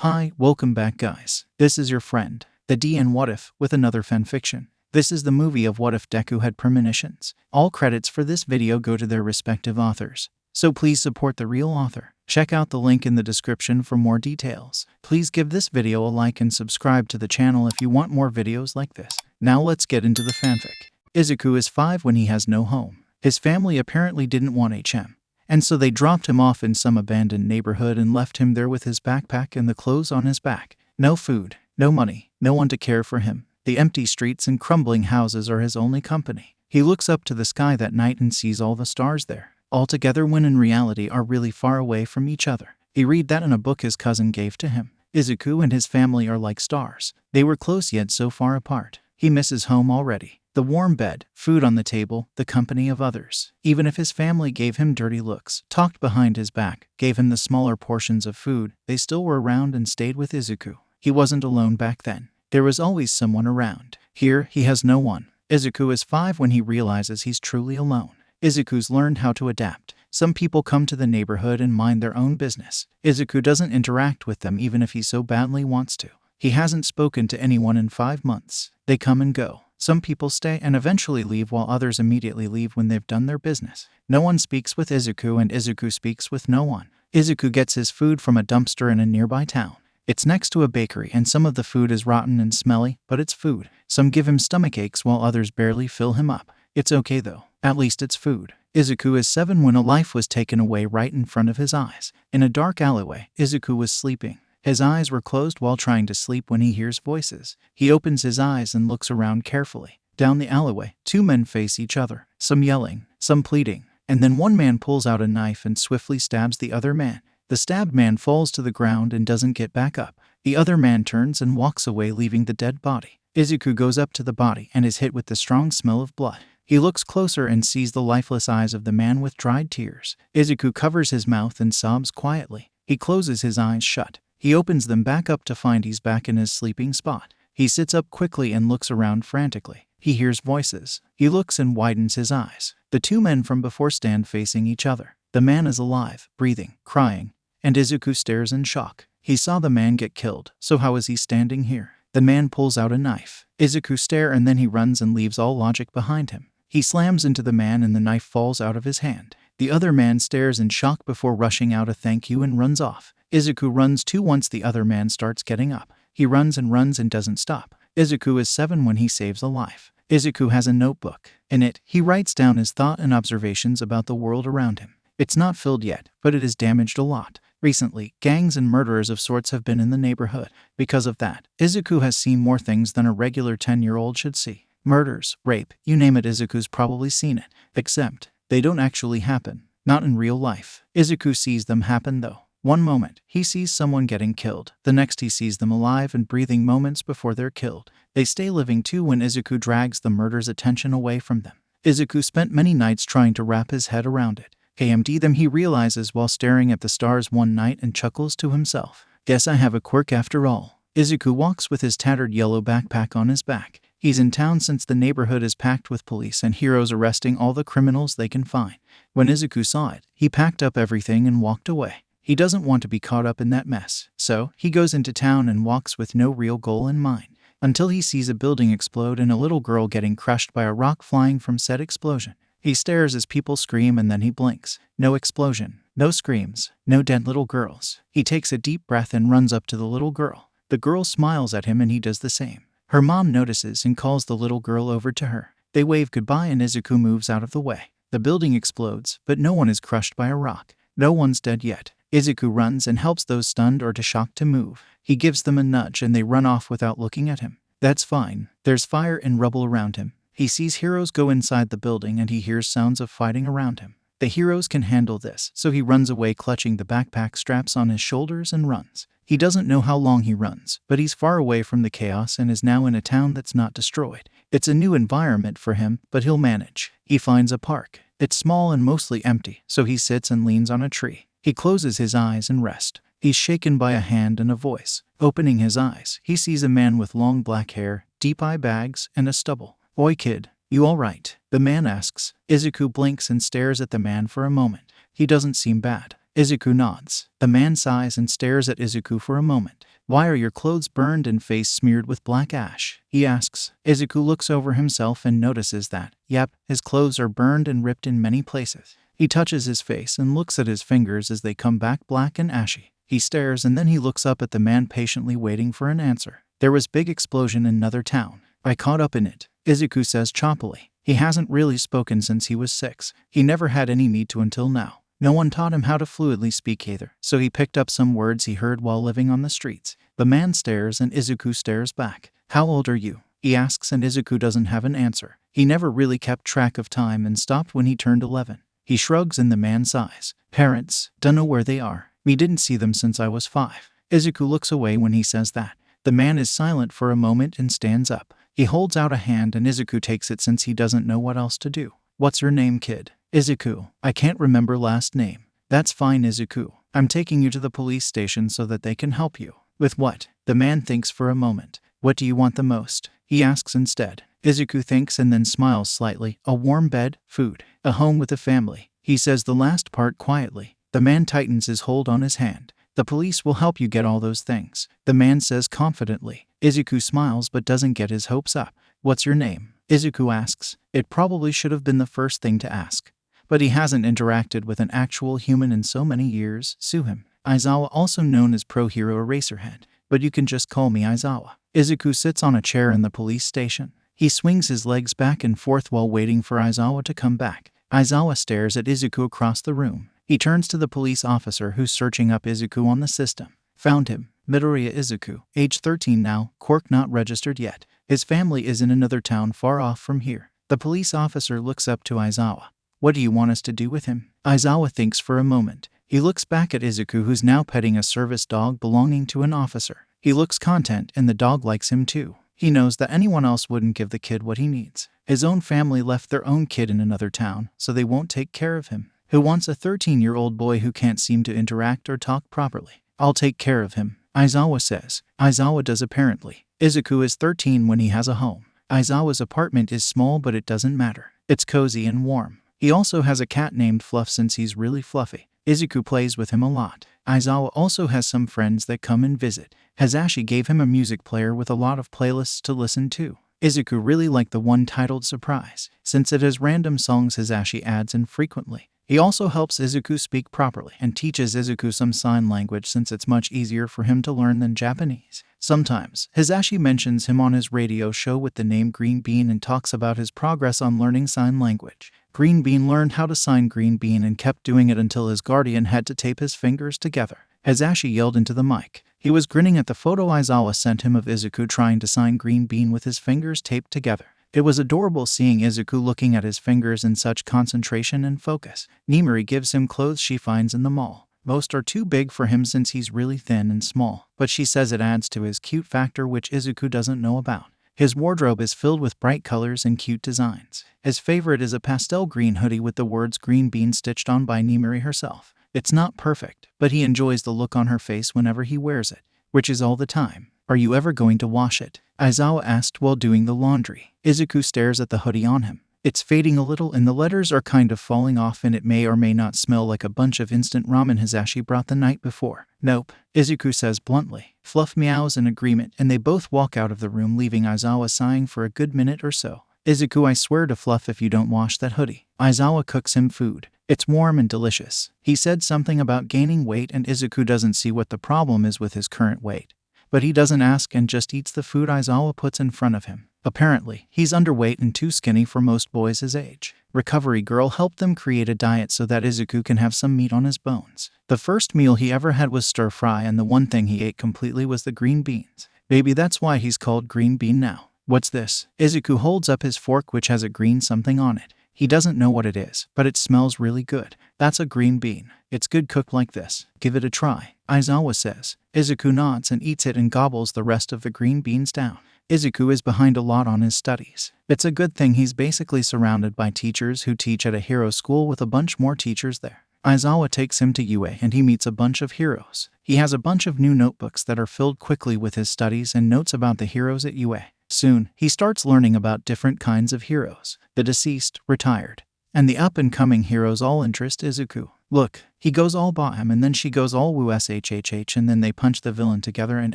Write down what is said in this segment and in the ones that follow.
Hi, welcome back guys. This is your friend, the D and WhatIf, with another fanfiction. This is the movie of What If Deku Had Premonitions. All credits for this video go to their respective authors. So please support the real author. Check out the link in the description for more details. Please give this video a like and subscribe to the channel if you want more videos like this. Now let's get into the fanfic. Izuku is 5 when he has no home. His family apparently didn't want HM. And so they dropped him off in some abandoned neighborhood and left him there with his backpack and the clothes on his back. No food, no money, no one to care for him. The empty streets and crumbling houses are his only company. He looks up to the sky that night and sees all the stars there, all together when in reality are really far away from each other. He read that in a book his cousin gave to him. Izuku and his family are like stars. They were close yet so far apart. He misses home already. The warm bed, food on the table, the company of others. Even if his family gave him dirty looks, talked behind his back, gave him the smaller portions of food, they still were around and stayed with Izuku. He wasn't alone back then. There was always someone around. Here, he has no one. Izuku is 5 when he realizes he's truly alone. Izuku's learned how to adapt. Some people come to the neighborhood and mind their own business. Izuku doesn't interact with them even if he so badly wants to. He hasn't spoken to anyone in 5 months. They come and go. Some people stay and eventually leave while others immediately leave when they've done their business. No one speaks with Izuku and Izuku speaks with no one. Izuku gets his food from a dumpster in a nearby town. It's next to a bakery and some of the food is rotten and smelly, but it's food. Some give him stomach aches while others barely fill him up. It's okay though. At least it's food. Izuku is 7 when a life was taken away right in front of his eyes. In a dark alleyway, Izuku was sleeping. His eyes were closed while trying to sleep when he hears voices. He opens his eyes and looks around carefully. Down the alleyway, 2 men face each other, some yelling, some pleading, and then one man pulls out a knife and swiftly stabs the other man. The stabbed man falls to the ground and doesn't get back up. The other man turns and walks away, leaving the dead body. Izuku goes up to the body and is hit with the strong smell of blood. He looks closer and sees the lifeless eyes of the man with dried tears. Izuku covers his mouth and sobs quietly. He closes his eyes shut. He opens them back up to find he's back in his sleeping spot. He sits up quickly and looks around frantically. He hears voices. He looks and widens his eyes. The 2 men from before stand facing each other. The man is alive, breathing, crying, and Izuku stares in shock. He saw the man get killed, so how is he standing here? The man pulls out a knife. Izuku stares and then he runs and leaves all logic behind him. He slams into the man and the knife falls out of his hand. The other man stares in shock before rushing out a thank you and runs off. Izuku runs too once the other man starts getting up. He runs and doesn't stop. Izuku is 7 when he saves a life. Izuku has a notebook. In it, he writes down his thought and observations about the world around him. It's not filled yet, but it is damaged a lot. Recently, gangs and murderers of sorts have been in the neighborhood. Because of that, Izuku has seen more things than a regular 10-year-old should see. Murders, rape, you name it, Izuku's probably seen it. Except, they don't actually happen. Not in real life. Izuku sees them happen though. One moment, he sees someone getting killed. The next he sees them alive and breathing moments before they're killed. They stay living too when Izuku drags the murder's attention away from them. Izuku spent many nights trying to wrap his head around it. KMD them he realizes while staring at the stars one night and chuckles to himself. Guess I have a quirk after all. Izuku walks with his tattered yellow backpack on his back. He's in town since the neighborhood is packed with police and heroes arresting all the criminals they can find. When Izuku saw it, he packed up everything and walked away. He doesn't want to be caught up in that mess, so he goes into town and walks with no real goal in mind, until he sees a building explode and a little girl getting crushed by a rock flying from said explosion. He stares as people scream and then he blinks. No explosion, no screams, no dead little girls. He takes a deep breath and runs up to the little girl. The girl smiles at him and he does the same. Her mom notices and calls the little girl over to her. They wave goodbye and Izuku moves out of the way. The building explodes, but no one is crushed by a rock. No one's dead yet. Izuku runs and helps those stunned or too shocked to move. He gives them a nudge and they run off without looking at him. That's fine. There's fire and rubble around him. He sees heroes go inside the building and he hears sounds of fighting around him. The heroes can handle this, so he runs away clutching the backpack straps on his shoulders and runs. He doesn't know how long he runs, but he's far away from the chaos and is now in a town that's not destroyed. It's a new environment for him, but he'll manage. He finds a park. It's small and mostly empty, so he sits and leans on a tree. He closes his eyes and rests. He's shaken by a hand and a voice. Opening his eyes, he sees a man with long black hair, deep eye bags, and a stubble. "Oi kid, you alright?" the man asks. Izuku blinks and stares at the man for a moment. He doesn't seem bad. Izuku nods. The man sighs and stares at Izuku for a moment. Why are your clothes burned and face smeared with black ash? He asks. Izuku looks over himself and notices that, yep, his clothes are burned and ripped in many places. He touches his face and looks at his fingers as they come back black and ashy. He stares and then he looks up at the man patiently waiting for an answer. There was big explosion in another town. I caught up in it, Izuku says choppily. He hasn't really spoken since he was 6. He never had any need to until now. No one taught him how to fluently speak either, so he picked up some words he heard while living on the streets. The man stares and Izuku stares back. How old are you? He asks and Izuku doesn't have an answer. He never really kept track of time and stopped when he turned 11. He shrugs and the man sighs. Parents, don't know where they are. We didn't see them since I was 5. Izuku looks away when he says that. The man is silent for a moment and stands up. He holds out a hand and Izuku takes it since he doesn't know what else to do. What's your name, kid? Izuku. I can't remember last name. That's fine, Izuku. I'm taking you to the police station so that they can help you. With what? The man thinks for a moment. What do you want the most? He asks instead. Izuku thinks and then smiles slightly. A warm bed, food, a home with a family. He says the last part quietly. The man tightens his hold on his hand. The police will help you get all those things, the man says confidently. Izuku smiles but doesn't get his hopes up. What's your name? Izuku asks. It probably should have been the first thing to ask. But he hasn't interacted with an actual human in so many years. Sue him. Aizawa, also known as Pro Hero Eraserhead. But you can just call me Aizawa. Izuku sits on a chair in the police station. He swings his legs back and forth while waiting for Aizawa to come back. Aizawa stares at Izuku across the room. He turns to the police officer who's searching up Izuku on the system. Found him. Midoriya Izuku, age 13 now, quirk not registered yet. His family is in another town far off from here. The police officer looks up to Aizawa. What do you want us to do with him? Aizawa thinks for a moment. He looks back at Izuku, who's now petting a service dog belonging to an officer. He looks content and the dog likes him too. He knows that anyone else wouldn't give the kid what he needs. His own family left their own kid in another town, so they won't take care of him. Who wants a 13-year-old boy who can't seem to interact or talk properly? I'll take care of him, Aizawa says. Aizawa does apparently. Izuku is 13 when he has a home. Aizawa's apartment is small but it doesn't matter. It's cozy and warm. He also has a cat named Fluff since he's really fluffy. Izuku plays with him a lot. Aizawa also has some friends that come and visit. Hazashi gave him a music player with a lot of playlists to listen to. Izuku really liked the one titled Surprise, since it has random songs Hazashi adds in frequently. He also helps Izuku speak properly and teaches Izuku some sign language since it's much easier for him to learn than Japanese. Sometimes, Hazashi mentions him on his radio show with the name Green Bean and talks about his progress on learning sign language. Green Bean learned how to sign Green Bean and kept doing it until his guardian had to tape his fingers together. Hazashi yelled into the mic. He was grinning at the photo Aizawa sent him of Izuku trying to sign Green Bean with his fingers taped together. It was adorable seeing Izuku looking at his fingers in such concentration and focus. Nimari gives him clothes she finds in the mall. Most are too big for him since he's really thin and small, but she says it adds to his cute factor, which Izuku doesn't know about. His wardrobe is filled with bright colors and cute designs. His favorite is a pastel green hoodie with the words Green Bean stitched on by Nimari herself. It's not perfect, but he enjoys the look on her face whenever he wears it, which is all the time. Are you ever going to wash it? Aizawa asked while doing the laundry. Izuku stares at the hoodie on him. It's fading a little and the letters are kind of falling off and it may or may not smell like a bunch of instant ramen Hazashi brought the night before. Nope, Izuku says bluntly. Fluff meows in agreement and they both walk out of the room, leaving Aizawa sighing for a good minute or so. Izuku, I swear to Fluff if you don't wash that hoodie. Aizawa cooks him food. It's warm and delicious. He said something about gaining weight and Izuku doesn't see what the problem is with his current weight. But he doesn't ask and just eats the food Aizawa puts in front of him. Apparently, he's underweight and too skinny for most boys his age. Recovery Girl helped them create a diet so that Izuku can have some meat on his bones. The first meal he ever had was stir fry and the one thing he ate completely was the green beans. Maybe that's why he's called Green Bean now. What's this? Izuku holds up his fork which has a green something on it. He doesn't know what it is, but it smells really good. That's a green bean. It's good cooked like this. Give it a try, Aizawa says. Izuku nods and eats it and gobbles the rest of the green beans down. Izuku is behind a lot on his studies. It's a good thing he's basically surrounded by teachers who teach at a hero school with a bunch more teachers there. Aizawa takes him to UA and he meets a bunch of heroes. He has a bunch of new notebooks that are filled quickly with his studies and notes about the heroes at UA. Soon, he starts learning about different kinds of heroes. The deceased, retired, And the up-and-coming heroes all interest Izuku. Look, he goes all bam and then she goes all woo shhh and then they punch the villain together and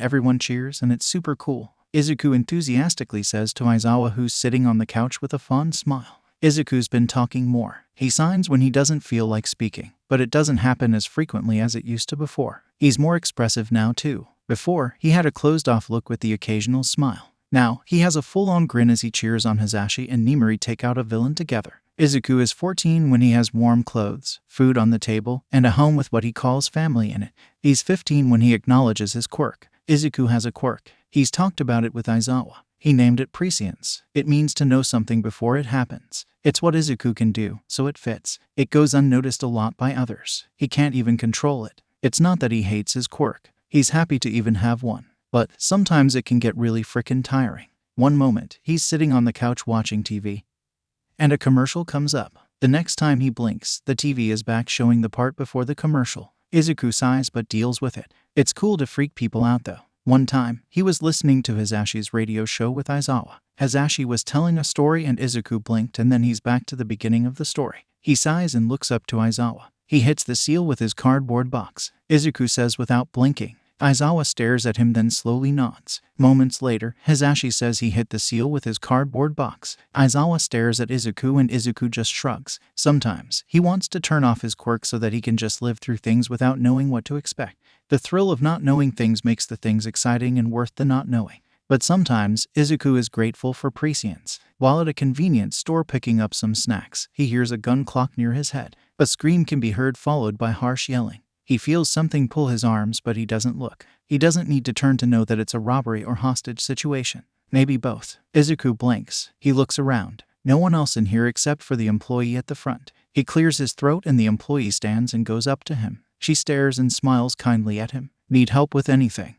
everyone cheers and it's super cool. Izuku enthusiastically says to Aizawa, who's sitting on the couch with a fond smile. Izuku's been talking more. He signs when he doesn't feel like speaking, but it doesn't happen as frequently as it used to before. He's more expressive now too. Before, he had a closed-off look with the occasional smile. Now, he has a full-on grin as he cheers on Hisashi and Nimari take out a villain together. Izuku is 14 when he has warm clothes, food on the table, and a home with what he calls family in it. He's 15 when he acknowledges his quirk. Izuku has a quirk. He's talked about it with Aizawa. He named it prescience. It means to know something before it happens. It's what Izuku can do, so it fits. It goes unnoticed a lot by others. He can't even control it. It's not that he hates his quirk. He's happy to even have one. But sometimes it can get really frickin' tiring. One moment, he's sitting on the couch watching TV, and a commercial comes up. The next time he blinks, the TV is back showing the part before the commercial. Izuku sighs but deals with it. It's cool to freak people out though. One time, he was listening to Hisashi's radio show with Aizawa. Hisashi was telling a story and Izuku blinked and then he's back to the beginning of the story. He sighs and looks up to Aizawa. He hits the seal with his cardboard box. Izuku says without blinking. Aizawa stares at him then slowly nods. Moments later, Hisashi says he hit the seal with his cardboard box. Aizawa stares at Izuku and Izuku just shrugs. Sometimes, he wants to turn off his quirk so that he can just live through things without knowing what to expect. The thrill of not knowing things makes the things exciting and worth the not knowing. But sometimes, Izuku is grateful for prescience. While at a convenience store picking up some snacks, he hears a gun clock near his head. A scream can be heard followed by harsh yelling. He feels something pull his arms but he doesn't look. He doesn't need to turn to know that it's a robbery or hostage situation. Maybe both. Izuku blinks. He looks around. No one else in here except for the employee at the front. He clears his throat and the employee stands and goes up to him. She stares and smiles kindly at him. Need help with anything?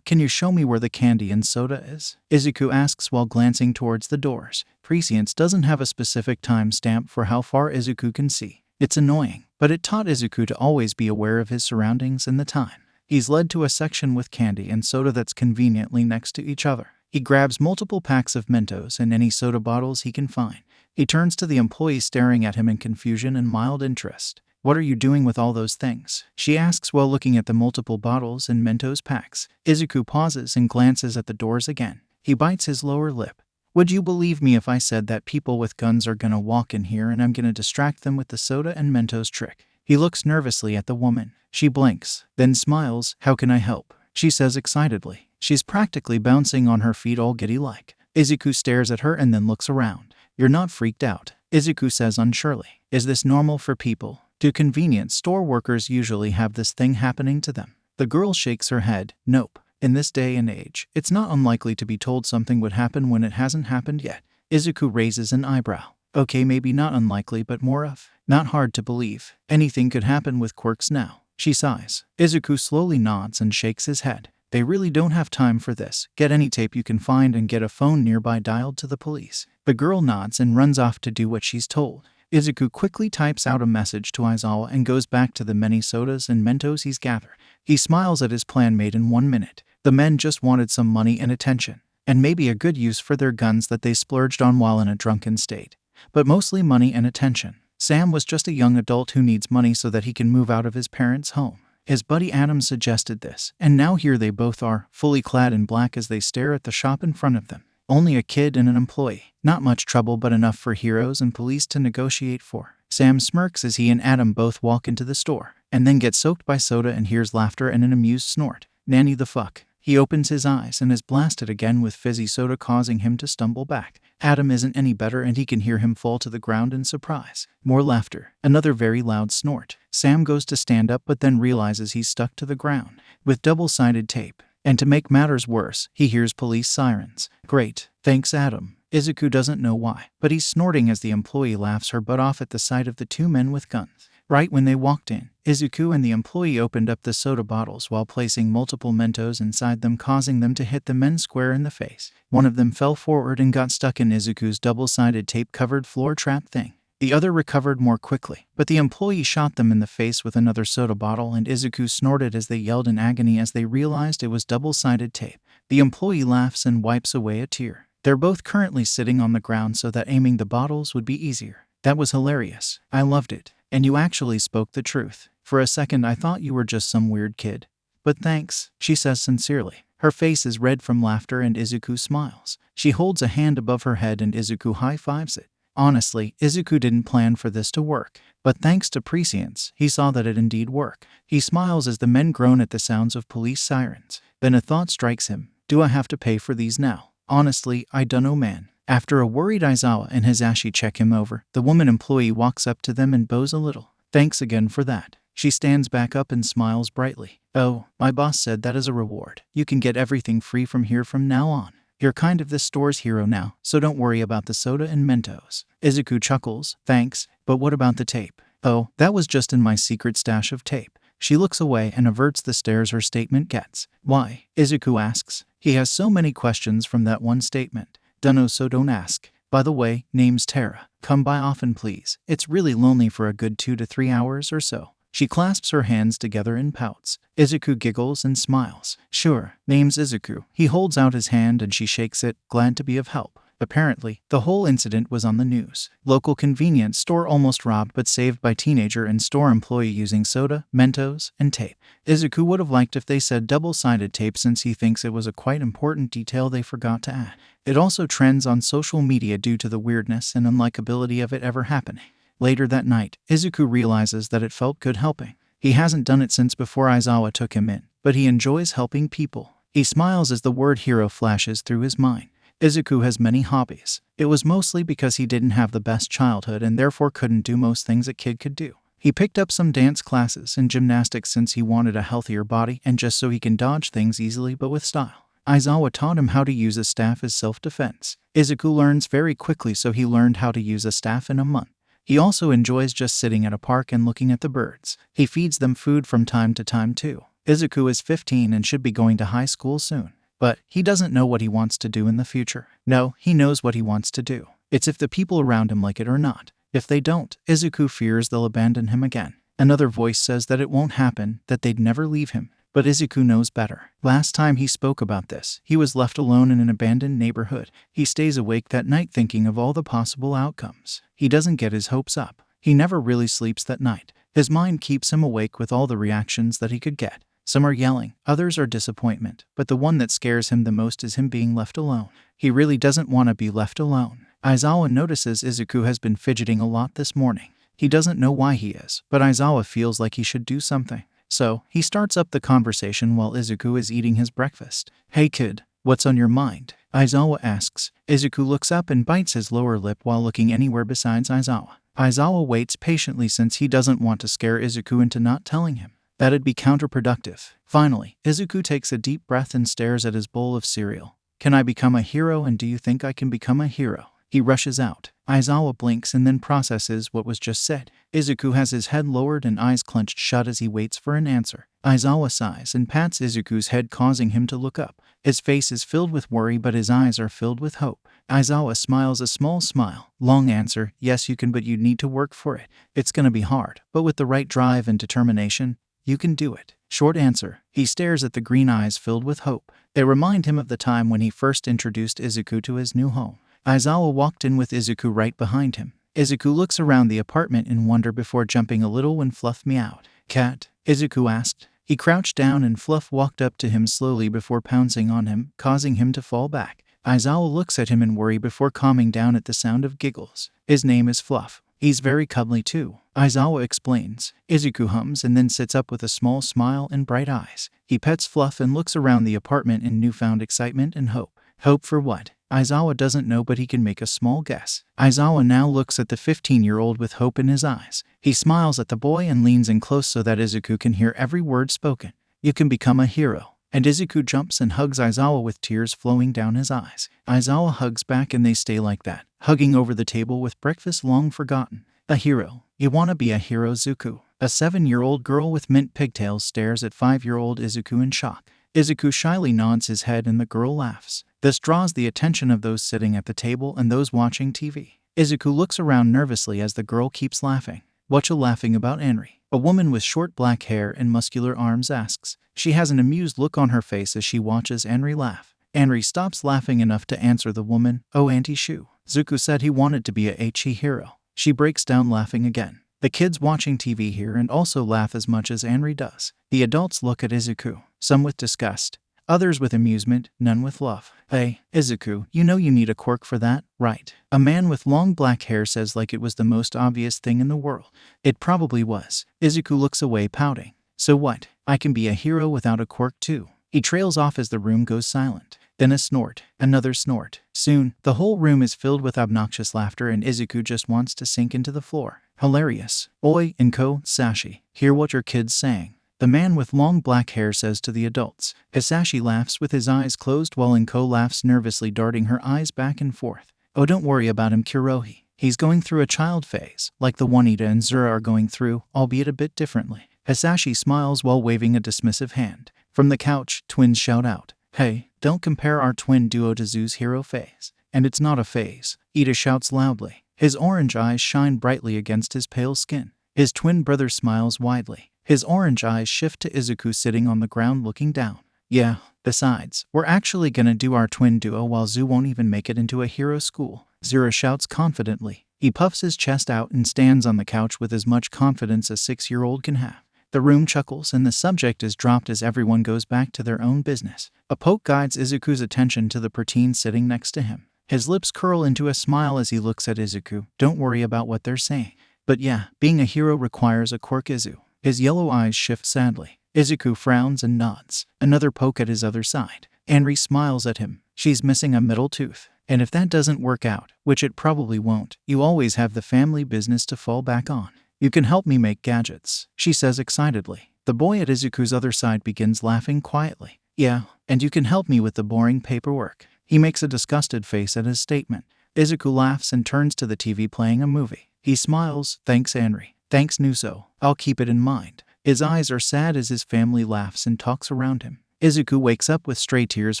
Can you show me where the candy and soda is? Izuku asks while glancing towards the doors. Prescience doesn't have a specific time stamp for how far Izuku can see. It's annoying, but it taught Izuku to always be aware of his surroundings and the time. He's led to a section with candy and soda that's conveniently next to each other. He grabs multiple packs of Mentos and any soda bottles he can find. He turns to the employee staring at him in confusion and mild interest. What are you doing with all those things? She asks while looking at the multiple bottles and Mentos packs. Izuku pauses and glances at the doors again. He bites his lower lip. Would you believe me if I said that people with guns are gonna walk in here and I'm gonna distract them with the soda and Mentos trick? He looks nervously at the woman. She blinks, then smiles. How can I help? She says excitedly. She's practically bouncing on her feet all giddy-like. Izuku stares at her and then looks around. You're not freaked out, Izuku says unsurely. Is this normal for people? Do convenience store workers usually have this thing happening to them? The girl shakes her head. Nope. In this day and age, it's not unlikely to be told something would happen when it hasn't happened yet. Izuku raises an eyebrow. Okay, maybe not unlikely, but more of. Not hard to believe. Anything could happen with quirks now. She sighs. Izuku slowly nods and shakes his head. They really don't have time for this. Get any tape you can find and get a phone nearby dialed to the police. The girl nods and runs off to do what she's told. Izuku quickly types out a message to Aizawa and goes back to the many sodas and Mentos he's gathered. He smiles at his plan made in 1 minute. The men just wanted some money and attention, and maybe a good use for their guns that they splurged on while in a drunken state. But mostly money and attention. Sam was just a young adult who needs money so that he can move out of his parents' home. His buddy Adam suggested this, and now here they both are, fully clad in black as they stare at the shop in front of them. Only a kid and an employee. Not much trouble but enough for heroes and police to negotiate for. Sam smirks as he and Adam both walk into the store, and then get soaked by soda and hears laughter and an amused snort. Nanny the fuck. He opens his eyes and is blasted again with fizzy soda causing him to stumble back. Adam isn't any better and he can hear him fall to the ground in surprise. More laughter. Another very loud snort. Sam goes to stand up but then realizes he's stuck to the ground with double-sided tape. And to make matters worse, he hears police sirens. Great. Thanks, Adam. Izuku doesn't know why, but he's snorting as the employee laughs her butt off at the sight of the two men with guns. Right when they walked in, Izuku and the employee opened up the soda bottles while placing multiple Mentos inside them, causing them to hit the men square in the face. One of them fell forward and got stuck in Izuku's double-sided tape-covered floor trap thing. The other recovered more quickly, but the employee shot them in the face with another soda bottle and Izuku snorted as they yelled in agony as they realized it was double-sided tape. The employee laughs and wipes away a tear. They're both currently sitting on the ground so that aiming the bottles would be easier. That was hilarious. I loved it. And you actually spoke the truth. For a second I thought you were just some weird kid. But thanks, she says sincerely. Her face is red from laughter and Izuku smiles. She holds a hand above her head and Izuku high-fives it. Honestly, Izuku didn't plan for this to work. But thanks to prescience, he saw that it indeed worked. He smiles as the men groan at the sounds of police sirens. Then a thought strikes him. Do I have to pay for these now? Honestly, I dunno, man. After a worried Aizawa and Hisashi check him over, the woman employee walks up to them and bows a little. Thanks again for that. She stands back up and smiles brightly. Oh, my boss said that as a reward. You can get everything free from here from now on. You're kind of this store's hero now, so don't worry about the soda and Mentos. Izuku chuckles. Thanks, but what about the tape? Oh, that was just in my secret stash of tape. She looks away and averts the stares her statement gets. Why? Izuku asks. He has so many questions from that one statement. Dunno, so don't ask. By the way, name's Tara. Come by often please. It's really lonely for a good 2 to 3 hours or so. She clasps her hands together and pouts. Izuku giggles and smiles. Sure, name's Izuku. He holds out his hand and she shakes it, glad to be of help. Apparently, the whole incident was on the news. Local convenience store almost robbed but saved by teenager and store employee using soda, Mentos, and tape. Izuku would have liked if they said double-sided tape since he thinks it was a quite important detail they forgot to add. It also trends on social media due to the weirdness and unlikability of it ever happening. Later that night, Izuku realizes that it felt good helping. He hasn't done it since before Aizawa took him in, but he enjoys helping people. He smiles as the word hero flashes through his mind. Izuku has many hobbies. It was mostly because he didn't have the best childhood and therefore couldn't do most things a kid could do. He picked up some dance classes and gymnastics since he wanted a healthier body and just so he can dodge things easily but with style. Aizawa taught him how to use a staff as self-defense. Izuku learns very quickly, so he learned how to use a staff in a month. He also enjoys just sitting at a park and looking at the birds. He feeds them food from time to time too. Izuku is 15 and should be going to high school soon. But he doesn't know what he wants to do in the future. No, he knows what he wants to do. It's if the people around him like it or not. If they don't, Izuku fears they'll abandon him again. Another voice says that it won't happen, that they'd never leave him. But Izuku knows better. Last time he spoke about this, he was left alone in an abandoned neighborhood. He stays awake that night thinking of all the possible outcomes. He doesn't get his hopes up. He never really sleeps that night. His mind keeps him awake with all the reactions that he could get. Some are yelling, others are disappointment, but the one that scares him the most is him being left alone. He really doesn't want to be left alone. Aizawa notices Izuku has been fidgeting a lot this morning. He doesn't know why he is, but Aizawa feels like he should do something. So, he starts up the conversation while Izuku is eating his breakfast. Hey kid, what's on your mind? Aizawa asks. Izuku looks up and bites his lower lip while looking anywhere besides Aizawa. Aizawa waits patiently since he doesn't want to scare Izuku into not telling him. That'd be counterproductive. Finally, Izuku takes a deep breath and stares at his bowl of cereal. Can I become a hero, and do you think I can become a hero? He rushes out. Aizawa blinks and then processes what was just said. Izuku has his head lowered and eyes clenched shut as he waits for an answer. Aizawa sighs and pats Izuku's head, causing him to look up. His face is filled with worry, but his eyes are filled with hope. Aizawa smiles a small smile. Long answer, yes you can, but you need to work for it. It's gonna be hard, but with the right drive and determination, you can do it. Short answer. He stares at the green eyes filled with hope. They remind him of the time when he first introduced Izuku to his new home. Aizawa walked in with Izuku right behind him. Izuku looks around the apartment in wonder before jumping a little when Fluff meowed. Cat? Izuku asked. He crouched down and Fluff walked up to him slowly before pouncing on him, causing him to fall back. Aizawa looks at him in worry before calming down at the sound of giggles. His name is Fluff. He's very cuddly too, Aizawa explains. Izuku hums and then sits up with a small smile and bright eyes. He pets Fluff and looks around the apartment in newfound excitement and hope. Hope for what? Aizawa doesn't know, but he can make a small guess. Aizawa now looks at the 15-year-old with hope in his eyes. He smiles at the boy and leans in close so that Izuku can hear every word spoken. You can become a hero. And Izuku jumps and hugs Aizawa with tears flowing down his eyes. Aizawa hugs back and they stay like that, hugging over the table with breakfast long forgotten. A hero. You wanna be a hero, Zuku? A 7-year-old girl with mint pigtails stares at 5-year-old Izuku in shock. Izuku shyly nods his head and the girl laughs. This draws the attention of those sitting at the table and those watching TV. Izuku looks around nervously as the girl keeps laughing. What you laughing about, Anri? A woman with short black hair and muscular arms asks. She has an amused look on her face as she watches Anri laugh. Anri stops laughing enough to answer the woman. Oh, Auntie Shu. Zuku said he wanted to be a hero. She breaks down laughing again. The kids watching TV hear and also laugh as much as Anri does. The adults look at Izuku, some with disgust, others with amusement, none with love. Hey, Izuku, you know you need a quirk for that, right? A man with long black hair says like it was the most obvious thing in the world. It probably was. Izuku looks away pouting. So what? I can be a hero without a quirk too. He trails off as the room goes silent. Then a snort, another snort. Soon, the whole room is filled with obnoxious laughter and Izuku just wants to sink into the floor. Hilarious. Oi, Inko, Sashi, hear what your kid's saying. The man with long black hair says to the adults. Hisashi laughs with his eyes closed while Inko laughs nervously, darting her eyes back and forth. Oh, don't worry about him, Kurohi. He's going through a child phase, like the one Ida and Zura are going through, albeit a bit differently. Hisashi smiles while waving a dismissive hand. From the couch, twins shout out, "Hey, don't compare our twin duo to Zoo's hero phase." And it's not a phase. Ida shouts loudly. His orange eyes shine brightly against his pale skin. His twin brother smiles widely. His orange eyes shift to Izuku sitting on the ground looking down. Yeah, besides, we're actually gonna do our twin duo while Zoo won't even make it into a hero school. Zura shouts confidently. He puffs his chest out and stands on the couch with as much confidence a 6-year-old can have. The room chuckles and the subject is dropped as everyone goes back to their own business. A poke guides Izuku's attention to the preteen sitting next to him. His lips curl into a smile as he looks at Izuku. Don't worry about what they're saying. But yeah, being a hero requires a quirk, Izu. His yellow eyes shift sadly. Izuku frowns and nods. Another poke at his other side. Anri smiles at him. She's missing a middle tooth. And if that doesn't work out, which it probably won't, you always have the family business to fall back on. You can help me make gadgets, she says excitedly. The boy at Izuku's other side begins laughing quietly. Yeah, and you can help me with the boring paperwork. He makes a disgusted face at his statement. Izuku laughs and turns to the TV playing a movie. He smiles. Thanks, Anri. Thanks, Nuso. I'll keep it in mind. His eyes are sad as his family laughs and talks around him. Izuku wakes up with stray tears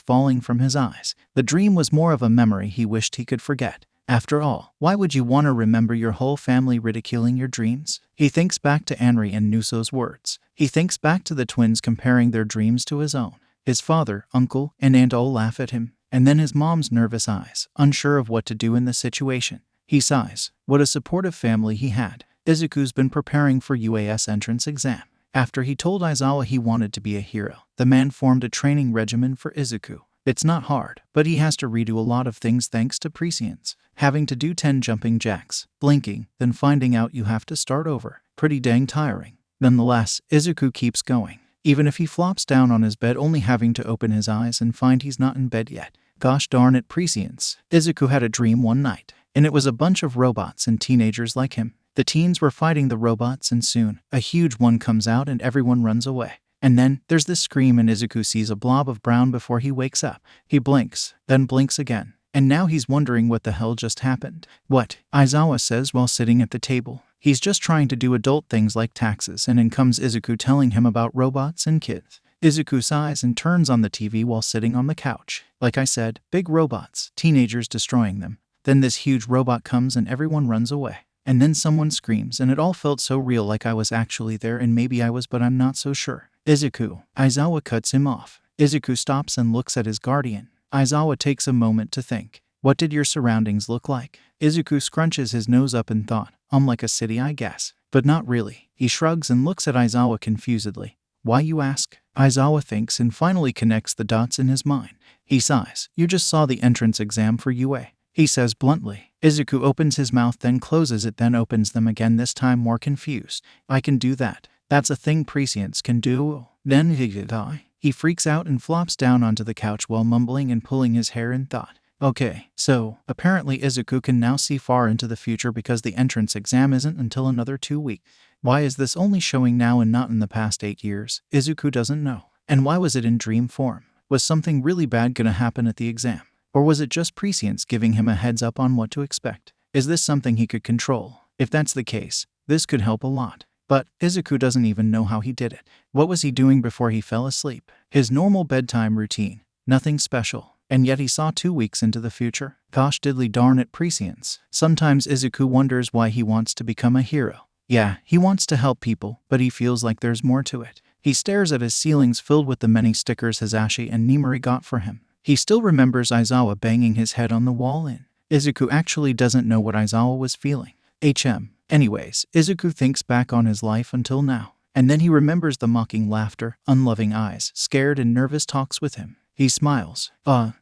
falling from his eyes. The dream was more of a memory he wished he could forget. After all, why would you want to remember your whole family ridiculing your dreams? He thinks back to Anri and Nuso's words. He thinks back to the twins comparing their dreams to his own. His father, uncle, and aunt all laugh at him. And then his mom's nervous eyes, unsure of what to do in the situation. He sighs. What a supportive family he had. Izuku's been preparing for UAS entrance exam. After he told Aizawa he wanted to be a hero, the man formed a training regimen for Izuku. It's not hard, but he has to redo a lot of things thanks to prescience. Having to do 10 jumping jacks, blinking, then finding out you have to start over. Pretty dang tiring. Nonetheless, Izuku keeps going. Even if he flops down on his bed only having to open his eyes and find he's not in bed yet. Gosh darn it, prescience. Izuku had a dream one night, and it was a bunch of robots and teenagers like him. The teens were fighting the robots and soon, a huge one comes out and everyone runs away. And then, there's this scream and Izuku sees a blob of brown before he wakes up. He blinks, then blinks again. And now he's wondering what the hell just happened. What? Aizawa says while sitting at the table. He's just trying to do adult things like taxes and in comes Izuku telling him about robots and kids. Izuku sighs and turns on the TV while sitting on the couch. Like I said, big robots, teenagers destroying them. Then this huge robot comes and everyone runs away. And then someone screams and it all felt so real, like I was actually there, and maybe I was, but I'm not so sure. Izuku. Aizawa cuts him off. Izuku stops and looks at his guardian. Aizawa takes a moment to think. What did your surroundings look like? Izuku scrunches his nose up in thought. Like a city, I guess. But not really. He shrugs and looks at Aizawa confusedly. Why, you ask? Aizawa thinks and finally connects the dots in his mind. He sighs. You just saw the entrance exam for UA. He says bluntly. Izuku opens his mouth, then closes it, then opens them again, this time more confused. I can do that. That's a thing prescience can do. Then he freaks out and flops down onto the couch while mumbling and pulling his hair in thought. Okay, so, apparently Izuku can now see far into the future because the entrance exam isn't until another 2 weeks. Why is this only showing now and not in the past 8 years? Izuku doesn't know. And why was it in dream form? Was something really bad gonna happen at the exam? Or was it just prescience giving him a heads up on what to expect? Is this something he could control? If that's the case, this could help a lot. But Izuku doesn't even know how he did it. What was he doing before he fell asleep? His normal bedtime routine. Nothing special. And yet he saw 2 weeks into the future. Gosh diddly darn it, prescience. Sometimes Izuku wonders why he wants to become a hero. Yeah, he wants to help people, but he feels like there's more to it. He stares at his ceilings filled with the many stickers Hisashi and Nimari got for him. He still remembers Aizawa banging his head on the wall in. Izuku actually doesn't know what Aizawa was feeling. Anyways, Izuku thinks back on his life until now. And then he remembers the mocking laughter, unloving eyes, scared and nervous talks with him. He smiles.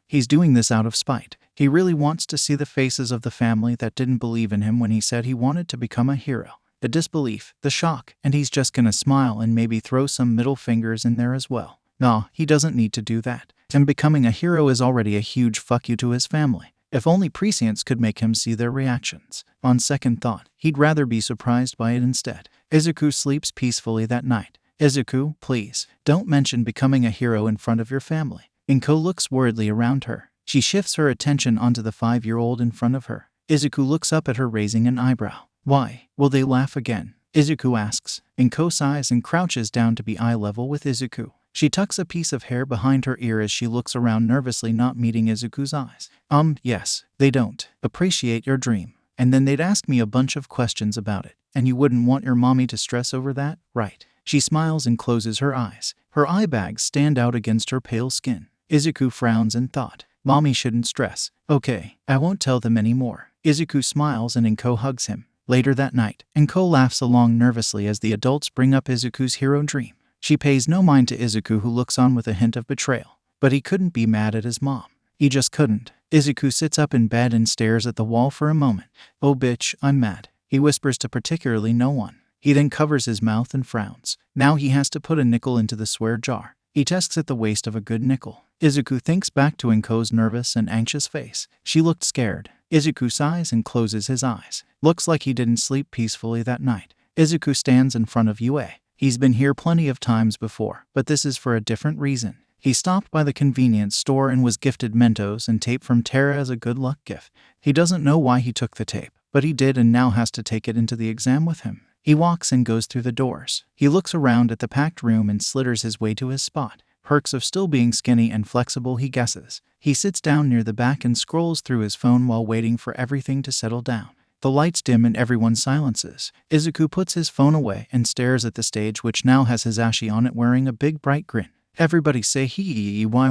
He's doing this out of spite. He really wants to see the faces of the family that didn't believe in him when he said he wanted to become a hero. The disbelief, the shock, and he's just gonna smile and maybe throw some middle fingers in there as well. Nah, he doesn't need to do that. Him becoming a hero is already a huge fuck you to his family. If only prescience could make him see their reactions. On second thought, he'd rather be surprised by it instead. Izuku sleeps peacefully that night. Izuku, please, don't mention becoming a hero in front of your family. Inko looks worriedly around her. She shifts her attention onto the 5-year-old in front of her. Izuku looks up at her, raising an eyebrow. Why? Will they laugh again? Izuku asks. Inko sighs and crouches down to be eye level with Izuku. She tucks a piece of hair behind her ear as she looks around nervously, not meeting Izuku's eyes. Yes, they don't appreciate your dream. And then they'd ask me a bunch of questions about it. And you wouldn't want your mommy to stress over that, right? She smiles and closes her eyes. Her eye bags stand out against her pale skin. Izuku frowns in thought. Mommy shouldn't stress. Okay, I won't tell them anymore. Izuku smiles and Inko hugs him. Later that night, Inko laughs along nervously as the adults bring up Izuku's hero dream. She pays no mind to Izuku, who looks on with a hint of betrayal. But he couldn't be mad at his mom. He just couldn't. Izuku sits up in bed and stares at the wall for a moment. Oh bitch, I'm mad. He whispers to particularly no one. He then covers his mouth and frowns. Now he has to put a nickel into the swear jar. He tasks at the waste of a good nickel. Izuku thinks back to Inko's nervous and anxious face. She looked scared. Izuku sighs and closes his eyes. Looks like he didn't sleep peacefully that night. Izuku stands in front of Yue. He's been here plenty of times before, but this is for a different reason. He stopped by the convenience store and was gifted Mentos and tape from Terra as a good luck gift. He doesn't know why he took the tape, but he did and now has to take it into the exam with him. He walks and goes through the doors. He looks around at the packed room and slitters his way to his spot. Perks of still being skinny and flexible, he guesses. He sits down near the back and scrolls through his phone while waiting for everything to settle down. The lights dim and everyone silences. Izuku puts his phone away and stares at the stage, which now has Hisashi on it wearing a big bright grin. Everybody say hee why.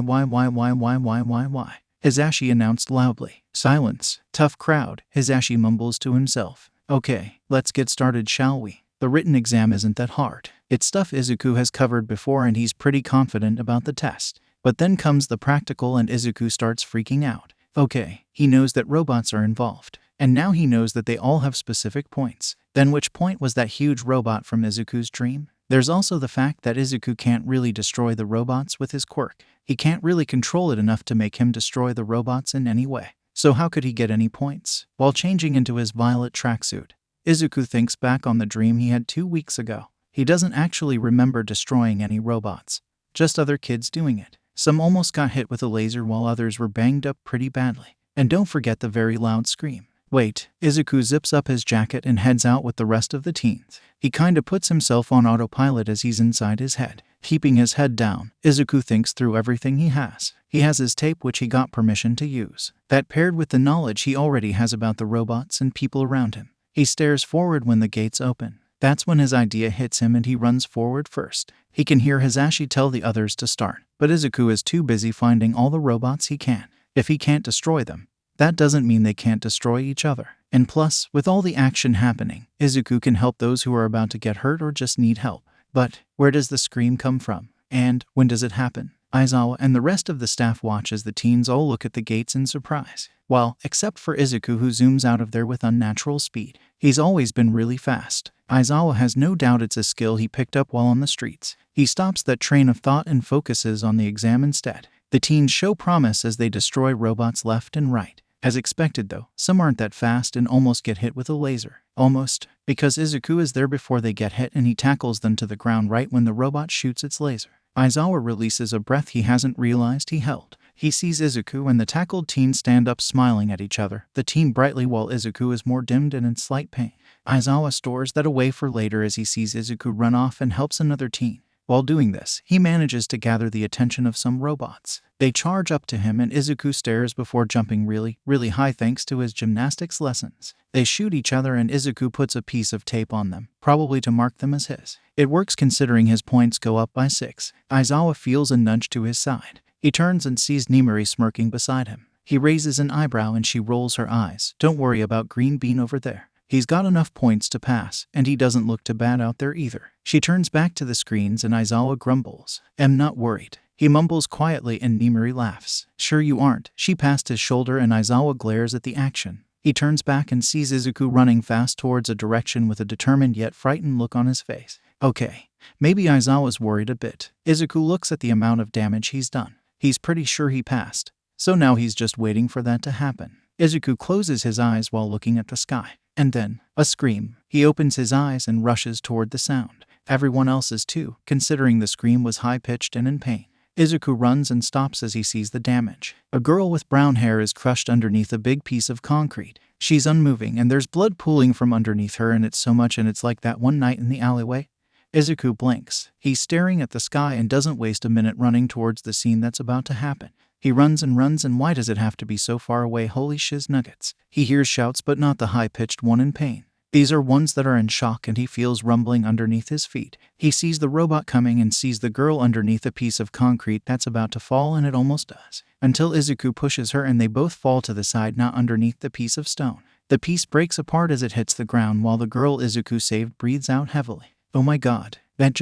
Hisashi announced loudly. Silence. Tough crowd. Hisashi mumbles to himself. Okay, let's get started, shall we? The written exam isn't that hard. It's stuff Izuku has covered before and he's pretty confident about the test. But then comes the practical and Izuku starts freaking out. Okay, he knows that robots are involved. And now he knows that they all have specific points. Then which point was that huge robot from Izuku's dream? There's also the fact that Izuku can't really destroy the robots with his quirk. He can't really control it enough to make him destroy the robots in any way. So how could he get any points? While changing into his violet tracksuit, Izuku thinks back on the dream he had 2 weeks ago. He doesn't actually remember destroying any robots, just other kids doing it. Some almost got hit with a laser while others were banged up pretty badly. And don't forget the very loud scream. Wait, Izuku zips up his jacket and heads out with the rest of the teens. He kinda puts himself on autopilot as he's inside his head. Keeping his head down, Izuku thinks through everything he has. He has his tape, which he got permission to use. That paired with the knowledge he already has about the robots and people around him. He stares forward when the gates open. That's when his idea hits him and he runs forward first. He can hear Hisashi tell the others to start, but Izuku is too busy finding all the robots he can. If he can't destroy them, that doesn't mean they can't destroy each other. And plus, with all the action happening, Izuku can help those who are about to get hurt or just need help. But where does the scream come from? And when does it happen? Aizawa and the rest of the staff watch as the teens all look at the gates in surprise. Well, except for Izuku, who zooms out of there with unnatural speed. He's always been really fast. Aizawa has no doubt it's a skill he picked up while on the streets. He stops that train of thought and focuses on the exam instead. The teens show promise as they destroy robots left and right. As expected though, some aren't that fast and almost get hit with a laser. Almost, because Izuku is there before they get hit and he tackles them to the ground right when the robot shoots its laser. Aizawa releases a breath he hasn't realized he held. He sees Izuku and the tackled teen stand up smiling at each other, the teen brightly while Izuku is more dimmed and in slight pain. Aizawa stores that away for later as he sees Izuku run off and helps another teen. While doing this, he manages to gather the attention of some robots. They charge up to him and Izuku stares before jumping really high thanks to his gymnastics lessons. They shoot each other and Izuku puts a piece of tape on them, probably to mark them as his. It works considering his points go up by 6. Aizawa feels a nudge to his side. He turns and sees Nimari smirking beside him. He raises an eyebrow and she rolls her eyes. Don't worry about Green Bean over there. He's got enough points to pass, and he doesn't look too bad out there either. She turns back to the screens and Aizawa grumbles. "Am not worried." He mumbles quietly and Nimiri laughs. "Sure you aren't." She passed his shoulder and Aizawa glares at the action. He turns back and sees Izuku running fast towards a direction with a determined yet frightened look on his face. Okay, maybe Aizawa's worried a bit. Izuku looks at the amount of damage he's done. He's pretty sure he passed. So now he's just waiting for that to happen. Izuku closes his eyes while looking at the sky. And then, a scream. He opens his eyes and rushes toward the sound. Everyone else is too, considering the scream was high-pitched and in pain. Izuku runs and stops as he sees the damage. A girl with brown hair is crushed underneath a big piece of concrete. She's unmoving and there's blood pooling from underneath her, and it's so much and it's like that one night in the alleyway. Izuku blinks. He's staring at the sky and doesn't waste a minute running towards the scene that's about to happen. He runs and why does it have to be so far away? Holy shiz nuggets. He hears shouts but not the high-pitched one in pain. These are ones that are in shock and he feels rumbling underneath his feet. He sees the robot coming and sees the girl underneath a piece of concrete that's about to fall, and it almost does. Until Izuku pushes her and they both fall to the side, not underneath the piece of stone. The piece breaks apart as it hits the ground while the girl Izuku saved breathes out heavily. "Oh my god, thank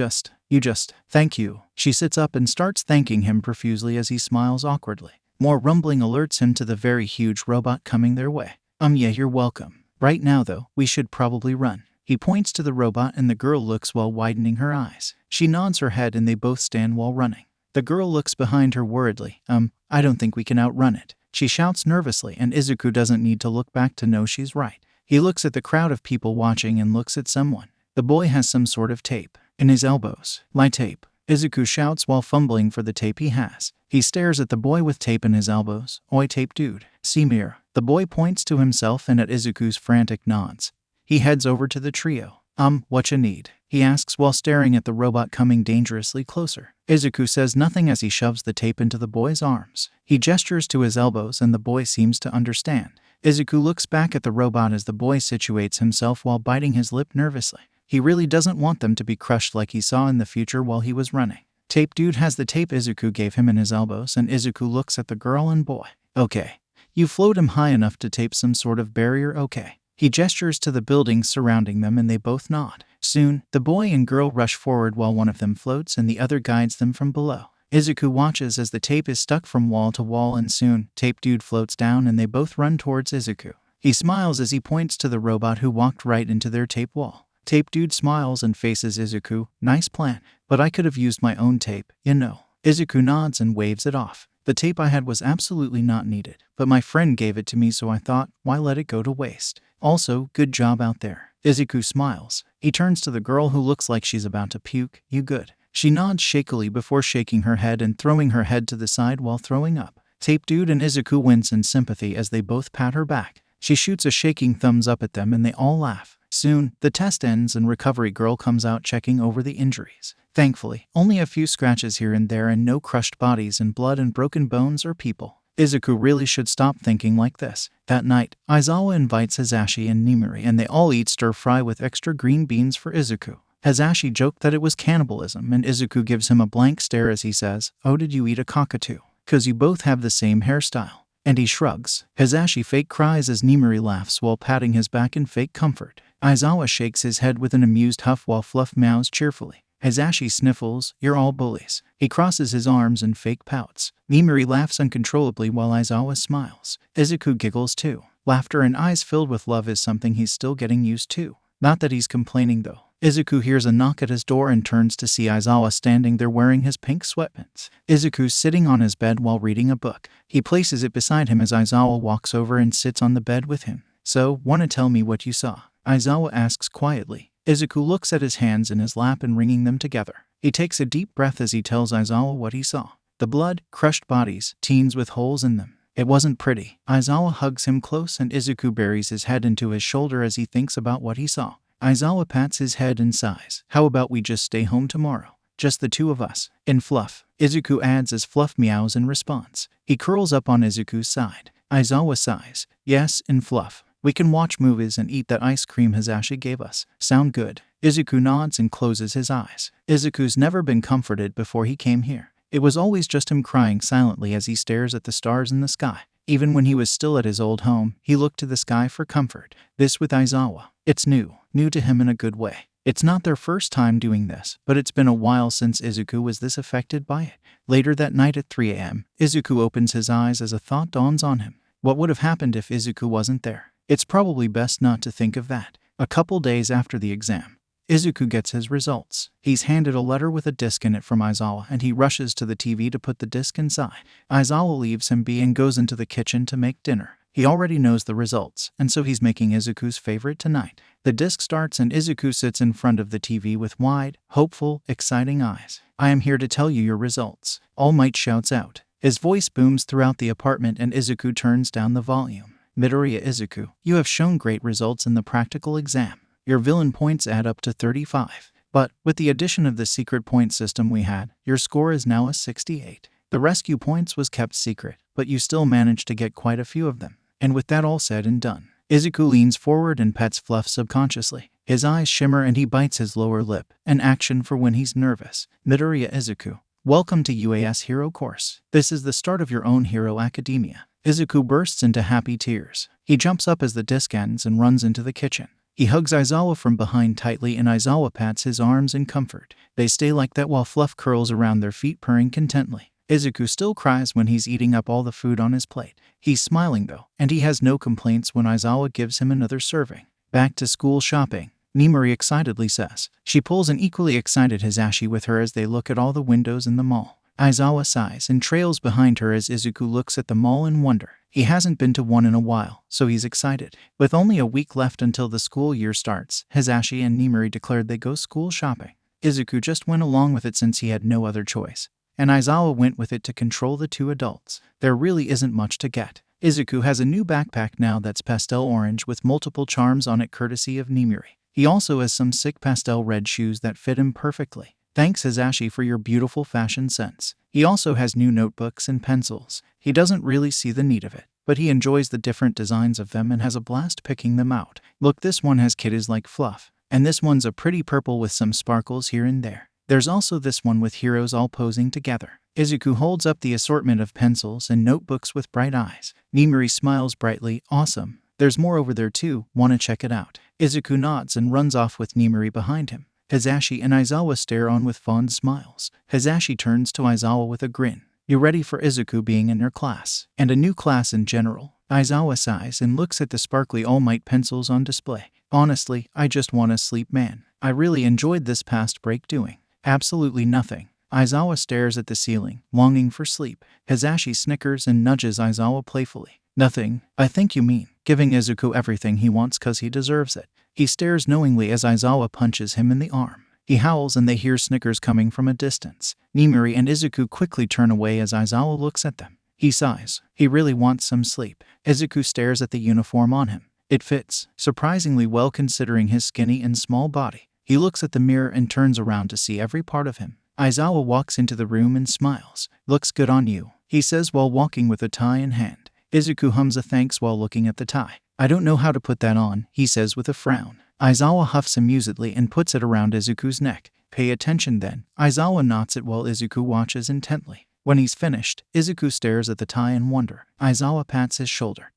you." She sits up and starts thanking him profusely as he smiles awkwardly. More rumbling alerts him to the very huge robot coming their way. Yeah, you're welcome. Right now though, we should probably run." He points to the robot and the girl looks while widening her eyes. She nods her head and they both stand while running. The girl looks behind her worriedly. I don't think we can outrun it." She shouts nervously, and Izuku doesn't need to look back to know she's right. He looks at the crowd of people watching and looks at someone. The boy has some sort of tape in his elbows. "Light tape," Izuku shouts while fumbling for the tape he has. He stares at the boy with tape in his elbows. "Oi, tape dude. See mirror." The boy points to himself and at Izuku's frantic nods. He heads over to the trio. What you need?" he asks while staring at the robot coming dangerously closer. Izuku says nothing as he shoves the tape into the boy's arms. He gestures to his elbows and the boy seems to understand. Izuku looks back at the robot as the boy situates himself while biting his lip nervously. He really doesn't want them to be crushed like he saw in the future while he was running. Tape dude has the tape Izuku gave him in his elbows, and Izuku looks at the girl and boy. "Okay. You float him high enough to tape some sort of barrier, okay?" He gestures to the buildings surrounding them and they both nod. Soon, the boy and girl rush forward while one of them floats and the other guides them from below. Izuku watches as the tape is stuck from wall to wall, and soon, tape dude floats down and they both run towards Izuku. He smiles as he points to the robot who walked right into their tape wall. Tape dude smiles and faces Izuku. "Nice plan, but I could have used my own tape, you know." Izuku nods and waves it off. "The tape I had was absolutely not needed, but my friend gave it to me, so I thought, why let it go to waste? Also, good job out there." Izuku smiles. He turns to the girl who looks like she's about to puke. "You good?" She nods shakily before shaking her head and throwing her head to the side while throwing up. Tape dude and Izuku wince in sympathy as they both pat her back. She shoots a shaking thumbs up at them and they all laugh. Soon, the test ends and recovery girl comes out checking over the injuries. Thankfully, only a few scratches here and there and no crushed bodies and blood and broken bones or people. Izuku really should stop thinking like this. That night, Aizawa invites Hisashi and Nimiri and they all eat stir-fry with extra green beans for Izuku. Hisashi joked that it was cannibalism and Izuku gives him a blank stare as he says, "Oh, did you eat a cockatoo? 'Cause you both have the same hairstyle." And he shrugs. Hisashi fake cries as Nimiri laughs while patting his back in fake comfort. Aizawa shakes his head with an amused huff while Fluff meows cheerfully. Hisashi sniffles. "You're all bullies." He crosses his arms and fake pouts. Nimiri laughs uncontrollably while Aizawa smiles. Izuku giggles too. Laughter and eyes filled with love is something he's still getting used to. Not that he's complaining though. Izuku hears a knock at his door and turns to see Aizawa standing there wearing his pink sweatpants. Izuku's sitting on his bed while reading a book. He places it beside him as Aizawa walks over and sits on the bed with him. "So, wanna tell me what you saw?" Aizawa asks quietly. Izuku looks at his hands in his lap and wringing them together. He takes a deep breath as he tells Aizawa what he saw. The blood, crushed bodies, teens with holes in them. It wasn't pretty. Aizawa hugs him close and Izuku buries his head into his shoulder as he thinks about what he saw. Aizawa pats his head and sighs. "How about we just stay home tomorrow? Just the two of us." "In Fluff," Izuku adds as Fluff meows in response. He curls up on Izuku's side. Aizawa sighs. "Yes, in Fluff. We can watch movies and eat that ice cream Hisashi gave us. Sound good?" Izuku nods and closes his eyes. Izuku's never been comforted before he came here. It was always just him crying silently as he stares at the stars in the sky. Even when he was still at his old home, he looked to the sky for comfort. This with Aizawa. It's new to him in a good way. It's not their first time doing this, but it's been a while since Izuku was this affected by it. Later that night at 3 a.m., Izuku opens his eyes as a thought dawns on him. What would have happened if Izuku wasn't there? It's probably best not to think of that. A couple days after the exam, Izuku gets his results. He's handed a letter with a disc in it from Aizawa, and he rushes to the TV to put the disc inside. Aizawa leaves him be and goes into the kitchen to make dinner. He already knows the results, and so he's making Izuku's favorite tonight. The disc starts and Izuku sits in front of the TV with wide, hopeful, exciting eyes. "I am here to tell you your results," All Might shouts out. His voice booms throughout the apartment and Izuku turns down the volume. "Midoriya Izuku, you have shown great results in the practical exam. Your villain points add up to 35. But, with the addition of the secret point system we had, your score is now a 68. The rescue points was kept secret, but you still managed to get quite a few of them." And with that all said and done, Izuku leans forward and pets Fluff subconsciously. His eyes shimmer and he bites his lower lip, an action for when he's nervous. "Midoriya Izuku, welcome to UAS Hero Course. This is the start of your own Hero Academia." Izuku bursts into happy tears. He jumps up as the disc ends and runs into the kitchen. He hugs Aizawa from behind tightly and Aizawa pats his arms in comfort. They stay like that while Fluff curls around their feet purring contently. Izuku still cries when he's eating up all the food on his plate. He's smiling though, and he has no complaints when Aizawa gives him another serving. "Back to school shopping," Nimori excitedly says. She pulls an equally excited Hisashi with her as they look at all the windows in the mall. Aizawa sighs and trails behind her as Izuku looks at the mall in wonder. He hasn't been to one in a while, so he's excited. With only a week left until the school year starts, Hisashi and Nimori declared they go school shopping. Izuku just went along with it since he had no other choice, and Aizawa went with it to control the two adults. There really isn't much to get. Izuku has a new backpack now that's pastel orange with multiple charms on it courtesy of Nimori. He also has some sick pastel red shoes that fit him perfectly. "Thanks Hisashi for your beautiful fashion sense." He also has new notebooks and pencils. He doesn't really see the need of it, but he enjoys the different designs of them and has a blast picking them out. "Look, this one has kitties like Fluff, and this one's a pretty purple with some sparkles here and there. There's also this one with heroes all posing together." Izuku holds up the assortment of pencils and notebooks with bright eyes. Nimori smiles brightly. "Awesome. There's more over there too. Wanna check it out?" Izuku nods and runs off with Nimori behind him. Hisashi and Aizawa stare on with fond smiles. Hisashi turns to Aizawa with a grin. "You ready for Izuku being in your class? And a new class in general?" Aizawa sighs and looks at the sparkly All Might pencils on display. "Honestly, I just want to sleep, man. I really enjoyed this past break doing absolutely nothing." Aizawa stares at the ceiling, longing for sleep. Hisashi snickers and nudges Aizawa playfully. "Nothing, I think you mean giving Izuku everything he wants cause he deserves it." He stares knowingly as Aizawa punches him in the arm. He howls and they hear snickers coming from a distance. Nimori and Izuku quickly turn away as Aizawa looks at them. He sighs. He really wants some sleep. Izuku stares at the uniform on him. It fits surprisingly well considering his skinny and small body. He looks at the mirror and turns around to see every part of him. Aizawa walks into the room and smiles. "Looks good on you," he says while walking with a tie in hand. Izuku hums a thanks while looking at the tie. "I don't know how to put that on," he says with a frown. Aizawa huffs amusedly and puts it around Izuku's neck. "Pay attention then." Aizawa knots it while Izuku watches intently. When he's finished, Izuku stares at the tie in wonder. Aizawa pats his shoulder.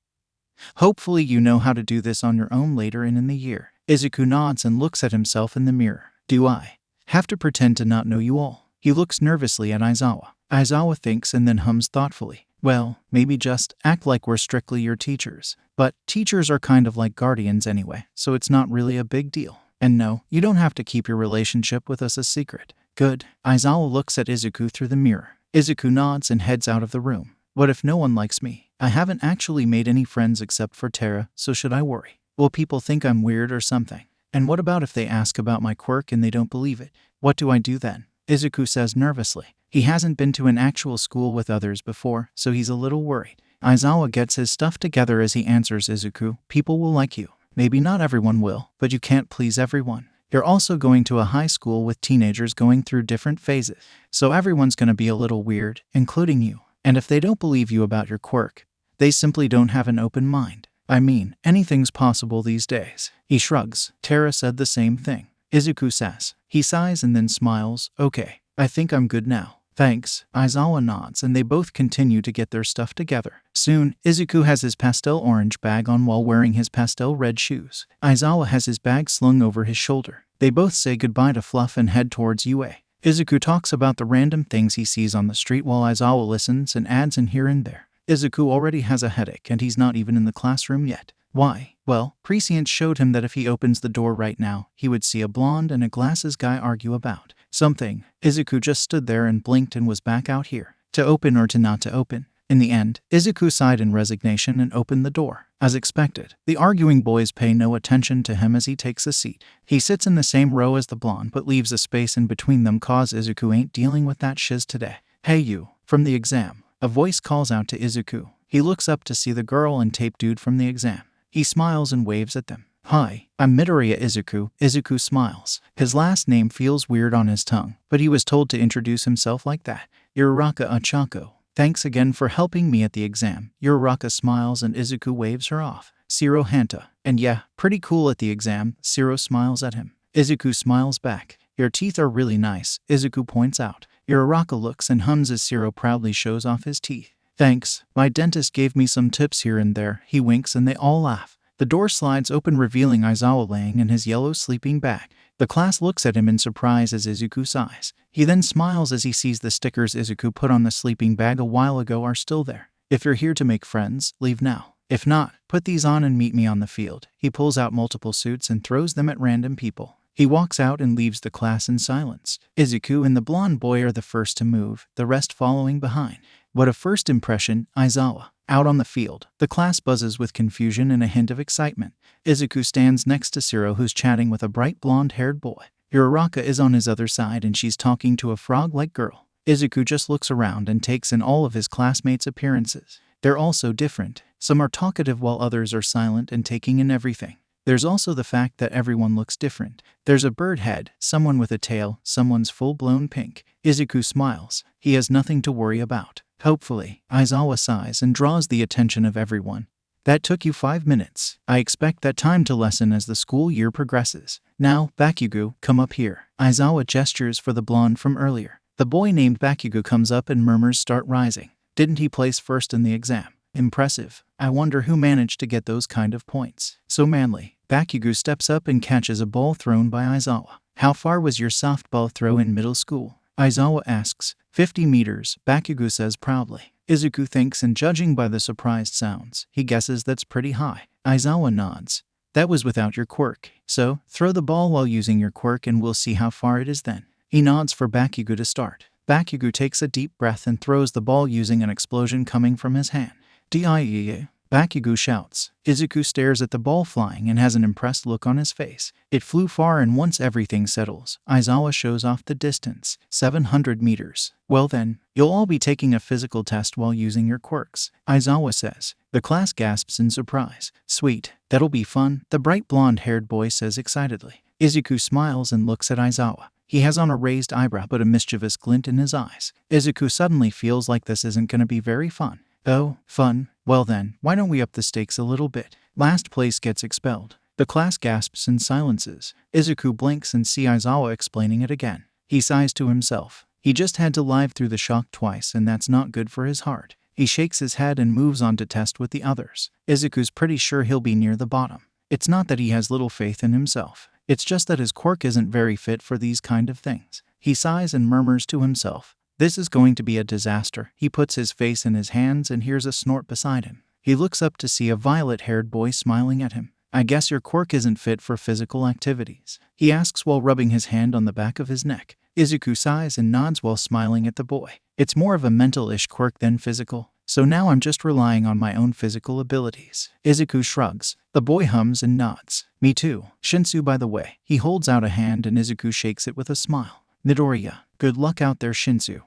"Hopefully you know how to do this on your own later in the year." Izuku nods and looks at himself in the mirror. "Do I have to pretend to not know you all?" He looks nervously at Aizawa. Aizawa thinks and then hums thoughtfully. "Well, maybe just act like we're strictly your teachers. But teachers are kind of like guardians anyway, so it's not really a big deal. And no, you don't have to keep your relationship with us a secret." "Good." Aizawa looks at Izuku through the mirror. Izuku nods and heads out of the room. "What if no one likes me? I haven't actually made any friends except for Terra, so should I worry? Will people think I'm weird or something? And what about if they ask about my quirk and they don't believe it? What do I do then?" Izuku says nervously. He hasn't been to an actual school with others before, so he's a little worried. Aizawa gets his stuff together as he answers Izuku. "People will like you. Maybe not everyone will, but you can't please everyone. You're also going to a high school with teenagers going through different phases, so everyone's going to be a little weird, including you. And if they don't believe you about your quirk, they simply don't have an open mind. I mean, anything's possible these days." He shrugs. Terra said the same thing. Izuku says. He sighs and then smiles. "Okay, I think I'm good now. Thanks. Aizawa nods and they both continue to get their stuff together. Soon, Izuku has his pastel orange bag on while wearing his pastel red shoes. Aizawa has his bag slung over his shoulder. They both say goodbye to Fluff and head towards UA. Izuku talks about the random things he sees on the street while Aizawa listens and adds in here and there. Izuku already has a headache and he's not even in the classroom yet. Why? Well, prescience showed him that if he opens the door right now, he would see a blonde and a glasses guy argue about something. Izuku just stood there and blinked and was back out here. To open or to not to open? In the end, Izuku sighed in resignation and opened the door. As expected, the arguing boys pay no attention to him as he takes a seat. He sits in the same row as the blonde but leaves a space in between them cause Izuku ain't dealing with that shiz today. Hey you, from the exam. A voice calls out to Izuku. He looks up to see the girl and tape dude from the exam. He smiles and waves at them. Hi, I'm Midoriya Izuku. Izuku smiles. His last name feels weird on his tongue, but he was told to introduce himself like that. Uraraka Achako. Thanks again for helping me at the exam. Uraraka smiles and Izuku waves her off. Shiro Hanta. And yeah, pretty cool at the exam. Shiro smiles at him. Izuku smiles back. Your teeth are really nice, Izuku points out. Uraraka looks and hums as Shiro proudly shows off his teeth. Thanks, my dentist gave me some tips here and there. He winks and they all laugh. The door slides open revealing Aizawa laying in his yellow sleeping bag. The class looks at him in surprise as Izuku sighs. He then smiles as he sees the stickers Izuku put on the sleeping bag a while ago are still there. If you're here to make friends, leave now. If not, put these on and meet me on the field. He pulls out multiple suits and throws them at random people. He walks out and leaves the class in silence. Izuku and the blonde boy are the first to move, the rest following behind. What a first impression, Aizawa. Out on the field, the class buzzes with confusion and a hint of excitement. Izuku stands next to Shiro who's chatting with a bright blonde-haired boy. Uraraka is on his other side and she's talking to a frog-like girl. Izuku just looks around and takes in all of his classmates' appearances. They're all so different. Some are talkative while others are silent and taking in everything. There's also the fact that everyone looks different. There's a bird head, someone with a tail, someone's full-blown pink. Izuku smiles. He has nothing to worry about. Hopefully, Aizawa sighs and draws the attention of everyone. That took you 5 minutes. I expect that time to lessen as the school year progresses. Now, Bakugo, come up here. Aizawa gestures for the blonde from earlier. The boy named Bakugo comes up and murmurs start rising. Didn't he place first in the exam? Impressive. I wonder who managed to get those kind of points. So manly. Bakugo steps up and catches a ball thrown by Aizawa. How far was your softball throw in middle school? Aizawa asks. 50 meters, Bakugo says proudly. Izuku thinks and judging by the surprised sounds, he guesses that's pretty high. Aizawa nods. That was without your quirk. So, throw the ball while using your quirk and we'll see how far it is then. He nods for Bakugo to start. Bakugo takes a deep breath and throws the ball using an explosion coming from his hand. DIE. Bakugo shouts. Izuku stares at the ball flying and has an impressed look on his face. It flew far and once everything settles, Aizawa shows off the distance. 700 meters. Well then, you'll all be taking a physical test while using your quirks, Aizawa says. The class gasps in surprise. Sweet. That'll be fun, the bright blonde-haired boy says excitedly. Izuku smiles and looks at Aizawa. He has on a raised eyebrow but a mischievous glint in his eyes. Izuku suddenly feels like this isn't gonna be very fun. Oh, fun. Well then, why don't we up the stakes a little bit? Last place gets expelled. The class gasps and silences. Izuku blinks and sees Aizawa explaining it again. He sighs to himself. He just had to live through the shock twice and that's not good for his heart. He shakes his head and moves on to test with the others. Izuku's pretty sure he'll be near the bottom. It's not that he has little faith in himself. It's just that his quirk isn't very fit for these kind of things. He sighs and murmurs to himself. This is going to be a disaster. He puts his face in his hands and hears a snort beside him. He looks up to see a violet-haired boy smiling at him. I guess your quirk isn't fit for physical activities, he asks while rubbing his hand on the back of his neck. Izuku sighs and nods while smiling at the boy. It's more of a mental-ish quirk than physical, so now I'm just relying on my own physical abilities. Izuku shrugs. The boy hums and nods. Me too. Shinsu by the way. He holds out a hand and Izuku shakes it with a smile. Midoriya, good luck out there Shinsu.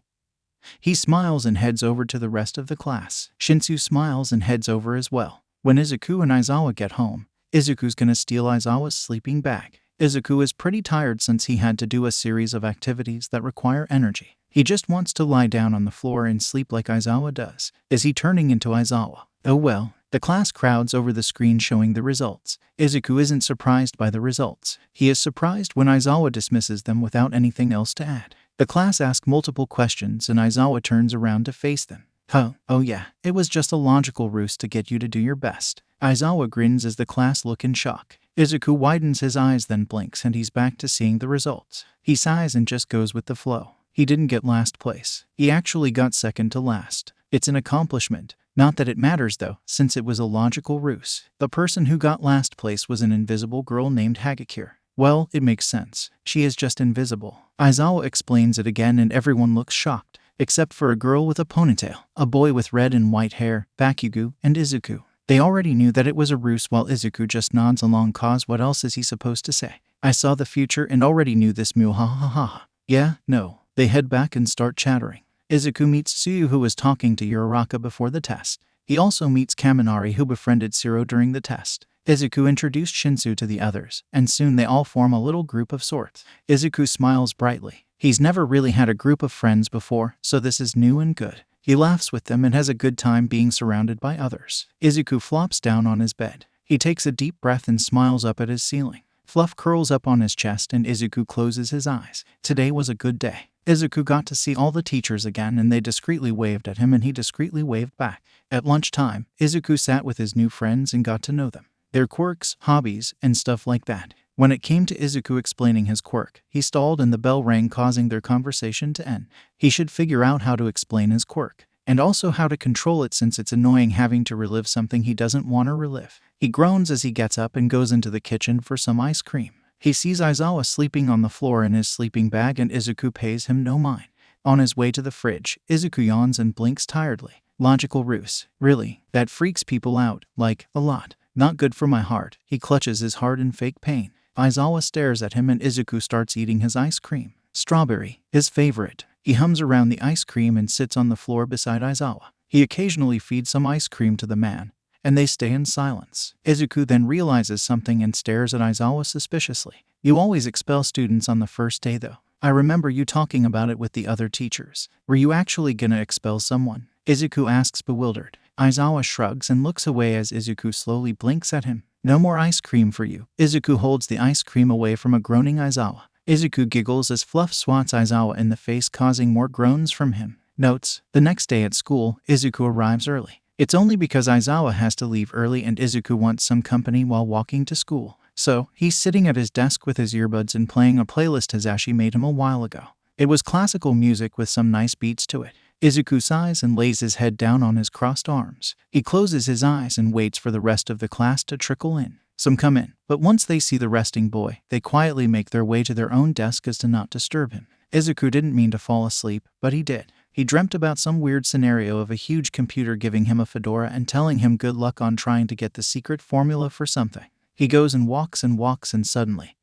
He smiles and heads over to the rest of the class. Shinsu smiles and heads over as well. When Izuku and Aizawa get home, Izuku's gonna steal Aizawa's sleeping bag. Izuku is pretty tired since he had to do a series of activities that require energy. He just wants to lie down on the floor and sleep like Aizawa does. Is he turning into Aizawa? Oh well. The class crowds over the screen showing the results. Izuku isn't surprised by the results. He is surprised when Aizawa dismisses them without anything else to add. The class asks multiple questions and Aizawa turns around to face them. Oh yeah, it was just a logical ruse to get you to do your best. Aizawa grins as the class look in shock. Izuku widens his eyes then blinks and he's back to seeing the results. He sighs and just goes with the flow. He didn't get last place. He actually got second to last. It's an accomplishment. Not that it matters though, since it was a logical ruse. The person who got last place was an invisible girl named Hagakure. Well, it makes sense. She is just invisible. Aizawa explains it again and everyone looks shocked, except for a girl with a ponytail, a boy with red and white hair, Bakugo, and Izuku. They already knew that it was a ruse while Izuku just nods along cause what else is he supposed to say? I saw the future and already knew this mu ha ha ha. Yeah, no. They head back and start chattering. Izuku meets Tsuyu who was talking to Uraraka before the test. He also meets Kaminari who befriended Shiro during the test. Izuku introduced Shinsu to the others, and soon they all form a little group of sorts. Izuku smiles brightly. He's never really had a group of friends before, so this is new and good. He laughs with them and has a good time being surrounded by others. Izuku flops down on his bed. He takes a deep breath and smiles up at his ceiling. Fluff curls up on his chest and Izuku closes his eyes. Today was a good day. Izuku got to see all the teachers again and they discreetly waved at him and he discreetly waved back. At lunchtime, Izuku sat with his new friends and got to know them, their quirks, hobbies, and stuff like that. When it came to Izuku explaining his quirk, he stalled and the bell rang causing their conversation to end. He should figure out how to explain his quirk, and also how to control it since it's annoying having to relive something he doesn't want to relive. He groans as he gets up and goes into the kitchen for some ice cream. He sees Aizawa sleeping on the floor in his sleeping bag and Izuku pays him no mind. On his way to the fridge, Izuku yawns and blinks tiredly. Logical ruse. Really, that freaks people out, like, a lot. Not good for my heart. He clutches his heart in fake pain. Aizawa stares at him and Izuku starts eating his ice cream. Strawberry, his favorite. He hums around the ice cream and sits on the floor beside Aizawa. He occasionally feeds some ice cream to the man, and they stay in silence. Izuku then realizes something and stares at Aizawa suspiciously. You always expel students on the first day though. I remember you talking about it with the other teachers. Were you actually gonna expel someone? Izuku asks bewildered. Aizawa shrugs and looks away as Izuku slowly blinks at him. No more ice cream for you. Izuku holds the ice cream away from a groaning Aizawa. Izuku giggles as Fluff swats Aizawa in the face causing more groans from him. Notes: the next day at school, Izuku arrives early. It's only because Aizawa has to leave early and Izuku wants some company while walking to school. So, he's sitting at his desk with his earbuds and playing a playlist Hazashi made him a while ago. It was classical music with some nice beats to it. Izuku sighs and lays his head down on his crossed arms. He closes his eyes and waits for the rest of the class to trickle in. Some come in, but once they see the resting boy, they quietly make their way to their own desk as to not disturb him. Izuku didn't mean to fall asleep, but he did. He dreamt about some weird scenario of a huge computer giving him a fedora and telling him good luck on trying to get the secret formula for something. He goes and walks and suddenly,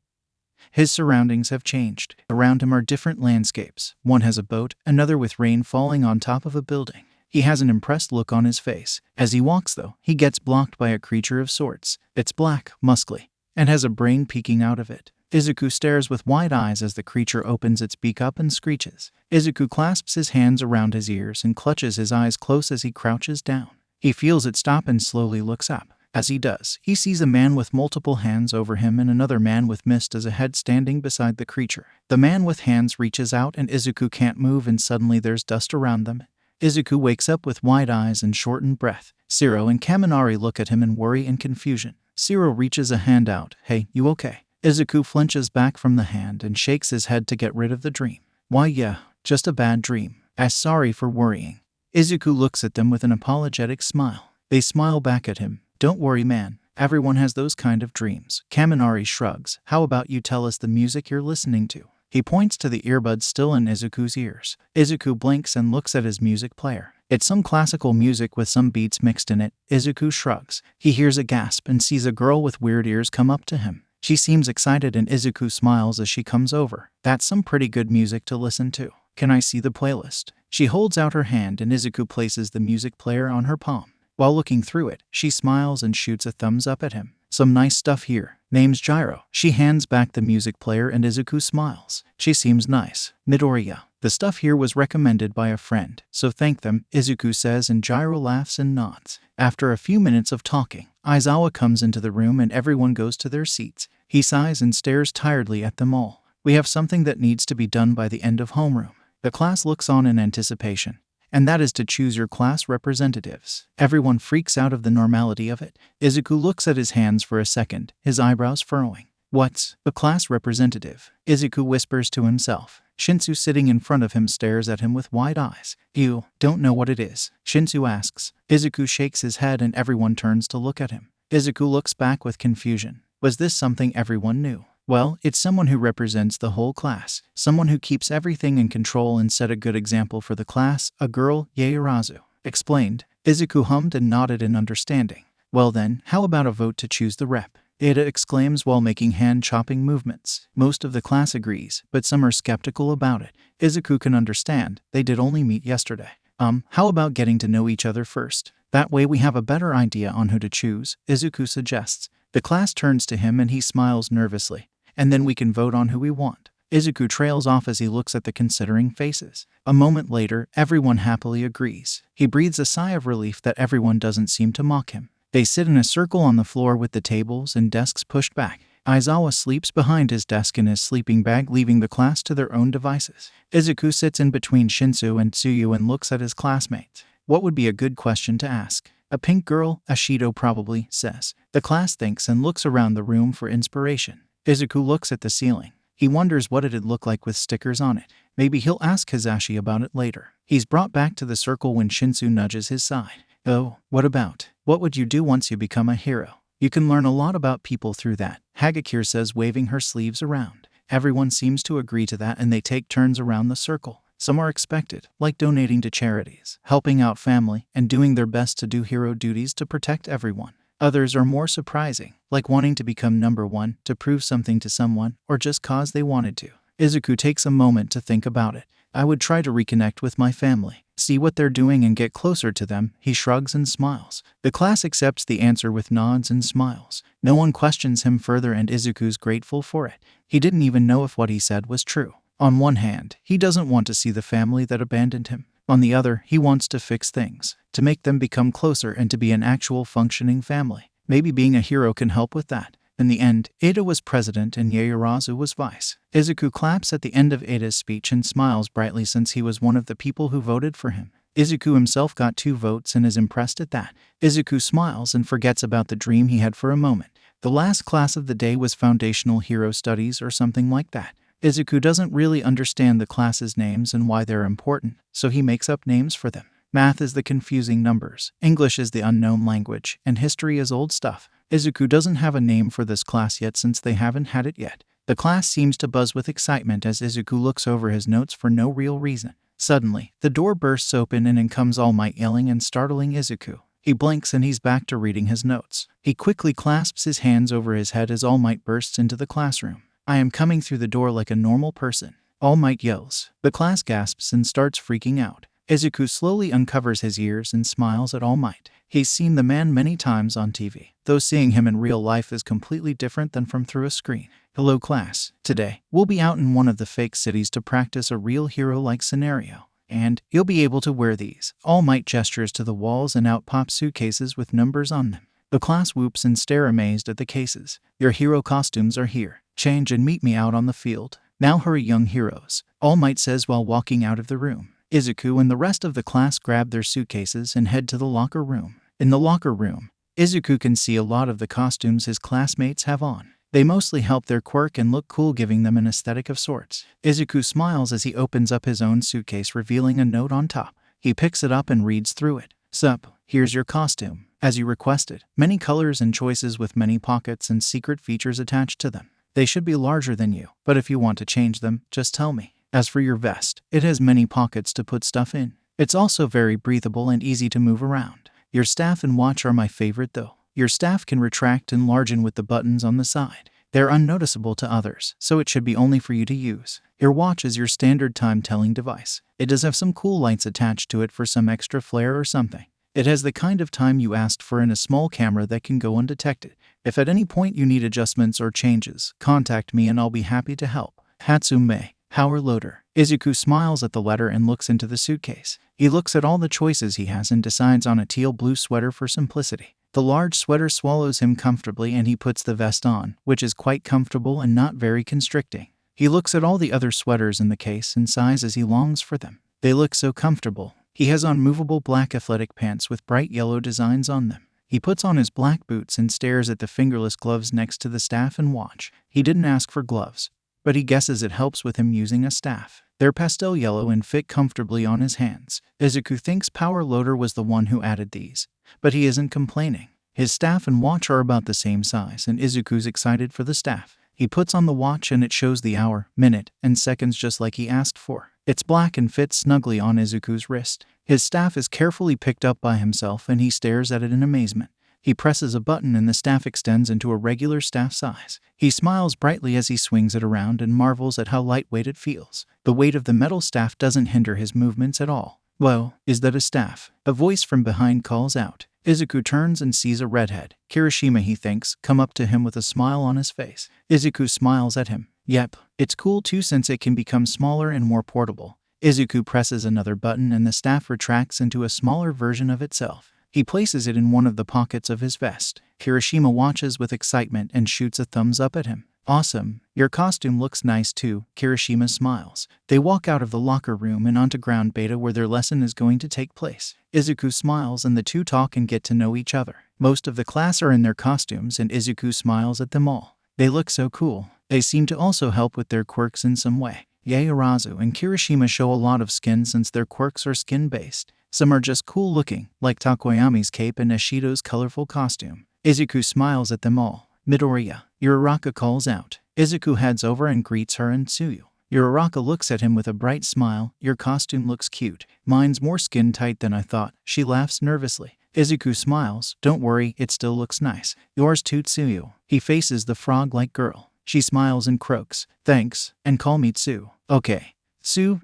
his surroundings have changed. Around him are different landscapes. One has a boat, another with rain falling on top of a building. He has an impressed look on his face. As he walks though, he gets blocked by a creature of sorts. It's black, muscly, and has a brain peeking out of it. Izuku stares with wide eyes as the creature opens its beak up and screeches. Izuku clasps his hands around his ears and clutches his eyes close as he crouches down. He feels it stop and slowly looks up. As he does, he sees a man with multiple hands over him and another man with mist as a head standing beside the creature. The man with hands reaches out and Izuku can't move and suddenly there's dust around them. Izuku wakes up with wide eyes and shortened breath. Shiro and Kaminari look at him in worry and confusion. Shiro reaches a hand out. Hey, you okay? Izuku flinches back from the hand and shakes his head to get rid of the dream. Why yeah, just a bad dream. Sorry for worrying. Izuku looks at them with an apologetic smile. They smile back at him. Don't worry man, everyone has those kind of dreams. Kaminari shrugs. How about you tell us the music you're listening to? He points to the earbuds still in Izuku's ears. Izuku blinks and looks at his music player. It's some classical music with some beats mixed in it. Izuku shrugs. He hears a gasp and sees a girl with weird ears come up to him. She seems excited and Izuku smiles as she comes over. That's some pretty good music to listen to. Can I see the playlist? She holds out her hand and Izuku places the music player on her palm. While looking through it, she smiles and shoots a thumbs up at him. Some nice stuff here. Name's Gyro. She hands back the music player and Izuku smiles. She seems nice. Midoriya. The stuff here was recommended by a friend, so thank them, Izuku says and Gyro laughs and nods. After a few minutes of talking, Aizawa comes into the room and everyone goes to their seats. He sighs and stares tiredly at them all. We have something that needs to be done by the end of homeroom. The class looks on in anticipation, and that is to choose your class representatives. Everyone freaks out of the normality of it. Izuku looks at his hands for a second, his eyebrows furrowing. What's a class representative? Izuku whispers to himself. Shinsu sitting in front of him stares at him with wide eyes. You don't know what it is? Shinsu asks. Izuku shakes his head and everyone turns to look at him. Izuku looks back with confusion. Was this something everyone knew? Well, it's someone who represents the whole class. Someone who keeps everything in control and set a good example for the class. A girl, Yaoyorozu explained. Izuku hummed and nodded in understanding. Well then, how about a vote to choose the rep? Ada exclaims while making hand-chopping movements. Most of the class agrees, but some are skeptical about it. Izuku can understand. They did only meet yesterday. How about getting to know each other first? That way we have a better idea on who to choose, Izuku suggests. The class turns to him and he smiles nervously. And then we can vote on who we want. Izuku trails off as he looks at the considering faces. A moment later, everyone happily agrees. He breathes a sigh of relief that everyone doesn't seem to mock him. They sit in a circle on the floor with the tables and desks pushed back. Aizawa sleeps behind his desk in his sleeping bag, leaving the class to their own devices. Izuku sits in between Shinsu and Tsuyu and looks at his classmates. What would be a good question to ask? A pink girl, Ashido probably says. The class thinks and looks around the room for inspiration. Izuku looks at the ceiling. He wonders what it'd look like with stickers on it. Maybe he'll ask Hizashi about it later. He's brought back to the circle when Shinsu nudges his side. Oh, what about? What would you do once you become a hero? You can learn a lot about people through that, Hagakure says, waving her sleeves around. Everyone seems to agree to that and they take turns around the circle. Some are expected, like donating to charities, helping out family, and doing their best to do hero duties to protect everyone. Others are more surprising, like wanting to become number one, to prove something to someone, or just cause they wanted to. Izuku takes a moment to think about it. I would try to reconnect with my family, see what they're doing and get closer to them. He shrugs and smiles. The class accepts the answer with nods and smiles. No one questions him further and Izuku's grateful for it. He didn't even know if what he said was true. On one hand, he doesn't want to see the family that abandoned him. On the other, he wants to fix things, to make them become closer and to be an actual functioning family. Maybe being a hero can help with that. In the end, Ada was president and Yaoyorozu was vice. Izuku claps at the end of Ada's speech and smiles brightly since he was one of the people who voted for him. Izuku himself got 2 votes and is impressed at that. Izuku smiles and forgets about the dream he had for a moment. The last class of the day was Foundational Hero Studies or something like that. Izuku doesn't really understand the classes' names and why they're important, so he makes up names for them. Math is the confusing numbers, English is the unknown language, and history is old stuff. Izuku doesn't have a name for this class yet since they haven't had it yet. The class seems to buzz with excitement as Izuku looks over his notes for no real reason. Suddenly, the door bursts open and in comes All Might yelling and startling Izuku. He blinks and he's back to reading his notes. He quickly clasps his hands over his head as All Might bursts into the classroom. I am coming through the door like a normal person, All Might yells. The class gasps and starts freaking out. Izuku slowly uncovers his ears and smiles at All Might. He's seen the man many times on TV, though seeing him in real life is completely different than from through a screen. Hello class. Today, we'll be out in one of the fake cities to practice a real hero-like scenario. And you'll be able to wear these. All Might gestures to the walls and out pop suitcases with numbers on them. The class whoops and stare amazed at the cases. Your hero costumes are here. Change and meet me out on the field. Now hurry, young heroes, All Might says while walking out of the room. Izuku and the rest of the class grab their suitcases and head to the locker room. In the locker room, Izuku can see a lot of the costumes his classmates have on. They mostly help their quirk and look cool, giving them an aesthetic of sorts. Izuku smiles as he opens up his own suitcase, revealing a note on top. He picks it up and reads through it. Sup, here's your costume, as you requested. Many colors and choices with many pockets and secret features attached to them. They should be larger than you, but if you want to change them, just tell me. As for your vest, it has many pockets to put stuff in. It's also very breathable and easy to move around. Your staff and watch are my favorite though. Your staff can retract and enlarge with the buttons on the side. They're unnoticeable to others, so it should be only for you to use. Your watch is your standard time-telling device. It does have some cool lights attached to it for some extra flair or something. It has the kind of time you asked for and a small camera that can go undetected. If at any point you need adjustments or changes, contact me and I'll be happy to help. Hatsume, Power Loader. Izuku smiles at the letter and looks into the suitcase. He looks at all the choices he has and decides on a teal-blue sweater for simplicity. The large sweater swallows him comfortably and he puts the vest on, which is quite comfortable and not very constricting. He looks at all the other sweaters in the case and sighs as he longs for them. They look so comfortable. He has on movable black athletic pants with bright yellow designs on them. He puts on his black boots and stares at the fingerless gloves next to the staff and watch. He didn't ask for gloves, but he guesses it helps with him using a staff. They're pastel yellow and fit comfortably on his hands. Izuku thinks Power Loader was the one who added these, but he isn't complaining. His staff and watch are about the same size, and Izuku's excited for the staff. He puts on the watch and it shows the hour, minute, and seconds just like he asked for. It's black and fits snugly on Izuku's wrist. His staff is carefully picked up by himself and he stares at it in amazement. He presses a button and the staff extends into a regular staff size. He smiles brightly as he swings it around and marvels at how lightweight it feels. The weight of the metal staff doesn't hinder his movements at all. "Whoa, is that a staff?" A voice from behind calls out. Izuku turns and sees a redhead. Kirishima, he thinks, come up to him with a smile on his face. Izuku smiles at him. Yep, it's cool too since it can become smaller and more portable. Izuku presses another button and the staff retracts into a smaller version of itself. He places it in one of the pockets of his vest. Kirishima watches with excitement and shoots a thumbs up at him. "Awesome. Your costume looks nice too." Kirishima smiles. They walk out of the locker room and onto ground beta where their lesson is going to take place. Izuku smiles and the two talk and get to know each other. Most of the class are in their costumes and Izuku smiles at them all. They look so cool. They seem to also help with their quirks in some way. Yaoyorozu and Kirishima show a lot of skin since their quirks are skin-based. Some are just cool looking, like Takoyami's cape and Ashido's colorful costume. Izuku smiles at them all. Midoriya, Uraraka calls out. Izuku heads over and greets her and Tsuyu. Uraraka looks at him with a bright smile. "Your costume looks cute. Mine's more skin-tight than I thought." She laughs nervously. Izuku smiles. "Don't worry, it still looks nice." "Yours too, Tsuyu." He faces the frog-like girl. She smiles and croaks. "Thanks, and call me Tsu." "Okay." Tsuyu,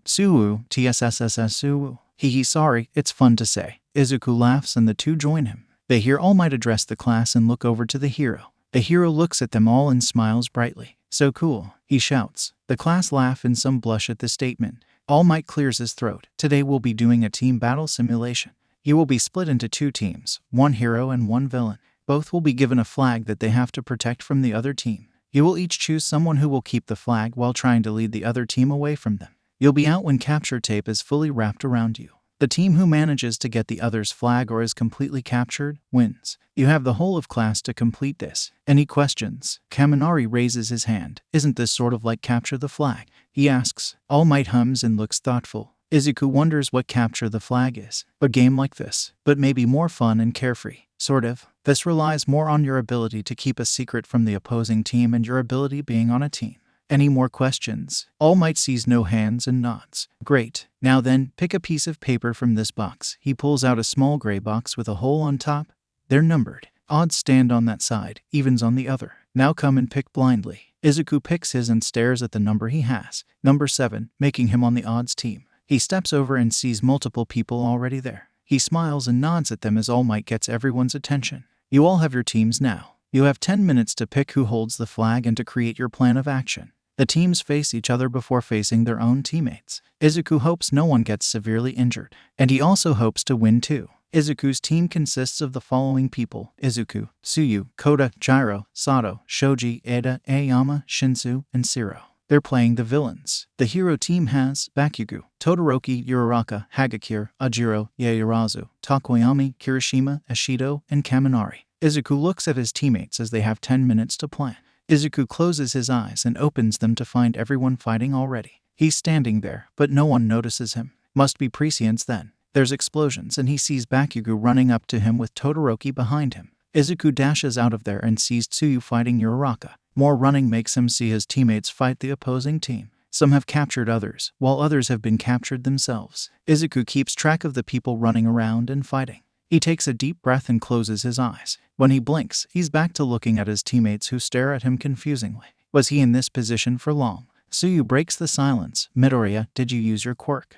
Tssss. Hee sorry, it's fun to say. Izuku laughs and the two join him. They hear All Might address the class and look over to the hero. The hero looks at them all and smiles brightly. "So cool," he shouts. The class laugh and some blush at the statement. All Might clears his throat. "Today we'll be doing a team battle simulation. You will be split into two teams, one hero and one villain. Both will be given a flag that they have to protect from the other team. You will each choose someone who will keep the flag while trying to lead the other team away from them. You'll be out when capture tape is fully wrapped around you. The team who manages to get the other's flag or is completely captured wins. You have the whole of class to complete this. Any questions?" Kaminari raises his hand. "Isn't this sort of like capture the flag?" he asks. All Might hums and looks thoughtful. Izuku wonders what capture the flag is. A game like this, but maybe more fun and carefree. Sort of. This relies more on your ability to keep a secret from the opposing team and your ability being on a team. Any more questions? All Might sees no hands and nods. "Great. Now then, pick a piece of paper from this box." He pulls out a small gray box with a hole on top. They're numbered. Odds stand on that side, evens on the other. Now come and pick blindly. Izuku picks his and stares at the number he has. Number 7, making him on the odds team. He steps over and sees multiple people already there. He smiles and nods at them as All Might gets everyone's attention. "You all have your teams now. You have 10 minutes to pick who holds the flag and to create your plan of action." The teams face each other before facing their own teammates. Izuku hopes no one gets severely injured, and he also hopes to win too. Izuku's team consists of the following people: Izuku, Tsuyu, Koda, Jiro, Sato, Shoji, Eda, Aoyama, Shinsu, and Shiro. They're playing the villains. The hero team has Bakugo, Todoroki, Uraraka, Hagakure, Ajiro, Yaoyorozu, Takoyami, Kirishima, Ashido, and Kaminari. Izuku looks at his teammates as they have 10 minutes to plan. Izuku closes his eyes and opens them to find everyone fighting already. He's standing there, but no one notices him. Must be prescience then. There's explosions and he sees Bakugo running up to him with Todoroki behind him. Izuku dashes out of there and sees Tsuyu fighting Uraraka. More running makes him see his teammates fight the opposing team. Some have captured others, while others have been captured themselves. Izuku keeps track of the people running around and fighting. He takes a deep breath and closes his eyes. When he blinks, he's back to looking at his teammates who stare at him confusingly. Was he in this position for long? Tsuyu breaks the silence. "Midoriya, did you use your quirk?"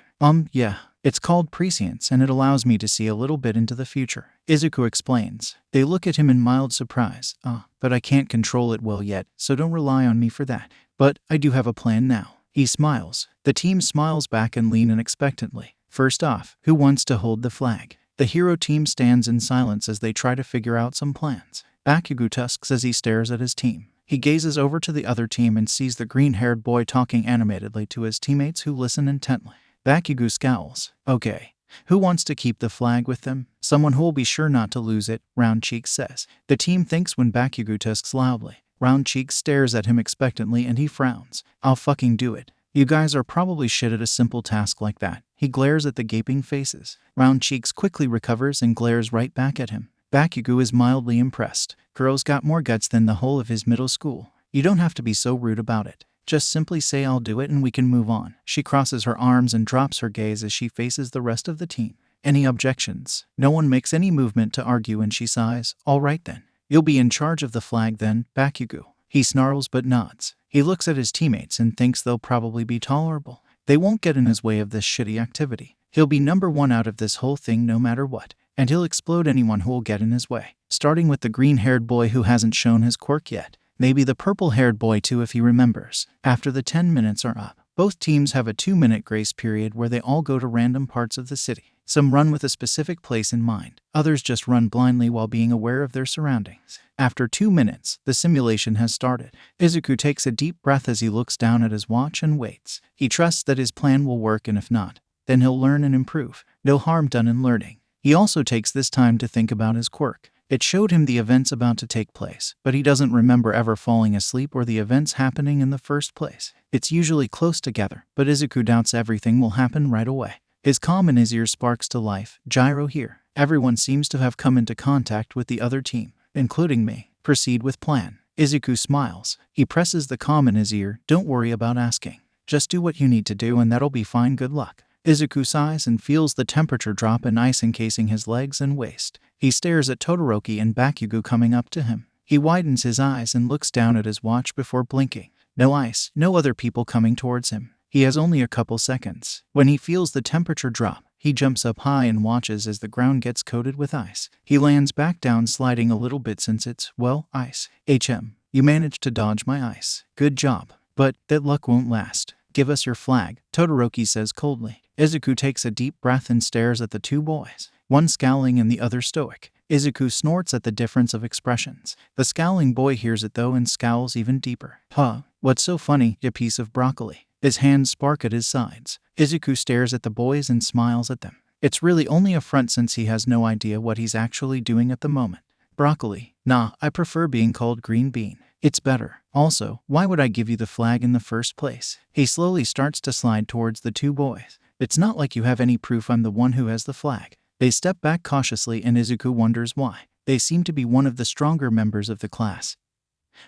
Yeah. It's called prescience and it allows me to see a little bit into the future." Izuku explains. They look at him in mild surprise. But I can't control it well yet, so don't rely on me for that. But I do have a plan now." He smiles. The team smiles back and lean in expectantly. First off, who wants to hold the flag? The hero team stands in silence as they try to figure out some plans. Bakugo tusks as he stares at his team. He gazes over to the other team and sees the green-haired boy talking animatedly to his teammates who listen intently. Bakugo scowls. Okay. Who wants to keep the flag with them? Someone who'll be sure not to lose it, Round Cheeks says. The team thinks when Bakugo tusks loudly. Round Cheeks stares at him expectantly and he frowns. I'll fucking do it. You guys are probably shit at a simple task like that. He glares at the gaping faces. Round Cheeks quickly recovers and glares right back at him. Bakugo is mildly impressed. Girl's got more guts than the whole of his middle school. You don't have to be so rude about it. Just simply say I'll do it and we can move on. She crosses her arms and drops her gaze as she faces the rest of the team. Any objections? No one makes any movement to argue and she sighs. All right then. You'll be in charge of the flag then, Bakugo. He snarls but nods. He looks at his teammates and thinks they'll probably be tolerable. They won't get in his way of this shitty activity. He'll be number one out of this whole thing no matter what. And he'll explode anyone who will get in his way. Starting with the green-haired boy who hasn't shown his quirk yet. Maybe the purple-haired boy too if he remembers. After the 10 minutes are up, both teams have a 2-minute grace period where they all go to random parts of the city. Some run with a specific place in mind. Others just run blindly while being aware of their surroundings. After 2 minutes, the simulation has started. Izuku takes a deep breath as he looks down at his watch and waits. He trusts that his plan will work and if not, then he'll learn and improve. No harm done in learning. He also takes this time to think about his quirk. It showed him the events about to take place, but he doesn't remember ever falling asleep or the events happening in the first place. It's usually close together, but Izuku doubts everything will happen right away. His calm in his ear sparks to life. Gyro here. Everyone seems to have come into contact with the other team, including me. Proceed with plan. Izuku smiles. He presses the calm in his ear. Don't worry about asking. Just do what you need to do and that'll be fine. Good luck. Izuku sighs and feels the temperature drop and ice encasing his legs and waist. He stares at Todoroki and Bakugo coming up to him. He widens his eyes and looks down at his watch before blinking. No ice, no other people coming towards him. He has only a couple seconds. When he feels the temperature drop, he jumps up high and watches as the ground gets coated with ice. He lands back down, sliding a little bit since it's, well, ice. You managed to dodge my ice. Good job. But that luck won't last. Give us your flag, Todoroki says coldly. Izuku takes a deep breath and stares at the two boys, one scowling and the other stoic. Izuku snorts at the difference of expressions. The scowling boy hears it though and scowls even deeper. Huh, what's so funny, you piece of broccoli? His hands spark at his sides. Izuku stares at the boys and smiles at them. It's really only a front since he has no idea what he's actually doing at the moment. Broccoli? Nah, I prefer being called green bean. It's better. Also, why would I give you the flag in the first place? He slowly starts to slide towards the two boys. It's not like you have any proof I'm the one who has the flag. They step back cautiously and Izuku wonders why. They seem to be one of the stronger members of the class.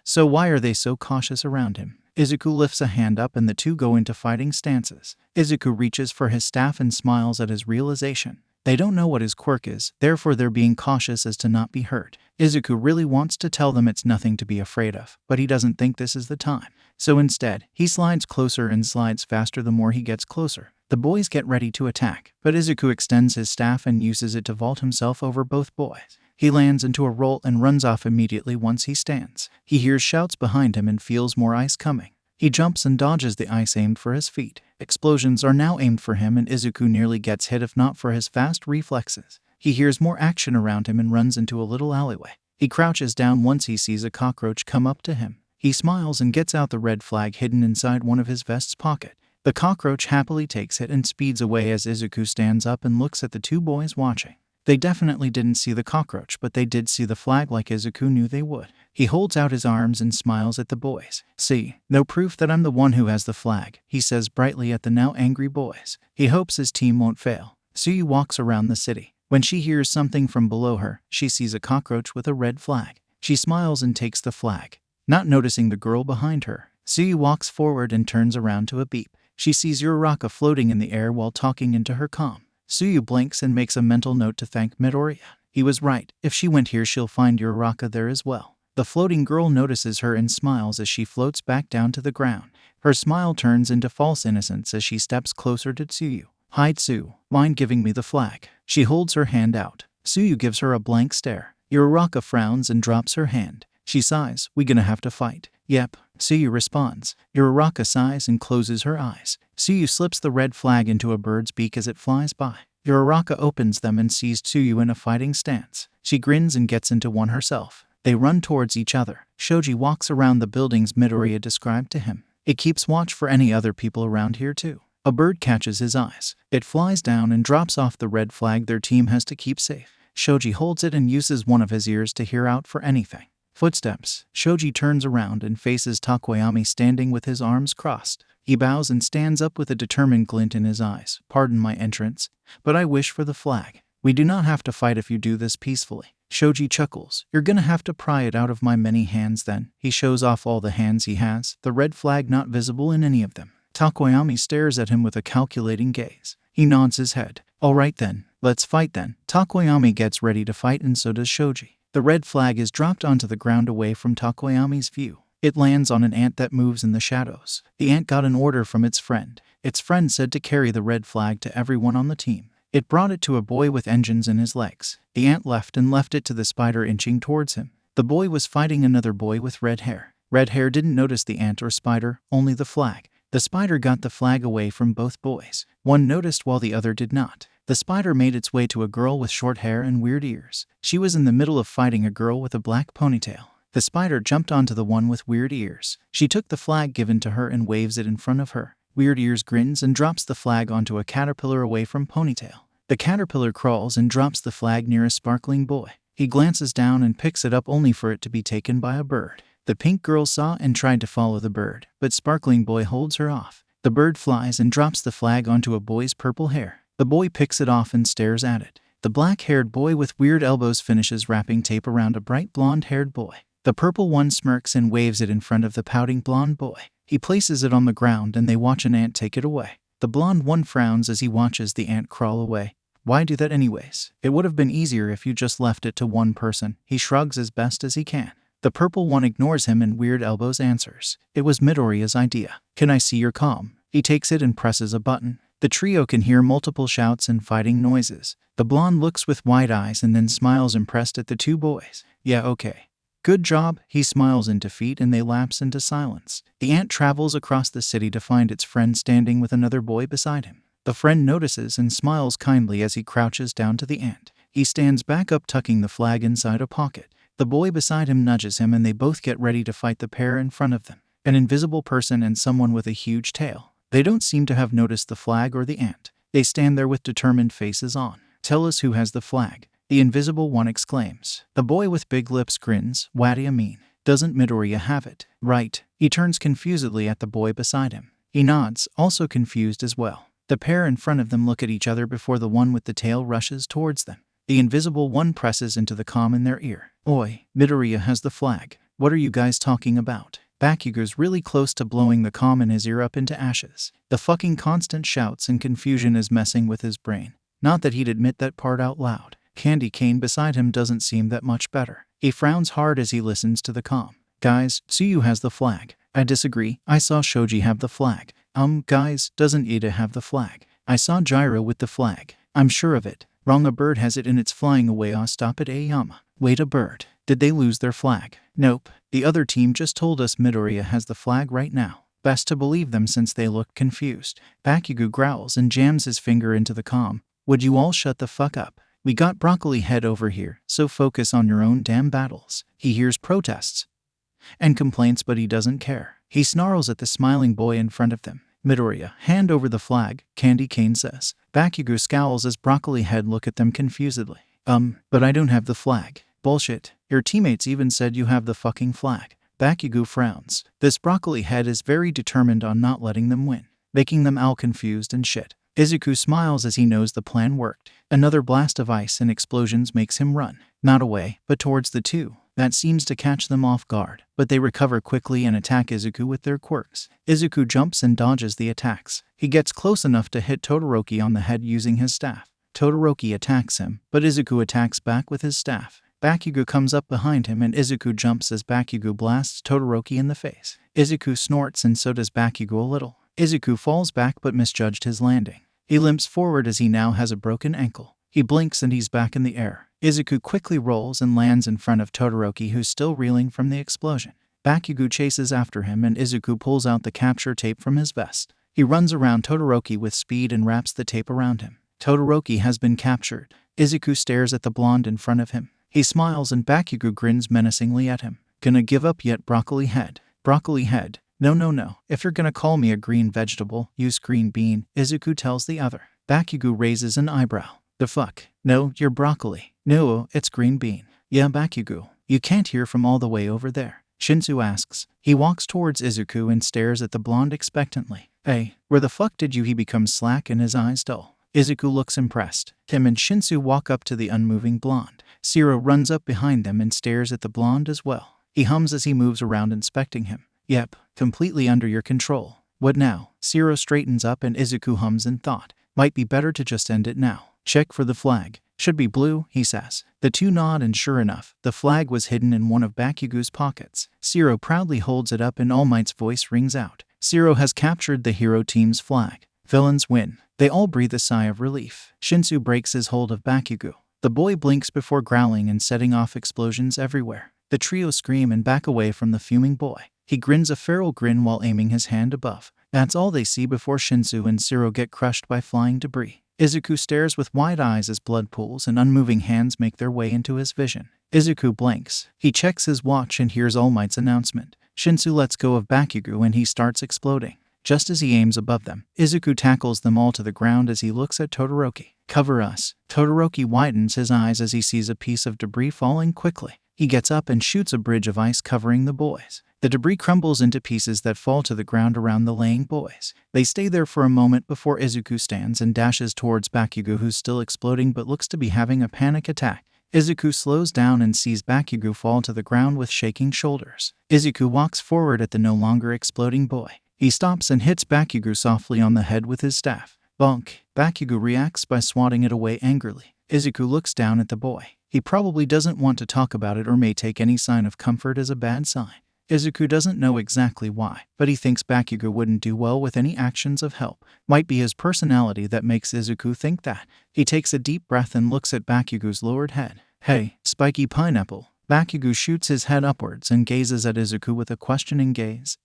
So why are they so cautious around him? Izuku lifts a hand up and the two go into fighting stances. Izuku reaches for his staff and smiles at his realization. They don't know what his quirk is, therefore they're being cautious as to not be hurt. Izuku really wants to tell them it's nothing to be afraid of, but he doesn't think this is the time. So instead, he slides closer and slides faster the more he gets closer. The boys get ready to attack, but Izuku extends his staff and uses it to vault himself over both boys. He lands into a roll and runs off immediately once he stands. He hears shouts behind him and feels more ice coming. He jumps and dodges the ice aimed for his feet. Explosions are now aimed for him and Izuku nearly gets hit if not for his fast reflexes. He hears more action around him and runs into a little alleyway. He crouches down once he sees a cockroach come up to him. He smiles and gets out the red flag hidden inside one of his vest's pocket. The cockroach happily takes it and speeds away as Izuku stands up and looks at the two boys watching. They definitely didn't see the cockroach, but they did see the flag like Izuku knew they would. He holds out his arms and smiles at the boys. See, no proof that I'm the one who has the flag, he says brightly at the now angry boys. He hopes his team won't fail. Suyu walks around the city. When she hears something from below her, she sees a cockroach with a red flag. She smiles and takes the flag. Not noticing the girl behind her, Suyu walks forward and turns around to a beep. She sees Uraraka floating in the air while talking into her comm. Suyu blinks and makes a mental note to thank Midoriya. He was right. If she went here, she'll find Uraraka there as well. The floating girl notices her and smiles as she floats back down to the ground. Her smile turns into false innocence as she steps closer to Tsuyu. Hi Tsu, mind giving me the flag? She holds her hand out. Tsuyu gives her a blank stare. Uraraka frowns and drops her hand. She sighs, we gonna have to fight? Yep, Tsuyu responds. Uraraka sighs and closes her eyes. Tsuyu slips the red flag into a bird's beak as it flies by. Uraraka opens them and sees Tsuyu in a fighting stance. She grins and gets into one herself. They run towards each other. Shoji walks around the buildings Midoriya described to him. It keeps watch for any other people around here too. A bird catches his eyes. It flies down and drops off the red flag their team has to keep safe. Shoji holds it and uses one of his ears to hear out for anything. Footsteps. Shoji turns around and faces Takoyami standing with his arms crossed. He bows and stands up with a determined glint in his eyes. Pardon my entrance, but I wish for the flag. We do not have to fight if you do this peacefully. Shoji chuckles. You're gonna have to pry it out of my many hands then. He shows off all the hands he has, the red flag not visible in any of them. Takoyami stares at him with a calculating gaze. He nods his head. All right then, let's fight then. Takoyami gets ready to fight and so does Shoji. The red flag is dropped onto the ground away from Takoyami's view. It lands on an ant that moves in the shadows. The ant got an order from its friend. Its friend said to carry the red flag to everyone on the team. It brought it to a boy with engines in his legs. The ant left it to the spider inching towards him. The boy was fighting another boy with red hair. Red hair didn't notice the ant or spider, only the flag. The spider got the flag away from both boys. One noticed while the other did not. The spider made its way to a girl with short hair and weird ears. She was in the middle of fighting a girl with a black ponytail. The spider jumped onto the one with weird ears. She took the flag given to her and waves it in front of her. Weird Ears grins and drops the flag onto a caterpillar away from Ponytail. The caterpillar crawls and drops the flag near a sparkling boy. He glances down and picks it up only for it to be taken by a bird. The pink girl saw and tried to follow the bird, but Sparkling Boy holds her off. The bird flies and drops the flag onto a boy's purple hair. The boy picks it off and stares at it. The black-haired boy with weird elbows finishes wrapping tape around a bright blonde-haired boy. The purple one smirks and waves it in front of the pouting blonde boy. He places it on the ground and they watch an ant take it away. The blonde one frowns as he watches the ant crawl away. Why do that anyways? It would have been easier if you just left it to one person. He shrugs as best as he can. The purple one ignores him and Weird Elbows answers. It was Midoriya's idea. Can I see your comm? He takes it and presses a button. The trio can hear multiple shouts and fighting noises. The blonde looks with wide eyes and then smiles impressed at the two boys. Yeah, okay. Good job, he smiles in defeat and they lapse into silence. The ant travels across the city to find its friend standing with another boy beside him. The friend notices and smiles kindly as he crouches down to the ant. He stands back up tucking the flag inside a pocket. The boy beside him nudges him and they both get ready to fight the pair in front of them. An invisible person and someone with a huge tail. They don't seem to have noticed the flag or the ant. They stand there with determined faces on. Tell us who has the flag. The invisible one exclaims. The boy with big lips grins. What do you mean? Doesn't Midoriya have it? Right. He turns confusedly at the boy beside him. He nods, also confused as well. The pair in front of them look at each other before the one with the tail rushes towards them. The invisible one presses into the comm in their ear. Oi, Midoriya has the flag. What are you guys talking about? Bakugo's really close to blowing the comm in his ear up into ashes. The fucking constant shouts and confusion is messing with his brain. Not that he'd admit that part out loud. Candy Cane beside him doesn't seem that much better. He frowns hard as he listens to the comm. Guys, Tsuyu has the flag. I disagree. I saw Shoji have the flag. Guys, doesn't Ida have the flag? I saw Gyro with the flag. I'm sure of it. Wrong, a bird has it and it's flying away. Stop it, Aoyama. Wait, a bird. Did they lose their flag? Nope. The other team just told us Midoriya has the flag right now. Best to believe them since they looked confused. Bakugo growls and jams his finger into the comm. Would you all shut the fuck up? We got Broccoli Head over here, so focus on your own damn battles. He hears protests and complaints, but he doesn't care. He snarls at the smiling boy in front of them. Midoriya, hand over the flag, Candy Cane says. Bakugo scowls as Broccoli Head look at them confusedly. But I don't have the flag. Bullshit. Your teammates even said you have the fucking flag. Bakugo frowns. This Broccoli Head is very determined on not letting them win, making them all confused and shit. Izuku smiles as he knows the plan worked. Another blast of ice and explosions makes him run. Not away, but towards the two. That seems to catch them off guard, but they recover quickly and attack Izuku with their quirks. Izuku jumps and dodges the attacks. He gets close enough to hit Todoroki on the head using his staff. Todoroki attacks him, but Izuku attacks back with his staff. Bakugo comes up behind him and Izuku jumps as Bakugo blasts Todoroki in the face. Izuku snorts and so does Bakugo a little. Izuku falls back but misjudged his landing. He limps forward as he now has a broken ankle. He blinks and he's back in the air. Izuku quickly rolls and lands in front of Todoroki, who's still reeling from the explosion. Bakugo chases after him and Izuku pulls out the capture tape from his vest. He runs around Todoroki with speed and wraps the tape around him. Todoroki has been captured. Izuku stares at the blonde in front of him. He smiles and Bakugo grins menacingly at him. Gonna give up yet, broccoli head? Broccoli head. No. If you're gonna call me a green vegetable, use green bean, Izuku tells the other. Bakugo raises an eyebrow. The fuck? No, you're broccoli. No, it's green bean. Yeah, Bakugo. You can't hear from all the way over there, Shinsu asks. He walks towards Izuku and stares at the blonde expectantly. Hey, where the fuck did you? He becomes slack and his eyes dull. Izuku looks impressed. Him and Shinsu walk up to the unmoving blonde. Shiro runs up behind them and stares at the blonde as well. He hums as he moves around inspecting him. Yep, completely under your control. What now? Shiro straightens up and Izuku hums in thought. Might be better to just end it now. Check for the flag. Should be blue, he says. The two nod and sure enough, the flag was hidden in one of Bakugo's pockets. Shiro proudly holds it up and All Might's voice rings out. Shiro has captured the hero team's flag. Villains win. They all breathe a sigh of relief. Shinsu breaks his hold of Bakugo. The boy blinks before growling and setting off explosions everywhere. The trio scream and back away from the fuming boy. He grins a feral grin while aiming his hand above. That's all they see before Shinsu and Shiro get crushed by flying debris. Izuku stares with wide eyes as blood pools and unmoving hands make their way into his vision. Izuku blinks. He checks his watch and hears All Might's announcement. Shinsu lets go of Bakugo and he starts exploding. Just as he aims above them, Izuku tackles them all to the ground as he looks at Todoroki. Cover us. Todoroki widens his eyes as he sees a piece of debris falling quickly. He gets up and shoots a bridge of ice covering the boys. The debris crumbles into pieces that fall to the ground around the laying boys. They stay there for a moment before Izuku stands and dashes towards Bakugo, who's still exploding but looks to be having a panic attack. Izuku slows down and sees Bakugo fall to the ground with shaking shoulders. Izuku walks forward at the no longer exploding boy. He stops and hits Bakugo softly on the head with his staff. Bonk. Bakugo reacts by swatting it away angrily. Izuku looks down at the boy. He probably doesn't want to talk about it or may take any sign of comfort as a bad sign. Izuku doesn't know exactly why, but he thinks Bakugo wouldn't do well with any actions of help. Might be his personality that makes Izuku think that. He takes a deep breath and looks at Bakugo's lowered head. Hey, spiky pineapple. Bakugo shoots his head upwards and gazes at Izuku with a questioning gaze.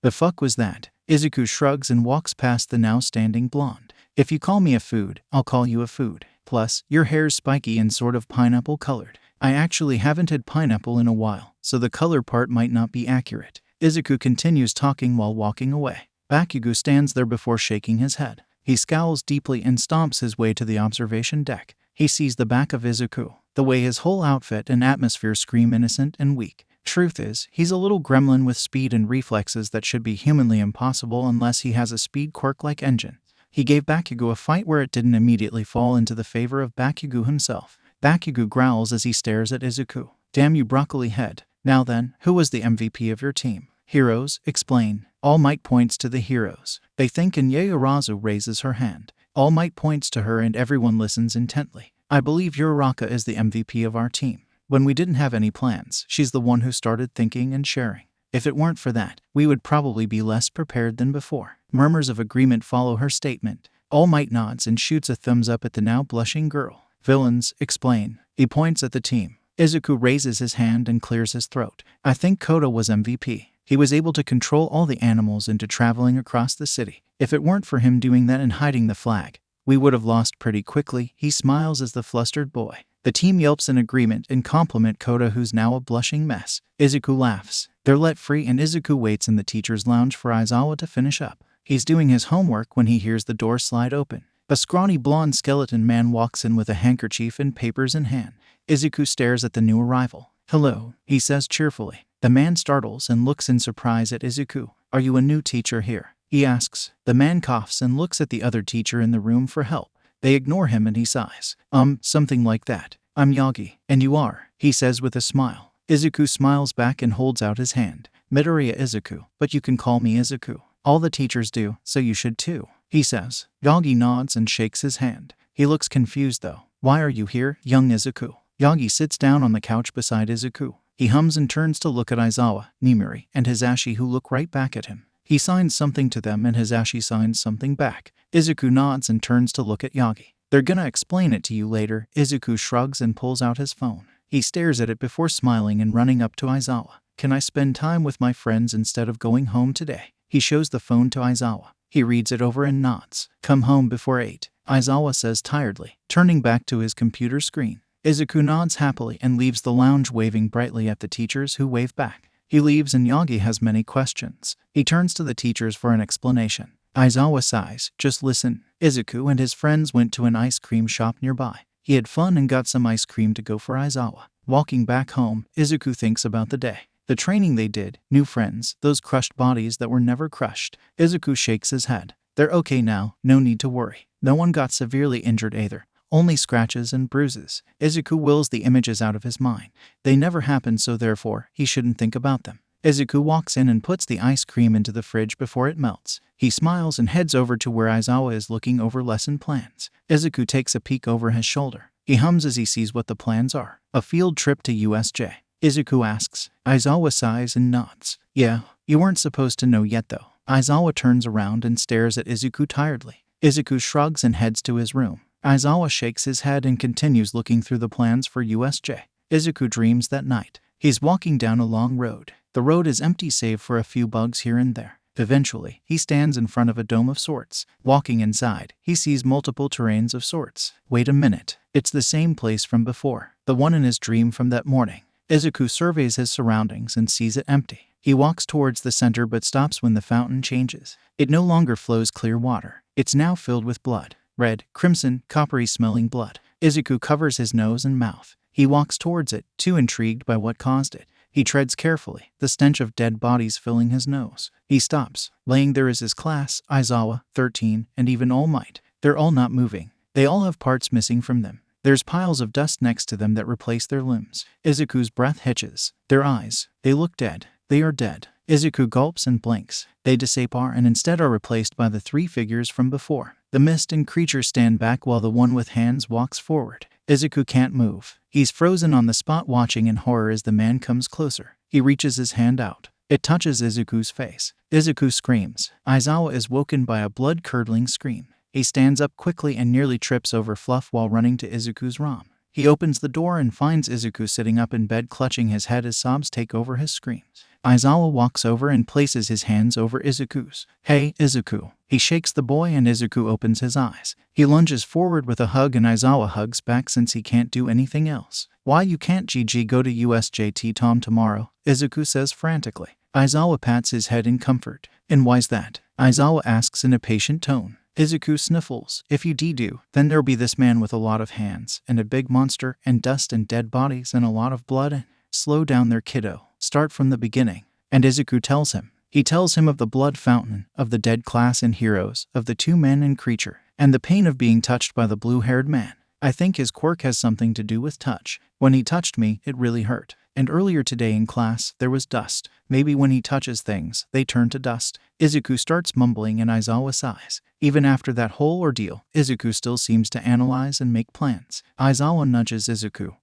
The fuck was that? Izuku shrugs and walks past the now standing blonde. If you call me a food, I'll call you a food. Plus, your hair's spiky and sort of pineapple colored. I actually haven't had pineapple in a while, so the color part might not be accurate. Izuku continues talking while walking away. Bakugo stands there before shaking his head. He scowls deeply and stomps his way to the observation deck. He sees the back of Izuku. The way his whole outfit and atmosphere scream innocent and weak. Truth is, he's a little gremlin with speed and reflexes that should be humanly impossible unless he has a speed quirk-like engine. He gave Bakugo a fight where it didn't immediately fall into the favor of Bakugo himself. Bakugo growls as he stares at Izuku. Damn you, broccoli head. Now then, who was the MVP of your team? Heroes, explain. All Might points to the heroes. They think and Yaoyorozu raises her hand. All Might points to her and everyone listens intently. I believe Uraraka is the MVP of our team. When we didn't have any plans, she's the one who started thinking and sharing. If it weren't for that, we would probably be less prepared than before. Murmurs of agreement follow her statement. All Might nods and shoots a thumbs up at the now blushing girl. Villains, explain. He points at the team. Izuku raises his hand and clears his throat. I think Koda was MVP. He was able to control all the animals into traveling across the city. If it weren't for him doing that and hiding the flag, we would have lost pretty quickly. He smiles as the flustered boy. The team yelps in agreement and compliment Koda, who's now a blushing mess. Izuku laughs. They're let free and Izuku waits in the teacher's lounge for Aizawa to finish up. He's doing his homework when he hears the door slide open. A scrawny blonde skeleton man walks in with a handkerchief and papers in hand. Izuku stares at the new arrival. Hello, he says cheerfully. The man startles and looks in surprise at Izuku. Are you a new teacher here? He asks. The man coughs and looks at the other teacher in the room for help. They ignore him and he sighs. Something like that. I'm Yagi. And you are, he says with a smile. Izuku smiles back and holds out his hand. Midoriya Izuku, but you can call me Izuku. All the teachers do, so you should too, he says. Yagi nods and shakes his hand. He looks confused though. Why are you here, young Izuku? Yagi sits down on the couch beside Izuku. He hums and turns to look at Aizawa, Nimuri, and Hisashi, who look right back at him. He signs something to them and Hisashi signs something back. Izuku nods and turns to look at Yagi. They're gonna explain it to you later. Izuku shrugs and pulls out his phone. He stares at it before smiling and running up to Aizawa. Can I spend time with my friends instead of going home today? He shows the phone to Aizawa. He reads it over and nods. Come home before 8, Aizawa says tiredly, turning back to his computer screen. Izuku nods happily and leaves the lounge waving brightly at the teachers who wave back. He leaves and Yagi has many questions. He turns to the teachers for an explanation. Aizawa sighs, just listen. Izuku and his friends went to an ice cream shop nearby. He had fun and got some ice cream to go for Aizawa. Walking back home, Izuku thinks about the day. The training they did, new friends, those crushed bodies that were never crushed. Izuku shakes his head. They're okay now, no need to worry. No one got severely injured either. Only scratches and bruises. Izuku wills the images out of his mind. They never happened, so therefore, he shouldn't think about them. Izuku walks in and puts the ice cream into the fridge before it melts. He smiles and heads over to where Aizawa is looking over lesson plans. Izuku takes a peek over his shoulder. He hums as he sees what the plans are. A field trip to USJ. Izuku asks. Aizawa sighs and nods. Yeah, you weren't supposed to know yet though. Aizawa turns around and stares at Izuku tiredly. Izuku shrugs and heads to his room. Aizawa shakes his head and continues looking through the plans for USJ. Izuku dreams that night. He's walking down a long road. The road is empty save for a few bugs here and there. Eventually, he stands in front of a dome of sorts. Walking inside, he sees multiple terrains of sorts. Wait a minute. It's the same place from before. The one in his dream from that morning. Izuku surveys his surroundings and sees it empty. He walks towards the center but stops when the fountain changes. It no longer flows clear water. It's now filled with blood. Red, crimson, coppery-smelling blood. Izuku covers his nose and mouth. He walks towards it, too intrigued by what caused it. He treads carefully, the stench of dead bodies filling his nose. He stops. Laying there is his class, Aizawa, 13, and even All Might. They're all not moving. They all have parts missing from them. There's piles of dust next to them that replace their limbs. Izuku's breath hitches. Their eyes. They look dead. They are dead. Izuku gulps and blinks. They disappear and instead are replaced by the three figures from before. The mist and creatures stand back while the one with hands walks forward. Izuku can't move. He's frozen on the spot watching in horror as the man comes closer. He reaches his hand out. It touches Izuku's face. Izuku screams. Aizawa is woken by a blood-curdling scream. He stands up quickly and nearly trips over Fluff while running to Izuku's room. He opens the door and finds Izuku sitting up in bed clutching his head as sobs take over his screams. Aizawa walks over and places his hands over Izuku's. Hey, Izuku. He shakes the boy and Izuku opens his eyes. He lunges forward with a hug and Aizawa hugs back since he can't do anything else. Why you can't go to USJT Tom tomorrow? Izuku says frantically. Aizawa pats his head in comfort. And why's that? Aizawa asks in a patient tone. Izuku sniffles. If you do, then there'll be this man with a lot of hands, and a big monster, and dust and dead bodies, and a lot of blood, and slow down there, kiddo. Start from the beginning. And Izuku tells him. He tells him of the blood fountain, of the dead class and heroes, of the two men and creature, and the pain of being touched by the blue-haired man. I think his quirk has something to do with touch. When he touched me, it really hurt. And earlier today in class, there was dust. Maybe when he touches things, they turn to dust. Izuku starts mumbling and Aizawa sighs. Even after that whole ordeal, Izuku still seems to analyze and make plans. Aizawa nudges Izuku.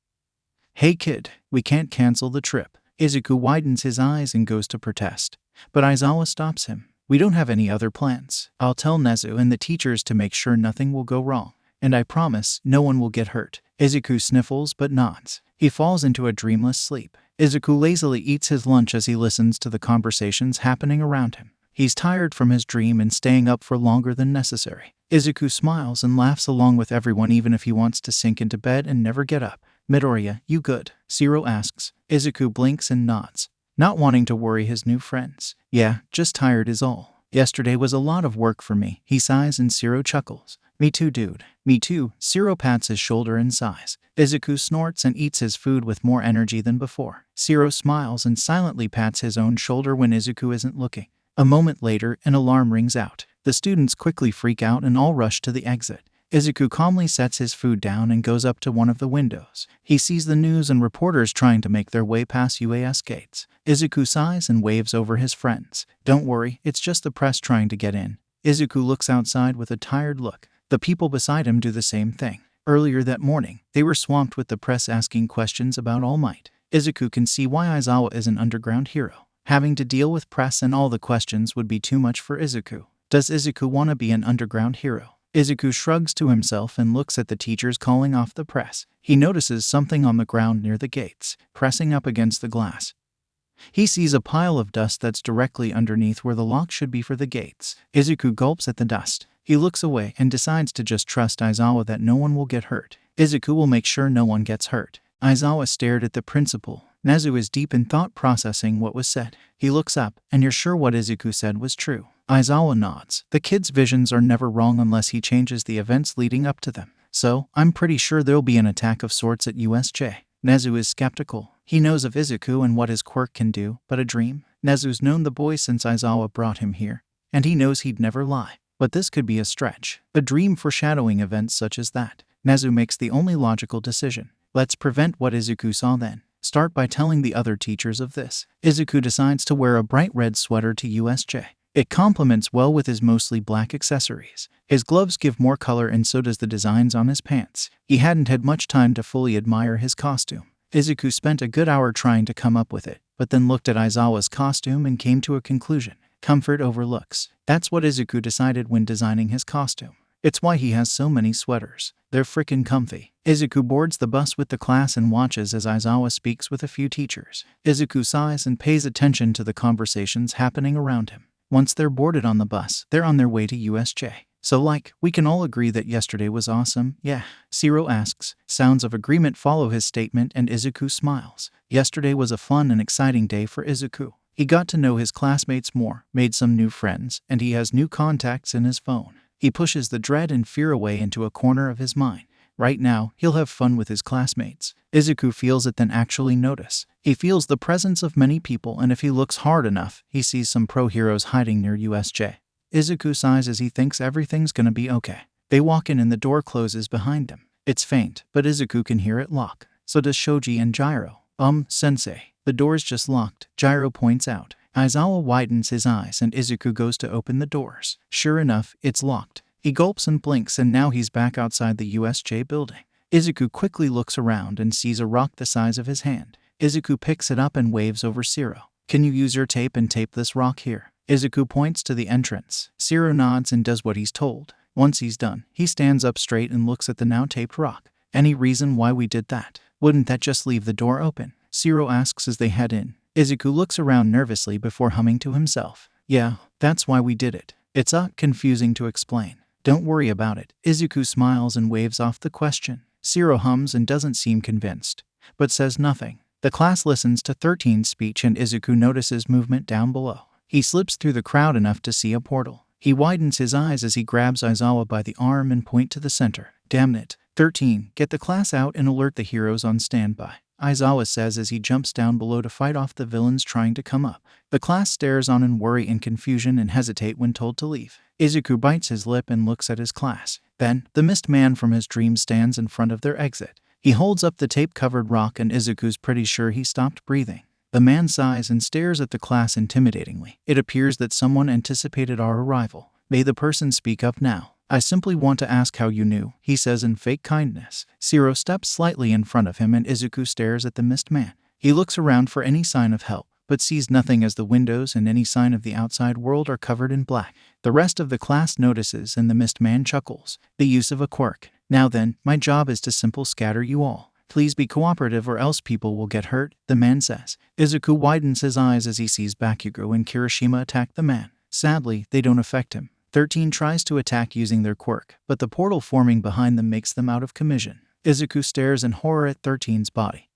Hey kid, we can't cancel the trip. Izuku widens his eyes and goes to protest. But Aizawa stops him. We don't have any other plans. I'll tell Nezu and the teachers to make sure nothing will go wrong. And I promise, no one will get hurt. Izuku sniffles but nods. He falls into a dreamless sleep. Izuku lazily eats his lunch as he listens to the conversations happening around him. He's tired from his dream and staying up for longer than necessary. Izuku smiles and laughs along with everyone even if he wants to sink into bed and never get up. Midoriya, you good? Shiro asks. Izuku blinks and nods, not wanting to worry his new friends. Yeah, just tired is all. Yesterday was a lot of work for me. He sighs and Shiro chuckles. Me too, dude. Me too. Shiro pats his shoulder and sighs. Izuku snorts and eats his food with more energy than before. Shiro smiles and silently pats his own shoulder when Izuku isn't looking. A moment later, an alarm rings out. The students quickly freak out and all rush to the exit. Izuku calmly sets his food down and goes up to one of the windows. He sees the news and reporters trying to make their way past UAS gates. Izuku sighs and waves over his friends. Don't worry, it's just the press trying to get in. Izuku looks outside with a tired look. The people beside him do the same thing. Earlier that morning, they were swamped with the press asking questions about All Might. Izuku can see why Aizawa is an underground hero. Having to deal with press and all the questions would be too much for Izuku. Does Izuku want to be an underground hero? Izuku shrugs to himself and looks at the teachers calling off the press. He notices something on the ground near the gates, pressing up against the glass. He sees a pile of dust that's directly underneath where the lock should be for the gates. Izuku gulps at the dust. He looks away and decides to just trust Aizawa that no one will get hurt. Izuku will make sure no one gets hurt. Aizawa stared at the principal. Nezu is deep in thought processing what was said. He looks up, and you're sure what Izuku said was true? Aizawa nods. The kid's visions are never wrong unless he changes the events leading up to them. So, I'm pretty sure there'll be an attack of sorts at USJ. Nezu is skeptical. He knows of Izuku and what his quirk can do, but a dream? Nezu's known the boy since Aizawa brought him here, and he knows he'd never lie. But this could be a stretch. A dream foreshadowing events such as that. Nezu makes the only logical decision. Let's prevent what Izuku saw then. Start by telling the other teachers of this. Izuku decides to wear a bright red sweater to USJ. It complements well with his mostly black accessories. His gloves give more color and so does the designs on his pants. He hadn't had much time to fully admire his costume. Izuku spent a good hour trying to come up with it, but then looked at Aizawa's costume and came to a conclusion. Comfort over looks. That's what Izuku decided when designing his costume. It's why he has so many sweaters. They're frickin' comfy. Izuku boards the bus with the class and watches as Aizawa speaks with a few teachers. Izuku sighs and pays attention to the conversations happening around him. Once they're boarded on the bus, they're on their way to USJ. So we can all agree that yesterday was awesome, yeah? Shiro asks. Sounds of agreement follow his statement and Izuku smiles. Yesterday was a fun and exciting day for Izuku. He got to know his classmates more, made some new friends, and he has new contacts in his phone. He pushes the dread and fear away into a corner of his mind. Right now, he'll have fun with his classmates. Izuku feels it then actually notice. He feels the presence of many people, and if he looks hard enough, he sees some pro heroes hiding near USJ. Izuku sighs as he thinks everything's gonna be okay. They walk in and the door closes behind him. It's faint, but Izuku can hear it lock. So does Shoji and Gyro. Sensei. The door's just locked, Gyro points out. Aizawa widens his eyes and Izuku goes to open the doors. Sure enough, it's locked. He gulps and blinks and now he's back outside the USJ building. Izuku quickly looks around and sees a rock the size of his hand. Izuku picks it up and waves over Shiro. Can you use your tape and tape this rock here? Izuku points to the entrance. Shiro nods and does what he's told. Once he's done, he stands up straight and looks at the now taped rock. Any reason why we did that? Wouldn't that just leave the door open? Shiro asks as they head in. Izuku looks around nervously before humming to himself. Yeah, that's why we did it. It's confusing to explain. Don't worry about it. Izuku smiles and waves off the question. Shiro hums and doesn't seem convinced, but says nothing. The class listens to 13's speech and Izuku notices movement down below. He slips through the crowd enough to see a portal. He widens his eyes as he grabs Aizawa by the arm and points to the center. Damn it. 13, get the class out and alert the heroes on standby. Aizawa says as he jumps down below to fight off the villains trying to come up. The class stares on in worry and confusion and hesitate when told to leave. Izuku bites his lip and looks at his class. Then, the mist man from his dream stands in front of their exit. He holds up the tape-covered rock and Izuku's pretty sure he stopped breathing. The man sighs and stares at the class intimidatingly. It appears that someone anticipated our arrival. May the person speak up now. I simply want to ask how you knew, he says in fake kindness. Shiro steps slightly in front of him and Izuku stares at the mist man. He looks around for any sign of help, but sees nothing as the windows and any sign of the outside world are covered in black. The rest of the class notices and the mist man chuckles. The use of a quirk. Now then, my job is to simply scatter you all. Please be cooperative or else people will get hurt, the man says. Izuku widens his eyes as he sees Bakugo and Kirishima attack the man. Sadly, they don't affect him. 13 tries to attack using their quirk, but the portal forming behind them makes them out of commission. Izuku stares in horror at 13's body,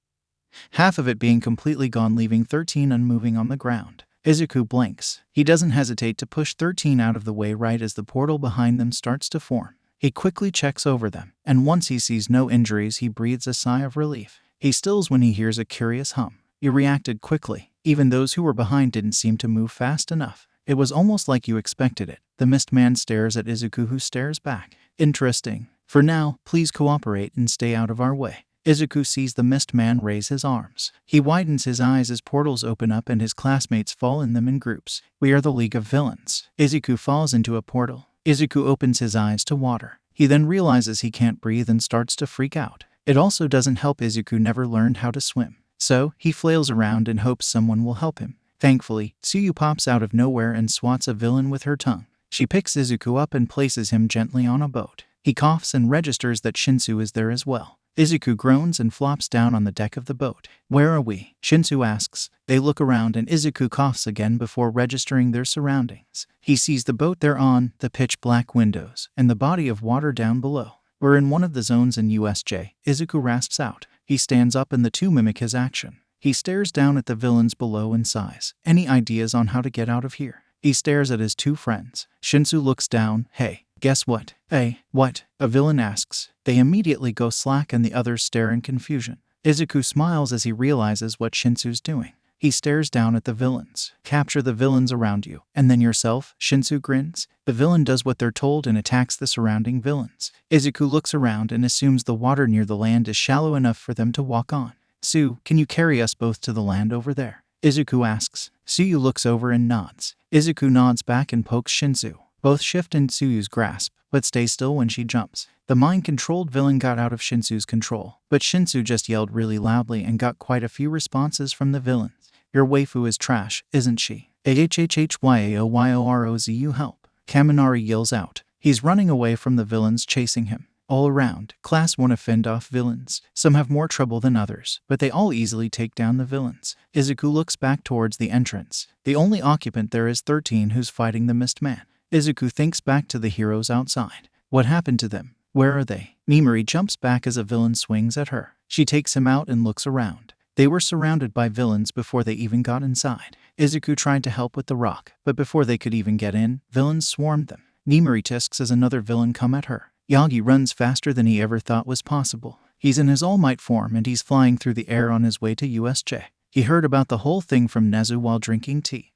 half of it being completely gone, leaving 13 unmoving on the ground. Izuku blinks. He doesn't hesitate to push 13 out of the way right as the portal behind them starts to form. He quickly checks over them, and once he sees no injuries, he breathes a sigh of relief. He stills when he hears a curious hum. He reacted quickly. Even those who were behind didn't seem to move fast enough. It was almost like you expected it. The mist man stares at Izuku, who stares back. Interesting. For now, please cooperate and stay out of our way. Izuku sees the mist man raise his arms. He widens his eyes as portals open up and his classmates fall in them in groups. We are the League of Villains. Izuku falls into a portal. Izuku opens his eyes to water. He then realizes he can't breathe and starts to freak out. It also doesn't help Izuku never learned how to swim. So, he flails around and hopes someone will help him. Thankfully, Tsuyu pops out of nowhere and swats a villain with her tongue. She picks Izuku up and places him gently on a boat. He coughs and registers that Shinsu is there as well. Izuku groans and flops down on the deck of the boat. Where are we? Shinsu asks. They look around and Izuku coughs again before registering their surroundings. He sees the boat they're on, the pitch-black windows, and the body of water down below. We're in one of the zones in USJ, Izuku rasps out. He stands up and the two mimic his action. He stares down at the villains below and sighs. Any ideas on how to get out of here? He stares at his two friends. Shinsu looks down. Hey, guess what? Hey, what? A villain asks. They immediately go slack and the others stare in confusion. Izuku smiles as he realizes what Shinsu's doing. He stares down at the villains. Capture the villains around you, and then yourself, Shinsu grins. The villain does what they're told and attacks the surrounding villains. Izuku looks around and assumes the water near the land is shallow enough for them to walk on. Tsu, can you carry us both to the land over there? Izuku asks. Tsuyu looks over and nods. Izuku nods back and pokes Shinsu. Both shift in Tsuyu's grasp, but stay still when she jumps. The mind-controlled villain got out of Shinsu's control, but Shinsu just yelled really loudly and got quite a few responses from the villains. Your waifu is trash, isn't she? AHHHYAOYOROZU help. Kaminari yells out. He's running away from the villains chasing him. All around, class want to fend off villains. Some have more trouble than others, but they all easily take down the villains. Izuku looks back towards the entrance. The only occupant there is 13 who's fighting the Mist Man. Izuku thinks back to the heroes outside. What happened to them? Where are they? Nimari jumps back as a villain swings at her. She takes him out and looks around. They were surrounded by villains before they even got inside. Izuku tried to help with the rock, but before they could even get in, villains swarmed them. Nimari tisks as another villain come at her. Yagi runs faster than he ever thought was possible. He's in his All Might form and he's flying through the air on his way to USJ. He heard about the whole thing from Nezu while drinking tea.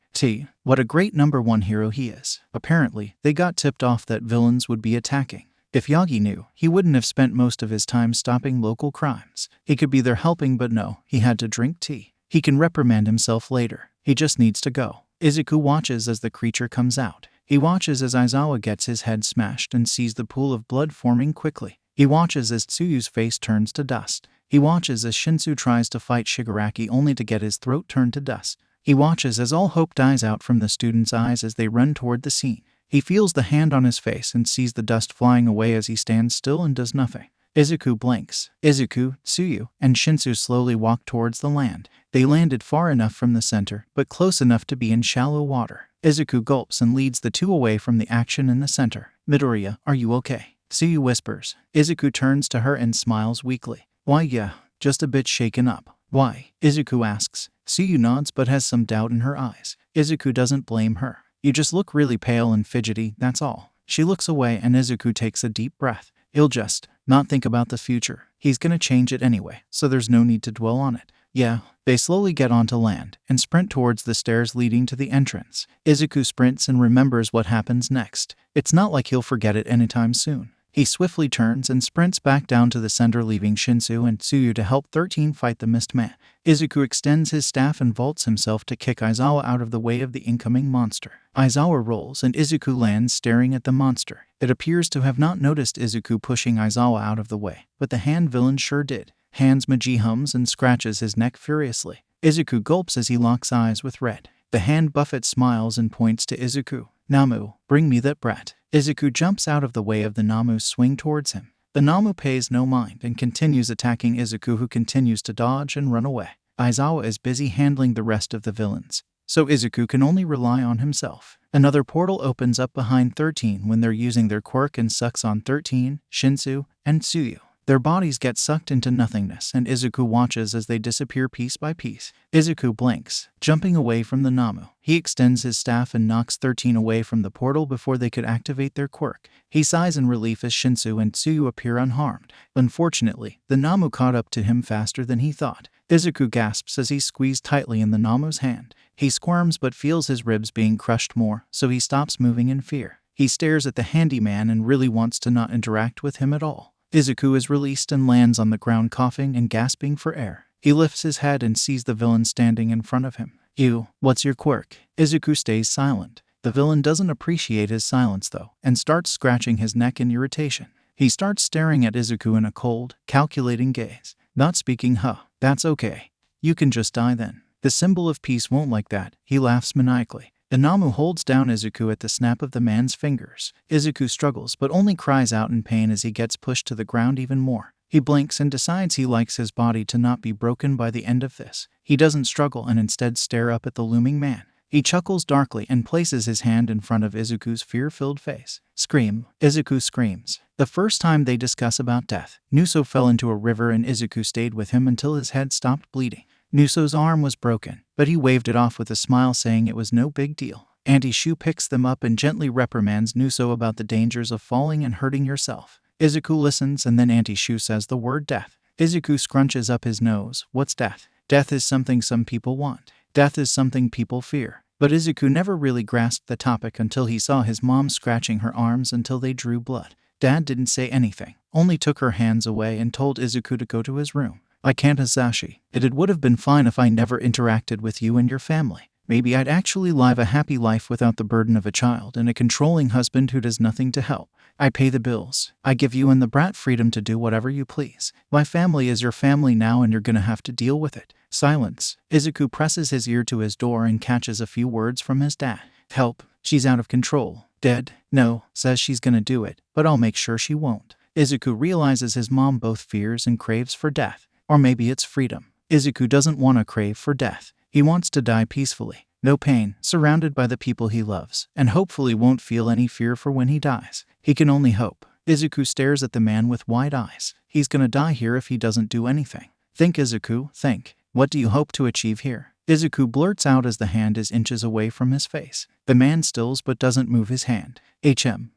What a great number 1 hero he is. Apparently, they got tipped off that villains would be attacking. If Yagi knew, he wouldn't have spent most of his time stopping local crimes. He could be there helping, but no, he had to drink tea. He can reprimand himself later. He just needs to go. Izuku watches as the creature comes out. He watches as Aizawa gets his head smashed and sees the pool of blood forming quickly. He watches as Tsuyu's face turns to dust. He watches as Shinsu tries to fight Shigaraki only to get his throat turned to dust. He watches as all hope dies out from the students' eyes as they run toward the scene. He feels the hand on his face and sees the dust flying away as he stands still and does nothing. Izuku blinks. Izuku, Tsuyu, and Shinsu slowly walk towards the land. They landed far enough from the center, but close enough to be in shallow water. Izuku gulps and leads the two away from the action in the center. Midoriya, are you okay? Tsuyu whispers. Izuku turns to her and smiles weakly. Why yeah, just a bit shaken up. Why? Izuku asks. Tsuyu nods but has some doubt in her eyes. Izuku doesn't blame her. You just look really pale and fidgety, that's all. She looks away and Izuku takes a deep breath. He'll just not think about the future. He's gonna change it anyway, so there's no need to dwell on it. Yeah. They slowly get onto land and sprint towards the stairs leading to the entrance. Izuku sprints and remembers what happens next. It's not like he'll forget it anytime soon. He swiftly turns and sprints back down to the center, leaving Shinsu and Tsuyu to help 13 fight the Mist Man. Izuku extends his staff and vaults himself to kick Aizawa out of the way of the incoming monster. Aizawa rolls and Izuku lands staring at the monster. It appears to have not noticed Izuku pushing Aizawa out of the way, but the hand villain sure did. Hands Maji hums and scratches his neck furiously. Izuku gulps as he locks eyes with Red. The hand Buffett smiles and points to Izuku. Namu, bring me that brat. Izuku jumps out of the way of the Namu's swing towards him. The Namu pays no mind and continues attacking Izuku, who continues to dodge and run away. Aizawa is busy handling the rest of the villains, so Izuku can only rely on himself. Another portal opens up behind 13 when they're using their quirk and sucks on 13, Shinsu, and Tsuyu. Their bodies get sucked into nothingness and Izuku watches as they disappear piece by piece. Izuku blinks, jumping away from the Namu. He extends his staff and knocks 13 away from the portal before they could activate their quirk. He sighs in relief as Shinsu and Tsuyu appear unharmed. Unfortunately, the Namu caught up to him faster than he thought. Izuku gasps as he squeezed tightly in the Namu's hand. He squirms but feels his ribs being crushed more, so he stops moving in fear. He stares at the handyman and really wants to not interact with him at all. Izuku is released and lands on the ground coughing and gasping for air. He lifts his head and sees the villain standing in front of him. You, what's your quirk? Izuku stays silent. The villain doesn't appreciate his silence though, and starts scratching his neck in irritation. He starts staring at Izuku in a cold, calculating gaze. Not speaking, that's okay. You can just die then. The symbol of peace won't like that, he laughs maniacally. The Namu holds down Izuku at the snap of the man's fingers. Izuku struggles but only cries out in pain as he gets pushed to the ground even more. He blinks and decides he likes his body to not be broken by the end of this. He doesn't struggle and instead stare up at the looming man. He chuckles darkly and places his hand in front of Izuku's fear-filled face. Scream. Izuku screams. The first time they discuss about death, Nuso fell into a river and Izuku stayed with him until his head stopped bleeding. Nuso's arm was broken, but he waved it off with a smile saying it was no big deal. Auntie Shu picks them up and gently reprimands Nuso about the dangers of falling and hurting yourself. Izuku listens and then Auntie Shu says the word death. Izuku scrunches up his nose. What's death? Death is something some people want. Death is something people fear. But Izuku never really grasped the topic until he saw his mom scratching her arms until they drew blood. Dad didn't say anything, only took her hands away and told Izuku to go to his room. I can't, Hasashi. It would have been fine if I never interacted with you and your family. Maybe I'd actually live a happy life without the burden of a child and a controlling husband who does nothing to help. I pay the bills. I give you and the brat freedom to do whatever you please. My family is your family now and you're gonna have to deal with it. Silence. Izuku presses his ear to his door and catches a few words from his dad. Help. She's out of control. Dead. No. Says she's gonna do it, but I'll make sure she won't. Izuku realizes his mom both fears and craves for death. Or maybe it's freedom. Izuku doesn't want to crave for death. He wants to die peacefully. No pain, surrounded by the people he loves, and hopefully won't feel any fear for when he dies. He can only hope. Izuku stares at the man with wide eyes. He's gonna die here if he doesn't do anything. Think, Izuku, think. What do you hope to achieve here? Izuku blurts out as the hand is inches away from his face. The man stills but doesn't move his hand.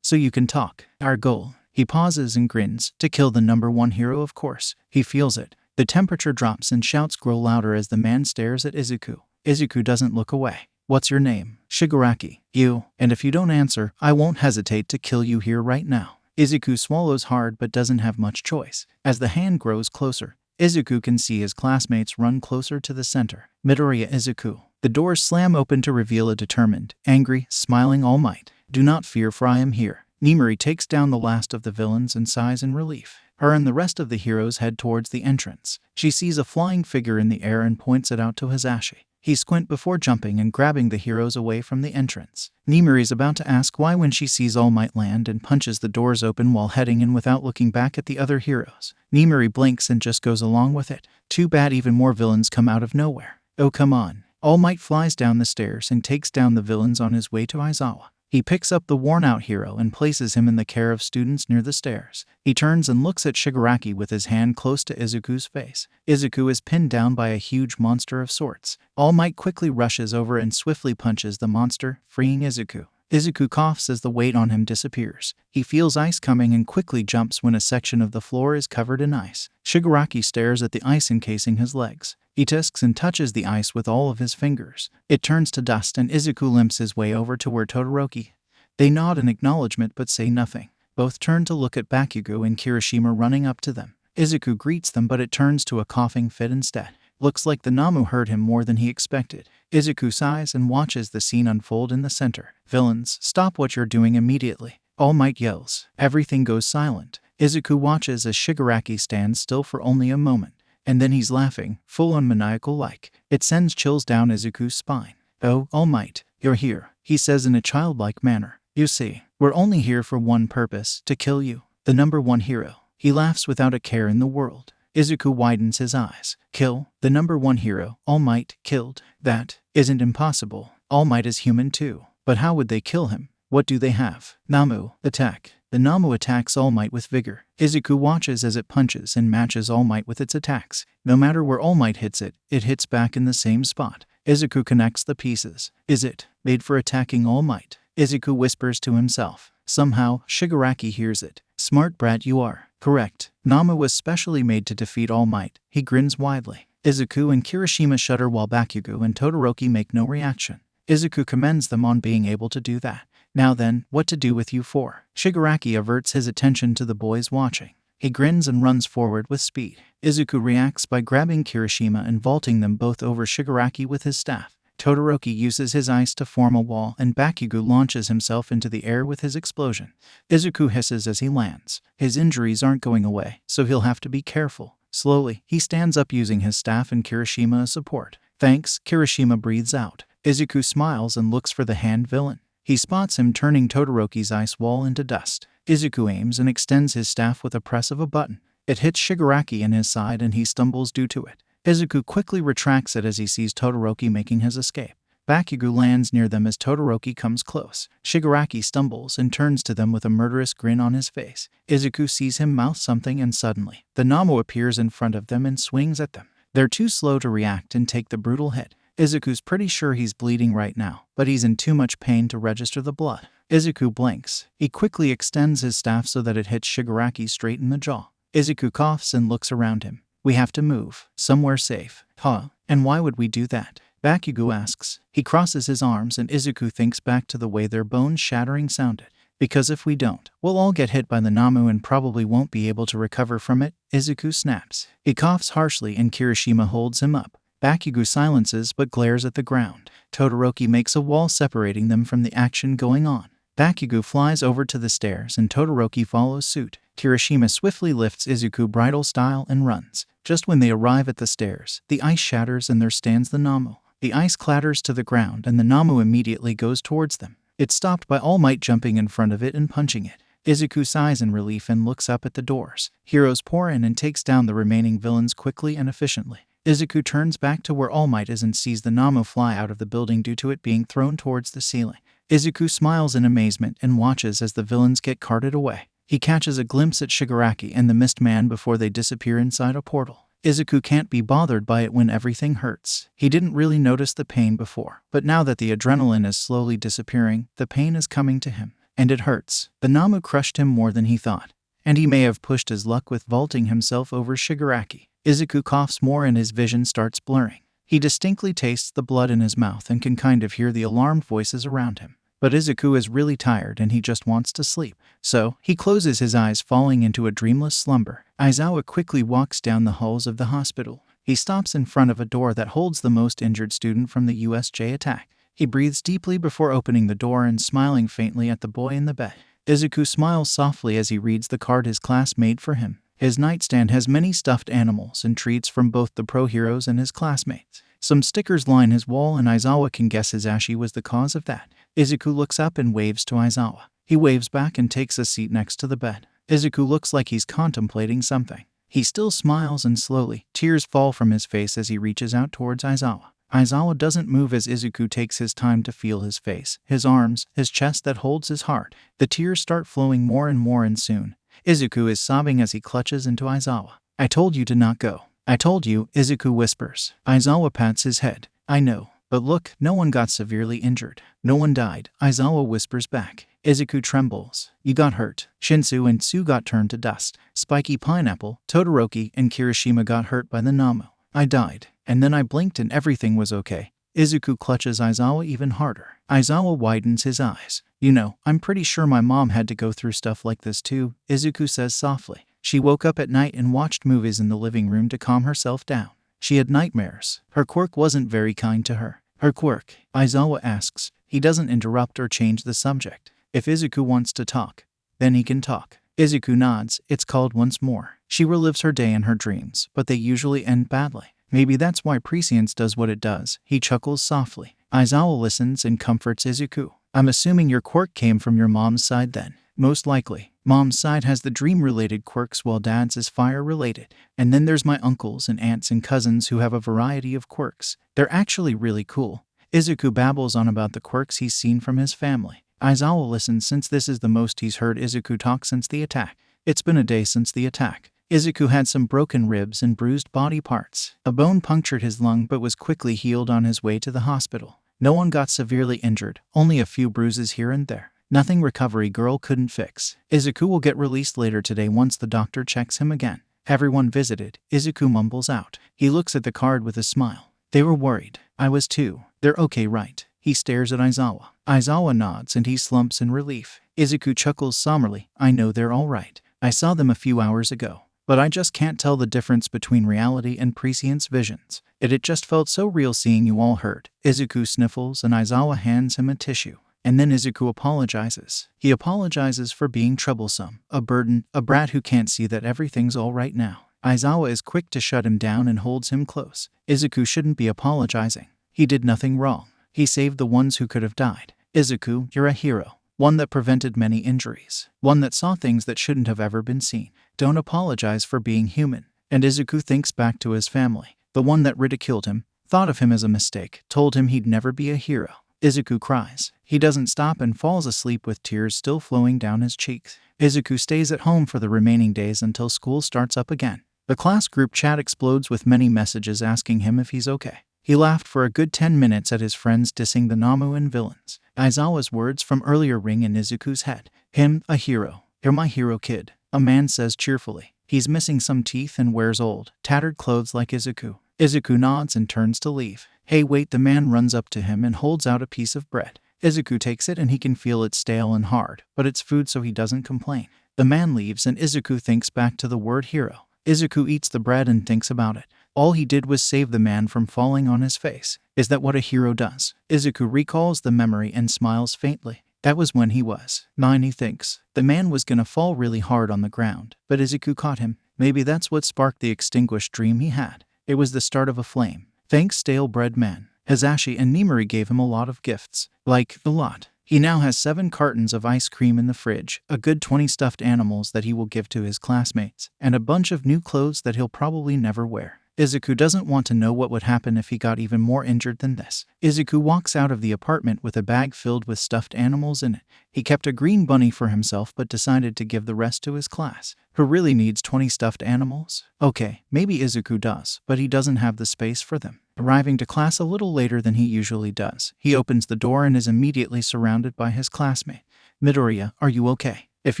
So you can talk. Our goal. He pauses and grins. To kill the number one hero, of course. He feels it. The temperature drops and shouts grow louder as the man stares at Izuku. Izuku doesn't look away. What's your name? Shigaraki. You. And if you don't answer, I won't hesitate to kill you here right now. Izuku swallows hard but doesn't have much choice. As the hand grows closer, Izuku can see his classmates run closer to the center. Midoriya Izuku. The doors slam open to reveal a determined, angry, smiling All Might. Do not fear, for I am here. Nimuri takes down the last of the villains and sighs in relief. Her and the rest of the heroes head towards the entrance. She sees a flying figure in the air and points it out to Hasashi. He squints before jumping and grabbing the heroes away from the entrance. Nimuri's about to ask why when she sees All Might land and punches the doors open while heading in without looking back at the other heroes. Nimuri blinks and just goes along with it. Too bad even more villains come out of nowhere. Oh, come on. All Might flies down the stairs and takes down the villains on his way to Aizawa. He picks up the worn-out hero and places him in the care of students near the stairs. He turns and looks at Shigaraki with his hand close to Izuku's face. Izuku is pinned down by a huge monster of sorts. All Might quickly rushes over and swiftly punches the monster, freeing Izuku. Izuku coughs as the weight on him disappears. He feels ice coming and quickly jumps when a section of the floor is covered in ice. Shigaraki stares at the ice encasing his legs. He tisks and touches the ice with all of his fingers. It turns to dust and Izuku limps his way over to where Todoroki. They nod in acknowledgement but say nothing. Both turn to look at Bakugo and Kirishima running up to them. Izuku greets them but it turns to a coughing fit instead. Looks like the Namu hurt him more than he expected. Izuku sighs and watches the scene unfold in the center. Villains, stop what you're doing immediately. All Might yells. Everything goes silent. Izuku watches as Shigaraki stands still for only a moment. And then he's laughing, full on maniacal-like. It sends chills down Izuku's spine. Oh, All Might, you're here, he says in a childlike manner. You see, we're only here for one purpose, to kill you, the number one hero. He laughs without a care in the world. Izuku widens his eyes. Kill, the number one hero, All Might, killed. That isn't impossible. All Might is human too. But how would they kill him? What do they have? Namu, attack. The Namu attacks All Might with vigor. Izuku watches as it punches and matches All Might with its attacks. No matter where All Might hits it, it hits back in the same spot. Izuku connects the pieces. Is it made for attacking All Might? Izuku whispers to himself. Somehow, Shigaraki hears it. Smart brat you are. Correct. Namu was specially made to defeat All Might. He grins widely. Izuku and Kirishima shudder while Bakugo and Todoroki make no reaction. Izuku commends them on being able to do that. Now then, what to do with you four? Shigaraki averts his attention to the boys watching. He grins and runs forward with speed. Izuku reacts by grabbing Kirishima and vaulting them both over Shigaraki with his staff. Todoroki uses his ice to form a wall and Bakugo launches himself into the air with his explosion. Izuku hisses as he lands. His injuries aren't going away, so he'll have to be careful. Slowly, he stands up using his staff and Kirishima as support. Thanks, Kirishima breathes out. Izuku smiles and looks for the hand villain. He spots him turning Todoroki's ice wall into dust. Izuku aims and extends his staff with a press of a button. It hits Shigaraki in his side and he stumbles due to it. Izuku quickly retracts it as he sees Todoroki making his escape. Bakugo lands near them as Todoroki comes close. Shigaraki stumbles and turns to them with a murderous grin on his face. Izuku sees him mouth something and suddenly, the Namo appears in front of them and swings at them. They're too slow to react and take the brutal hit. Izuku's pretty sure he's bleeding right now, but he's in too much pain to register the blood. Izuku blinks. He quickly extends his staff so that it hits Shigaraki straight in the jaw. Izuku coughs and looks around him. We have to move. Somewhere safe. Huh? And why would we do that? Bakugo asks. He crosses his arms and Izuku thinks back to the way their bones shattering sounded. Because if we don't, we'll all get hit by the Namu and probably won't be able to recover from it, Izuku snaps. He coughs harshly and Kirishima holds him up. Bakugo silences but glares at the ground. Todoroki makes a wall separating them from the action going on. Bakugo flies over to the stairs and Todoroki follows suit. Kirishima swiftly lifts Izuku bridal style and runs. Just when they arrive at the stairs, the ice shatters and there stands the Namu. The ice clatters to the ground and the Namu immediately goes towards them. It's stopped by All Might jumping in front of it and punching it. Izuku sighs in relief and looks up at the doors. Heroes pour in and takes down the remaining villains quickly and efficiently. Izuku turns back to where All Might is and sees the Namu fly out of the building due to it being thrown towards the ceiling. Izuku smiles in amazement and watches as the villains get carted away. He catches a glimpse at Shigaraki and the Mist Man before they disappear inside a portal. Izuku can't be bothered by it when everything hurts. He didn't really notice the pain before, but now that the adrenaline is slowly disappearing, the pain is coming to him. And it hurts. The Namu crushed him more than he thought. And he may have pushed his luck with vaulting himself over Shigaraki. Izuku coughs more and his vision starts blurring. He distinctly tastes the blood in his mouth and can kind of hear the alarmed voices around him. But Izuku is really tired and he just wants to sleep. So, he closes his eyes, falling into a dreamless slumber. Aizawa quickly walks down the halls of the hospital. He stops in front of a door that holds the most injured student from the USJ attack. He breathes deeply before opening the door and smiling faintly at the boy in the bed. Izuku smiles softly as he reads the card his class made for him. His nightstand has many stuffed animals and treats from both the pro heroes and his classmates. Some stickers line his wall and Aizawa can guess his Ashi was the cause of that. Izuku looks up and waves to Aizawa. He waves back and takes a seat next to the bed. Izuku looks like he's contemplating something. He still smiles and slowly, tears fall from his face as he reaches out towards Aizawa. Aizawa doesn't move as Izuku takes his time to feel his face, his arms, his chest that holds his heart. The tears start flowing more and soon. Izuku is sobbing as he clutches into Aizawa. I told you to not go. I told you, Izuku whispers. Aizawa pats his head. I know. But look, no one got severely injured. No one died, Aizawa whispers back. Izuku trembles. You got hurt. Shinsu and Tsu got turned to dust. Spiky Pineapple, Todoroki, and Kirishima got hurt by the Namu. I died. And then I blinked and everything was okay. Izuku clutches Aizawa even harder. Aizawa widens his eyes. You know, I'm pretty sure my mom had to go through stuff like this too, Izuku says softly. She woke up at night and watched movies in the living room to calm herself down. She had nightmares. Her quirk wasn't very kind to her. Her quirk? Aizawa asks. He doesn't interrupt or change the subject. If Izuku wants to talk, then he can talk. Izuku nods. It's called once more. She relives her day and her dreams, but they usually end badly. Maybe that's why prescience does what it does. He chuckles softly. Aizawa listens and comforts Izuku. I'm assuming your quirk came from your mom's side then. Most likely. Mom's side has the dream-related quirks while dad's is fire-related. And then there's my uncles and aunts and cousins who have a variety of quirks. They're actually really cool. Izuku babbles on about the quirks he's seen from his family. Aizawa listens since this is the most he's heard Izuku talk since the attack. It's been a day since the attack. Izuku had some broken ribs and bruised body parts. A bone punctured his lung but was quickly healed on his way to the hospital. No one got severely injured, only a few bruises here and there. Nothing recovery girl couldn't fix. Izuku will get released later today once the doctor checks him again. Everyone visited, Izuku mumbles out. He looks at the card with a smile. They were worried. I was too. They're okay, right? He stares at Aizawa. Aizawa nods and he slumps in relief. Izuku chuckles somberly. I know they're all right. I saw them a few hours ago. But I just can't tell the difference between reality and prescience visions. It just felt so real seeing you all hurt. Izuku sniffles and Aizawa hands him a tissue. And then Izuku apologizes. He apologizes for being troublesome, a burden, a brat who can't see that everything's all right now. Aizawa is quick to shut him down and holds him close. Izuku shouldn't be apologizing. He did nothing wrong. He saved the ones who could have died. Izuku, you're a hero. One that prevented many injuries. One that saw things that shouldn't have ever been seen. Don't apologize for being human. And Izuku thinks back to his family. The one that ridiculed him, thought of him as a mistake, told him he'd never be a hero. Izuku cries. He doesn't stop and falls asleep with tears still flowing down his cheeks. Izuku stays at home for the remaining days until school starts up again. The class group chat explodes with many messages asking him if he's okay. He laughed for a good 10 minutes at his friends dissing the Namu and villains. Aizawa's words from earlier ring in Izuku's head. Him, a hero. You're my hero, kid, a man says cheerfully. He's missing some teeth and wears old, tattered clothes like Izuku. Izuku nods and turns to leave. Hey wait, the man runs up to him and holds out a piece of bread. Izuku takes it and he can feel it's stale and hard, but it's food so he doesn't complain. The man leaves and Izuku thinks back to the word hero. Izuku eats the bread and thinks about it. All he did was save the man from falling on his face. Is that what a hero does? Izuku recalls the memory and smiles faintly. That was when he was 9, he thinks. The man was gonna fall really hard on the ground, but Izuku caught him. Maybe that's what sparked the extinguished dream he had. It was the start of a flame. Thanks, stale bread man. Hazashi and Nimuri gave him a lot of gifts. Like, a lot. He now has 7 cartons of ice cream in the fridge, a good 20 stuffed animals that he will give to his classmates, and a bunch of new clothes that he'll probably never wear. Izuku doesn't want to know what would happen if he got even more injured than this. Izuku walks out of the apartment with a bag filled with stuffed animals in it. He kept a green bunny for himself but decided to give the rest to his class. Who really needs 20 stuffed animals? Okay, maybe Izuku does, but he doesn't have the space for them. Arriving to class a little later than he usually does, he opens the door and is immediately surrounded by his classmate. Midoriya, are you okay? If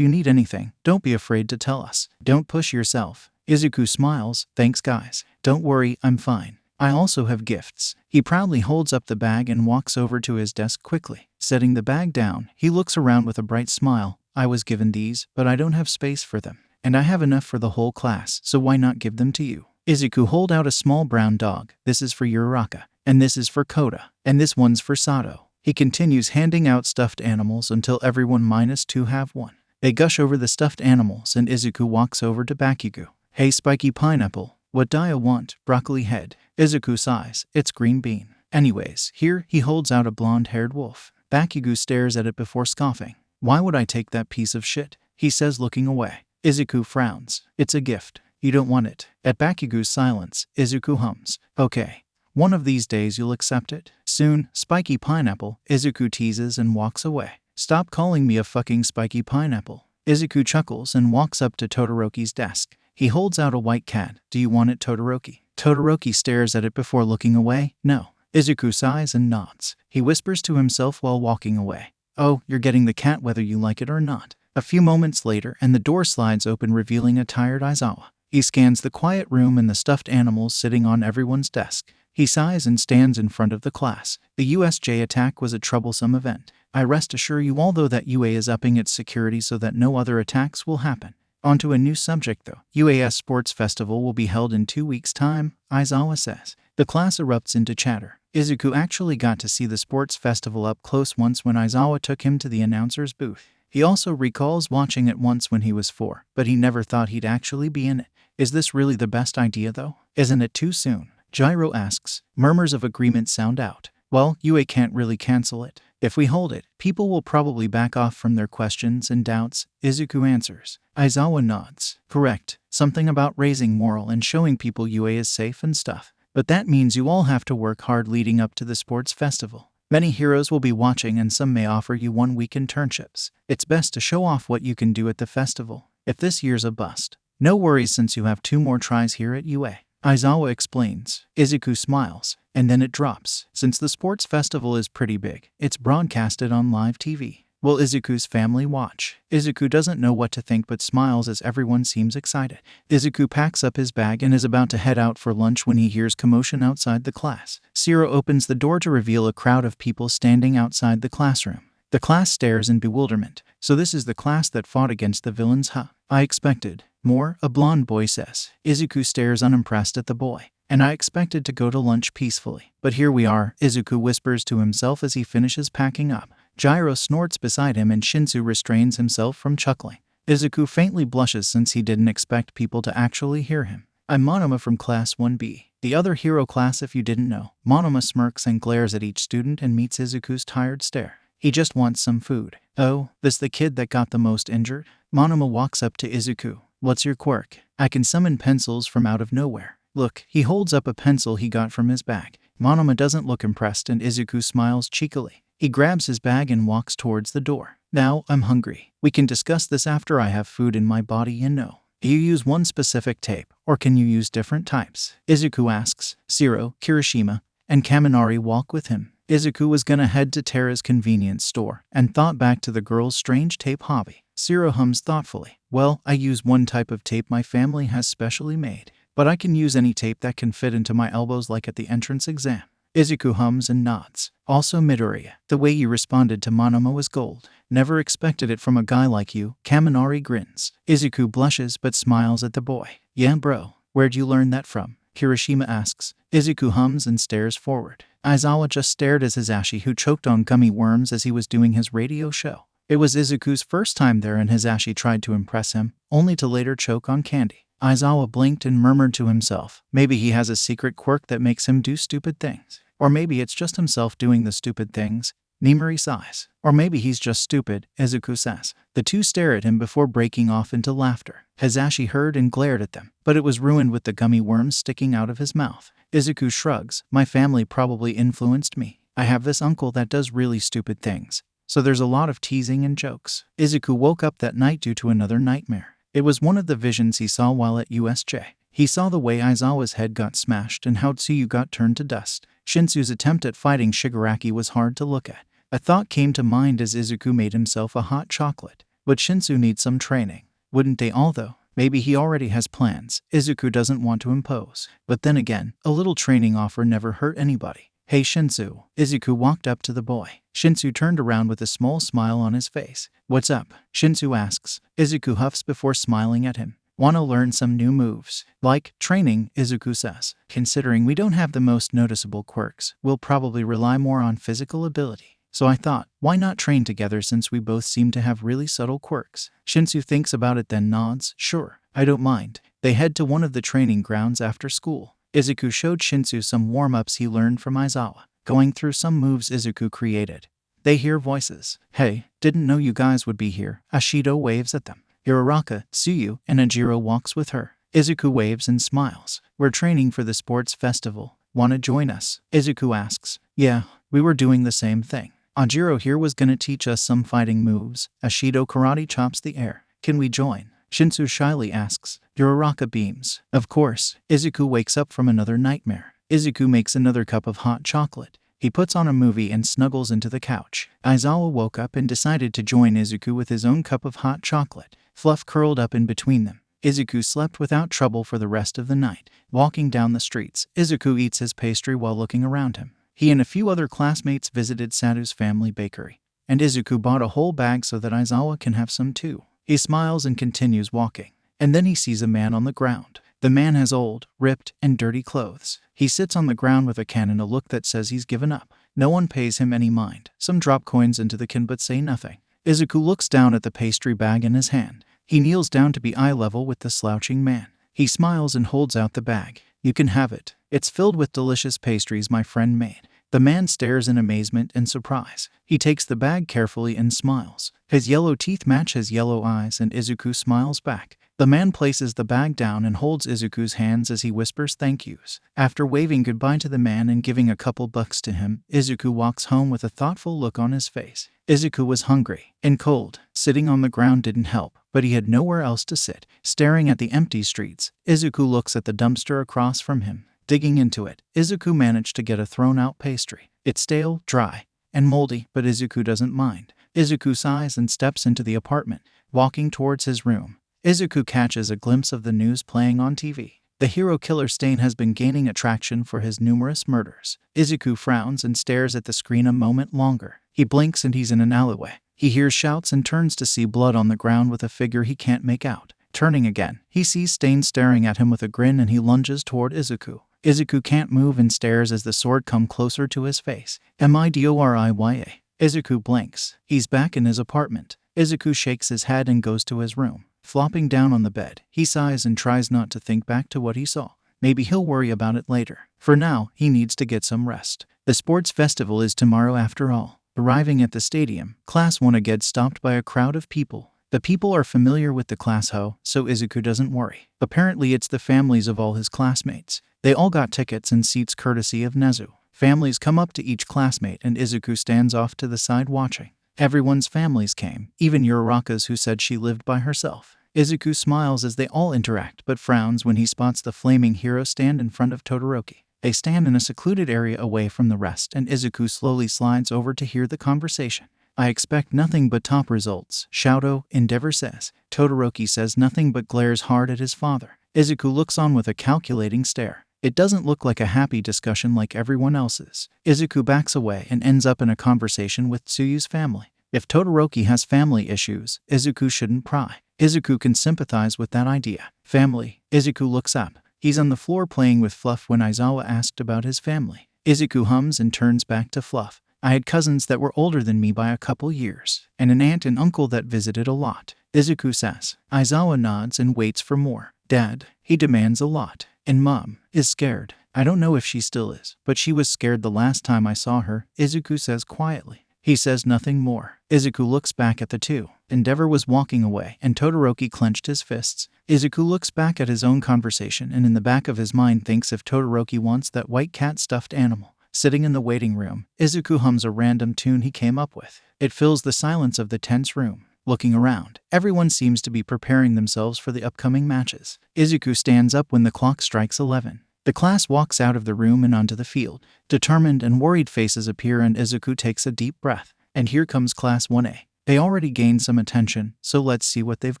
you need anything, don't be afraid to tell us. Don't push yourself. Izuku smiles. Thanks guys. Don't worry, I'm fine. I also have gifts. He proudly holds up the bag and walks over to his desk quickly. Setting the bag down, he looks around with a bright smile. I was given these, but I don't have space for them. And I have enough for the whole class, so why not give them to you? Izuku hold out a small brown dog. This is for Uraraka. And this is for Koda. And this one's for Sato. He continues handing out stuffed animals until everyone -2 have one. They gush over the stuffed animals and Izuku walks over to Bakugo. Hey spiky pineapple, what do you want? Broccoli head. Izuku sighs, it's green bean. Anyways, here, he holds out a blonde-haired wolf. Bakugo stares at it before scoffing. Why would I take that piece of shit? He says looking away. Izuku frowns. It's a gift. You don't want it. At Bakugo's silence, Izuku hums. Okay. One of these days you'll accept it. Soon, spiky pineapple, Izuku teases and walks away. Stop calling me a fucking spiky pineapple. Izuku chuckles and walks up to Todoroki's desk. He holds out a white cat. Do you want it, Todoroki? Todoroki stares at it before looking away. No. Izuku sighs and nods. He whispers to himself while walking away. Oh, you're getting the cat whether you like it or not. A few moments later and the door slides open revealing a tired Aizawa. He scans the quiet room and the stuffed animals sitting on everyone's desk. He sighs and stands in front of the class. The USJ attack was a troublesome event. I rest assure you all though that UA is upping its security so that no other attacks will happen. Onto a new subject though. UAS Sports Festival will be held in 2 weeks' time, Aizawa says. The class erupts into chatter. Izuku actually got to see the sports festival up close once when Aizawa took him to the announcer's booth. He also recalls watching it once when he was 4, but he never thought he'd actually be in it. Is this really the best idea though? Isn't it too soon? Gyro asks. Murmurs of agreement sound out. Well, UA can't really cancel it. If we hold it, people will probably back off from their questions and doubts, Izuku answers. Aizawa nods. Correct. Something about raising morale and showing people UA is safe and stuff. But that means you all have to work hard leading up to the sports festival. Many heroes will be watching and some may offer you 1-week internships. It's best to show off what you can do at the festival. If this year's a bust, no worries since you have 2 more tries here at UA. Aizawa explains. Izuku smiles, and then it drops. Since the sports festival is pretty big, it's broadcasted on live TV. Will Izuku's family watch? Izuku doesn't know what to think but smiles as everyone seems excited. Izuku packs up his bag and is about to head out for lunch when he hears commotion outside the class. Shiro opens the door to reveal a crowd of people standing outside the classroom. The class stares in bewilderment. So this is the class that fought against the villains, huh? I expected more, a blonde boy says. Izuku stares unimpressed at the boy. And I expected to go to lunch peacefully. But here we are, Izuku whispers to himself as he finishes packing up. Gyro snorts beside him and Shinsu restrains himself from chuckling. Izuku faintly blushes since he didn't expect people to actually hear him. I'm Monoma from Class 1B, the other hero class if you didn't know. Monoma smirks and glares at each student and meets Izuku's tired stare. He just wants some food. Oh, this the kid that got the most injured? Monoma walks up to Izuku. What's your quirk? I can summon pencils from out of nowhere. Look, he holds up a pencil he got from his bag. Monoma doesn't look impressed and Izuku smiles cheekily. He grabs his bag and walks towards the door. Now, I'm hungry. We can discuss this after I have food in my body, you know. You use one specific tape, or can you use different types? Izuku asks. Shiro, Kirishima, and Kaminari walk with him. Izuku was gonna head to Terra's convenience store and thought back to the girl's strange tape hobby. Shiro hums thoughtfully. Well, I use one type of tape my family has specially made, but I can use any tape that can fit into my elbows like at the entrance exam. Izuku hums and nods. Also Midoriya, the way you responded to Monoma was gold. Never expected it from a guy like you. Kaminari grins. Izuku blushes but smiles at the boy. Yeah bro, where'd you learn that from? Kirishima asks. Izuku hums and stares forward. Aizawa just stared at Hisashi, who choked on gummy worms as he was doing his radio show. It was Izuku's first time there and Hisashi tried to impress him, only to later choke on candy. Aizawa blinked and murmured to himself. Maybe he has a secret quirk that makes him do stupid things. Or maybe it's just himself doing the stupid things. Nimuri sighs. Or maybe he's just stupid, Izuku says. The two stare at him before breaking off into laughter. Hisashi heard and glared at them, but it was ruined with the gummy worms sticking out of his mouth. Izuku shrugs. My family probably influenced me. I have this uncle that does really stupid things, so there's a lot of teasing and jokes. Izuku woke up that night due to another nightmare. It was one of the visions he saw while at USJ. He saw the way Aizawa's head got smashed and how Tsuyu got turned to dust. Shinsu's attempt at fighting Shigaraki was hard to look at. A thought came to mind as Izuku made himself a hot chocolate. But Shinsu needs some training. Wouldn't they all though? Maybe he already has plans. Izuku doesn't want to impose. But then again, a little training offer never hurt anybody. Hey Shinsu. Izuku walked up to the boy. Shinsu turned around with a small smile on his face. What's up? Shinsu asks. Izuku huffs before smiling at him. Wanna learn some new moves? Like training, Izuku says. Considering we don't have the most noticeable quirks, we'll probably rely more on physical ability. So I thought, why not train together since we both seem to have really subtle quirks? Shinsu thinks about it then nods. Sure, I don't mind. They head to one of the training grounds after school. Izuku showed Shinsu some warm-ups he learned from Aizawa, going through some moves Izuku created. They hear voices. Hey, didn't know you guys would be here. Ashido waves at them. Uraraka, Tsuyu, and Ajiro walks with her. Izuku waves and smiles. We're training for the sports festival. Wanna join us? Izuku asks. Yeah, we were doing the same thing. Ajiro here was gonna teach us some fighting moves. Ashido karate chops the air. Can we join? Shinsu shyly asks. Uraraka beams. Of course. Izuku wakes up from another nightmare. Izuku makes another cup of hot chocolate. He puts on a movie and snuggles into the couch. Aizawa woke up and decided to join Izuku with his own cup of hot chocolate. Fluff curled up in between them. Izuku slept without trouble for the rest of the night. Walking down the streets, Izuku eats his pastry while looking around him. He and a few other classmates visited Satu's family bakery, and Izuku bought a whole bag so that Aizawa can have some too. He smiles and continues walking, and then he sees a man on the ground. The man has old, ripped, and dirty clothes. He sits on the ground with a can and a look that says he's given up. No one pays him any mind. Some drop coins into the can but say nothing. Izuku looks down at the pastry bag in his hand. He kneels down to be eye level with the slouching man. He smiles and holds out the bag. You can have it. It's filled with delicious pastries my friend made. The man stares in amazement and surprise. He takes the bag carefully and smiles. His yellow teeth match his yellow eyes and Izuku smiles back. The man places the bag down and holds Izuku's hands as he whispers thank yous. After waving goodbye to the man and giving a couple bucks to him, Izuku walks home with a thoughtful look on his face. Izuku was hungry and cold. Sitting on the ground didn't help, but he had nowhere else to sit. Staring at the empty streets, Izuku looks at the dumpster across from him. Digging into it, Izuku managed to get a thrown-out pastry. It's stale, dry, and moldy, but Izuku doesn't mind. Izuku sighs and steps into the apartment. Walking towards his room, Izuku catches a glimpse of the news playing on TV. The hero killer Stain has been gaining attraction for his numerous murders. Izuku frowns and stares at the screen a moment longer. He blinks and he's in an alleyway. He hears shouts and turns to see blood on the ground with a figure he can't make out. Turning again, he sees Stain staring at him with a grin and he lunges toward Izuku. Izuku can't move and stares as the sword comes closer to his face. Midoriya. Izuku blinks. He's back in his apartment. Izuku shakes his head and goes to his room. Flopping down on the bed, he sighs and tries not to think back to what he saw. Maybe he'll worry about it later. For now, he needs to get some rest. The sports festival is tomorrow after all. Arriving at the stadium, Class 1 gets stopped by a crowd of people. The people are familiar with the class ho, so Izuku doesn't worry. Apparently it's the families of all his classmates. They all got tickets and seats courtesy of Nezu. Families come up to each classmate and Izuku stands off to the side watching. Everyone's families came, even Uraraka's who said she lived by herself. Izuku smiles as they all interact but frowns when he spots the flaming hero stand in front of Todoroki. They stand in a secluded area away from the rest and Izuku slowly slides over to hear the conversation. I expect nothing but top results, Shouto, Endeavor says. Todoroki says nothing but glares hard at his father. Izuku looks on with a calculating stare. It doesn't look like a happy discussion like everyone else's. Izuku backs away and ends up in a conversation with Tsuyu's family. If Todoroki has family issues, Izuku shouldn't pry. Izuku can sympathize with that idea. Family. Izuku looks up. He's on the floor playing with Fluff when Aizawa asked about his family. Izuku hums and turns back to Fluff. I had cousins that were older than me by a couple years, and an aunt and uncle that visited a lot. Izuku says. Aizawa nods and waits for more. Dad, he demands a lot. And Mom is scared. I don't know if she still is, but she was scared the last time I saw her, Izuku says quietly. He says nothing more. Izuku looks back at the two. Endeavor was walking away, and Todoroki clenched his fists. Izuku looks back at his own conversation and in the back of his mind thinks if Todoroki wants that white cat stuffed animal. Sitting in the waiting room, Izuku hums a random tune he came up with. It fills the silence of the tense room. Looking around, everyone seems to be preparing themselves for the upcoming matches. Izuku stands up when the clock strikes 11. The class walks out of the room and onto the field. Determined and worried faces appear and Izuku takes a deep breath. And here comes Class 1A. They already gained some attention, so let's see what they've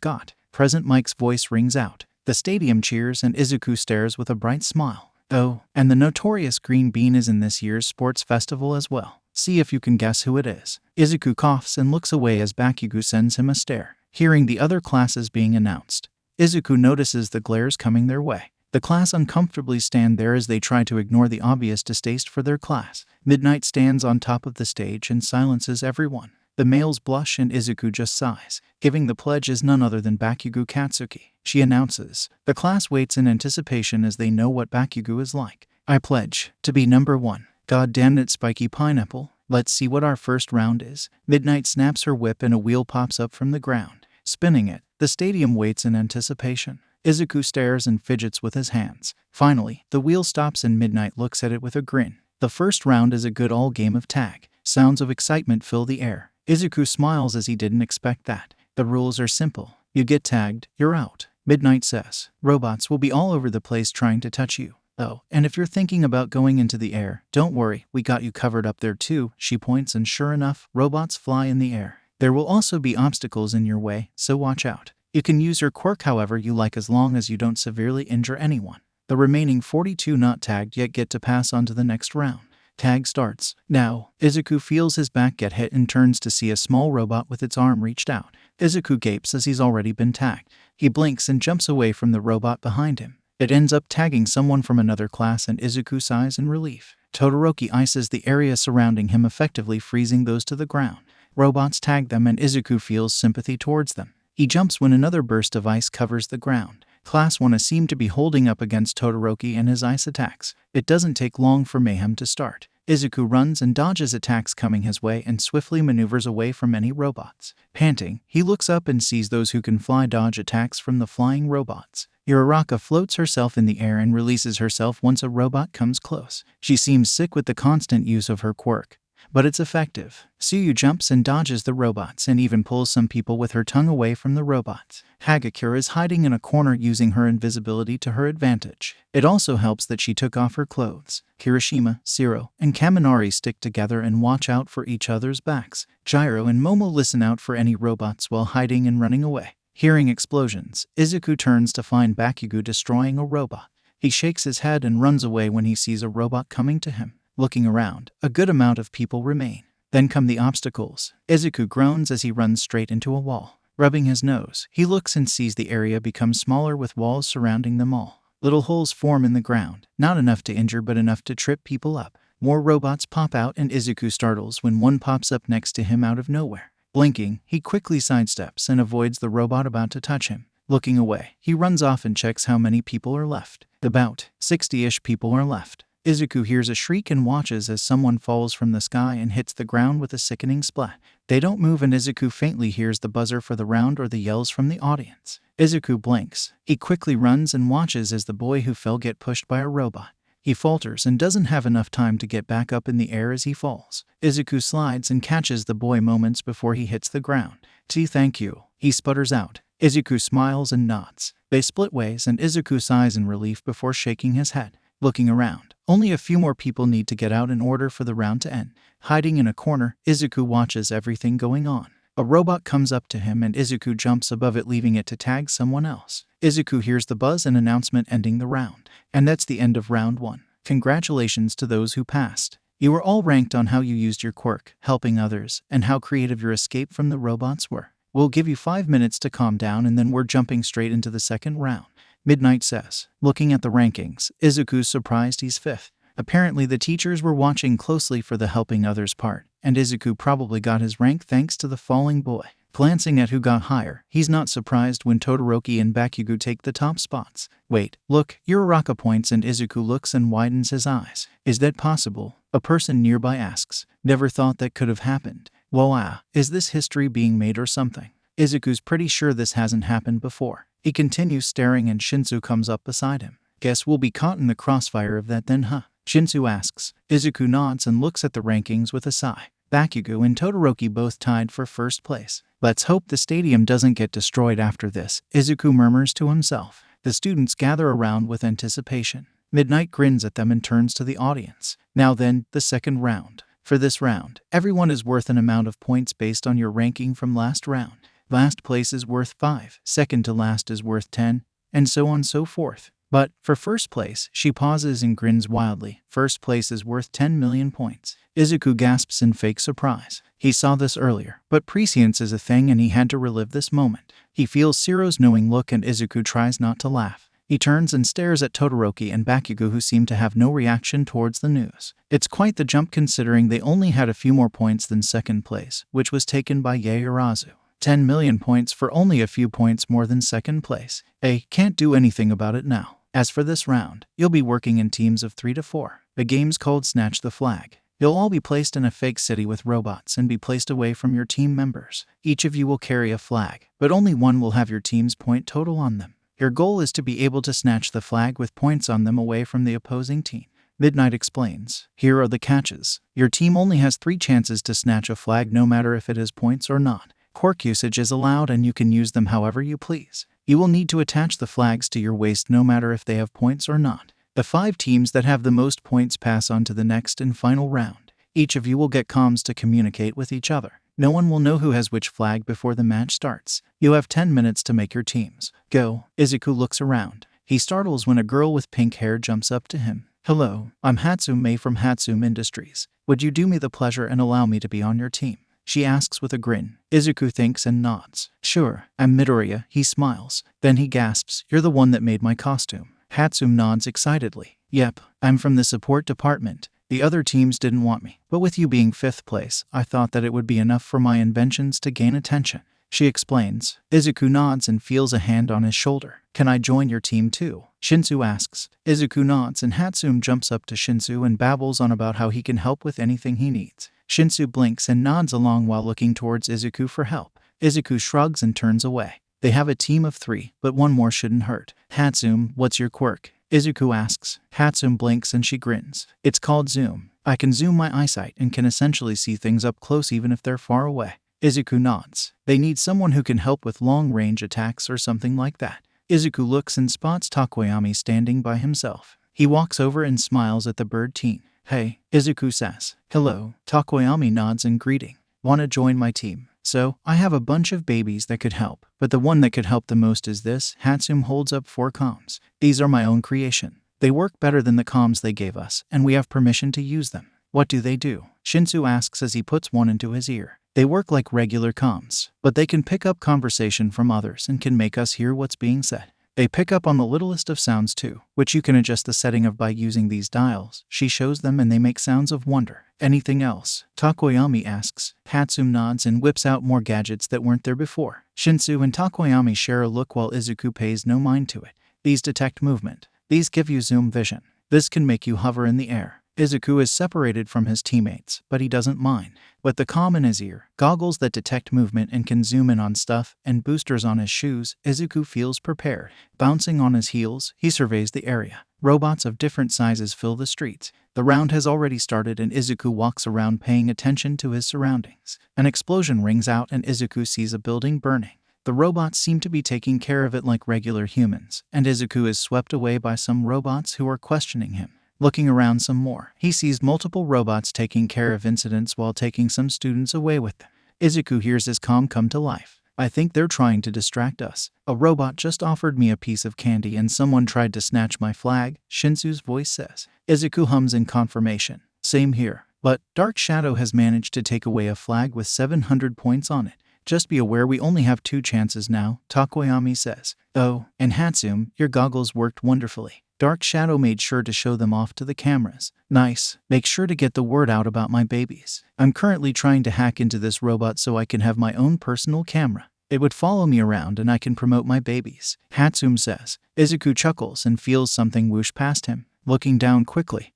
got. President Mike's voice rings out. The stadium cheers and Izuku stares with a bright smile. Oh, and the notorious Green Bean is in this year's sports festival as well. See if you can guess who it is. Izuku coughs and looks away as Bakugo sends him a stare. Hearing the other classes being announced, Izuku notices the glares coming their way. The class uncomfortably stand there as they try to ignore the obvious distaste for their class. Midnight stands on top of the stage and silences everyone. The males blush and Izuku just sighs. Giving the pledge is none other than Bakugo Katsuki. She announces. The class waits in anticipation as they know what Bakugo is like. I pledge to be number 1. God damn it, Spiky Pineapple. Let's see what our first round is. Midnight snaps her whip and a wheel pops up from the ground. Spinning it, the stadium waits in anticipation. Izuku stares and fidgets with his hands. Finally, the wheel stops and Midnight looks at it with a grin. The first round is a good all game of tag. Sounds of excitement fill the air. Izuku smiles as he didn't expect that. The rules are simple. You get tagged, you're out. Midnight says. Robots will be all over the place trying to touch you. Oh, and if you're thinking about going into the air, don't worry, we got you covered up there too, she points and sure enough, robots fly in the air. There will also be obstacles in your way, so watch out. You can use your quirk however you like as long as you don't severely injure anyone. The remaining 42 not tagged yet get to pass on to the next round. Tag starts. Now, Izuku feels his back get hit and turns to see a small robot with its arm reached out. Izuku gapes as he's already been tagged. He blinks and jumps away from the robot behind him. It ends up tagging someone from another class and Izuku sighs in relief. Todoroki ices the area surrounding him, effectively freezing those to the ground. Robots tag them and Izuku feels sympathy towards them. He jumps when another burst of ice covers the ground. Class 1A seemed to be holding up against Todoroki and his ice attacks. It doesn't take long for mayhem to start. Izuku runs and dodges attacks coming his way and swiftly maneuvers away from any robots. Panting, he looks up and sees those who can fly dodge attacks from the flying robots. Uraraka floats herself in the air and releases herself once a robot comes close. She seems sick with the constant use of her quirk, but it's effective. Tsuyu jumps and dodges the robots and even pulls some people with her tongue away from the robots. Hagakure is hiding in a corner using her invisibility to her advantage. It also helps that she took off her clothes. Kirishima, Shiro, and Kaminari stick together and watch out for each other's backs. Gyro and Momo listen out for any robots while hiding and running away. Hearing explosions, Izuku turns to find Bakugo destroying a robot. He shakes his head and runs away when he sees a robot coming to him. Looking around, a good amount of people remain. Then come the obstacles. Izuku groans as he runs straight into a wall. Rubbing his nose, he looks and sees the area become smaller with walls surrounding them all. Little holes form in the ground, not enough to injure but enough to trip people up. More robots pop out and Izuku startles when one pops up next to him out of nowhere. Blinking, he quickly sidesteps and avoids the robot about to touch him. Looking away, he runs off and checks how many people are left. About 60-ish people are left. Izuku hears a shriek and watches as someone falls from the sky and hits the ground with a sickening splat. They don't move and Izuku faintly hears the buzzer for the round or the yells from the audience. Izuku blinks. He quickly runs and watches as the boy who fell gets pushed by a robot. He falters and doesn't have enough time to get back up in the air as he falls. Izuku slides and catches the boy moments before he hits the ground. Thank you, he sputters out. Izuku smiles and nods. They split ways and Izuku sighs in relief before shaking his head. Looking around, only a few more people need to get out in order for the round to end. Hiding in a corner, Izuku watches everything going on. A robot comes up to him and Izuku jumps above it, leaving it to tag someone else. Izuku hears the buzz and announcement ending the round. And that's the end of round 1. Congratulations to those who passed. You were all ranked on how you used your quirk, helping others, and how creative your escape from the robots were. We'll give you 5 minutes to calm down and then we're jumping straight into the second round. Midnight says. Looking at the rankings, Izuku's surprised he's 5th. Apparently the teachers were watching closely for the helping others part, and Izuku probably got his rank thanks to the falling boy. Glancing at who got higher, he's not surprised when Todoroki and Bakugo take the top spots. Wait, look, Uraraka points and Izuku looks and widens his eyes. Is that possible? A person nearby asks. Never thought that could have happened. Whoa, is this history being made or something? Izuku's pretty sure this hasn't happened before. He continues staring and Shinsu comes up beside him. Guess we'll be caught in the crossfire of that then, huh? Shinsu asks. Izuku nods and looks at the rankings with a sigh. Bakugo and Todoroki both tied for first place. Let's hope the stadium doesn't get destroyed after this, Izuku murmurs to himself. The students gather around with anticipation. Midnight grins at them and turns to the audience. Now then, the second round. For this round, everyone is worth an amount of points based on your ranking from last round. Last place is worth 5, second to last is worth 10, and so on so forth. But, for first place, she pauses and grins wildly. First place is worth 10 million points. Izuku gasps in fake surprise. He saw this earlier, but prescience is a thing and he had to relive this moment. He feels Shiro's knowing look and Izuku tries not to laugh. He turns and stares at Todoroki and Bakugo who seem to have no reaction towards the news. It's quite the jump considering they only had a few more points than second place, which was taken by Yaoyorozu. 10 million points for only a few points more than second place. Can't do anything about it now. As for this round, you'll be working in teams of 3 to 4. The game's called Snatch the Flag. You'll all be placed in a fake city with robots and be placed away from your team members. Each of you will carry a flag, but only one will have your team's point total on them. Your goal is to be able to snatch the flag with points on them away from the opposing team. Midnight explains. Here are the catches. Your team only has 3 chances to snatch a flag no matter if it has points or not. Quirk usage is allowed and you can use them however you please. You will need to attach the flags to your waist no matter if they have points or not. The 5 teams that have the most points pass on to the next and final round. Each of you will get comms to communicate with each other. No one will know who has which flag before the match starts. You have 10 minutes to make your teams. Go. Izuku looks around. He startles when a girl with pink hair jumps up to him. Hello, I'm Hatsume from Hatsume Industries. Would you do me the pleasure and allow me to be on your team? She asks with a grin. Izuku thinks and nods. Sure, I'm Midoriya, he smiles. Then he gasps, you're the one that made my costume. Hatsume nods excitedly. Yep, I'm from the support department. The other teams didn't want me, but with you being 5th place, I thought that it would be enough for my inventions to gain attention. She explains. Izuku nods and feels a hand on his shoulder. Can I join your team too? Shinsu asks. Izuku nods and Hatsume jumps up to Shinsu and babbles on about how he can help with anything he needs. Shinsu blinks and nods along while looking towards Izuku for help. Izuku shrugs and turns away. They have a team of 3, but one more shouldn't hurt. Hatsume, what's your quirk? Izuku asks. Hatsume blinks and she grins. It's called zoom. I can zoom my eyesight and can essentially see things up close even if they're far away. Izuku nods. They need someone who can help with long-range attacks or something like that. Izuku looks and spots Takoyami standing by himself. He walks over and smiles at the bird teen. Hey, Izuku says. Hello. Takoyami nods in greeting. Wanna join my team? So, I have a bunch of babies that could help, but the one that could help the most is this. Hatsume holds up 4 comms. These are my own creation. They work better than the comms they gave us, and we have permission to use them. What do they do? Shinsu asks as he puts one into his ear. They work like regular comms, but they can pick up conversation from others and can make us hear what's being said. They pick up on the littlest of sounds too, which you can adjust the setting of by using these dials. She shows them and they make sounds of wonder. Anything else? Takoyami asks. Hatsume nods and whips out more gadgets that weren't there before. Shinsu and Takoyami share a look while Izuku pays no mind to it. These detect movement. These give you zoom vision. This can make you hover in the air. Izuku is separated from his teammates, but he doesn't mind. With the comm in his ear, goggles that detect movement and can zoom in on stuff, and boosters on his shoes, Izuku feels prepared. Bouncing on his heels, he surveys the area. Robots of different sizes fill the streets. The round has already started and Izuku walks around paying attention to his surroundings. An explosion rings out and Izuku sees a building burning. The robots seem to be taking care of it like regular humans, and Izuku is swept away by some robots who are questioning him. Looking around some more, he sees multiple robots taking care of incidents while taking some students away with them. Izuku hears his comm come to life. I think they're trying to distract us. A robot just offered me a piece of candy and someone tried to snatch my flag, Shinsu's voice says. Izuku hums in confirmation. Same here. But Dark Shadow has managed to take away a flag with 700 points on it. Just be aware we only have 2 chances now, Takoyami says. Oh, and Hatsum, your goggles worked wonderfully. Dark Shadow made sure to show them off to the cameras. Nice. Make sure to get the word out about my babies. I'm currently trying to hack into this robot so I can have my own personal camera. It would follow me around and I can promote my babies, Hatsum says. Izuku chuckles and feels something whoosh past him. Looking down quickly,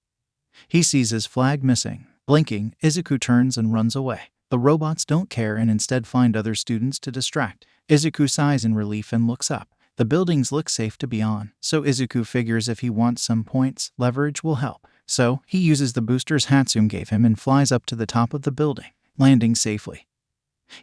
he sees his flag missing. Blinking, Izuku turns and runs away. The robots don't care and instead find other students to distract. Izuku sighs in relief and looks up. The buildings look safe to be on, so Izuku figures if he wants some points, leverage will help. So, he uses the boosters Hatsum gave him and flies up to the top of the building, landing safely.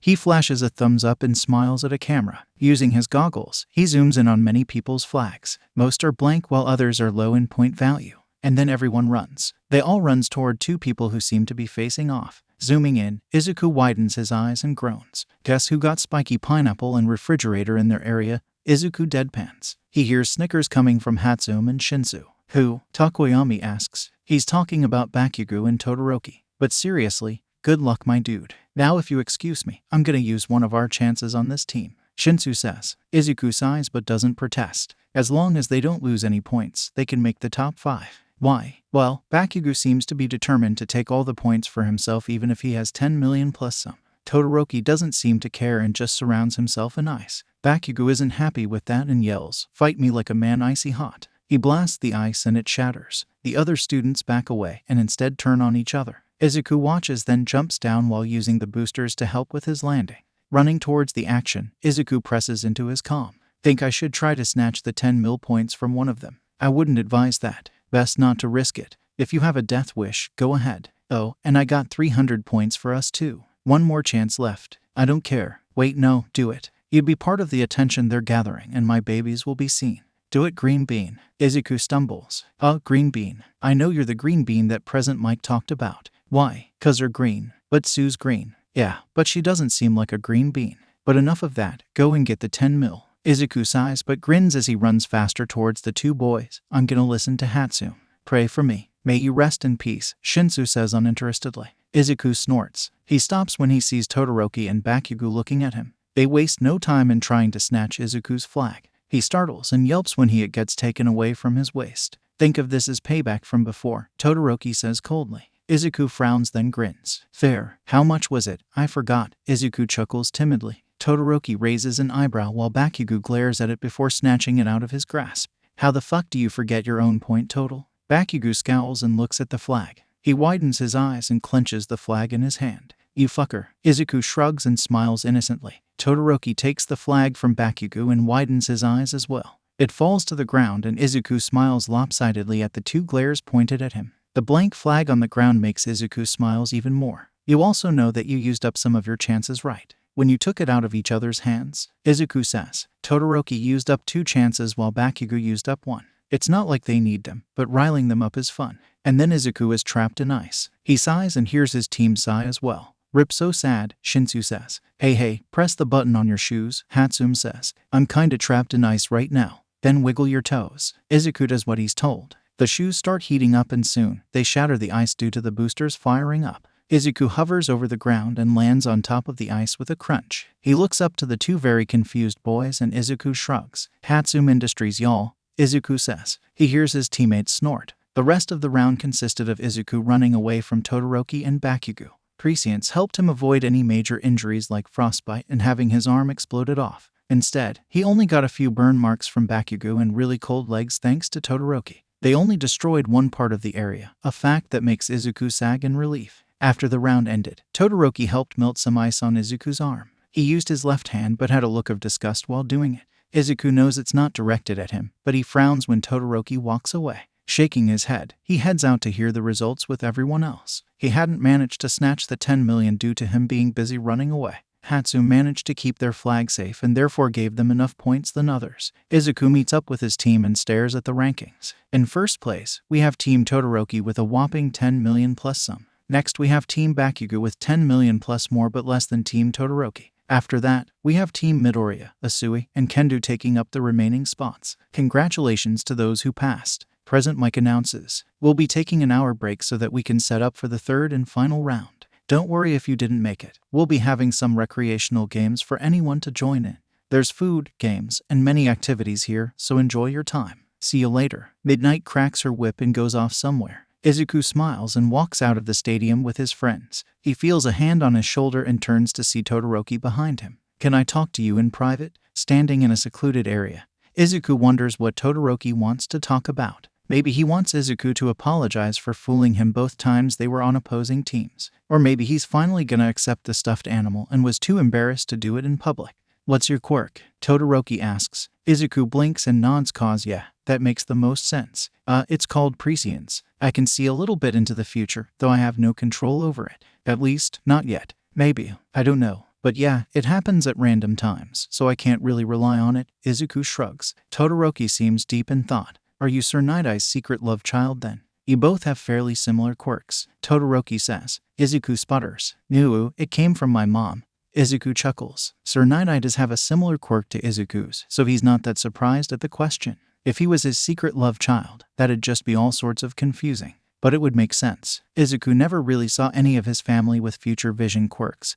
He flashes a thumbs up and smiles at a camera. Using his goggles, he zooms in on many people's flags. Most are blank while others are low in point value. And then everyone runs. They all runs toward 2 people who seem to be facing off. Zooming in, Izuku widens his eyes and groans. Guess who got spiky pineapple and refrigerator in their area? Izuku deadpans. He hears snickers coming from Hatsum and Shinsu. Who? Takoyami asks. He's talking about Bakugo and Todoroki. But seriously, good luck my dude. Now if you excuse me, I'm gonna use one of our chances on this team, Shinsu says. Izuku sighs but doesn't protest. As long as they don't lose any points, they can make the top 5. Why? Well, Bakugo seems to be determined to take all the points for himself even if he has 10 million plus some. Todoroki doesn't seem to care and just surrounds himself in ice. Bakugo isn't happy with that and yells, "Fight me like a man icy hot." He blasts the ice and it shatters. The other students back away and instead turn on each other. Izuku watches then jumps down while using the boosters to help with his landing. Running towards the action, Izuku presses into his comm. Think I should try to snatch the 10 mil points from one of them. I wouldn't advise that. Best not to risk it. If you have a death wish, go ahead. Oh, and I got 300 points for us too. One more chance left. I don't care. Wait, no, do it. You'd be part of the attention they're gathering and my babies will be seen. Do it, Green Bean. Izuku stumbles. Oh, Green Bean. I know you're the Green Bean that President Mike talked about. Why? 'Cause you're green. But Sue's green. Yeah, but she doesn't seem like a green bean. But enough of that. Go and get the 10 mil. Izuku sighs but grins as he runs faster towards the 2 boys. I'm gonna listen to Hatsum. Pray for me. May you rest in peace, Shinsu says uninterestedly. Izuku snorts. He stops when he sees Todoroki and Bakugo looking at him. They waste no time in trying to snatch Izuku's flag. He startles and yelps when it gets taken away from his waist. Think of this as payback from before, Todoroki says coldly. Izuku frowns then grins. Fair. How much was it? I forgot. Izuku chuckles timidly. Todoroki raises an eyebrow while Bakugo glares at it before snatching it out of his grasp. How the fuck do you forget your own point total? Bakugo scowls and looks at the flag. He widens his eyes and clenches the flag in his hand. You fucker. Izuku shrugs and smiles innocently. Todoroki takes the flag from Bakugo and widens his eyes as well. It falls to the ground and Izuku smiles lopsidedly at the 2 glares pointed at him. The blank flag on the ground makes Izuku smiles even more. You also know that you used up some of your chances right when you took it out of each other's hands, Izuku says. Todoroki used up 2 chances while Bakugo used up 1. It's not like they need them, but riling them up is fun. And then Izuku is trapped in ice. He sighs and hears his team sigh as well. Rip so sad, Shinsu says. Hey, press the button on your shoes, Hatsum says. I'm kinda trapped in ice right now. Then wiggle your toes. Izuku does what he's told. The shoes start heating up and soon, they shatter the ice due to the boosters firing up. Izuku hovers over the ground and lands on top of the ice with a crunch. He looks up to the 2 very confused boys and Izuku shrugs. Hatsum Industries y'all, Izuku says. He hears his teammates snort. The rest of the round consisted of Izuku running away from Todoroki and Bakugo. Prescience helped him avoid any major injuries like frostbite and having his arm exploded off. Instead, he only got a few burn marks from Bakugo and really cold legs thanks to Todoroki. They only destroyed one part of the area, a fact that makes Izuku sag in relief. After the round ended, Todoroki helped melt some ice on Izuku's arm. He used his left hand but had a look of disgust while doing it. Izuku knows it's not directed at him, but he frowns when Todoroki walks away. Shaking his head, he heads out to hear the results with everyone else. He hadn't managed to snatch the 10 million due to him being busy running away. Hatsu managed to keep their flag safe and therefore gave them enough points than others. Izuku meets up with his team and stares at the rankings. In first place, we have Team Todoroki with a whopping 10 million plus some. Next, we have Team Bakugo with 10 million plus more but less than Team Todoroki. After that, we have Team Midoriya, Asui, and Kendo taking up the remaining spots. Congratulations to those who passed. Present Mike announces, we'll be taking an hour break so that we can set up for the third and final round. Don't worry if you didn't make it. We'll be having some recreational games for anyone to join in. There's food, games, and many activities here, so enjoy your time. See you later. Midnight cracks her whip and goes off somewhere. Izuku smiles and walks out of the stadium with his friends. He feels a hand on his shoulder and turns to see Todoroki behind him. Can I talk to you in private? Standing in a secluded area, Izuku wonders what Todoroki wants to talk about. Maybe he wants Izuku to apologize for fooling him both times they were on opposing teams. Or maybe he's finally gonna accept the stuffed animal and was too embarrassed to do it in public. What's your quirk? Todoroki asks. Izuku blinks and nods cause yeah, that makes the most sense. It's called prescience. I can see a little bit into the future, though I have no control over it. At least, not yet. Maybe. I don't know. But yeah, it happens at random times, so I can't really rely on it. Izuku shrugs. Todoroki seems deep in thought. Are you Sir Night-Eye's secret love child then? You both have fairly similar quirks, Todoroki says. Izuku sputters. No, it came from my mom. Izuku chuckles. Sir Night-Eye does have a similar quirk to Izuku's, so he's not that surprised at the question. If he was his secret love child, that'd just be all sorts of confusing. But it would make sense. Izuku never really saw any of his family with future vision quirks.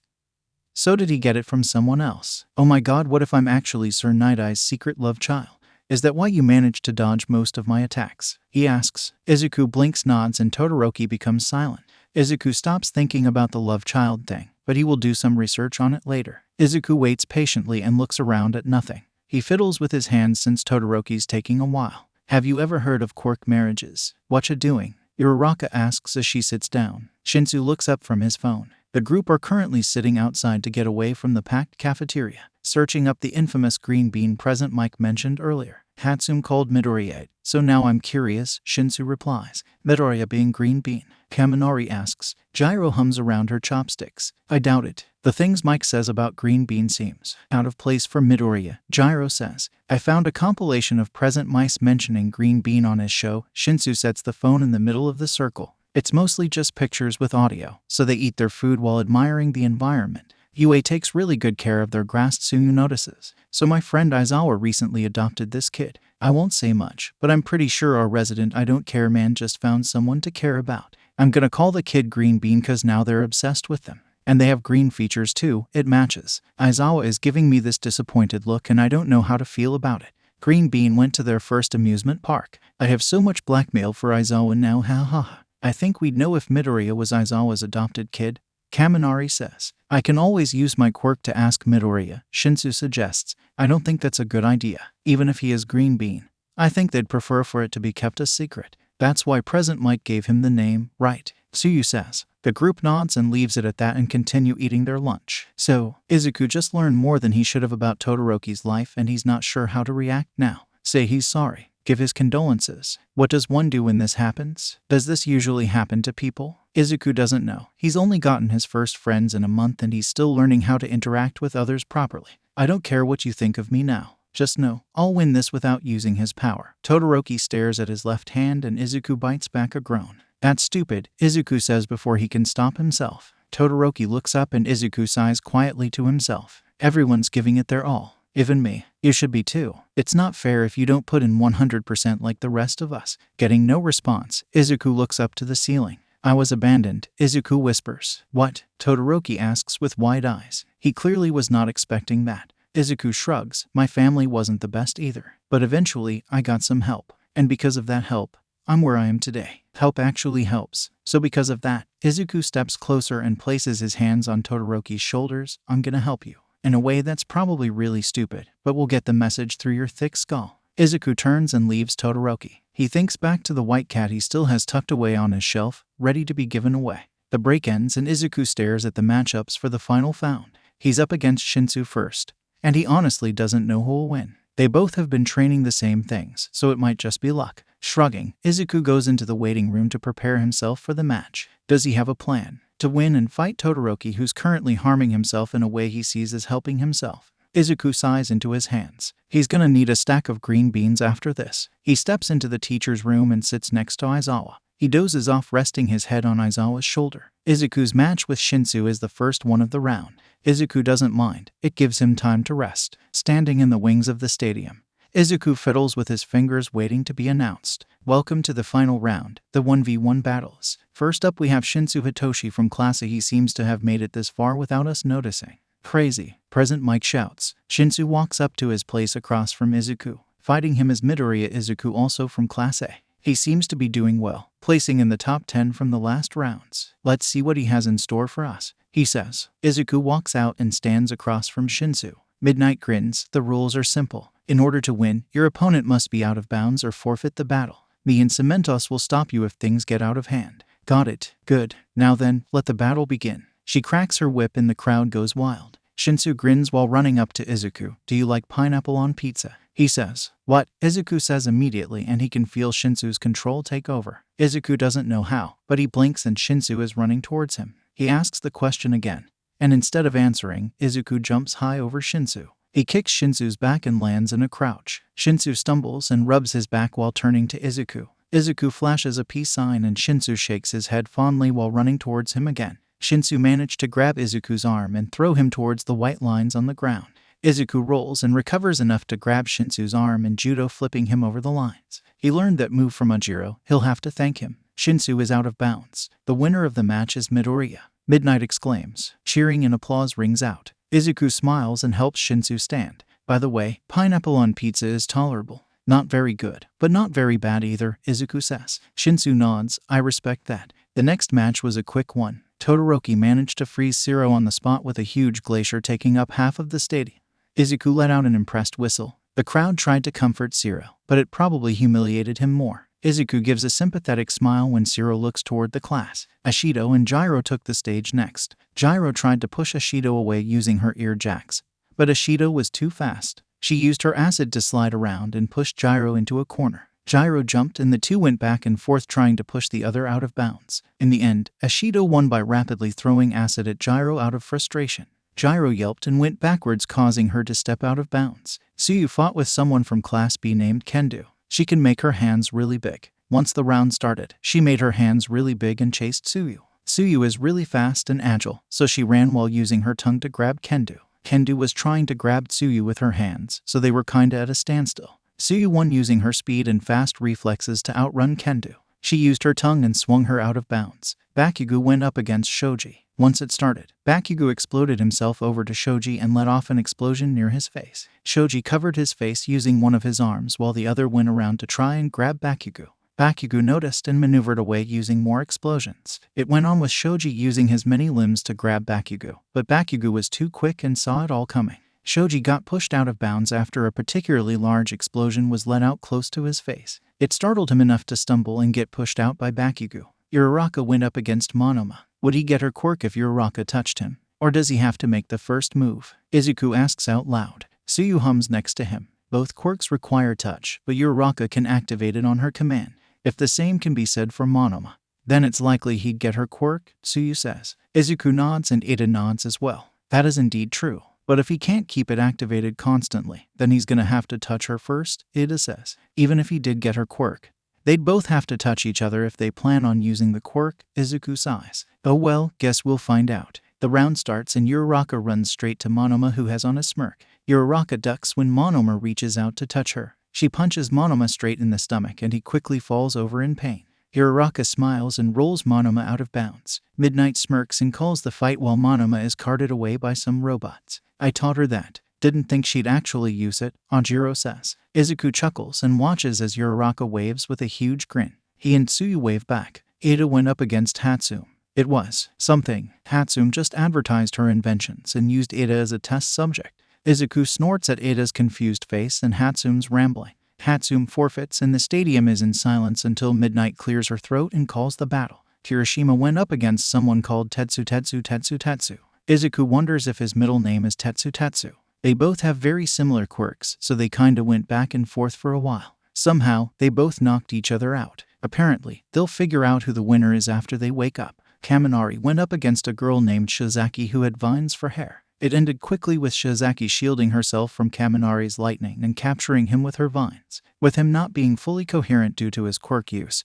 So did he get it from someone else? Oh my god, what if I'm actually Sir Night-Eye's secret love child? Is that why you managed to dodge most of my attacks? He asks. Izuku blinks, nods, and Todoroki becomes silent. Izuku stops thinking about the love child thing, but he will do some research on it later. Izuku waits patiently and looks around at nothing. He fiddles with his hands since Todoroki's taking a while. Have you ever heard of quirk marriages? Whatcha doing? Uraraka asks as she sits down. Shinsu looks up from his phone. The group are currently sitting outside to get away from the packed cafeteria, searching up the infamous green bean present Mike mentioned earlier. Hatsune called Midoriya, so now I'm curious, Shinsu replies. Midoriya being green bean. Kaminari asks. Gyro hums around her chopsticks. I doubt it. The things Mike says about green bean seems out of place for Midoriya, Gyro says. I found a compilation of present mice mentioning green bean on his show. Shinsu sets the phone in the middle of the circle. It's mostly just pictures with audio, so they eat their food while admiring the environment. UA takes really good care of their grass, Tsuyu notices. So my friend Aizawa recently adopted this kid. I won't say much, but I'm pretty sure our resident I don't care man just found someone to care about. I'm gonna call the kid Green Bean cause now they're obsessed with them. And they have green features too, it matches. Aizawa is giving me this disappointed look and I don't know how to feel about it. Green Bean went to their first amusement park. I have so much blackmail for Aizawa now, ha. I think we'd know if Midoriya was Aizawa's adopted kid. Kaminari says. I can always use my quirk to ask Midoriya, Shinsu suggests. I don't think that's a good idea, even if he is Green Bean. I think they'd prefer for it to be kept a secret. That's why present Mike gave him the name, right? Tsuyu says. The group nods and leaves it at that and continue eating their lunch. So, Izuku just learned more than he should have about Todoroki's life and he's not sure how to react now. Say he's sorry. Give his condolences. What does one do when this happens? Does this usually happen to people? Izuku doesn't know. He's only gotten his first friends in a month and he's still learning how to interact with others properly. I don't care what you think of me now. Just know, I'll win this without using his power. Todoroki stares at his left hand and Izuku bites back a groan. That's stupid, Izuku says before he can stop himself. Todoroki looks up and Izuku sighs quietly to himself. Everyone's giving it their all. Even me. You should be too. It's not fair if you don't put in 100% like the rest of us. Getting no response, Izuku looks up to the ceiling. I was abandoned, Izuku whispers. What? Todoroki asks with wide eyes. He clearly was not expecting that. Izuku shrugs. My family wasn't the best either. But eventually, I got some help. And because of that help, I'm where I am today. Help actually helps. So because of that, Izuku steps closer and places his hands on Todoroki's shoulders. I'm gonna help you. In a way that's probably really stupid, but we'll get the message through your thick skull. Izuku turns and leaves Todoroki. He thinks back to the white cat he still has tucked away on his shelf, ready to be given away. The break ends and Izuku stares at the matchups for the final found. He's up against Shinsu first, and he honestly doesn't know who'll win. They both have been training the same things, so it might just be luck. Shrugging, Izuku goes into the waiting room to prepare himself for the match. Does he have a plan? To win and fight Todoroki, who's currently harming himself in a way he sees as helping himself. Izuku sighs into his hands. He's gonna need a stack of green beans after this. He steps into the teacher's room and sits next to Aizawa. He dozes off, resting his head on Aizawa's shoulder. Izuku's match with Shinsu is the first one of the round. Izuku doesn't mind. It gives him time to rest. Standing in the wings of the stadium, Izuku fiddles with his fingers, waiting to be announced. Welcome to the final round, the 1v1 battles. First up we have Shinsu Hitoshi from class A. He seems to have made it this far without us noticing. Crazy. Present Mike shouts. Shinsu walks up to his place across from Izuku. Fighting him is Midoriya Izuku, also from class A. He seems to be doing well, placing in the top 10 from the last rounds. Let's see what he has in store for us, he says. Izuku walks out and stands across from Shinsu. Midnight grins. The rules are simple. In order to win, your opponent must be out of bounds or forfeit the battle. Me and Cementos will stop you if things get out of hand. Got it. Good. Now then, let the battle begin. She cracks her whip and the crowd goes wild. Shinsu grins while running up to Izuku. Do you like pineapple on pizza? He says. What? Izuku says immediately, and he can feel Shinsu's control take over. Izuku doesn't know how, but he blinks and Shinsu is running towards him. He asks the question again, and instead of answering, Izuku jumps high over Shinsu. He kicks Shinsu's back and lands in a crouch. Shinsu stumbles and rubs his back while turning to Izuku. Izuku flashes a peace sign and Shinsu shakes his head fondly while running towards him again. Shinsu managed to grab Izuku's arm and throw him towards the white lines on the ground. Izuku rolls and recovers enough to grab Shinsu's arm and judo, flipping him over the lines. He learned that move from Ojiro. He'll have to thank him. Shinsu is out of bounds. The winner of the match is Midoriya. Midnight exclaims. Cheering and applause rings out. Izuku smiles and helps Shinsu stand. By the way, pineapple on pizza is tolerable. Not very good, but not very bad either, Izuku says. Shinsu nods. I respect that. The next match was a quick one. Todoroki managed to freeze Zero on the spot with a huge glacier taking up half of the stadium. Izuku let out an impressed whistle. The crowd tried to comfort Zero, but it probably humiliated him more. Izuku gives a sympathetic smile when Zero looks toward the class. Ashido and Gyro took the stage next. Gyro tried to push Ashido away using her ear jacks, but Ashido was too fast. She used her acid to slide around and push Gyro into a corner. Gyro jumped and the two went back and forth trying to push the other out of bounds. In the end, Ashido won by rapidly throwing acid at Gyro out of frustration. Gyro yelped and went backwards, causing her to step out of bounds. Tsuyu fought with someone from Class B named Kendo. She can make her hands really big. Once the round started, she made her hands really big and chased Tsuyu. Tsuyu is really fast and agile, so she ran while using her tongue to grab Kendo. Kendo was trying to grab Tsuyu with her hands, so they were kinda at a standstill. Tsuyu won using her speed and fast reflexes to outrun Kendo. She used her tongue and swung her out of bounds. Bakugo went up against Shoji. Once it started, Bakugo exploded himself over to Shoji and let off an explosion near his face. Shoji covered his face using one of his arms while the other went around to try and grab Bakugo. Bakugo noticed and maneuvered away using more explosions. It went on with Shoji using his many limbs to grab Bakugo, but Bakugo was too quick and saw it all coming. Shoji got pushed out of bounds after a particularly large explosion was let out close to his face. It startled him enough to stumble and get pushed out by Bakugo. Uraraka went up against Monoma. Would he get her quirk if Uraraka touched him? Or does he have to make the first move? Izuku asks out loud. Tsuyu hums next to him. Both quirks require touch, but Uraraka can activate it on her command. If the same can be said for Monoma, then it's likely he'd get her quirk, Tsuyu says. Izuku nods and Ida nods as well. That is indeed true. But if he can't keep it activated constantly, then he's gonna have to touch her first, Ida says. Even if he did get her quirk, they'd both have to touch each other if they plan on using the quirk, Izuku sighs. Oh well, guess we'll find out. The round starts and Uraraka runs straight to Monoma, who has on a smirk. Uraraka ducks when Monoma reaches out to touch her. She punches Monoma straight in the stomach and he quickly falls over in pain. Uraraka smiles and rolls Monoma out of bounds. Midnight smirks and calls the fight while Monoma is carted away by some robots. I taught her that. Didn't think she'd actually use it, Ojiro says. Izuku chuckles and watches as Uraraka waves with a huge grin. He and Tsuyu wave back. Ida went up against Hatsum. It was something. Hatsum just advertised her inventions and used Ida as a test subject. Izuku snorts at Ida's confused face and Hatsum's rambling. Hatsum forfeits and the stadium is in silence until Midnight clears her throat and calls the battle. Kirishima went up against someone called Tetsu. Izuku wonders if his middle name is Tetsu. They both have very similar quirks, so they kinda went back and forth for a while. Somehow, they both knocked each other out. Apparently, they'll figure out who the winner is after they wake up. Kaminari went up against a girl named Shizaki who had vines for hair. It ended quickly with Shizaki shielding herself from Kaminari's lightning and capturing him with her vines, with him not being fully coherent due to his quirk use.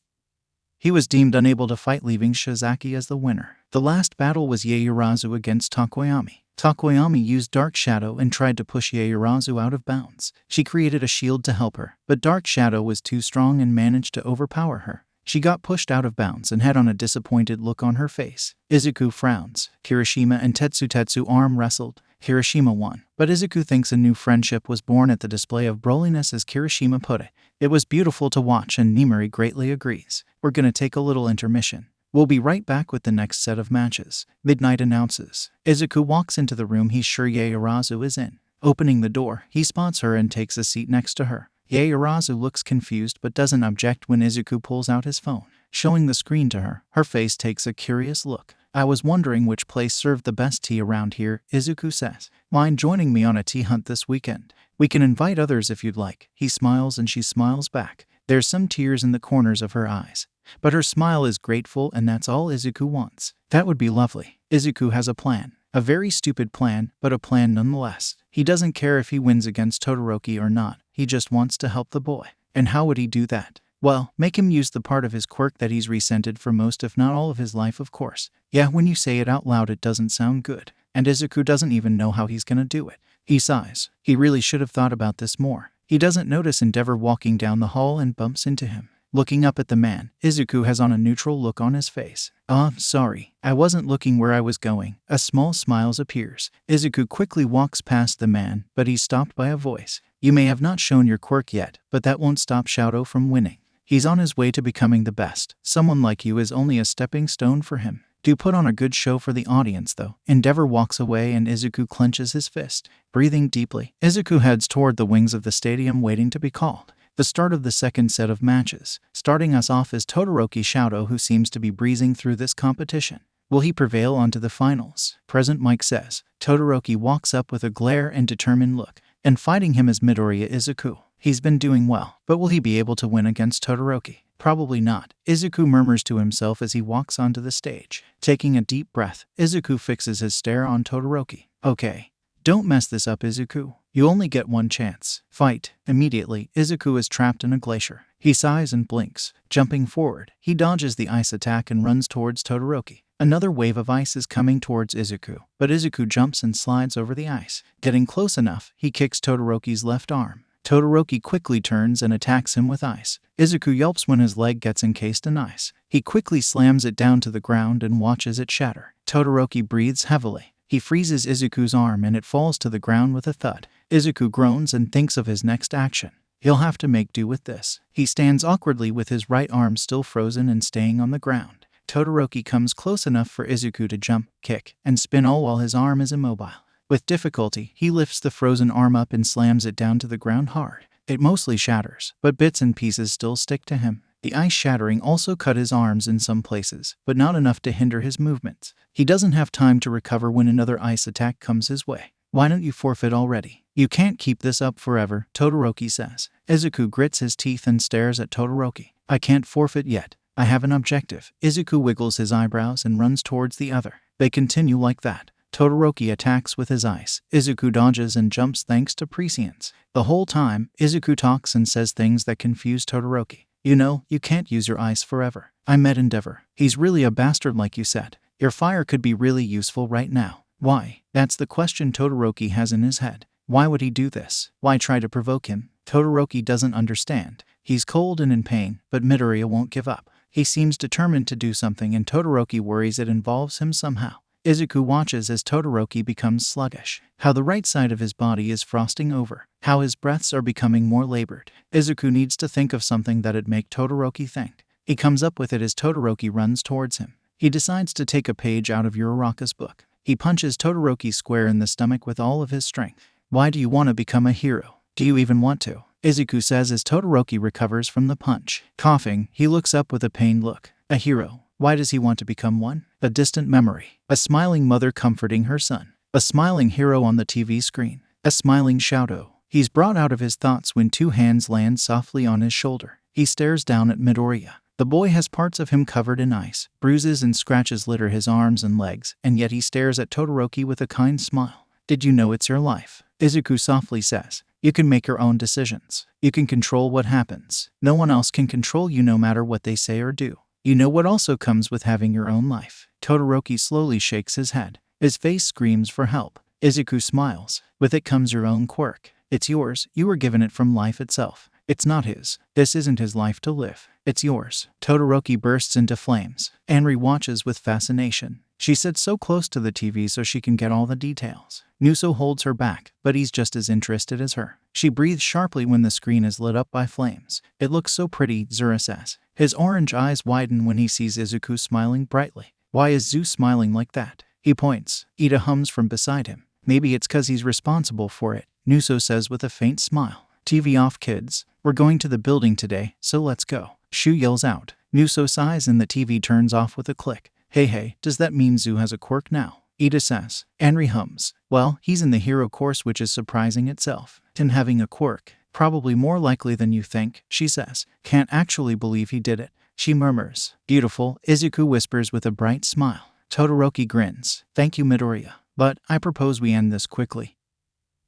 He was deemed unable to fight, leaving Shizaki as the winner. The last battle was Yaoyorozu against Tokoyami. Tokoyami used Dark Shadow and tried to push Yaoyorozu out of bounds. She created a shield to help her, but Dark Shadow was too strong and managed to overpower her. She got pushed out of bounds and had on a disappointed look on her face. Izuku frowns. Kirishima and Tetsu arm wrestled. Kirishima won, but Izuku thinks a new friendship was born at the display of broliness, as Kirishima put it. It was beautiful to watch and Nimari greatly agrees. We're gonna take a little intermission. We'll be right back with the next set of matches. Midnight announces. Izuku walks into the room he's sure Yaoyorozu is in. Opening the door, he spots her and takes a seat next to her. Yaoyorozu looks confused but doesn't object when Izuku pulls out his phone. Showing the screen to her, her face takes a curious look. I was wondering which place served the best tea around here, Izuku says. Mind joining me on a tea hunt this weekend? We can invite others if you'd like. He smiles and she smiles back. There's some tears in the corners of her eyes, but her smile is grateful and that's all Izuku wants. That would be lovely. Izuku has a plan. A very stupid plan, but a plan nonetheless. He doesn't care if he wins against Todoroki or not. He just wants to help the boy. And how would he do that? Well, make him use the part of his quirk that he's resented for most if not all of his life, of course. Yeah, when you say it out loud it doesn't sound good. And Izuku doesn't even know how he's gonna do it. He sighs. He really should have thought about this more. He doesn't notice Endeavor walking down the hall and bumps into him. Looking up at the man, Izuku has on a neutral look on his face. Sorry. I wasn't looking where I was going. A small smile appears. Izuku quickly walks past the man, but he's stopped by a voice. You may have not shown your quirk yet, but that won't stop Shadow from winning. He's on his way to becoming the best. Someone like you is only a stepping stone for him. Do put on a good show for the audience, though. Endeavor walks away and Izuku clenches his fist. Breathing deeply, Izuku heads toward the wings of the stadium waiting to be called. The start of the second set of matches. Starting us off is Todoroki Shadow, who seems to be breezing through this competition. Will he prevail onto the finals? Present Mike says. Todoroki walks up with a glare and determined look, and fighting him is Midoriya Izuku. He's been doing well, but will he be able to win against Todoroki? Probably not. Izuku murmurs to himself as he walks onto the stage. Taking a deep breath, Izuku fixes his stare on Todoroki. Okay. Don't mess this up, Izuku. You only get one chance. Fight. Immediately, Izuku is trapped in a glacier. He sighs and blinks. Jumping forward, he dodges the ice attack and runs towards Todoroki. Another wave of ice is coming towards Izuku, but Izuku jumps and slides over the ice. Getting close enough, he kicks Todoroki's left arm. Todoroki quickly turns and attacks him with ice. Izuku yelps when his leg gets encased in ice. He quickly slams it down to the ground and watches it shatter. Todoroki breathes heavily. He freezes Izuku's arm and it falls to the ground with a thud. Izuku groans and thinks of his next action. He'll have to make do with this. He stands awkwardly with his right arm still frozen and staying on the ground. Todoroki comes close enough for Izuku to jump, kick, and spin all while his arm is immobile. With difficulty, he lifts the frozen arm up and slams it down to the ground hard. It mostly shatters, but bits and pieces still stick to him. The ice shattering also cut his arms in some places, but not enough to hinder his movements. He doesn't have time to recover when another ice attack comes his way. Why don't you forfeit already? You can't keep this up forever, Todoroki says. Izuku grits his teeth and stares at Todoroki. I can't forfeit yet. I have an objective. Izuku wiggles his eyebrows and runs towards the other. They continue like that. Todoroki attacks with his ice. Izuku dodges and jumps thanks to prescience. The whole time, Izuku talks and says things that confuse Todoroki. You know, you can't use your ice forever. I met Endeavor. He's really a bastard like you said. Your fire could be really useful right now. Why? That's the question Todoroki has in his head. Why would he do this? Why try to provoke him? Todoroki doesn't understand. He's cold and in pain, but Midoriya won't give up. He seems determined to do something and Todoroki worries it involves him somehow. Izuku watches as Todoroki becomes sluggish, how the right side of his body is frosting over, how his breaths are becoming more labored. Izuku needs to think of something that'd make Todoroki think. He comes up with it as Todoroki runs towards him. He decides to take a page out of Uraraka's book. He punches Todoroki square in the stomach with all of his strength. Why do you want to become a hero? Do you even want to? Izuku says as Todoroki recovers from the punch. Coughing, he looks up with a pained look. A hero. Why does he want to become one? A distant memory. A smiling mother comforting her son. A smiling hero on the TV screen. A smiling Shadow. He's brought out of his thoughts when two hands land softly on his shoulder. He stares down at Midoriya. The boy has parts of him covered in ice. Bruises and scratches litter his arms and legs, and yet he stares at Todoroki with a kind smile. Did you know it's your life? Izuku softly says. You can make your own decisions. You can control what happens. No one else can control you no matter what they say or do. You know what also comes with having your own life. Todoroki slowly shakes his head. His face screams for help. Izuku smiles. With it comes your own quirk. It's yours. You were given it from life itself. It's not his. This isn't his life to live. It's yours. Todoroki bursts into flames. Anri watches with fascination. She sits so close to the TV so she can get all the details. Nuso holds her back, but he's just as interested as her. She breathes sharply when the screen is lit up by flames. It looks so pretty, Zura says. His orange eyes widen when he sees Izuku smiling brightly. Why is Zu smiling like that? He points. Ida hums from beside him. Maybe it's 'cause he's responsible for it, Nuso says with a faint smile. TV off, kids. We're going to the building today, so let's go. Shu yells out. Nuso sighs and the TV turns off with a click. Hey, does that mean Zu has a quirk now? Ida says. Anri hums. Well, he's in the hero course, which is surprising itself. Him having a quirk. Probably more likely than you think, she says. Can't actually believe he did it. She murmurs. Beautiful, Izuku whispers with a bright smile. Todoroki grins. Thank you, Midoriya. But I propose we end this quickly.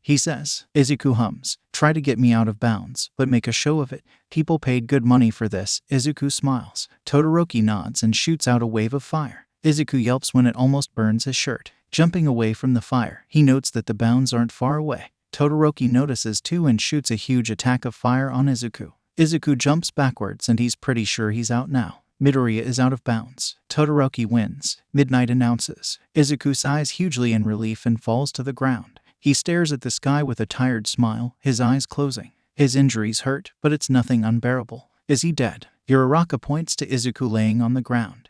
He says. Izuku hums. Try to get me out of bounds, but make a show of it. People paid good money for this. Izuku smiles. Todoroki nods and shoots out a wave of fire. Izuku yelps when it almost burns his shirt. Jumping away from the fire, he notes that the bounds aren't far away. Todoroki notices too and shoots a huge attack of fire on Izuku. Izuku jumps backwards and he's pretty sure he's out now. Midoriya is out of bounds. Todoroki wins. Midnight announces. Izuku sighs hugely in relief and falls to the ground. He stares at the sky with a tired smile, his eyes closing. His injuries hurt, but it's nothing unbearable. Is he dead? Uraraka points to Izuku laying on the ground.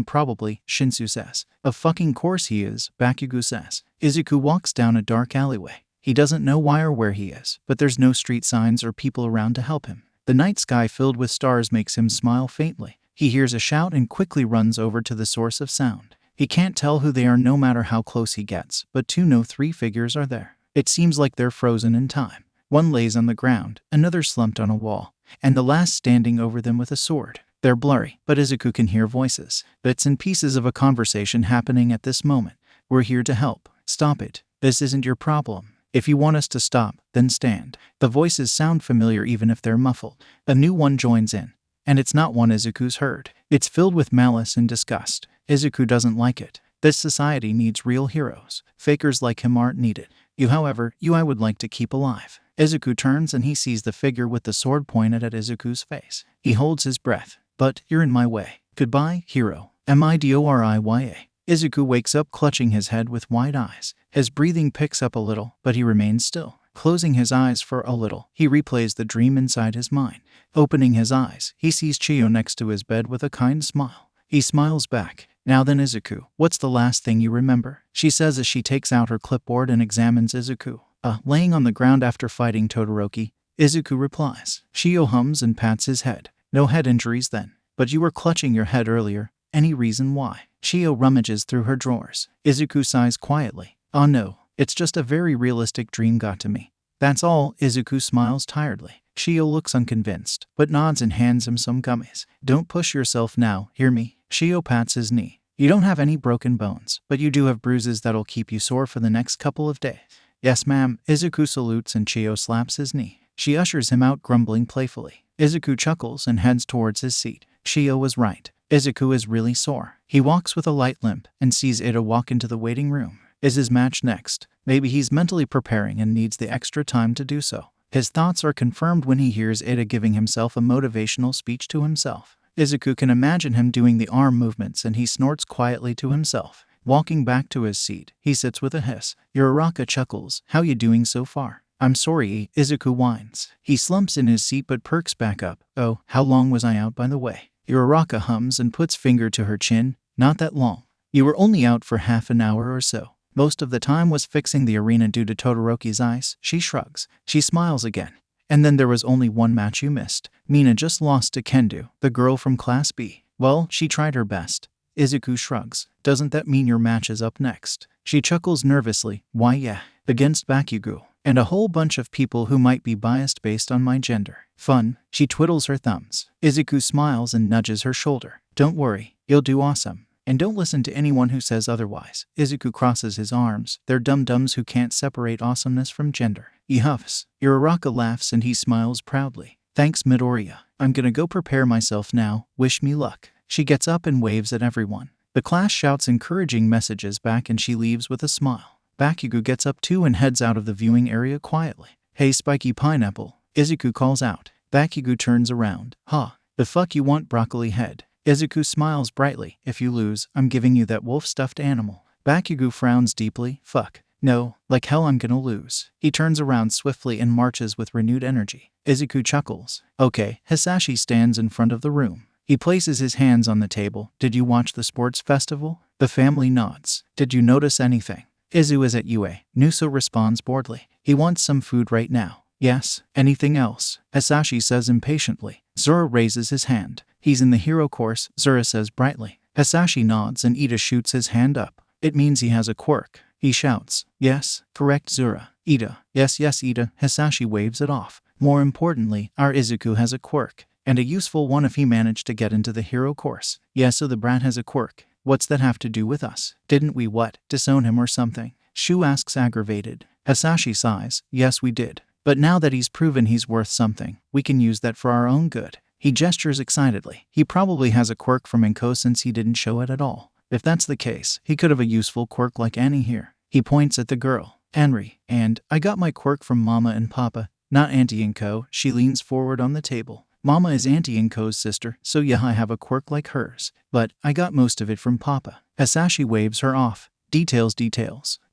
Probably, Shinsu says. Of fucking course he is, Bakugo says. Izuku walks down a dark alleyway. He doesn't know why or where he is, but there's no street signs or people around to help him. The night sky filled with stars makes him smile faintly. He hears a shout and quickly runs over to the source of sound. He can't tell who they are no matter how close he gets, but three figures are there. It seems like they're frozen in time. One lays on the ground, another slumped on a wall, and the last standing over them with a sword. They're blurry, but Izuku can hear voices. Bits and pieces of a conversation happening at this moment. We're here to help. Stop it. This isn't your problem. If you want us to stop, then stand. The voices sound familiar even if they're muffled. A new one joins in. And it's not one Izuku's heard. It's filled with malice and disgust. Izuku doesn't like it. This society needs real heroes. Fakers like him aren't needed. However, I would like to keep alive. Izuku turns and he sees the figure with the sword pointed at Izuku's face. He holds his breath. But you're in my way. Goodbye, hero. Midoriya. Izuku wakes up clutching his head with wide eyes. His breathing picks up a little, but he remains still. Closing his eyes for a little, he replays the dream inside his mind. Opening his eyes, he sees Chiyo next to his bed with a kind smile. He smiles back. Now then, Izuku, what's the last thing you remember? She says as she takes out her clipboard and examines Izuku. Laying on the ground after fighting Todoroki. Izuku replies. Chiyo hums and pats his head. No head injuries then. But you were clutching your head earlier. Any reason why? Chiyo rummages through her drawers. Izuku sighs quietly. Oh no, it's just a very realistic dream got to me. That's all. Izuku smiles tiredly. Chiyo looks unconvinced, but nods and hands him some gummies. Don't push yourself now, hear me? Chiyo pats his knee. You don't have any broken bones, but you do have bruises that'll keep you sore for the next couple of days. Yes, ma'am. Izuku salutes and Chiyo slaps his knee. She ushers him out, grumbling playfully. Izuku chuckles and heads towards his seat. Chiyo was right. Izuku is really sore. He walks with a light limp and sees Ida walk into the waiting room. Is his match next? Maybe he's mentally preparing and needs the extra time to do so. His thoughts are confirmed when he hears Ida giving himself a motivational speech to himself. Izuku can imagine him doing the arm movements and he snorts quietly to himself. Walking back to his seat, he sits with a hiss. Uraraka chuckles. How you doing so far? I'm sorry, Izuku whines. He slumps in his seat but perks back up. Oh, how long was I out by the way? Uraraka hums and puts finger to her chin. Not that long. You were only out for half an hour or so. Most of the time was fixing the arena due to Todoroki's ice. She shrugs. She smiles again. And then there was only one match you missed. Mina just lost to Kendo, the girl from Class B. Well, she tried her best. Izuku shrugs. Doesn't that mean your match is up next? She chuckles nervously. Why yeah, against Bakugo. And a whole bunch of people who might be biased based on my gender. Fun. She twiddles her thumbs. Izuku smiles and nudges her shoulder. Don't worry, you'll do awesome. And don't listen to anyone who says otherwise. Izuku crosses his arms. They're dum-dums who can't separate awesomeness from gender. He huffs. Uraraka laughs and he smiles proudly. Thanks Midoriya. I'm gonna go prepare myself now. Wish me luck. She gets up and waves at everyone. The class shouts encouraging messages back and she leaves with a smile. Bakugo gets up too and heads out of the viewing area quietly. Hey Spiky Pineapple. Izuku calls out. Bakugo turns around. Ha. The fuck you want, broccoli head? Izuku smiles brightly. If you lose, I'm giving you that wolf-stuffed animal. Bakugo frowns deeply. Fuck. No, like hell I'm gonna lose. He turns around swiftly and marches with renewed energy. Izuku chuckles. Okay. Hisashi stands in front of the room. He places his hands on the table. Did you watch the sports festival? The family nods. Did you notice anything? Izu is at UA. Nuso responds boredly. He wants some food right now. Yes. Anything else? Hisashi says impatiently. Zura raises his hand. He's in the hero course, Zura says brightly. Hisashi nods and Ida shoots his hand up. It means he has a quirk. He shouts. Yes, correct Zura. Ida. Yes, Ida. Hisashi waves it off. More importantly, our Izuku has a quirk. And a useful one if he managed to get into the hero course. Yeah, so the brat has a quirk. What's that have to do with us? Didn't we disown him or something? Shu asks aggravated. Hisashi sighs. Yes, we did. But now that he's proven he's worth something, we can use that for our own good. He gestures excitedly. He probably has a quirk from Inko since he didn't show it at all. If that's the case, he could have a useful quirk like Annie here. He points at the girl. Anri. And I got my quirk from Mama and Papa, not Auntie Inko. She leans forward on the table. Mama is Auntie Inko's sister, so yeah, I have a quirk like hers. But I got most of it from Papa. Hisashi waves her off. Details.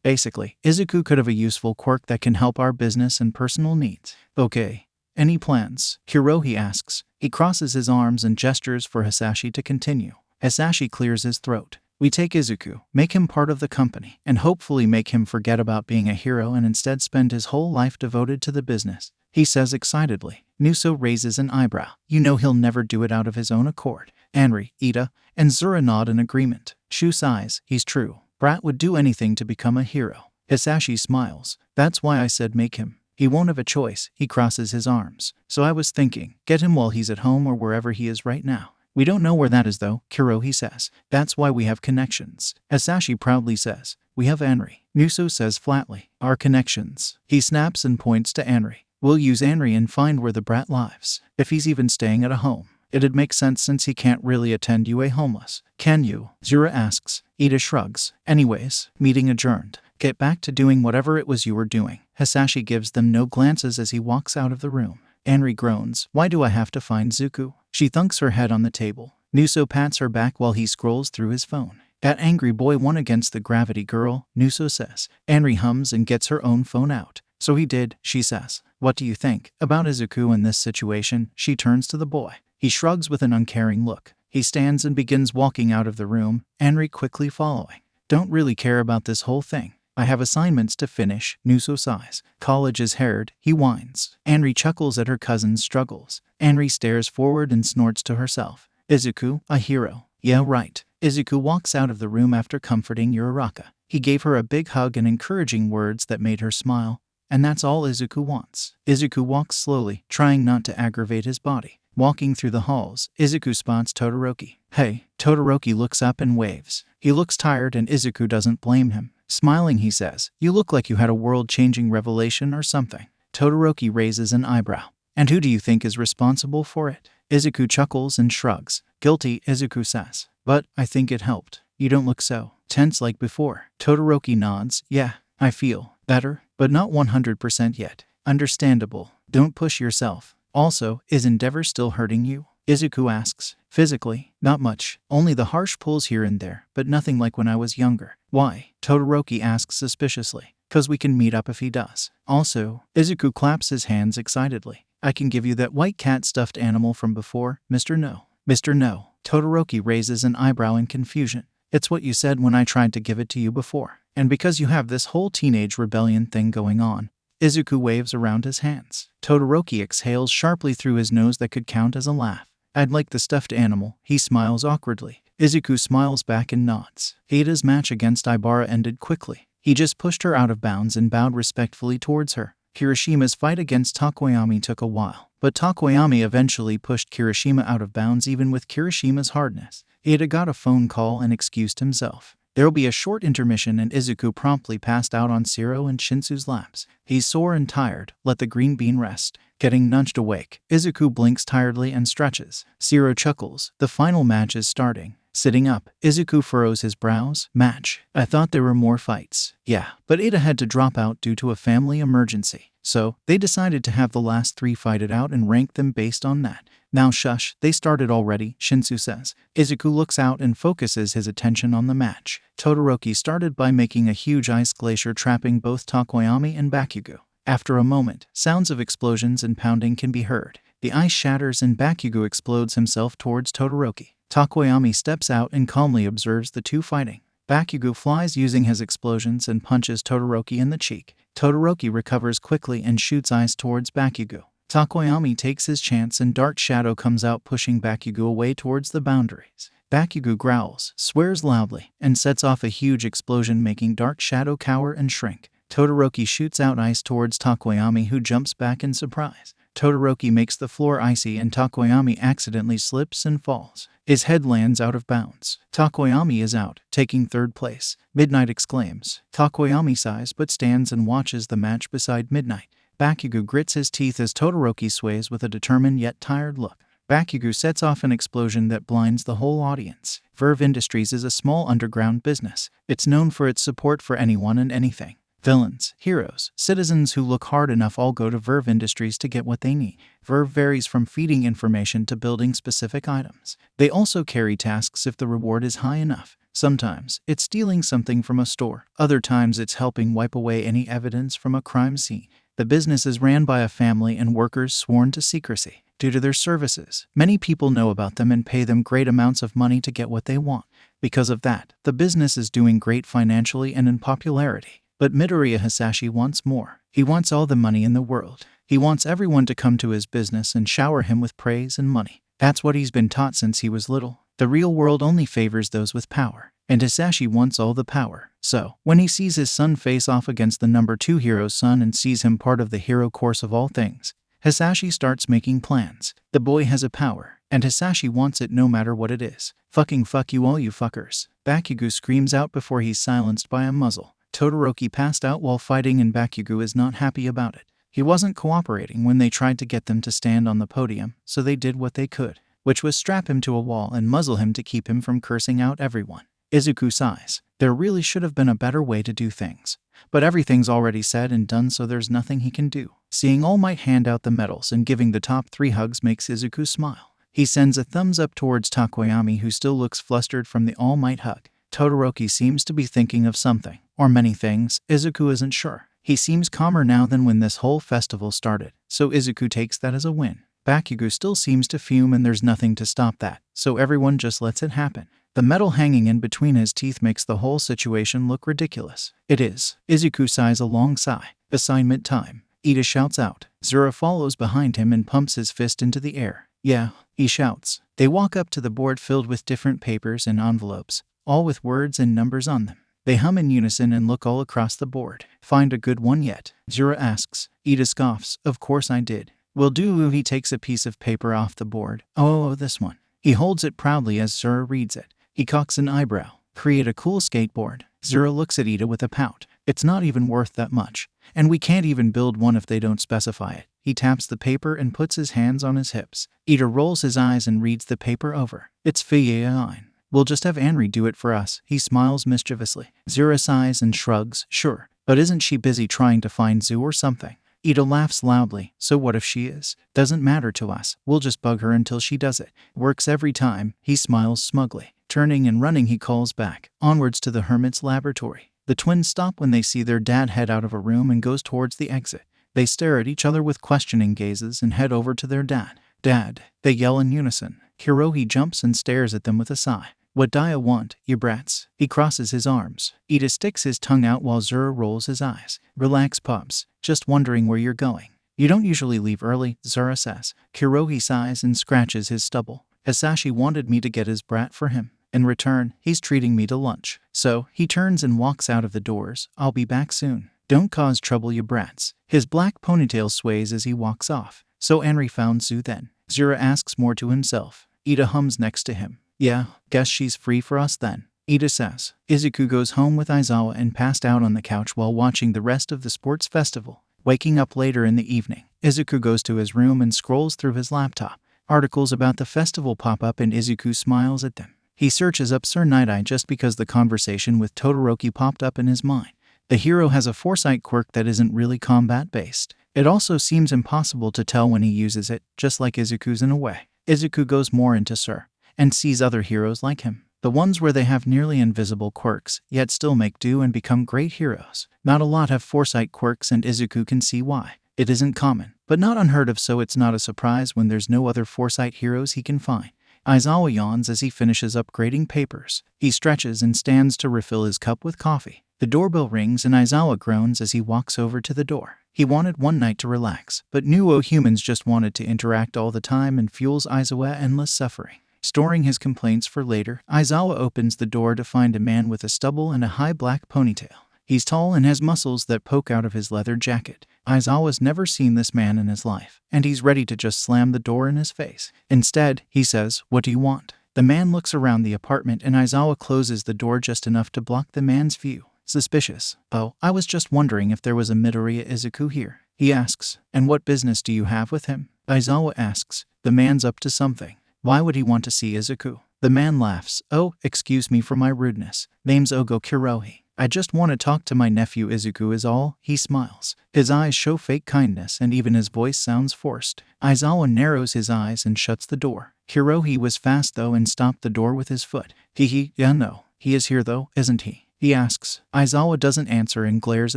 Basically, Izuku could have a useful quirk that can help our business and personal needs. Okay. Any plans? Kurohi asks. He crosses his arms and gestures for Hisashi to continue. Hisashi clears his throat. We take Izuku, make him part of the company, and hopefully make him forget about being a hero and instead spend his whole life devoted to the business. He says excitedly. Nuso raises an eyebrow. You know he'll never do it out of his own accord. Anri, Ida, and Zura nod in agreement. Shu sighs. He's true. Brat would do anything to become a hero. Hisashi smiles. That's why I said make him. He won't have a choice. He crosses his arms. So I was thinking, get him while he's at home or wherever he is right now. We don't know where that is though, Kurohi says. That's why we have connections. Hisashi proudly says. We have Anri. Nuso says flatly. Our connections. He snaps and points to Anri. We'll use Anri and find where the brat lives. If he's even staying at a home. It'd make sense since he can't really attend UA homeless. Can you? Zura asks. Ida shrugs. Anyways, meeting adjourned. Get back to doing whatever it was you were doing. Hisashi gives them no glances as he walks out of the room. Anri groans. Why do I have to find Zuko? She thunks her head on the table. Nuso pats her back while he scrolls through his phone. That angry boy won against the gravity girl, Nuso says. Anri hums and gets her own phone out. So he did, she says. What do you think about Izuku in this situation? She turns to the boy. He shrugs with an uncaring look. He stands and begins walking out of the room, Anri quickly following. Don't really care about this whole thing. I have assignments to finish, Nuso sighs. College is hard, he whines. Anri chuckles at her cousin's struggles. Anri stares forward and snorts to herself. Izuku, a hero. Yeah, right. Izuku walks out of the room after comforting Uraraka. He gave her a big hug and encouraging words that made her smile. And that's all Izuku wants. Izuku walks slowly, trying not to aggravate his body. Walking through the halls, Izuku spots Todoroki. Hey, Todoroki looks up and waves. He looks tired and Izuku doesn't blame him. Smiling, he says, you look like you had a world-changing revelation or something. Todoroki raises an eyebrow. And who do you think is responsible for it? Izuku chuckles and shrugs. Guilty, Izuku says. But I think it helped. You don't look so tense like before. Todoroki nods. Yeah, I feel better, but not 100% yet. Understandable. Don't push yourself. Also, is Endeavor still hurting you? Izuku asks. Physically, not much. Only the harsh pulls here and there, but nothing like when I was younger. Why? Todoroki asks suspiciously. 'Cause we can meet up if he does. Also, Izuku claps his hands excitedly. I can give you that white cat stuffed animal from before, Mr. No. Mr. No. Todoroki raises an eyebrow in confusion. It's what you said when I tried to give it to you before. And because you have this whole teenage rebellion thing going on, Izuku waves around his hands. Todoroki exhales sharply through his nose that could count as a laugh. I'd like the stuffed animal, he smiles awkwardly. Izuku smiles back and nods. Ida's match against Ibara ended quickly. He just pushed her out of bounds and bowed respectfully towards her. Kirishima's fight against Takoyami took a while, but Takoyami eventually pushed Kirishima out of bounds even with Kirishima's hardness. Ida got a phone call and excused himself. There'll be a short intermission and Izuku promptly passed out on Shiro and Shinsu's laps. He's sore and tired, let the green bean rest. Getting nudged awake, Izuku blinks tiredly and stretches. Shiro chuckles. The final match is starting. Sitting up, Izuku furrows his brows. Match. I thought there were more fights. Yeah, but Ida had to drop out due to a family emergency. So, they decided to have the last 3 fight it out and rank them based on that. Now shush, they started already, Shinsu says. Izuku looks out and focuses his attention on the match. Todoroki started by making a huge ice glacier trapping both Takoyami and Bakugo. After a moment, sounds of explosions and pounding can be heard. The ice shatters and Bakugo explodes himself towards Todoroki. Takoyami steps out and calmly observes the two fighting. Bakugo flies using his explosions and punches Todoroki in the cheek. Todoroki recovers quickly and shoots ice towards Bakugo. Takoyami takes his chance and Dark Shadow comes out pushing Bakugo away towards the boundaries. Bakugo growls, swears loudly, and sets off a huge explosion making Dark Shadow cower and shrink. Todoroki shoots out ice towards Takoyami who jumps back in surprise. Todoroki makes the floor icy and Takoyami accidentally slips and falls. His head lands out of bounds. Takoyami is out, taking 3rd place. Midnight exclaims. Takoyami sighs but stands and watches the match beside Midnight. Bakugo grits his teeth as Todoroki sways with a determined yet tired look. Bakugo sets off an explosion that blinds the whole audience. Verve Industries is a small underground business. It's known for its support for anyone and anything. Villains, heroes, citizens who look hard enough all go to Verve Industries to get what they need. Verve varies from feeding information to building specific items. They also carry tasks if the reward is high enough. Sometimes, it's stealing something from a store. Other times it's helping wipe away any evidence from a crime scene. The business is ran by a family and workers sworn to secrecy. Due to their services, many people know about them and pay them great amounts of money to get what they want. Because of that, the business is doing great financially and in popularity. But Midoriya Hisashi wants more. He wants all the money in the world. He wants everyone to come to his business and shower him with praise and money. That's what he's been taught since he was little. The real world only favors those with power. And Hisashi wants all the power. So, when he sees his son face off against the number 2 hero's son and sees him part of the hero course of all things, Hisashi starts making plans. The boy has a power, and Hisashi wants it no matter what it is. Fucking fuck you all you fuckers. Bakugo screams out before he's silenced by a muzzle. Todoroki passed out while fighting and Bakugo is not happy about it. He wasn't cooperating when they tried to get them to stand on the podium, so they did what they could, which was strap him to a wall and muzzle him to keep him from cursing out everyone. Izuku sighs. There really should have been a better way to do things. But everything's already said and done, so there's nothing he can do. Seeing All Might hand out the medals and giving the top 3 hugs makes Izuku smile. He sends a thumbs up towards Takoyami who still looks flustered from the All Might hug. Todoroki seems to be thinking of something, or many things. Izuku isn't sure. He seems calmer now than when this whole festival started, so Izuku takes that as a win. Bakugo still seems to fume and there's nothing to stop that, so everyone just lets it happen. The metal hanging in between his teeth makes the whole situation look ridiculous. It is. Izuku sighs a long sigh. Assignment time. Ida shouts out. Zura follows behind him and pumps his fist into the air. Yeah, he shouts. They walk up to the board filled with different papers and envelopes, all with words and numbers on them. They hum in unison and look all across the board. Find a good one yet? Zura asks. Ida scoffs. Of course I did. Will do. He takes a piece of paper off the board. Oh, this one. He holds it proudly as Zura reads it. He cocks an eyebrow. Create a cool skateboard. Zura looks at Ida with a pout. It's not even worth that much. And we can't even build one if they don't specify it. He taps the paper and puts his hands on his hips. Ida rolls his eyes and reads the paper over. It's fine. We'll just have Anri do it for us. He smiles mischievously. Zura sighs and shrugs. Sure. But isn't she busy trying to find Zoo or something? Ida laughs loudly. So what if she is? Doesn't matter to us. We'll just bug her until she does it. Works every time. He smiles smugly. Turning and running, he calls back. Onwards to the hermit's laboratory. The twins stop when they see their dad head out of a room and goes towards the exit. They stare at each other with questioning gazes and head over to their dad. Dad, they yell in unison. Hirohi jumps and stares at them with a sigh. What do you want, you brats? He crosses his arms. Ida sticks his tongue out while Zura rolls his eyes. Relax, pups. Just wondering where you're going. You don't usually leave early, Zura says. Kurohi sighs and scratches his stubble. Hisashi wanted me to get his brat for him. In return, he's treating me to lunch. So, he turns and walks out of the doors. I'll be back soon. Don't cause trouble, you brats. His black ponytail sways as he walks off. So Anri found Zu then. Zura asks more to himself. Ida hums next to him. Yeah, guess she's free for us then. Ida says. Izuku goes home with Aizawa and passed out on the couch while watching the rest of the sports festival. Waking up later in the evening, Izuku goes to his room and scrolls through his laptop. Articles about the festival pop up and Izuku smiles at them. He searches up Sir Night-Eye just because the conversation with Todoroki popped up in his mind. The hero has a foresight quirk that isn't really combat-based. It also seems impossible to tell when he uses it, just like Izuku's in a way. Izuku goes more into Sir, and sees other heroes like him. The ones where they have nearly invisible quirks, yet still make do and become great heroes. Not a lot have foresight quirks and Izuku can see why. It isn't common, but not unheard of, so it's not a surprise when there's no other foresight heroes he can find. Aizawa yawns as he finishes upgrading papers. He stretches and stands to refill his cup with coffee. The doorbell rings and Aizawa groans as he walks over to the door. He wanted one night to relax, but new humans just wanted to interact all the time and fuels Aizawa endless suffering. Storing his complaints for later, Aizawa opens the door to find a man with a stubble and a high black ponytail. He's tall and has muscles that poke out of his leather jacket. Aizawa's never seen this man in his life, and he's ready to just slam the door in his face. Instead, he says, "What do you want?" The man looks around the apartment and Aizawa closes the door just enough to block the man's view. Suspicious. "Oh, I was just wondering if there was a Midoriya Izuku here," he asks. "And what business do you have with him?" Aizawa asks. "The man's up to something. Why would he want to see Izuku?" The man laughs. "Oh, excuse me for my rudeness. Name's Ogo Kurohi. I just want to talk to my nephew Izuku is all." He smiles. His eyes show fake kindness and even his voice sounds forced. Aizawa narrows his eyes and shuts the door. Kurohi was fast though and stopped the door with his foot. Yeah no. He is here though, isn't he?" he asks. Aizawa doesn't answer and glares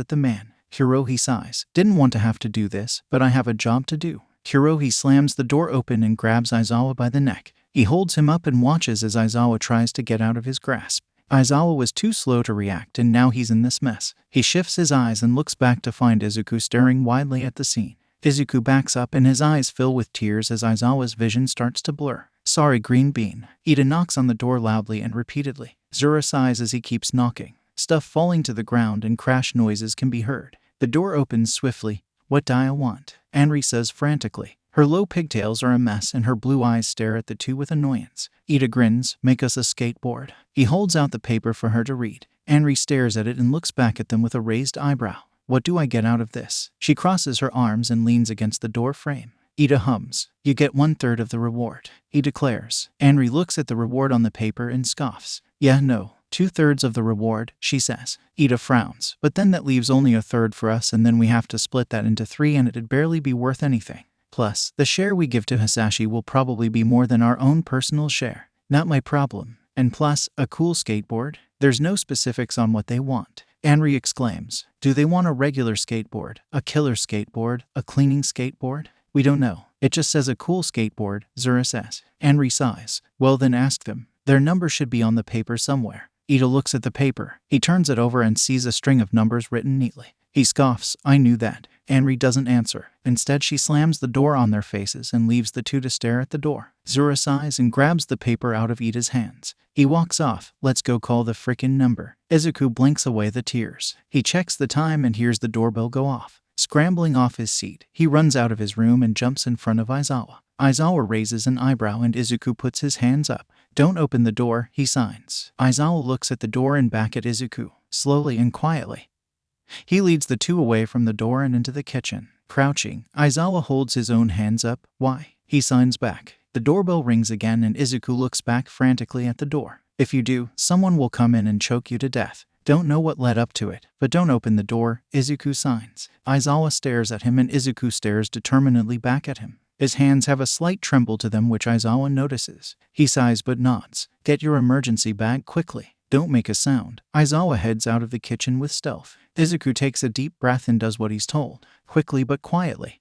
at the man. Kurohi sighs. "Didn't want to have to do this, but I have a job to do." Kurohi slams the door open and grabs Aizawa by the neck. He holds him up and watches as Aizawa tries to get out of his grasp. Aizawa was too slow to react and now he's in this mess. He shifts his eyes and looks back to find Izuku staring widely at the scene. Izuku backs up and his eyes fill with tears as Aizawa's vision starts to blur. "Sorry, Green Bean." Ida knocks on the door loudly and repeatedly. Zura sighs as he keeps knocking. Stuff falling to the ground and crash noises can be heard. The door opens swiftly. "What do you want?" Anri says frantically. Her low pigtails are a mess and her blue eyes stare at the two with annoyance. Ida grins. "Make us a skateboard." He holds out the paper for her to read. Anri stares at it and looks back at them with a raised eyebrow. "What do I get out of this?" She crosses her arms and leans against the door frame. Ida hums. "You get 1/3 of the reward," he declares. Anri looks at the reward on the paper and scoffs. "Yeah, no. 2/3 of the reward," she says. Ida frowns. "But then that leaves only 1/3 for us and then we have to split that into 3 and it'd barely be worth anything. Plus, the share we give to Hisashi will probably be more than our own personal share." "Not my problem. And plus, a cool skateboard?" There's no specifics on what they want. Anri exclaims. "Do they want a regular skateboard, a killer skateboard, a cleaning skateboard?" "We don't know. It just says a cool skateboard," Zura says. Anri sighs. "Well then ask them. Their number should be on the paper somewhere." Ida looks at the paper. He turns it over and sees a string of numbers written neatly. He scoffs. "I knew that." Anri doesn't answer. Instead, she slams the door on their faces and leaves the two to stare at the door. Zura sighs and grabs the paper out of Ida's hands. He walks off. "Let's go call the frickin' number." Izuku blinks away the tears. He checks the time and hears the doorbell go off. Scrambling off his seat, he runs out of his room and jumps in front of Aizawa. Aizawa raises an eyebrow and Izuku puts his hands up. "Don't open the door," he signs. Aizawa looks at the door and back at Izuku, slowly and quietly. He leads the two away from the door and into the kitchen. Crouching, Aizawa holds his own hands up. "Why?" he signs back. The doorbell rings again and Izuku looks back frantically at the door. "If you do, someone will come in and choke you to death." "Don't know what led up to it, but don't open the door," Izuku signs. Aizawa stares at him and Izuku stares determinedly back at him. His hands have a slight tremble to them which Aizawa notices. He sighs but nods. "Get your emergency bag quickly. Don't make a sound." Aizawa heads out of the kitchen with stealth. Izuku takes a deep breath and does what he's told, quickly but quietly.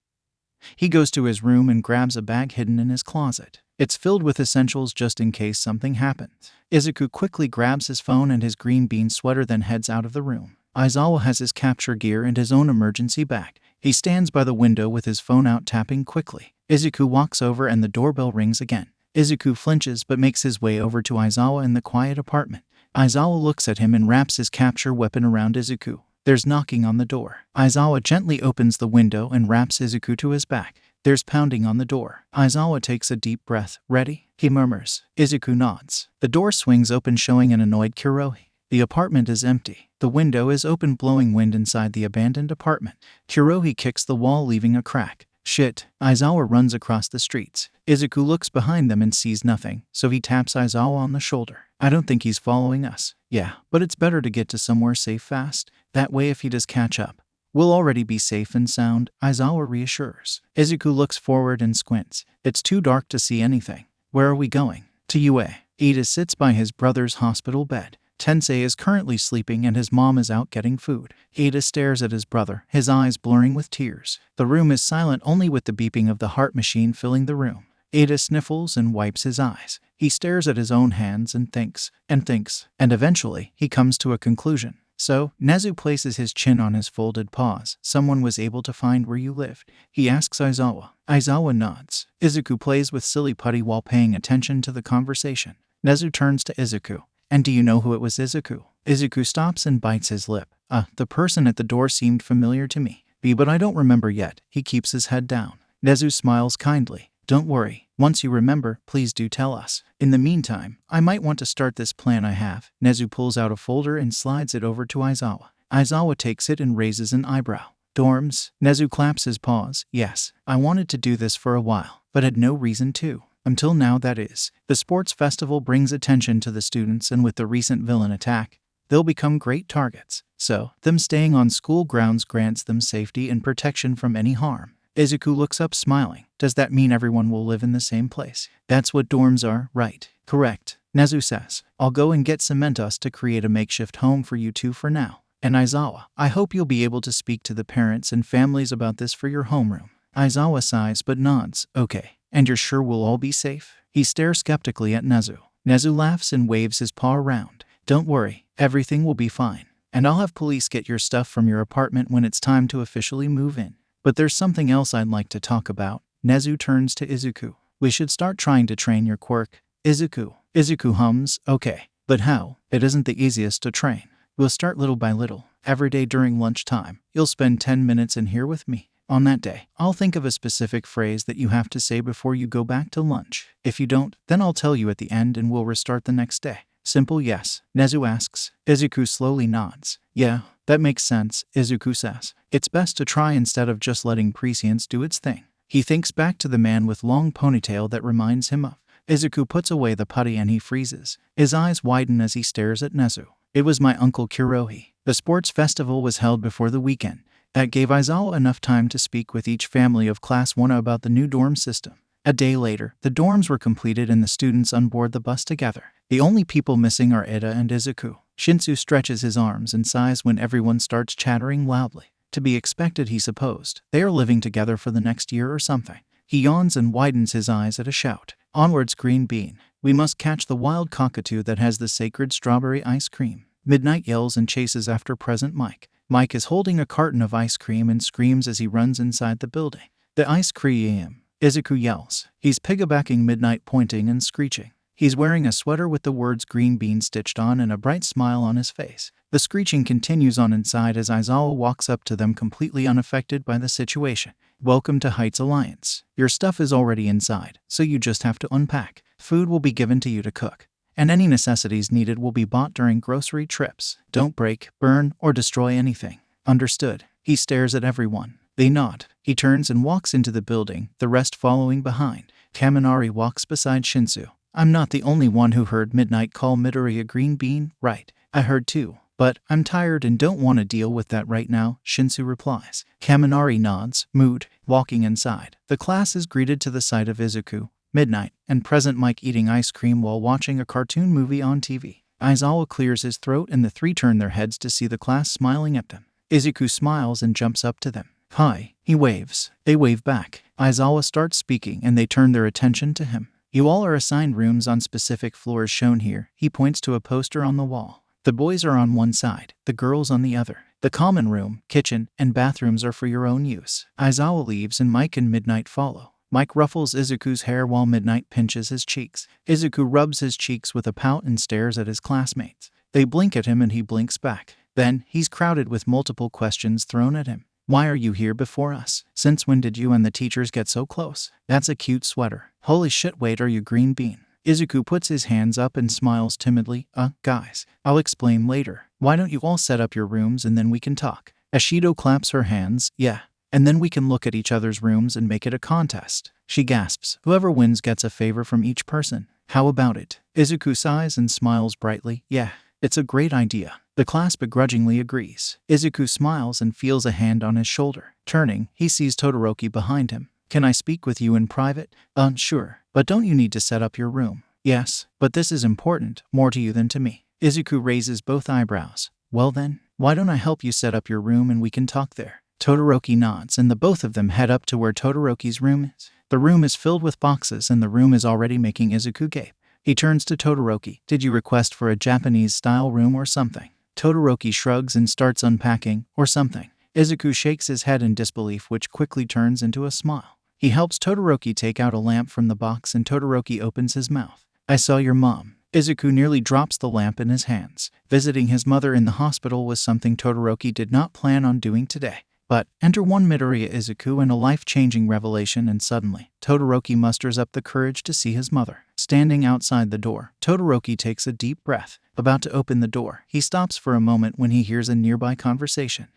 He goes to his room and grabs a bag hidden in his closet. It's filled with essentials just in case something happens. Izuku quickly grabs his phone and his green bean sweater, then heads out of the room. Aizawa has his capture gear and his own emergency bag. He stands by the window with his phone out, tapping quickly. Izuku walks over and the doorbell rings again. Izuku flinches but makes his way over to Aizawa in the quiet apartment. Aizawa looks at him and wraps his capture weapon around Izuku. There's knocking on the door. Aizawa gently opens the window and wraps Izuku to his back. There's pounding on the door. Aizawa takes a deep breath. Ready? He murmurs. Izuku nods. The door swings open, showing an annoyed Kurohi. The apartment is empty. The window is open, blowing wind inside the abandoned apartment. Kurohi kicks the wall, leaving a crack. Shit. Aizawa runs across the streets. Izuku looks behind them and sees nothing, so he taps Aizawa on the shoulder. I don't think he's following us. Yeah, but it's better to get to somewhere safe fast. That way if he does catch up, we'll already be safe and sound, Aizawa reassures. Izuku looks forward and squints. It's too dark to see anything. Where are we going? To UA. Ida sits by his brother's hospital bed. Tensei is currently sleeping and his mom is out getting food. Ida stares at his brother, his eyes blurring with tears. The room is silent, only with the beeping of the heart machine filling the room. Ida sniffles and wipes his eyes. He stares at his own hands and thinks, and eventually he comes to a conclusion. So, Nezu places his chin on his folded paws. Someone was able to find where you lived. He asks Aizawa. Aizawa nods. Izuku plays with silly putty while paying attention to the conversation. Nezu turns to Izuku. And do you know who it was, Izuku? Izuku stops and bites his lip. The person at the door seemed familiar to me. But I don't remember yet. He keeps his head down. Nezu smiles kindly. Don't worry. Once you remember, please do tell us. In the meantime, I might want to start this plan I have. Nezu pulls out a folder and slides it over to Aizawa. Aizawa takes it and raises an eyebrow. Dorms? Nezu claps his paws. Yes, I wanted to do this for a while, but had no reason to. Until now, that is. The sports festival brings attention to the students, and with the recent villain attack, they'll become great targets. So, them staying on school grounds grants them safety and protection from any harm. Izuku looks up, smiling. Does that mean everyone will live in the same place? That's what dorms are, right? Correct. Nezu says. I'll go and get Cementos to create a makeshift home for you two for now. And Aizawa, I hope you'll be able to speak to the parents and families about this for your homeroom. Aizawa sighs but nods. Okay. And you're sure we'll all be safe? He stares skeptically at Nezu. Nezu laughs and waves his paw around. Don't worry, everything will be fine. And I'll have police get your stuff from your apartment when it's time to officially move in. But there's something else I'd like to talk about. Nezu turns to Izuku. We should start trying to train your quirk. Izuku hums. Okay, but how? It isn't the easiest to train. We'll start little by little. Every day during lunchtime, you'll spend 10 minutes in here with me. On that day, I'll think of a specific phrase that you have to say before you go back to lunch. If you don't, then I'll tell you at the end and we'll restart the next day. Simple, yes? Nezu asks. Izuku slowly nods. Yeah, that makes sense, Izuku says. It's best to try instead of just letting prescience do its thing. He thinks back to the man with long ponytail that reminds him of. Izuku puts away the putty and he freezes. His eyes widen as he stares at Nezu. It was my uncle Kurohi. The sports festival was held before the weekend. That gave Aizawa enough time to speak with each family of Class 1 about the new dorm system. A day later, the dorms were completed and the students onboard the bus together. The only people missing are Ida and Izuku. Shinsu stretches his arms and sighs when everyone starts chattering loudly. To be expected, he supposed. They are living together for the next year or something. He yawns and widens his eyes at a shout. Onwards, green bean. We must catch the wild cockatoo that has the sacred strawberry ice cream. Midnight yells and chases after present Mike. Mike is holding a carton of ice cream and screams as he runs inside the building. The ice cream, Izuku yells. He's piggybacking Midnight, pointing and screeching. He's wearing a sweater with the words green bean stitched on and a bright smile on his face. The screeching continues on inside as Aizawa walks up to them, completely unaffected by the situation. Welcome to Heights Alliance. Your stuff is already inside, so you just have to unpack. Food will be given to you to cook, and any necessities needed will be bought during grocery trips. Don't break, burn, or destroy anything. Understood? He stares at everyone. They nod. He turns and walks into the building, the rest following behind. Kaminari walks beside Shinsu. I'm not the only one who heard Midnight call Midori a green bean, right? I heard too. But I'm tired and don't want to deal with that right now, Shinsu replies. Kaminari nods, mood, walking inside. The class is greeted to the sight of Izuku, Midnight, and present Mike eating ice cream while watching a cartoon movie on TV. Aizawa clears his throat and the three turn their heads to see the class smiling at them. Izuku smiles and jumps up to them. Hi, he waves. They wave back. Aizawa starts speaking and they turn their attention to him. You all are assigned rooms on specific floors shown here. He points to a poster on the wall. The boys are on one side, the girls on the other. The common room, kitchen, and bathrooms are for your own use. Aizawa leaves and Mike and Midnight follow. Mike ruffles Izuku's hair while Midnight pinches his cheeks. Izuku rubs his cheeks with a pout and stares at his classmates. They blink at him and he blinks back. Then, he's crowded with multiple questions thrown at him. Why are you here before us? Since when did you and the teachers get so close? That's a cute sweater. Holy shit, wait, are you green bean? Izuku puts his hands up and smiles timidly. Guys, I'll explain later. Why don't you all set up your rooms and then we can talk? Ashido claps her hands. Yeah. And then we can look at each other's rooms and make it a contest. She gasps. Whoever wins gets a favor from each person. How about it? Izuku sighs and smiles brightly. Yeah, it's a great idea. The class begrudgingly agrees. Izuku smiles and feels a hand on his shoulder. Turning, he sees Todoroki behind him. Can I speak with you in private? Sure. But don't you need to set up your room? Yes, but this is important, more to you than to me. Izuku raises both eyebrows. Well then, why don't I help you set up your room and we can talk there? Todoroki nods and the both of them head up to where Todoroki's room is. The room is filled with boxes and the room is already making Izuku gape. He turns to Todoroki. Did you request for a Japanese-style room or something? Todoroki shrugs and starts unpacking, or something. Izuku shakes his head in disbelief, which quickly turns into a smile. He helps Todoroki take out a lamp from the box and Todoroki opens his mouth. I saw your mom. Izuku nearly drops the lamp in his hands. Visiting his mother in the hospital was something Todoroki did not plan on doing today. But, enter one Midoriya Izuku and a life-changing revelation, and suddenly, Todoroki musters up the courage to see his mother. Standing outside the door, Todoroki takes a deep breath. About to open the door, he stops for a moment when he hears a nearby conversation.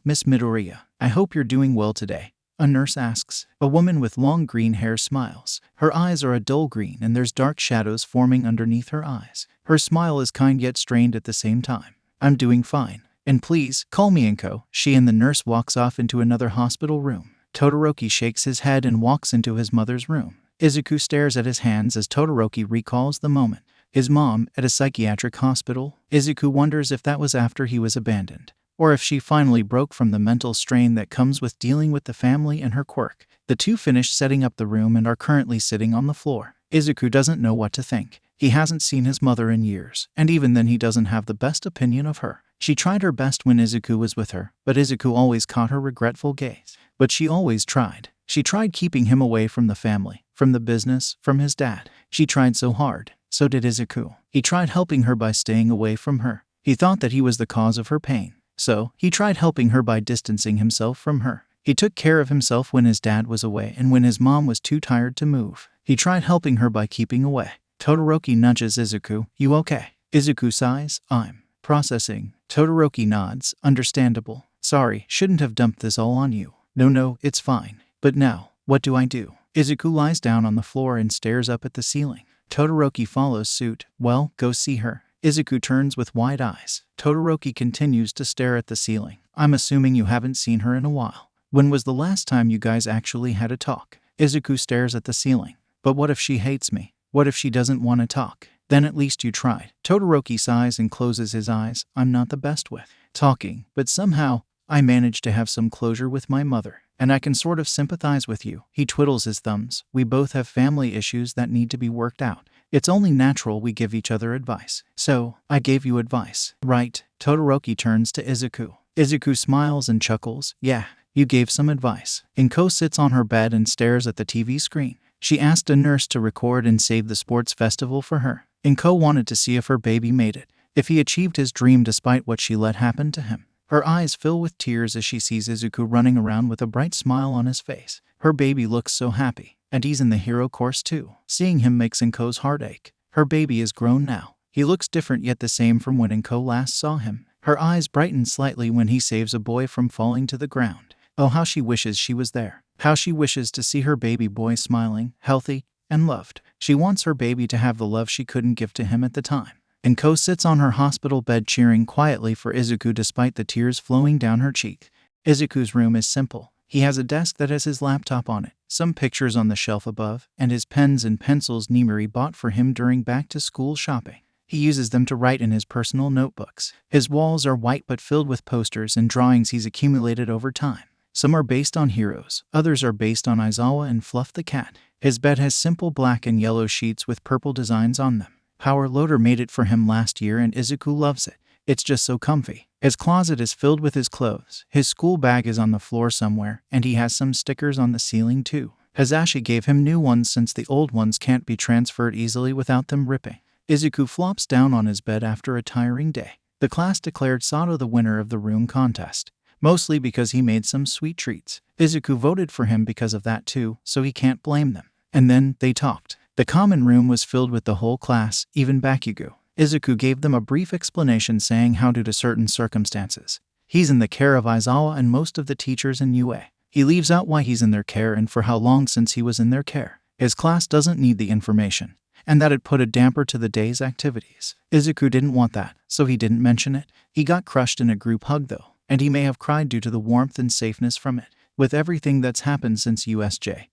Miss Midoriya, I hope you're doing well today. A nurse asks. A woman with long green hair smiles. Her eyes are a dull green and there's dark shadows forming underneath her eyes. Her smile is kind yet strained at the same time. I'm doing fine. And please, call me Inko. She and the nurse walks off into another hospital room. Todoroki shakes his head and walks into his mother's room. Izuku stares at his hands as Todoroki recalls the moment. His mom, at a psychiatric hospital. Izuku wonders if that was after he was abandoned, or if she finally broke from the mental strain that comes with dealing with the family and her quirk. The two finished setting up the room and are currently sitting on the floor. Izuku doesn't know what to think. He hasn't seen his mother in years, and even then he doesn't have the best opinion of her. She tried her best when Izuku was with her, but Izuku always caught her regretful gaze. But she always tried. She tried keeping him away from the family, from the business, from his dad. She tried so hard. So did Izuku. He tried helping her by staying away from her. He thought that he was the cause of her pain. So, he tried helping her by distancing himself from her. He took care of himself when his dad was away and when his mom was too tired to move. He tried helping her by keeping away. Todoroki nudges Izuku. You okay? Izuku sighs. I'm processing. Todoroki nods. Understandable. Sorry, shouldn't have dumped this all on you. No, it's fine. But now, what do I do? Izuku lies down on the floor and stares up at the ceiling. Todoroki follows suit. Well, go see her. Izuku turns with wide eyes. Todoroki continues to stare at the ceiling. I'm assuming you haven't seen her in a while. When was the last time you guys actually had a talk? Izuku stares at the ceiling. But what if she hates me? What if she doesn't want to talk? Then at least you tried. Todoroki sighs and closes his eyes. I'm not the best with talking, but somehow, I managed to have some closure with my mother, and I can sort of sympathize with you. He twiddles his thumbs. We both have family issues that need to be worked out. It's only natural we give each other advice. So, I gave you advice, right? Todoroki turns to Izuku. Izuku smiles and chuckles. Yeah, you gave some advice. Inko sits on her bed and stares at the TV screen. She asked a nurse to record and save the sports festival for her. Inko wanted to see if her baby made it, if he achieved his dream despite what she let happen to him. Her eyes fill with tears as she sees Izuku running around with a bright smile on his face. Her baby looks so happy, and he's in the hero course too. Seeing him makes Inko's heart ache. Her baby is grown now. He looks different yet the same from when Inko last saw him. Her eyes brighten slightly when he saves a boy from falling to the ground. Oh, how she wishes she was there. How she wishes to see her baby boy smiling, healthy, and loved. She wants her baby to have the love she couldn't give to him at the time. Inko sits on her hospital bed cheering quietly for Izuku despite the tears flowing down her cheek. Izuku's room is simple. He has a desk that has his laptop on it, some pictures on the shelf above, and his pens and pencils Nimiri bought for him during back-to-school shopping. He uses them to write in his personal notebooks. His walls are white but filled with posters and drawings he's accumulated over time. Some are based on heroes, others are based on Aizawa and Fluff the cat. His bed has simple black and yellow sheets with purple designs on them. Power Loader made it for him last year and Izuku loves it. It's just so comfy. His closet is filled with his clothes. His school bag is on the floor somewhere, and he has some stickers on the ceiling too. Hasashi gave him new ones since the old ones can't be transferred easily without them ripping. Izuku flops down on his bed after a tiring day. The class declared Sato the winner of the room contest, mostly because he made some sweet treats. Izuku voted for him because of that too, so he can't blame them. And then they talked. The common room was filled with the whole class, even Bakugo. Izuku gave them a brief explanation saying how due to certain circumstances, he's in the care of Aizawa and most of the teachers in UA. He leaves out why he's in their care and for how long since he was in their care. His class doesn't need the information, and that it put a damper to the day's activities. Izuku didn't want that, so he didn't mention it. He got crushed in a group hug though, and he may have cried due to the warmth and safeness from it. With everything that's happened since USJ,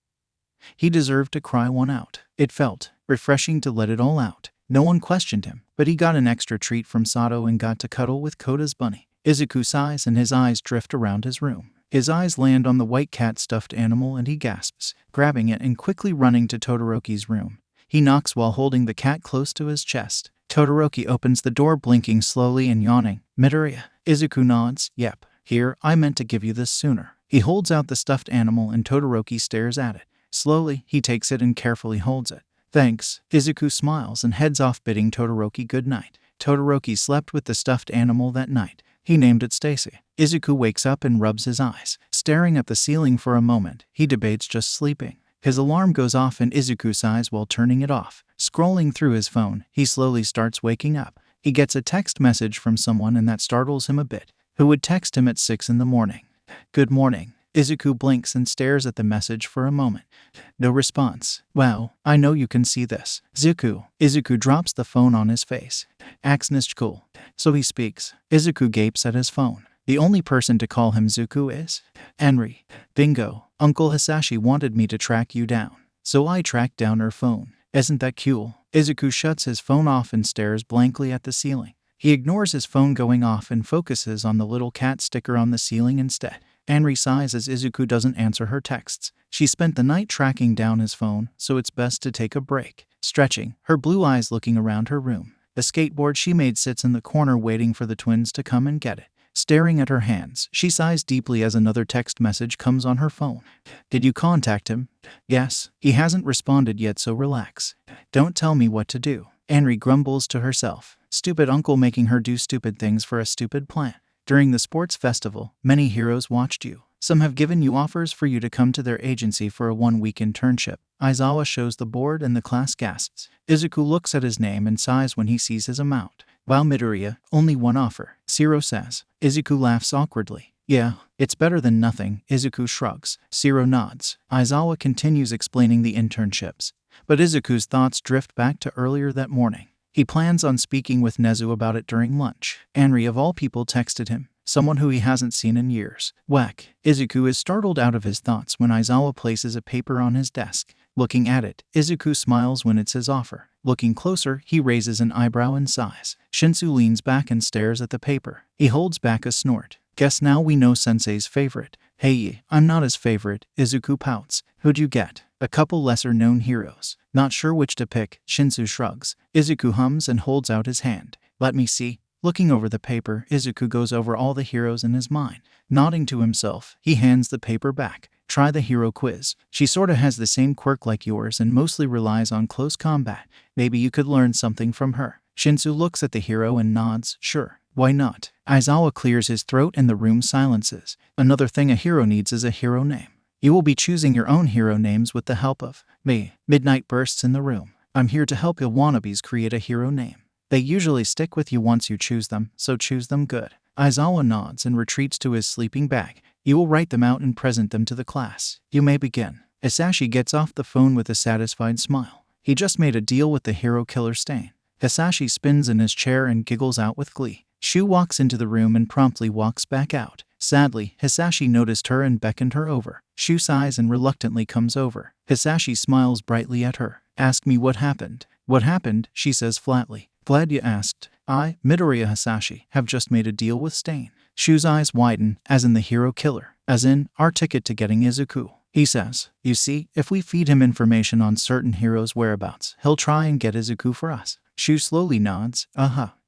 he deserved to cry one out. It felt refreshing to let it all out. No one questioned him, but he got an extra treat from Sato and got to cuddle with Koda's bunny. Izuku sighs and his eyes drift around his room. His eyes land on the white cat stuffed animal and he gasps, grabbing it and quickly running to Todoroki's room. He knocks while holding the cat close to his chest. Todoroki opens the door, blinking slowly and yawning. Midoriya. Izuku nods. Yep. Here, I meant to give you this sooner. He holds out the stuffed animal and Todoroki stares at it. Slowly, he takes it and carefully holds it. Thanks. Izuku smiles and heads off, bidding Todoroki good night. Todoroki slept with the stuffed animal that night. He named it Stacy. Izuku wakes up and rubs his eyes. Staring at the ceiling for a moment, he debates just sleeping. His alarm goes off and Izuku sighs while turning it off. Scrolling through his phone, he slowly starts waking up. He gets a text message from someone and that startles him a bit. Who would text him at 6 in the morning? Good morning. Izuku blinks and stares at the message for a moment. No response. Wow, I know you can see this. Zuku. Izuku drops the phone on his face. Axnichkul. So he speaks. Izuku gapes at his phone. The only person to call him Zuku is Henry. Bingo. Uncle Hasashi wanted me to track you down, so I tracked down her phone. Isn't that cool? Izuku shuts his phone off and stares blankly at the ceiling. He ignores his phone going off and focuses on the little cat sticker on the ceiling instead. Henry sighs as Izuku doesn't answer her texts. She spent the night tracking down his phone, so it's best to take a break. Stretching, her blue eyes looking around her room. The skateboard she made sits in the corner waiting for the twins to come and get it. Staring at her hands, she sighs deeply as another text message comes on her phone. Did you contact him? Yes. He hasn't responded yet, so relax. Don't tell me what to do. Henry grumbles to herself. Stupid uncle making her do stupid things for a stupid plan. During the sports festival, many heroes watched you. Some have given you offers for you to come to their agency for a 1-week internship. Aizawa shows the board and the class gasps. Izuku looks at his name and sighs when he sees his amount. Wow, Midoriya, only one offer, Zero says. Izuku laughs awkwardly. Yeah, it's better than nothing. Izuku shrugs. Zero nods. Aizawa continues explaining the internships, but Izuku's thoughts drift back to earlier that morning. He plans on speaking with Nezu about it during lunch. Henry of all people texted him, someone who he hasn't seen in years. Whack. Izuku is startled out of his thoughts when Aizawa places a paper on his desk. Looking at it, Izuku smiles when it's his offer. Looking closer, he raises an eyebrow and sighs. Shinsu leans back and stares at the paper. He holds back a snort. Guess now we know Sensei's favorite. Hey, I'm not his favorite. Izuku pouts. Who'd you get? A couple lesser-known heroes. Not sure which to pick, Shinsu shrugs. Izuku hums and holds out his hand. Let me see. Looking over the paper, Izuku goes over all the heroes in his mind. Nodding to himself, he hands the paper back. Try the hero quiz. She sorta has the same quirk like yours and mostly relies on close combat. Maybe you could learn something from her. Shinsu looks at the hero and nods. Sure. Why not? Aizawa clears his throat and the room silences. Another thing a hero needs is a hero name. You will be choosing your own hero names with the help of me. Midnight bursts in the room. I'm here to help you wannabes create a hero name. They usually stick with you once you choose them, so choose them good. Aizawa nods and retreats to his sleeping bag. You will write them out and present them to the class. You may begin. Hasashi gets off the phone with a satisfied smile. He just made a deal with the hero killer Stain. Hasashi spins in his chair and giggles out with glee. Shu walks into the room and promptly walks back out. Sadly, Hasashi noticed her and beckoned her over. Shu sighs and reluctantly comes over. Hasashi smiles brightly at her. Ask me what happened. What happened, she says flatly. Glad you asked. I, Midoriya Hasashi, have just made a deal with Stain. Shu's eyes widen, as in the hero killer. As in, our ticket to getting Izuku. He says, you see, if we feed him information on certain heroes' whereabouts, he'll try and get Izuku for us. Shu slowly nods.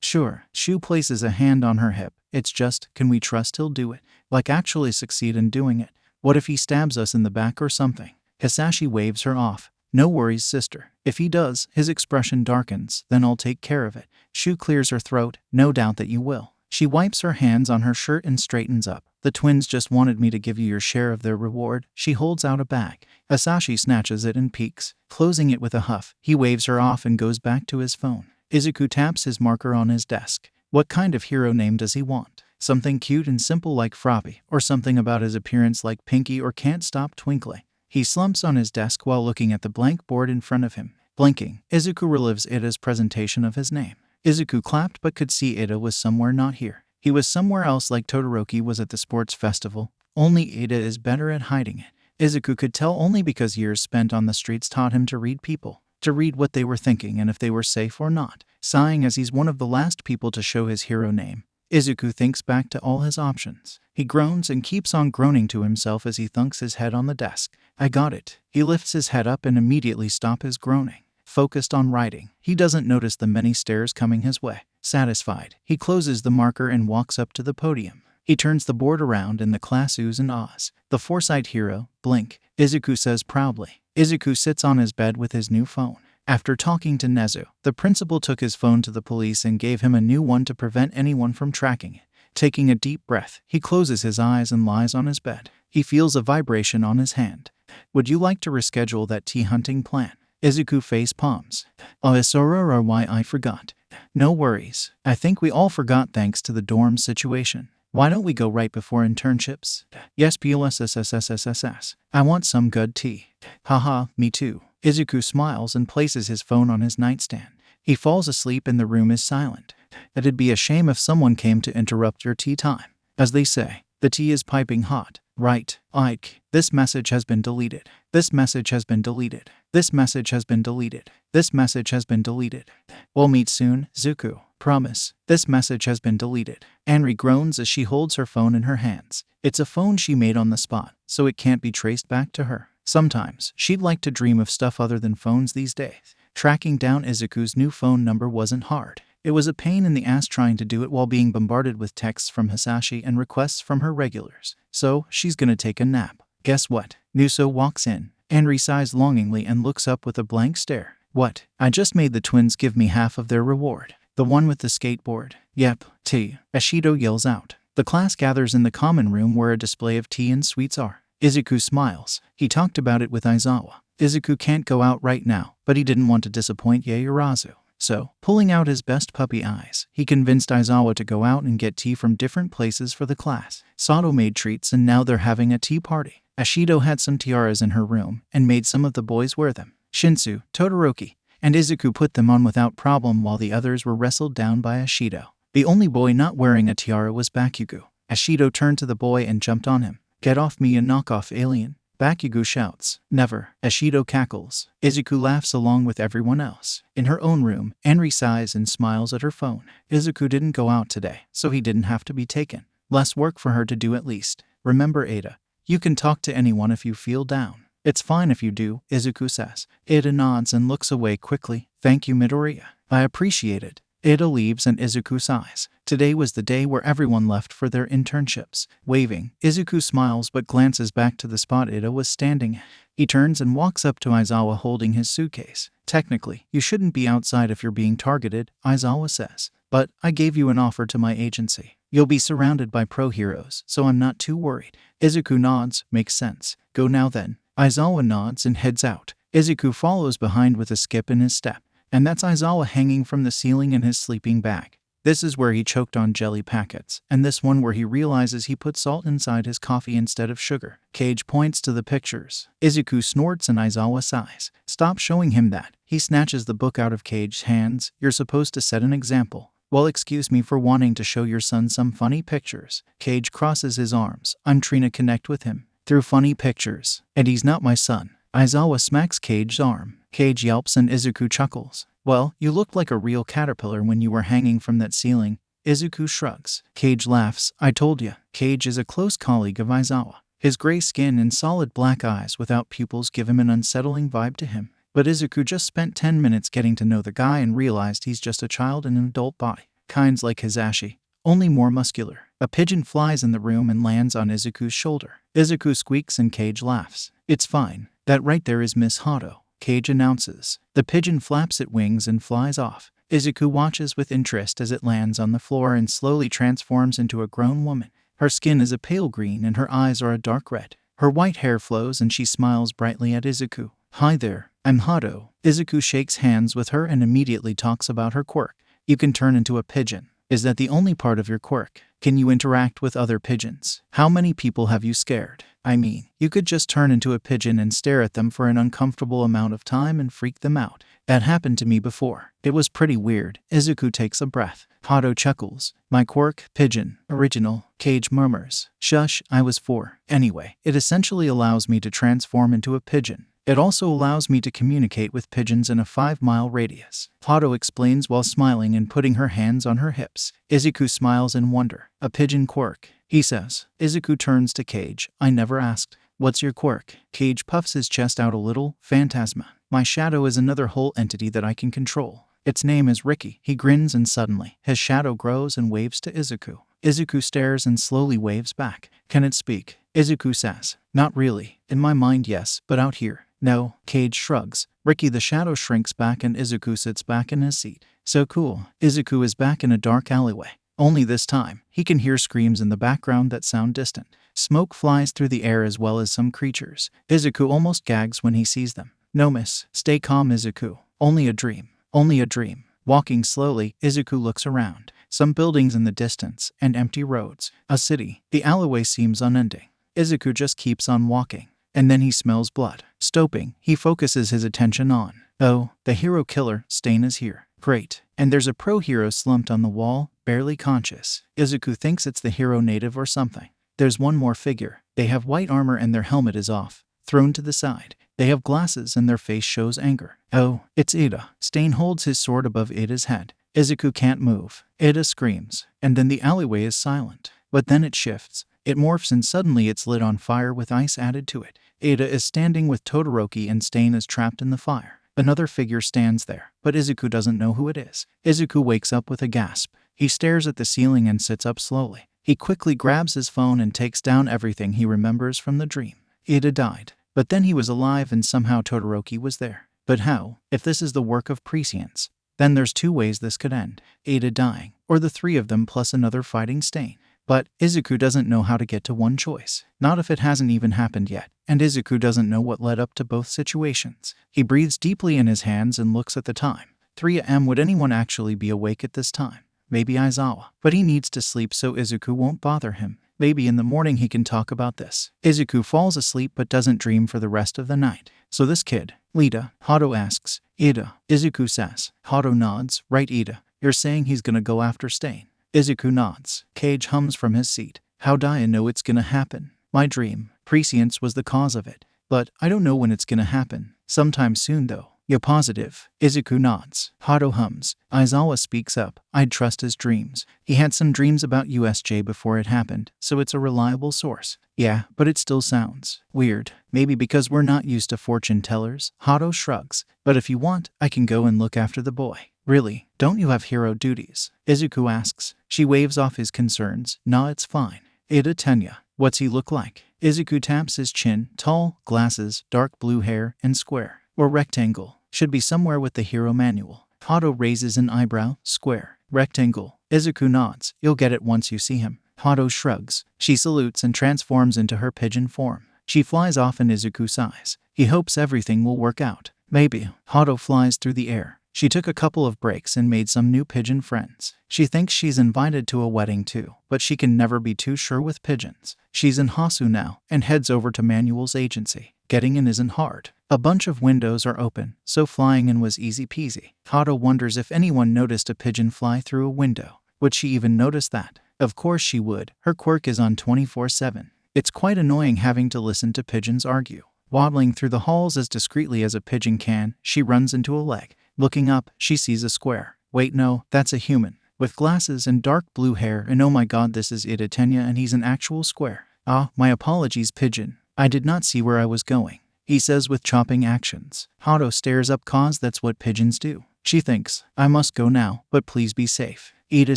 Sure. Shu places a hand on her hip. It's just, can we trust he'll do it? Like actually succeed in doing it? What if he stabs us in the back or something? Hisashi waves her off. No worries, sister. If he does, his expression darkens, then I'll take care of it. Shu clears her throat. No doubt that you will. She wipes her hands on her shirt and straightens up. The twins just wanted me to give you your share of their reward. She holds out a bag. Hisashi snatches it and peeks. Closing it with a huff, he waves her off and goes back to his phone. Izuku taps his marker on his desk. What kind of hero name does he want? Something cute and simple like Froppy, or something about his appearance like Pinky or Can't Stop Twinkling? He slumps on his desk while looking at the blank board in front of him. Blinking, Izuku relives Ida's presentation of his name. Izuku clapped but could see Ida was somewhere not here. He was somewhere else like Todoroki was at the sports festival. Only Ida is better at hiding it. Izuku could tell only because years spent on the streets taught him to read people, to read what they were thinking and if they were safe or not. Sighing as he's one of the last people to show his hero name, Izuku thinks back to all his options. He groans and keeps on groaning to himself as he thunks his head on the desk. I got it. He lifts his head up and immediately stops his groaning. Focused on writing, he doesn't notice the many stares coming his way. Satisfied, he closes the marker and walks up to the podium. He turns the board around and the class oohs and ahs. The foresight hero, blink, Izuku says proudly. Izuku sits on his bed with his new phone. After talking to Nezu, the principal took his phone to the police and gave him a new one to prevent anyone from tracking it. Taking a deep breath, he closes his eyes and lies on his bed. He feels a vibration on his hand. Would you like to reschedule that tea hunting plan? Izuku face palms. Oh, sorry, why I forgot. No worries. I think we all forgot thanks to the dorm situation. Why don't we go right before internships? Yes, PLSSSSSS. I want some good tea. Haha, me too. Izuku smiles and places his phone on his nightstand. He falls asleep and the room is silent. It'd be a shame if someone came to interrupt your tea time. As they say, the tea is piping hot. Right, Ike. This message has been deleted. This message has been deleted. This message has been deleted. This message has been deleted. We'll meet soon, Zuko. Promise. This message has been deleted. Anri groans as she holds her phone in her hands. It's a phone she made on the spot, so it can't be traced back to her. Sometimes, she'd like to dream of stuff other than phones these days. Tracking down Izuku's new phone number wasn't hard. It was a pain in the ass trying to do it while being bombarded with texts from Hisashi and requests from her regulars. So, she's gonna take a nap. Guess what? Nuso walks in. Anri sighs longingly and looks up with a blank stare. What? I just made the twins give me half of their reward. The one with the skateboard. Yep, tea. Ashido yells out. The class gathers in the common room where a display of tea and sweets are. Izuku smiles. He talked about it with Aizawa. Izuku can't go out right now, but he didn't want to disappoint Yaoyorozu. So, pulling out his best puppy eyes, he convinced Aizawa to go out and get tea from different places for the class. Sato made treats and now they're having a tea party. Ashido had some tiaras in her room and made some of the boys wear them. Shinsu, Todoroki, and Izuku put them on without problem while the others were wrestled down by Ashido. The only boy not wearing a tiara was Bakugo. Ashido turned to the boy and jumped on him. Get off me, you knockoff alien. Bakugo shouts. Never. Ashido cackles. Izuku laughs along with everyone else. In her own room, Anri sighs and smiles at her phone. Izuku didn't go out today, so he didn't have to be taken. Less work for her to do at least. Remember, Ada, you can talk to anyone if you feel down. It's fine if you do, Izuku says. Ada nods and looks away quickly. Thank you, Midoriya. I appreciate it. Ada leaves and Izuku sighs. Today was the day where everyone left for their internships. Waving, Izuku smiles but glances back to the spot Ada was standing at. He turns and walks up to Aizawa holding his suitcase. Technically, you shouldn't be outside if you're being targeted, Aizawa says. But I gave you an offer to my agency. You'll be surrounded by pro heroes, so I'm not too worried. Izuku nods. Makes sense. Go now then. Aizawa nods and heads out. Izuku follows behind with a skip in his step. And that's Aizawa hanging from the ceiling in his sleeping bag. This is where he choked on jelly packets, and this one where he realizes he put salt inside his coffee instead of sugar. Cage points to the pictures. Izuku snorts and Aizawa sighs. Stop showing him that. He snatches the book out of Cage's hands. You're supposed to set an example. Well, excuse me for wanting to show your son some funny pictures. Cage crosses his arms. I'm trying to connect with him through funny pictures. And he's not my son. Aizawa smacks Cage's arm. Cage yelps and Izuku chuckles. Well, you looked like a real caterpillar when you were hanging from that ceiling. Izuku shrugs. Cage laughs. I told ya. Cage is a close colleague of Aizawa. His gray skin and solid black eyes without pupils give him an unsettling vibe to him. But Izuku just spent 10 minutes getting to know the guy and realized he's just a child in an adult body. Kinds like Hisashi, only more muscular. A pigeon flies in the room and lands on Izuku's shoulder. Izuku squeaks and Cage laughs. It's fine. That right there is Miss Hato, Cage announces. The pigeon flaps its wings and flies off. Izuku watches with interest as it lands on the floor and slowly transforms into a grown woman. Her skin is a pale green and her eyes are a dark red. Her white hair flows and she smiles brightly at Izuku. Hi there, I'm Hato. Izuku shakes hands with her and immediately talks about her quirk. You can turn into a pigeon. Is that the only part of your quirk? Can you interact with other pigeons? How many people have you scared? I mean, you could just turn into a pigeon and stare at them for an uncomfortable amount of time and freak them out. That happened to me before. It was pretty weird. Izuku takes a breath. Hato chuckles. My quirk, pigeon, original, Cage murmurs. Shush, I was 4. Anyway, it essentially allows me to transform into a pigeon. It also allows me to communicate with pigeons in a 5-mile radius. Hato explains while smiling and putting her hands on her hips. Izuku smiles in wonder. A pigeon quirk, he says. Izuku turns to Cage. I never asked. What's your quirk? Cage puffs his chest out a little. Phantasma. My shadow is another whole entity that I can control. Its name is Ricky. He grins and suddenly, his shadow grows and waves to Izuku. Izuku stares and slowly waves back. Can it speak? Izuku says. Not really. In my mind, yes, but out here, no. Cage shrugs. Ricky the shadow shrinks back and Izuku sits back in his seat. So cool. Izuku is back in a dark alleyway. Only this time, he can hear screams in the background that sound distant. Smoke flies through the air as well as some creatures. Izuku almost gags when he sees them. No miss. Stay calm, Izuku. Only a dream. Only a dream. Walking slowly, Izuku looks around. Some buildings in the distance, and empty roads. A city. The alleyway seems unending. Izuku just keeps on walking. And then he smells blood. Stopping, he focuses his attention on. Oh, the hero killer, Stain, is here. Great. And there's a pro-hero slumped on the wall, barely conscious. Izuku thinks it's the hero native or something. There's one more figure. They have white armor and their helmet is off, thrown to the side. They have glasses and their face shows anger. Oh, it's Ida. Stain holds his sword above Ida's head. Izuku can't move. Ida screams. And then the alleyway is silent. But then it shifts. It morphs and suddenly it's lit on fire with ice added to it. Ada is standing with Todoroki and Stain is trapped in the fire. Another figure stands there, but Izuku doesn't know who it is. Izuku wakes up with a gasp. He stares at the ceiling and sits up slowly. He quickly grabs his phone and takes down everything he remembers from the dream. Ada died. But then he was alive and somehow Todoroki was there. But how? If this is the work of prescience, then there's 2 ways this could end. Ada dying, or the 3 of them plus another fighting Stain. But Izuku doesn't know how to get to one choice. Not if it hasn't even happened yet. And Izuku doesn't know what led up to both situations. He breathes deeply in his hands and looks at the time. 3 a.m. Would anyone actually be awake at this time? Maybe Aizawa. But he needs to sleep so Izuku won't bother him. Maybe in the morning he can talk about this. Izuku falls asleep but doesn't dream for the rest of the night. So this kid, Lita, Hato asks. Ida, Izuku says. Hato nods. Right, Ida. You're saying he's gonna go after Stain. Izuku nods. Cage hums from his seat. How'd I know it's gonna happen? My dream. Prescience was the cause of it. But I don't know when it's gonna happen. Sometime soon though. You're positive? Izuku nods. Hato hums. Aizawa speaks up. I'd trust his dreams. He had some dreams about USJ before it happened, so it's a reliable source. Yeah, but it still sounds weird. Maybe because we're not used to fortune tellers. Hato shrugs. But if you want, I can go and look after the boy. Really? Don't you have hero duties? Izuku asks. She waves off his concerns. Nah, it's fine. Ida Tenya. What's he look like? Izuku taps his chin. Tall, glasses, dark blue hair, and square. Or rectangle. Should be somewhere with the hero manual. Hato raises an eyebrow. Square. Rectangle. Izuku nods. You'll get it once you see him. Hato shrugs. She salutes and transforms into her pigeon form. She flies off and Izuku sighs. He hopes everything will work out. Maybe. Hato flies through the air. She took a couple of breaks and made some new pigeon friends. She thinks she's invited to a wedding too, but she can never be too sure with pigeons. She's in Hasu now and heads over to Manuel's agency. Getting in isn't hard. A bunch of windows are open, so flying in was easy peasy. Hato wonders if anyone noticed a pigeon fly through a window. Would she even notice that? Of course she would. Her quirk is on 24/7. It's quite annoying having to listen to pigeons argue. Waddling through the halls as discreetly as a pigeon can, she runs into a leg. Looking up, she sees a square. Wait, no, that's a human. With glasses and dark blue hair, and oh my god, this is Ida Tenya and he's an actual square. Ah, my apologies, Pigeon. I did not see where I was going, he says with chopping actions. Hado stares up cause that's what pigeons do. She thinks, I must go now, but please be safe. Ida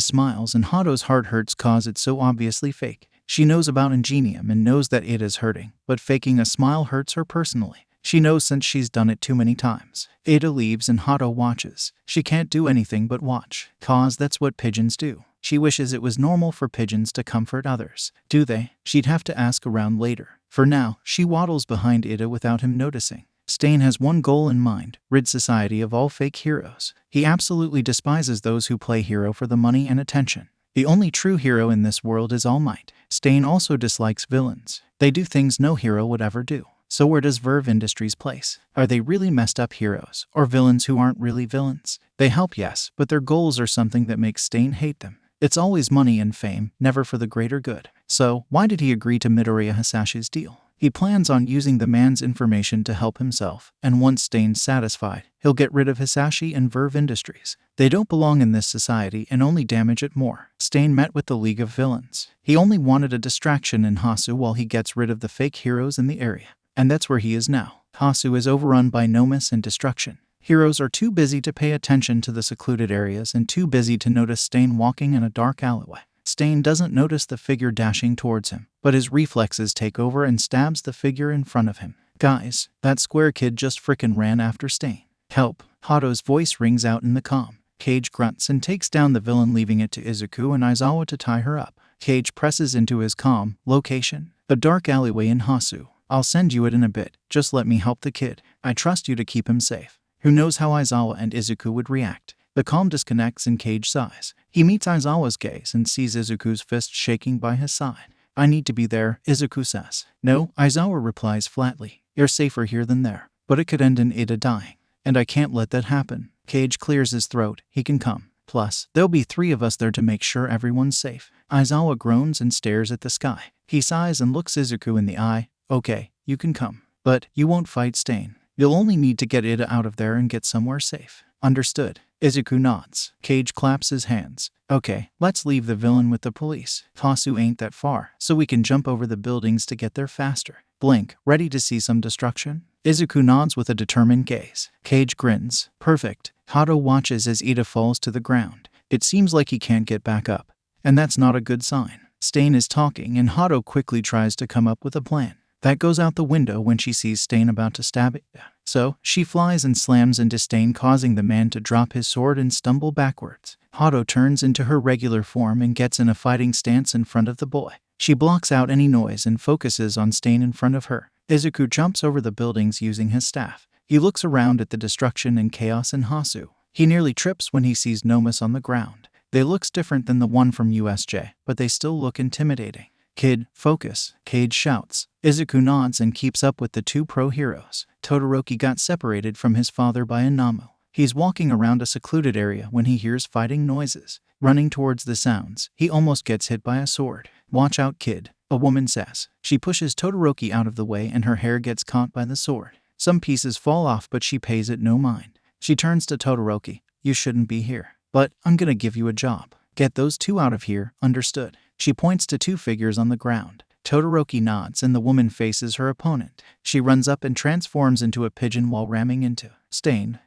smiles and Hado's heart hurts cause it's so obviously fake. She knows about Ingenium and knows that Ida's hurting, but faking a smile hurts her personally. She knows since she's done it too many times. Ada leaves and Hado watches. She can't do anything but watch, cause that's what pigeons do. She wishes it was normal for pigeons to comfort others. Do they? She'd have to ask around later. For now, she waddles behind Ida without him noticing. Stain has one goal in mind, rid society of all fake heroes. He absolutely despises those who play hero for the money and attention. The only true hero in this world is All Might. Stain also dislikes villains. They do things no hero would ever do. So where does Verve Industries place? Are they really messed up heroes, or villains who aren't really villains? They help, yes, but their goals are something that makes Stain hate them. It's always money and fame, never for the greater good. So, why did he agree to Midoriya Hisashi's deal? He plans on using the man's information to help himself, and once Stain's satisfied, he'll get rid of Hisashi and Verve Industries. They don't belong in this society and only damage it more. Stain met with the League of Villains. He only wanted a distraction in Hasu while he gets rid of the fake heroes in the area. And that's where he is now. Hasu is overrun by nomas and destruction. Heroes are too busy to pay attention to the secluded areas and too busy to notice Stain walking in a dark alleyway. Stain doesn't notice the figure dashing towards him, but his reflexes take over and stabs the figure in front of him. Guys, that square kid just frickin' ran after Stain. Help! Hado's voice rings out in the calm. Cage grunts and takes down the villain, leaving it to Izuku and Aizawa to tie her up. Cage presses into his calm location, a dark alleyway in Hasu. I'll send you it in a bit, just let me help the kid. I trust you to keep him safe. Who knows how Aizawa and Izuku would react? The calm disconnects and Cage sighs. He meets Aizawa's gaze and sees Izuku's fist shaking by his side. I need to be there, Izuku says. No, Aizawa replies flatly. You're safer here than there. But it could end in Ida dying. And I can't let that happen. Cage clears his throat. He can come. Plus, there'll be 3 of us there to make sure everyone's safe. Aizawa groans and stares at the sky. He sighs and looks Izuku in the eye. Okay, you can come. But you won't fight Stain. You'll only need to get Ida out of there and get somewhere safe. Understood. Izuku nods. Cage claps his hands. Okay, let's leave the villain with the police. Hasu ain't that far, so we can jump over the buildings to get there faster. Blink, ready to see some destruction? Izuku nods with a determined gaze. Cage grins. Perfect. Hado watches as Ida falls to the ground. It seems like he can't get back up. And that's not a good sign. Stain is talking and Hado quickly tries to come up with a plan. That goes out the window when she sees Stain about to stab it. So, she flies and slams into Stain, causing the man to drop his sword and stumble backwards. Hado turns into her regular form and gets in a fighting stance in front of the boy. She blocks out any noise and focuses on Stain in front of her. Izuku jumps over the buildings using his staff. He looks around at the destruction and chaos in Hasu. He nearly trips when he sees Nomus on the ground. They looks different than the one from USJ, but they still look intimidating. Kid, focus, Cage shouts. Izuku nods and keeps up with the 2 pro heroes. Todoroki got separated from his father by a Namu. He's walking around a secluded area when he hears fighting noises. Running towards the sounds, he almost gets hit by a sword. Watch out, kid, a woman says. She pushes Todoroki out of the way and her hair gets caught by the sword. Some pieces fall off, but she pays it no mind. She turns to Todoroki. You shouldn't be here, but I'm gonna give you a job. Get those 2 out of here, understood? She points to 2 figures on the ground. Todoroki nods and the woman faces her opponent. She runs up and transforms into a pigeon while ramming into Stain.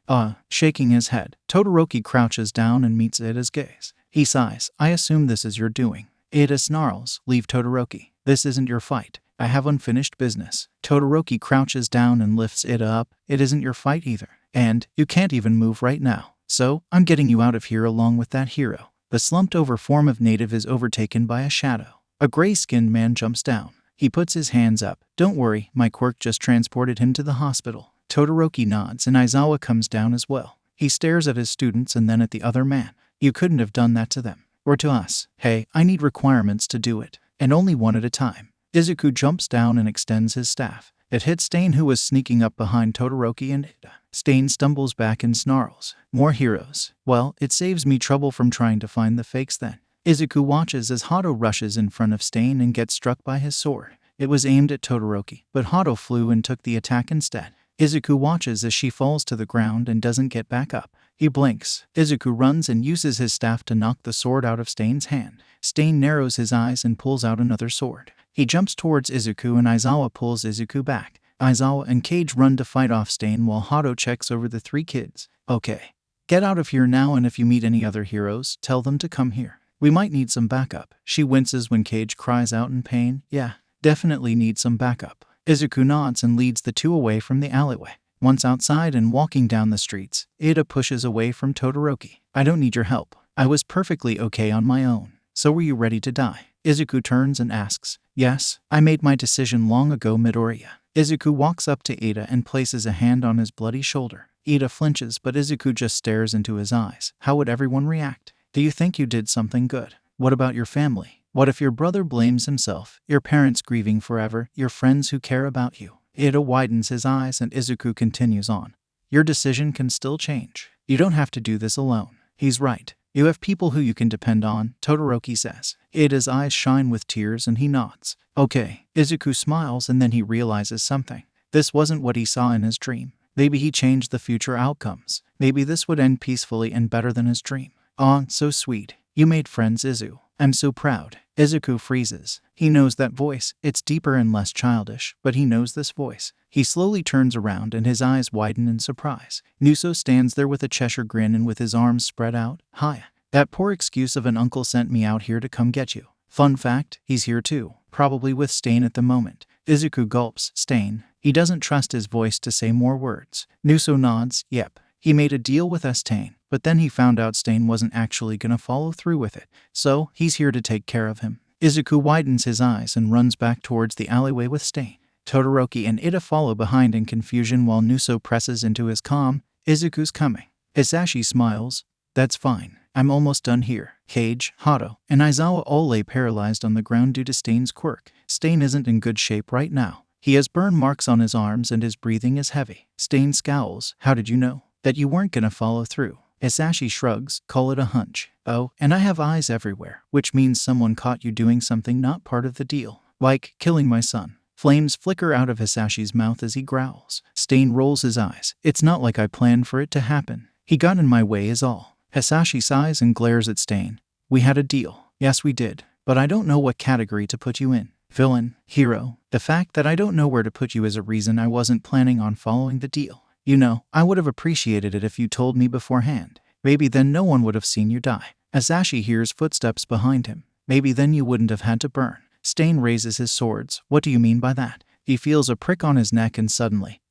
Shaking his head, Todoroki crouches down and meets Ida's gaze. He sighs. I assume this is your doing. Ida snarls. Leave Todoroki. This isn't your fight. I have unfinished business. Todoroki crouches down and lifts Ida up. It isn't your fight either. And you can't even move right now. So, I'm getting you out of here along with that hero. The slumped-over form of Native is overtaken by a shadow. A gray-skinned man jumps down. He puts his hands up. Don't worry, my quirk just transported him to the hospital. Todoroki nods and Aizawa comes down as well. He stares at his students and then at the other man. You couldn't have done that to them. Or to us. Hey, I need requirements to do it. And only one at a time. Izuku jumps down and extends his staff. It hits Stain, who was sneaking up behind Todoroki and Ida. Stain stumbles back and snarls. More heroes. Well, it saves me trouble from trying to find the fakes then. Izuku watches as Hado rushes in front of Stain and gets struck by his sword. It was aimed at Todoroki, but Hado flew and took the attack instead. Izuku watches as she falls to the ground and doesn't get back up. He blinks. Izuku runs and uses his staff to knock the sword out of Stain's hand. Stain narrows his eyes and pulls out another sword. He jumps towards Izuku and Aizawa pulls Izuku back. Aizawa and Cage run to fight off Stain while Hato checks over the 3 kids. Okay. Get out of here now, and if you meet any other heroes, tell them to come here. We might need some backup. She winces when Cage cries out in pain. Yeah, definitely need some backup. Izuku nods and leads the 2 away from the alleyway. Once outside and walking down the streets, Ida pushes away from Todoroki. I don't need your help. I was perfectly okay on my own. So were you ready to die? Izuku turns and asks. Yes, I made my decision long ago, Midoriya. Izuku walks up to Ida and places a hand on his bloody shoulder. Ida flinches, but Izuku just stares into his eyes. How would everyone react? Do you think you did something good? What about your family? What if your brother blames himself? Your parents grieving forever? Your friends who care about you? Ida widens his eyes and Izuku continues on. Your decision can still change. You don't have to do this alone. He's right. You have people who you can depend on, Todoroki says. Ida's eyes shine with tears and he nods. Okay. Izuku smiles and then he realizes something. This wasn't what he saw in his dream. Maybe he changed the future outcomes. Maybe this would end peacefully and better than his dream. Aw, so sweet. You made friends, Izu. I'm so proud. Izuku freezes. He knows that voice. It's deeper and less childish, but he knows this voice. He slowly turns around and his eyes widen in surprise. Nuso stands there with a Cheshire grin and with his arms spread out. Hi. That poor excuse of an uncle sent me out here to come get you. Fun fact, he's here too. Probably with Stain at the moment. Izuku gulps. Stain. He doesn't trust his voice to say more words. Nuso nods. Yep. He made a deal with Stain, but then he found out Stain wasn't actually gonna follow through with it. So, he's here to take care of him. Izuku widens his eyes and runs back towards the alleyway with Stain. Todoroki and Ida follow behind in confusion while Nuso presses into his calm. Izuku's coming. Hisashi smiles. That's fine. I'm almost done here. Cage, Hato, and Aizawa all lay paralyzed on the ground due to Stain's quirk. Stain isn't in good shape right now. He has burn marks on his arms and his breathing is heavy. Stain scowls. How did you know? That you weren't gonna follow through. Hisashi shrugs. Call it a hunch. Oh, and I have eyes everywhere, which means someone caught you doing something not part of the deal. Like killing my son. Flames flicker out of Hisashi's mouth as he growls. Stain rolls his eyes. It's not like I planned for it to happen. He got in my way is all. Hisashi sighs and glares at Stain. We had a deal. Yes, we did. But I don't know what category to put you in. Villain, hero. The fact that I don't know where to put you is a reason I wasn't planning on following the deal. You know, I would have appreciated it if you told me beforehand. Maybe then no one would have seen you die. Hisashi hears footsteps behind him. Maybe then you wouldn't have had to burn. Stain raises his swords. What do you mean by that? He feels a prick on his neck and suddenly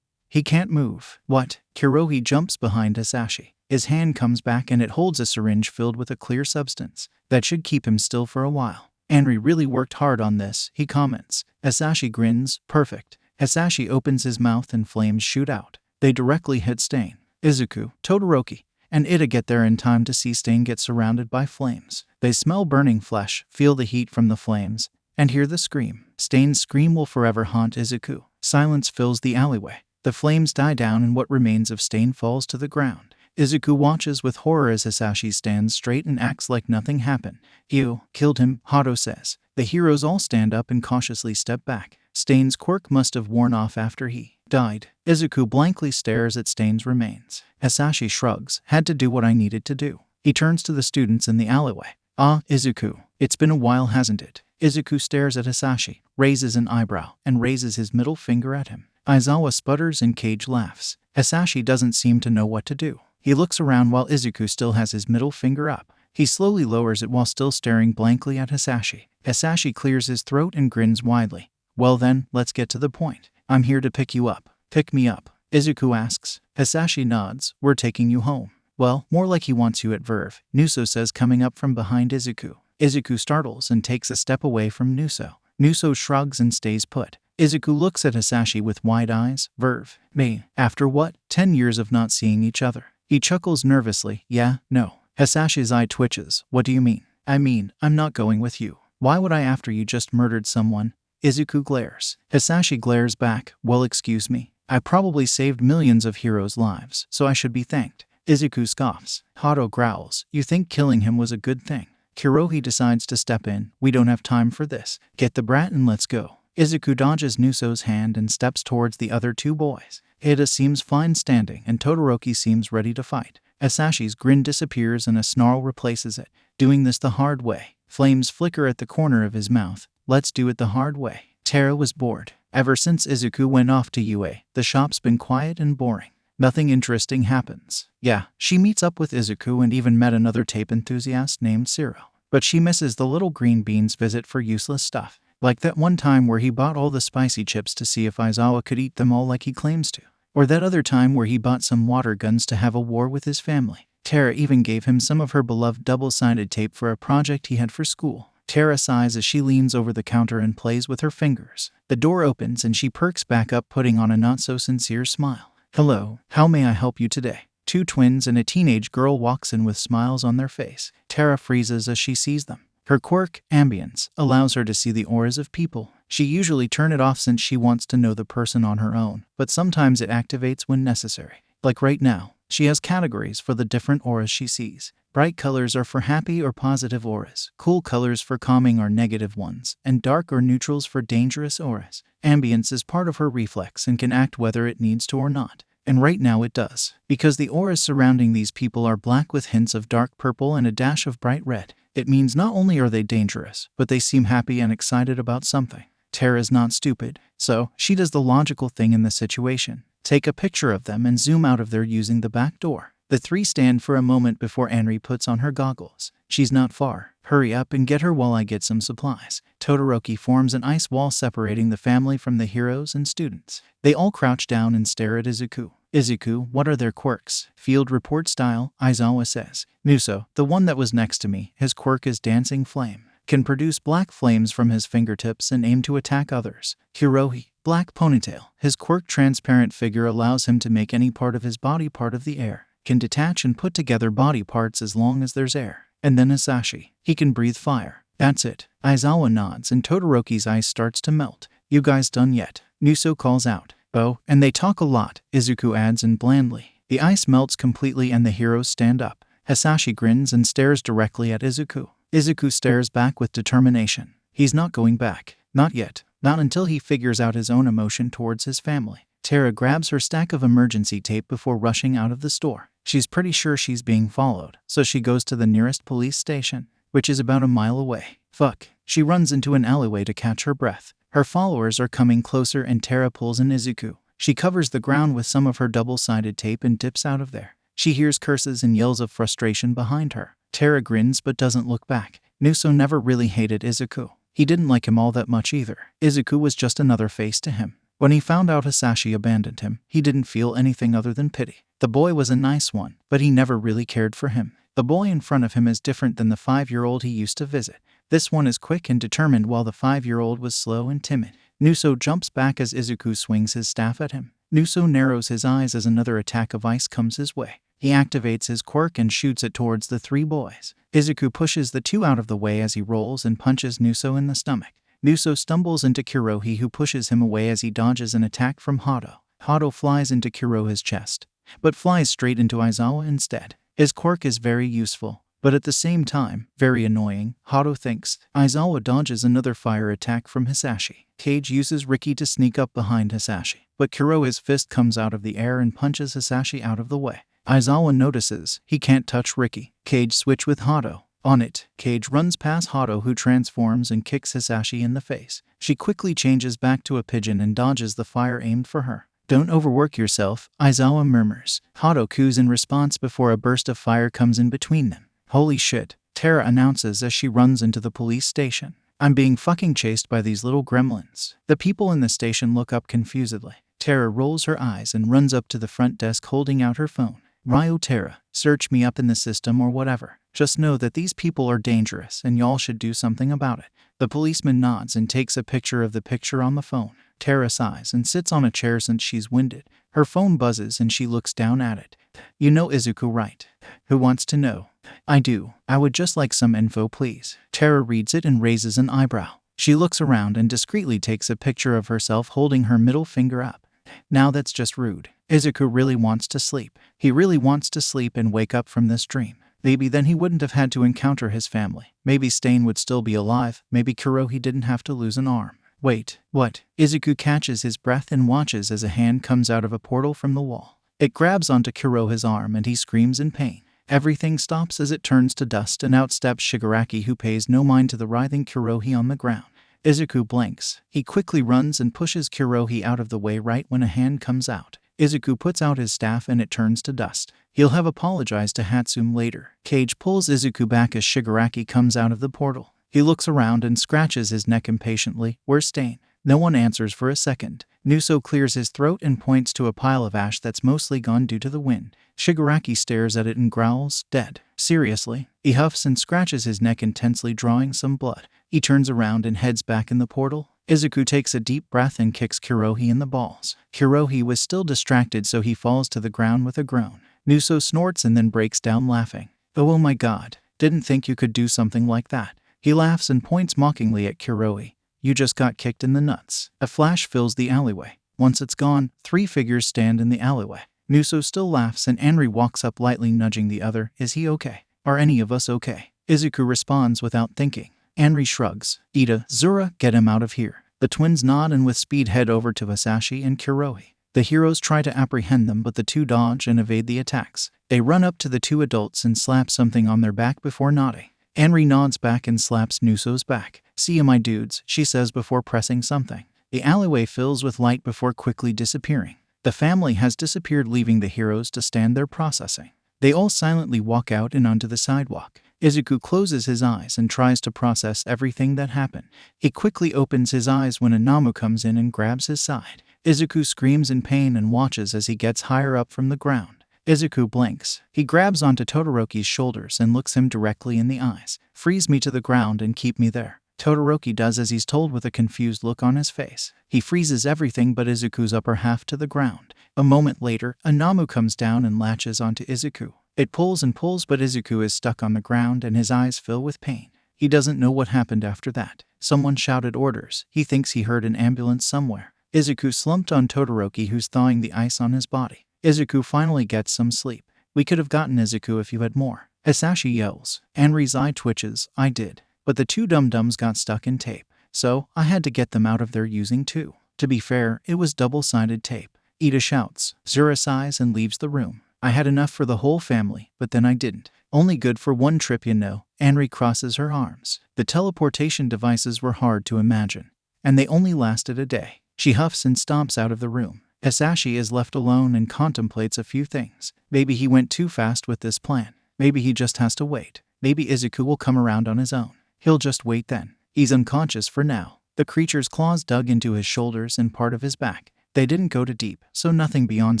he can't move. What? Kurohi jumps behind Hisashi. His hand comes back and it holds a syringe filled with a clear substance that should keep him still for a while. Henry really worked hard on this, he comments. Hisashi grins. Perfect. Hisashi opens his mouth and flames shoot out. They directly hit Stain. Izuku, Todoroki, and Ida get there in time to see Stain get surrounded by flames. They smell burning flesh, feel the heat from the flames, and hear the scream. Stain's scream will forever haunt Izuku. Silence fills the alleyway. The flames die down and what remains of Stain falls to the ground. Izuku watches with horror as Hisashi stands straight and acts like nothing happened. You killed him, Hato says. The heroes all stand up and cautiously step back. Stain's quirk must have worn off after he died. Izuku blankly stares at Stain's remains. Hisashi shrugs. Had to do what I needed to do. He turns to the students in the alleyway. Ah, Izuku. It's been a while, hasn't it? Izuku stares at Hisashi, raises an eyebrow, and raises his middle finger at him. Aizawa sputters and Cage laughs. Hisashi doesn't seem to know what to do. He looks around while Izuku still has his middle finger up. He slowly lowers it while still staring blankly at Hisashi. Hisashi clears his throat and grins widely. Well then, let's get to the point. I'm here to pick you up. Pick me up? Izuku asks. Hisashi nods. We're taking you home. Well, more like he wants you at Verve, Nuso says coming up from behind Izuku. Izuku startles and takes a step away from Nuso. Nuso shrugs and stays put. Izuku looks at Hisashi with wide eyes. Verve. Me. After what? 10 years of not seeing each other. He chuckles nervously. Yeah, no. Hisashi's eye twitches. What do you mean? I mean, I'm not going with you. Why would I after you just murdered someone? Izuku glares. Hisashi glares back. Well, excuse me. I probably saved millions of heroes' lives, so I should be thanked. Izuku scoffs. Hato growls. You think killing him was a good thing? Kurohi decides to step in. We don't have time for this. Get the brat and let's go. Izuku dodges Nuso's hand and steps towards the other two boys. Ida seems fine standing and Todoroki seems ready to fight. Asashi's grin disappears and a snarl replaces it. Doing this the hard way. Flames flicker at the corner of his mouth. Let's do it the hard way. Tara was bored. Ever since Izuku went off to UA, the shop's been quiet and boring. Nothing interesting happens. Yeah, she meets up with Izuku and even met another tape enthusiast named Zero. But she misses the little green bean's visit for useless stuff. Like that one time where he bought all the spicy chips to see if Aizawa could eat them all like he claims to. Or that other time where he bought some water guns to have a war with his family. Tara even gave him some of her beloved double-sided tape for a project he had for school. Tara sighs as she leans over the counter and plays with her fingers. The door opens and she perks back up, putting on a not-so-sincere smile. Hello, how may I help you today? Two twins and a teenage girl walks in with smiles on their face. Tara freezes as she sees them. Her quirk, ambience, allows her to see the auras of people. She usually turns it off since she wants to know the person on her own, but sometimes it activates when necessary. Like right now, she has categories for the different auras she sees. Bright colors are for happy or positive auras, cool colors for calming or negative ones, and dark or neutrals for dangerous auras. Ambience is part of her reflex and can act whether it needs to or not. And right now it does, because the auras surrounding these people are black with hints of dark purple and a dash of bright red. It means not only are they dangerous, but they seem happy and excited about something. Tara's not stupid, so she does the logical thing in the situation. Take a picture of them and zoom out of there using the back door. The three stand for a moment before Anri puts on her goggles. She's not far. Hurry up and get her while I get some supplies. Todoroki forms an ice wall separating the family from the heroes and students. They all crouch down and stare at Izuku. Izuku, what are their quirks? Field report style, Aizawa says. Nuso, the one that was next to me, his quirk is dancing flame. Can produce black flames from his fingertips and aim to attack others. Hirohi, black ponytail. His quirk transparent figure allows him to make any part of his body part of the air. Can detach and put together body parts as long as there's air. And then Asashi. He can breathe fire. That's it. Aizawa nods and Todoroki's ice starts to melt. You guys done yet? Nuso calls out. Oh, and they talk a lot, Izuku adds in blandly. The ice melts completely and the heroes stand up. Hasashi grins and stares directly at Izuku. Izuku stares back with determination. He's not going back. Not yet. Not until he figures out his own emotion towards his family. Tara grabs her stack of emergency tape before rushing out of the store. She's pretty sure she's being followed, so she goes to the nearest police station, which is about a mile away. Fuck. She runs into an alleyway to catch her breath. Her followers are coming closer and Tara pulls in Izuku. She covers the ground with some of her double-sided tape and dips out of there. She hears curses and yells of frustration behind her. Tara grins but doesn't look back. Nuso never really hated Izuku. He didn't like him all that much either. Izuku was just another face to him. When he found out Hasashi abandoned him, he didn't feel anything other than pity. The boy was a nice one, but he never really cared for him. The boy in front of him is different than the 5-year-old he used to visit. This one is quick and determined while the 5-year-old was slow and timid. Nuso jumps back as Izuku swings his staff at him. Nuso narrows his eyes as another attack of ice comes his way. He activates his quirk and shoots it towards the three boys. Izuku pushes the two out of the way as he rolls and punches Nuso in the stomach. Nuso stumbles into Kurohi, who pushes him away as he dodges an attack from Hado. Hado flies into Kurohi's chest, but flies straight into Aizawa instead. His quirk is very useful, but at the same time, very annoying, Hado thinks. Aizawa dodges another fire attack from Hasashi. Cage uses Riki to sneak up behind Hasashi, but Kurohi's fist comes out of the air and punches Hasashi out of the way. Aizawa notices he can't touch Riki. Cage switch with Hado. On it, Cage runs past Hado, who transforms and kicks Hasashi in the face. She quickly changes back to a pigeon and dodges the fire aimed for her. Don't overwork yourself, Aizawa murmurs. Hado coos in response before a burst of fire comes in between them. Holy shit, Tara announces as she runs into the police station. I'm being fucking chased by these little gremlins. The people in the station look up confusedly. Tara rolls her eyes and runs up to the front desk holding out her phone. Ryo, Tara, search me up in the system or whatever. Just know that these people are dangerous and y'all should do something about it. The policeman nods and takes a picture of the picture on the phone. Tara sighs and sits on a chair since she's winded. Her phone buzzes and she looks down at it. You know Izuku, right? Who wants to know? I do. I would just like some info, please. Tara reads it and raises an eyebrow. She looks around and discreetly takes a picture of herself holding her middle finger up. Now that's just rude. Izuku really wants to sleep. He really wants to sleep and wake up from this dream. Maybe then he wouldn't have had to encounter his family. Maybe Stain would still be alive. Maybe Kurohi didn't have to lose an arm. Wait, what? Izuku catches his breath and watches as a hand comes out of a portal from the wall. It grabs onto Kurohi's arm and he screams in pain. Everything stops as it turns to dust and out steps Shigaraki, who pays no mind to the writhing Kurohi on the ground. Izuku blinks. He quickly runs and pushes Kurohi out of the way right when a hand comes out. Izuku puts out his staff and it turns to dust. He'll have apologized to Hatsume later. Kage pulls Izuku back as Shigaraki comes out of the portal. He looks around and scratches his neck impatiently. Where's Stain? No one answers for a second. Nuso clears his throat and points to a pile of ash that's mostly gone due to the wind. Shigaraki stares at it and growls, dead. Seriously? He huffs and scratches his neck intensely, drawing some blood. He turns around and heads back in the portal. Izuku takes a deep breath and kicks Kurohi in the balls. Kurohi was still distracted, so he falls to the ground with a groan. Nuso snorts and then breaks down laughing. Oh my god, didn't think you could do something like that. He laughs and points mockingly at Kurohi. You just got kicked in the nuts. A flash fills the alleyway. Once it's gone, 3 figures stand in the alleyway. Nuso still laughs and Anri walks up lightly, nudging the other. Is he okay? Are any of us okay? Izuku responds without thinking. Anri shrugs. Ida, Zura, get him out of here. The twins nod and with speed head over to Asashi and Kurohi. The heroes try to apprehend them, but the two dodge and evade the attacks. They run up to the 2 adults and slap something on their back before nodding. Anri nods back and slaps Nuso's back. See ya, my dudes, she says before pressing something. The alleyway fills with light before quickly disappearing. The family has disappeared, leaving the heroes to stand there processing. They all silently walk out and onto the sidewalk. Izuku closes his eyes and tries to process everything that happened. He quickly opens his eyes when Anamu comes in and grabs his side. Izuku screams in pain and watches as he gets higher up from the ground. Izuku blinks. He grabs onto Todoroki's shoulders and looks him directly in the eyes. Freeze me to the ground and keep me there. Todoroki does as he's told with a confused look on his face. He freezes everything but Izuku's upper half to the ground. A moment later, Anamu comes down and latches onto Izuku. It pulls and pulls, but Izuku is stuck on the ground and his eyes fill with pain. He doesn't know what happened after that. Someone shouted orders. He thinks he heard an ambulance somewhere. Izuku slumped on Todoroki, who's thawing the ice on his body. Izuku finally gets some sleep. We could have gotten Izuku if you had more. Asashi yells. Anri's eye twitches. I did. But the 2 dum-dums got stuck in tape. So, I had to get them out of there using 2. To be fair, it was double-sided tape. Ida shouts. Zura sighs and leaves the room. I had enough for the whole family, but then I didn't. Only good for 1 trip, you know. Anri crosses her arms. The teleportation devices were hard to imagine. And they only lasted a day. She huffs and stomps out of the room. Asashi is left alone and contemplates a few things. Maybe he went too fast with this plan. Maybe he just has to wait. Maybe Izuku will come around on his own. He'll just wait then. He's unconscious for now. The creature's claws dug into his shoulders and part of his back. They didn't go to deep, so nothing beyond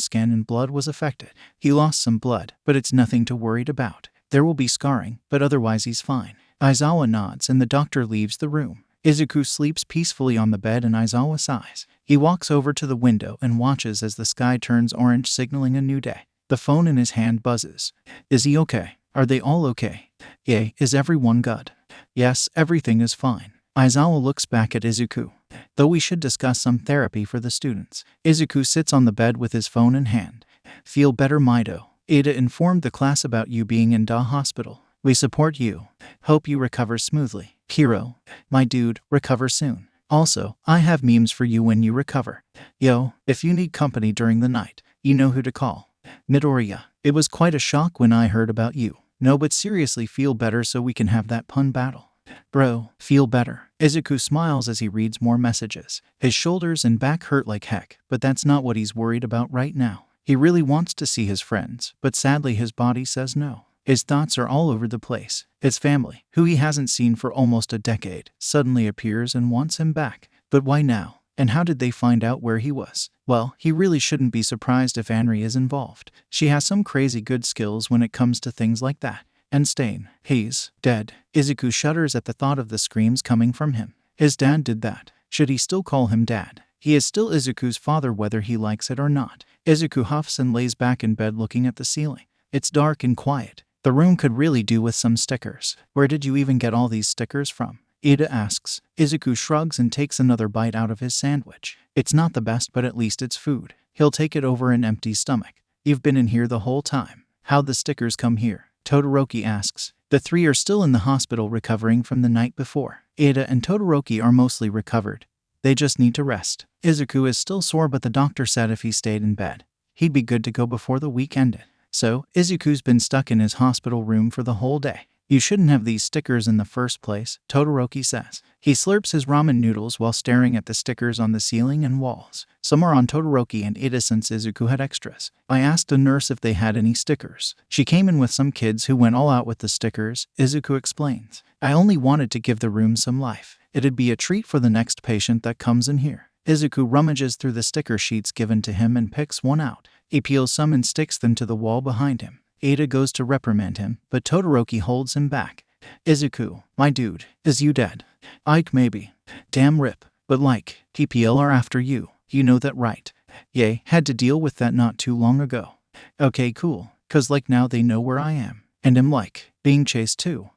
skin and blood was affected. He lost some blood, but it's nothing to worry about. There will be scarring, but otherwise he's fine. Aizawa nods and the doctor leaves the room. Izuku sleeps peacefully on the bed and Aizawa sighs. He walks over to the window and watches as the sky turns orange, signaling a new day. The phone in his hand buzzes. Is he okay? Are they all okay? Yay, is everyone good? Yes, everything is fine. Aizawa looks back at Izuku. Though we should discuss some therapy for the students. Izuku sits on the bed with his phone in hand. Feel better, Mido. Ida informed the class about you being in Da Hospital. We support you. Hope you recover smoothly. Hiro, my dude, recover soon. Also, I have memes for you when you recover. Yo, if you need company during the night, you know who to call. Midoriya, it was quite a shock when I heard about you. No, but seriously, feel better so we can have that pun battle. Bro, feel better. Izuku smiles as he reads more messages. His shoulders and back hurt like heck, but that's not what he's worried about right now. He really wants to see his friends, but sadly his body says no. His thoughts are all over the place. His family, who he hasn't seen for almost a decade, suddenly appears and wants him back. But why now? And how did they find out where he was? Well, he really shouldn't be surprised if Anri is involved. She has some crazy good skills when it comes to things like that. And Stain, he's dead. Izuku shudders at the thought of the screams coming from him. His dad did that. Should he still call him dad? He is still Izuku's father whether he likes it or not. Izuku huffs and lays back in bed looking at the ceiling. It's dark and quiet. The room could really do with some stickers. Where did you even get all these stickers from? Ida asks. Izuku shrugs and takes another bite out of his sandwich. It's not the best, but at least it's food. He'll take it over an empty stomach. You've been in here the whole time. How'd the stickers come here? Todoroki asks. The 3 are still in the hospital recovering from the night before. Ida and Todoroki are mostly recovered. They just need to rest. Izuku is still sore, but the doctor said if he stayed in bed, he'd be good to go before the week ended. So, Izuku's been stuck in his hospital room for the whole day. You shouldn't have these stickers in the first place, Todoroki says. He slurps his ramen noodles while staring at the stickers on the ceiling and walls. Some are on Todoroki and Ida since Izuku had extras. I asked a nurse if they had any stickers. She came in with some kids who went all out with the stickers, Izuku explains. I only wanted to give the room some life. It'd be a treat for the next patient that comes in here. Izuku rummages through the sticker sheets given to him and picks one out. He peels some and sticks them to the wall behind him. Ada goes to reprimand him, but Todoroki holds him back. Izuku, my dude, is you dead? Ike maybe. Damn rip. But like, TPL are after you. You know that right? Yay, had to deal with that not too long ago. Okay, cool. Cause like now they know where I am. And am like, being chased too.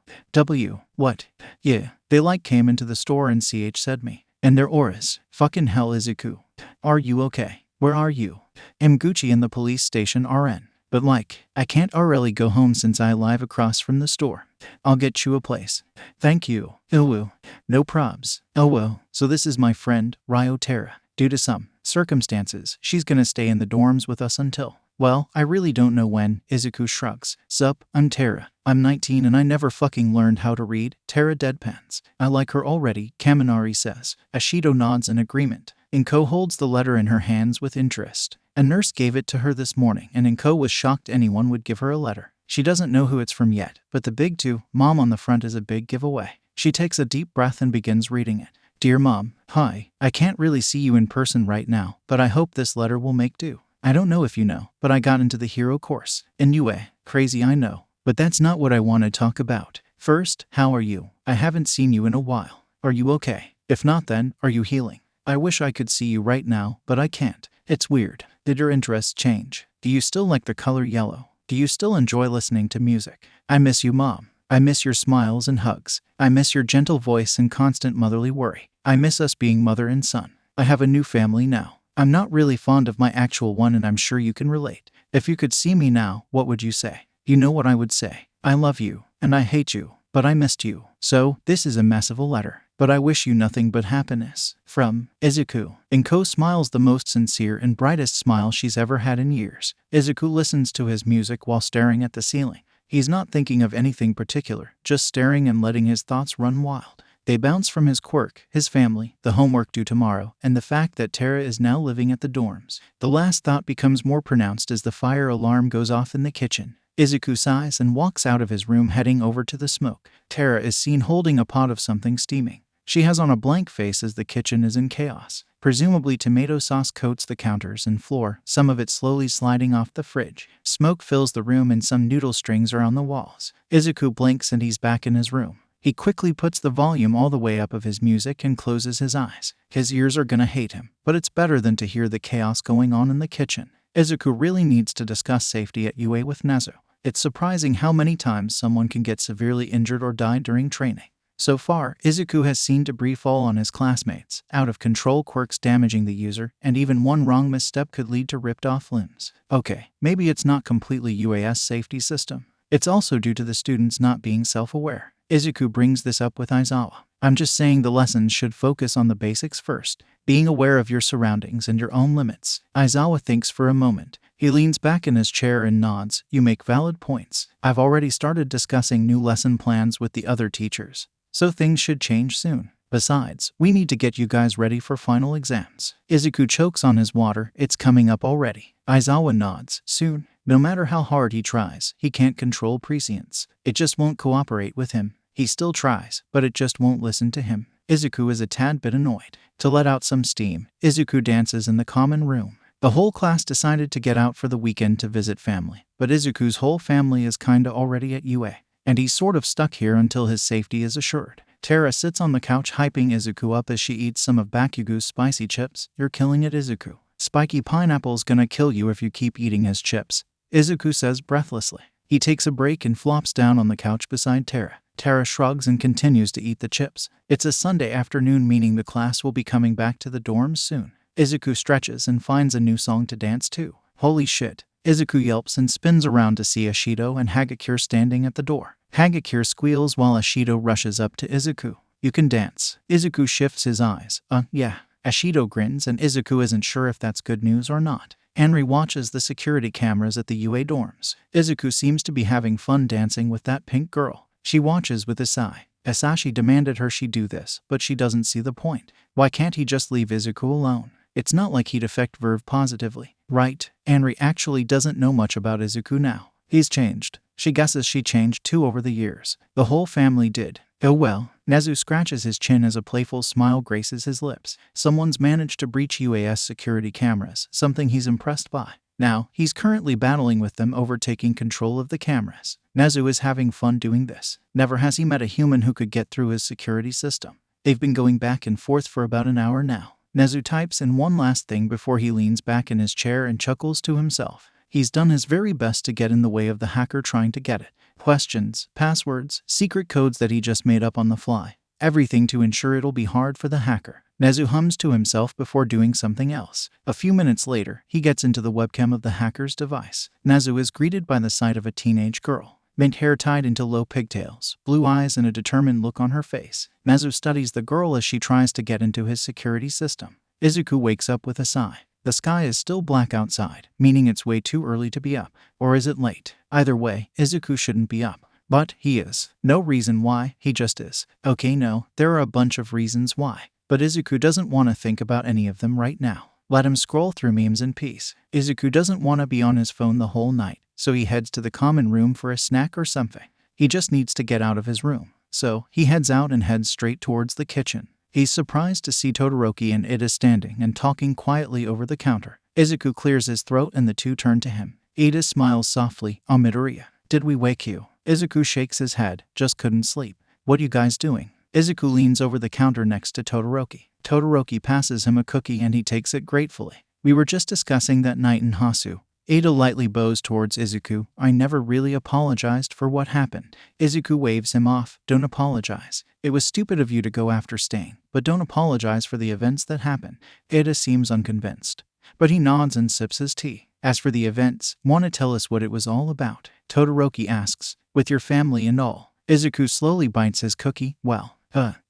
What? Yeah, they like came into the store and said me. And their auras. Fucking hell, Izuku. Are you okay? Where are you? I'm Gucci in the police station RN. But like, I can't really go home since I live across from the store. I'll get you a place. Thank you. Ilwu. No probs. Oh well, so this is my friend, Ryo Terra. Due to some circumstances, she's gonna stay in the dorms with us until, well, I really don't know when, Izuku shrugs. Sup, I'm Terra. I'm 19 and I never fucking learned how to read, Terra deadpans. I like her already, Kaminari says. Ashido nods in agreement. Inko holds the letter in her hands with interest. A nurse gave it to her this morning and Inko was shocked anyone would give her a letter. She doesn't know who it's from yet, but the big two, Mom on the front is a big giveaway. She takes a deep breath and begins reading it. Dear Mom, hi, I can't really see you in person right now, but I hope this letter will make do. I don't know if you know, but I got into the hero course. In UA, crazy I know, but that's not what I want to talk about. First, how are you? I haven't seen you in a while. Are you okay? If not then, are you healing? I wish I could see you right now, but I can't. It's weird. Did your interests change? Do you still like the color yellow? Do you still enjoy listening to music? I miss you, Mom. I miss your smiles and hugs. I miss your gentle voice and constant motherly worry. I miss us being mother and son. I have a new family now. I'm not really fond of my actual one and I'm sure you can relate. If you could see me now, what would you say? You know what I would say. I love you, and I hate you, but I missed you. So, this is a mess of a letter. But I wish you nothing but happiness. From Izuku. Inko smiles the most sincere and brightest smile she's ever had in years. Izuku listens to his music while staring at the ceiling. He's not thinking of anything particular, just staring and letting his thoughts run wild. They bounce from his quirk, his family, the homework due tomorrow, and the fact that Terra is now living at the dorms. The last thought becomes more pronounced as the fire alarm goes off in the kitchen. Izuku sighs and walks out of his room heading over to the smoke. Terra is seen holding a pot of something steaming. She has on a blank face as the kitchen is in chaos. Presumably tomato sauce coats the counters and floor, some of it slowly sliding off the fridge. Smoke fills the room and some noodle strings are on the walls. Izuku blinks and he's back in his room. He quickly puts the volume all the way up of his music and closes his eyes. His ears are gonna hate him, but it's better than to hear the chaos going on in the kitchen. Izuku really needs to discuss safety at UA with Nezu. It's surprising how many times someone can get severely injured or die during training. So far, Izuku has seen debris fall on his classmates, out-of-control quirks damaging the user, and even one wrong misstep could lead to ripped-off limbs. Okay, maybe it's not completely UA's safety system. It's also due to the students not being self-aware. Izuku brings this up with Aizawa. I'm just saying the lessons should focus on the basics first, being aware of your surroundings and your own limits. Aizawa thinks for a moment. He leans back in his chair and nods. You make valid points. I've already started discussing new lesson plans with the other teachers. So things should change soon. Besides, we need to get you guys ready for final exams. Izuku chokes on his water. It's coming up already. Aizawa nods. Soon. No matter how hard he tries, he can't control prescience. It just won't cooperate with him. He still tries, but it just won't listen to him. Izuku is a tad bit annoyed. To let out some steam, Izuku dances in the common room. The whole class decided to get out for the weekend to visit family, but Izuku's whole family is kinda already at UA. And he's sort of stuck here until his safety is assured. Terra sits on the couch hyping Izuku up as she eats some of Bakugu's spicy chips. You're killing it, Izuku. Spiky pineapple's gonna kill you if you keep eating his chips, Izuku says breathlessly. He takes a break and flops down on the couch beside Terra. Terra shrugs and continues to eat the chips. It's a Sunday afternoon, meaning the class will be coming back to the dorms soon. Izuku stretches and finds a new song to dance to. Holy shit. Izuku yelps and spins around to see Ashido and Hagakure standing at the door. Hagakure squeals while Ashido rushes up to Izuku. You can dance. Izuku shifts his eyes. Yeah. Ashido grins and Izuku isn't sure if that's good news or not. Anri watches the security cameras at the UA dorms. Izuku seems to be having fun dancing with that pink girl. She watches with a sigh. Asashi demanded her she do this, but she doesn't see the point. Why can't he just leave Izuku alone? It's not like he'd affect Verve positively, right? Anri actually doesn't know much about Izuku now. He's changed. She guesses she changed too over the years. The whole family did. Oh well. Nezu scratches his chin as a playful smile graces his lips. Someone's managed to breach UAS security cameras, something he's impressed by. Now, he's currently battling with them over taking control of the cameras. Nezu is having fun doing this. Never has he met a human who could get through his security system. They've been going back and forth for about an hour now. Nezu types in one last thing before he leans back in his chair and chuckles to himself. He's done his very best to get in the way of the hacker trying to get it. Questions, passwords, secret codes that he just made up on the fly. Everything to ensure it'll be hard for the hacker. Nezu hums to himself before doing something else. A few minutes later, he gets into the webcam of the hacker's device. Nezu is greeted by the sight of a teenage girl. Mint hair tied into low pigtails, blue eyes and a determined look on her face. Nezu studies the girl as she tries to get into his security system. Izuku wakes up with a sigh. The sky is still black outside, meaning it's way too early to be up. Or is it late? Either way, Izuku shouldn't be up. But he is. No reason why, he just is. Okay, no, there are a bunch of reasons why. But Izuku doesn't want to think about any of them right now. Let him scroll through memes in peace. Izuku doesn't want to be on his phone the whole night, so he heads to the common room for a snack or something. He just needs to get out of his room. So, he heads out and heads straight towards the kitchen. He's surprised to see Todoroki and Ida standing and talking quietly over the counter. Izuku clears his throat and the two turn to him. Ida smiles softly. Midoriya, did we wake you? Izuku shakes his head. Just couldn't sleep. What you guys doing? Izuku leans over the counter next to Todoroki. Todoroki passes him a cookie and he takes it gratefully. We were just discussing that night in Hasu. Ida lightly bows towards Izuku. I never really apologized for what happened. Izuku waves him off. Don't apologize. It was stupid of you to go after Stain, but don't apologize for the events that happened. Ida seems unconvinced, but he nods and sips his tea. As for the events, want to tell us what it was all about? Todoroki asks. With your family and all. Izuku slowly bites his cookie. Well,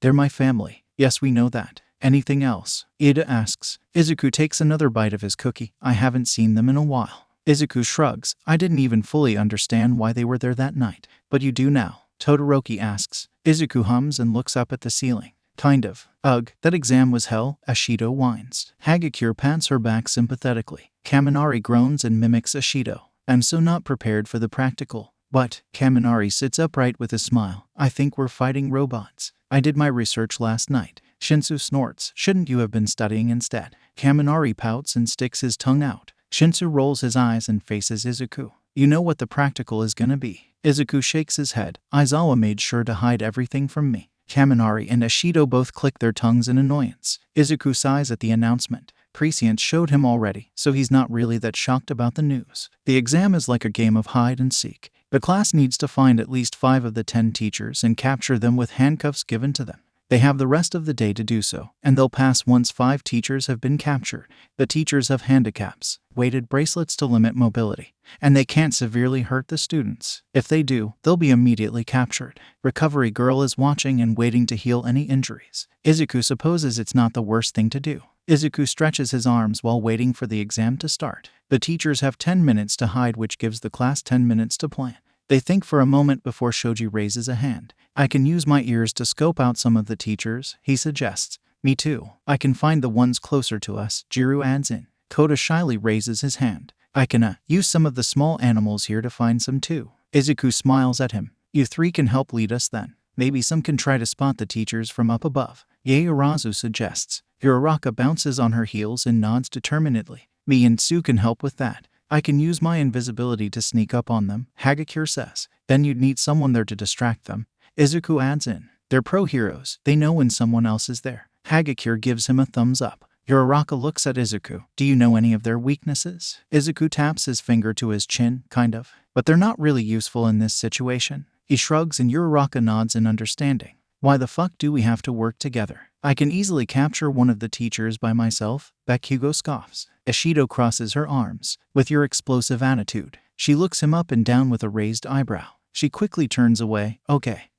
they're my family. Yes, we know that. Anything else? Ida asks. Izuku takes another bite of his cookie. I haven't seen them in a while. Izuku shrugs. I didn't even fully understand why they were there that night. But you do now. Todoroki asks. Izuku hums and looks up at the ceiling. Kind of. Ugh, that exam was hell, Ashido whines. Hagakure pats her back sympathetically. Kaminari groans and mimics Ashido. I'm so not prepared for the practical. But, Kaminari sits upright with a smile. I think we're fighting robots. I did my research last night. Shinsu snorts. Shouldn't you have been studying instead? Kaminari pouts and sticks his tongue out. Shinsu rolls his eyes and faces Izuku. You know what the practical is gonna be. Izuku shakes his head. Aizawa made sure to hide everything from me. Kaminari and Ashido both click their tongues in annoyance. Izuku sighs at the announcement. Prescience showed him already, so he's not really that shocked about the news. The exam is like a game of hide and seek. The class needs to find at least 5 of the 10 teachers and capture them with handcuffs given to them. They have the rest of the day to do so, and they'll pass once 5 teachers have been captured. The teachers have handicaps, weighted bracelets to limit mobility, and they can't severely hurt the students. If they do, they'll be immediately captured. Recovery Girl is watching and waiting to heal any injuries. Izuku supposes it's not the worst thing to do. Izuku stretches his arms while waiting for the exam to start. The teachers have 10 minutes to hide, which gives the class 10 minutes to plan. They think for a moment before Shoji raises a hand. I can use my ears to scope out some of the teachers, he suggests. Me too. I can find the ones closer to us, Jiru adds in. Koda shyly raises his hand. I can use some of the small animals here to find some too. Izuku smiles at him. You 3 can help lead us then. Maybe some can try to spot the teachers from up above. Yaoyorozu suggests. Uraraka bounces on her heels and nods determinedly. Me and Tsu can help with that. I can use my invisibility to sneak up on them, Hagakure says. Then you'd need someone there to distract them. Izuku adds in. They're pro-heroes. They know when someone else is there. Hagakure gives him a thumbs up. Uraraka looks at Izuku. Do you know any of their weaknesses? Izuku taps his finger to his chin, kind of. But they're not really useful in this situation. He shrugs and Uraraka nods in understanding. Why the fuck do we have to work together? I can easily capture one of the teachers by myself, Bakugo scoffs. Ashido crosses her arms. With your explosive attitude. She looks him up and down with a raised eyebrow. She quickly turns away. Okay.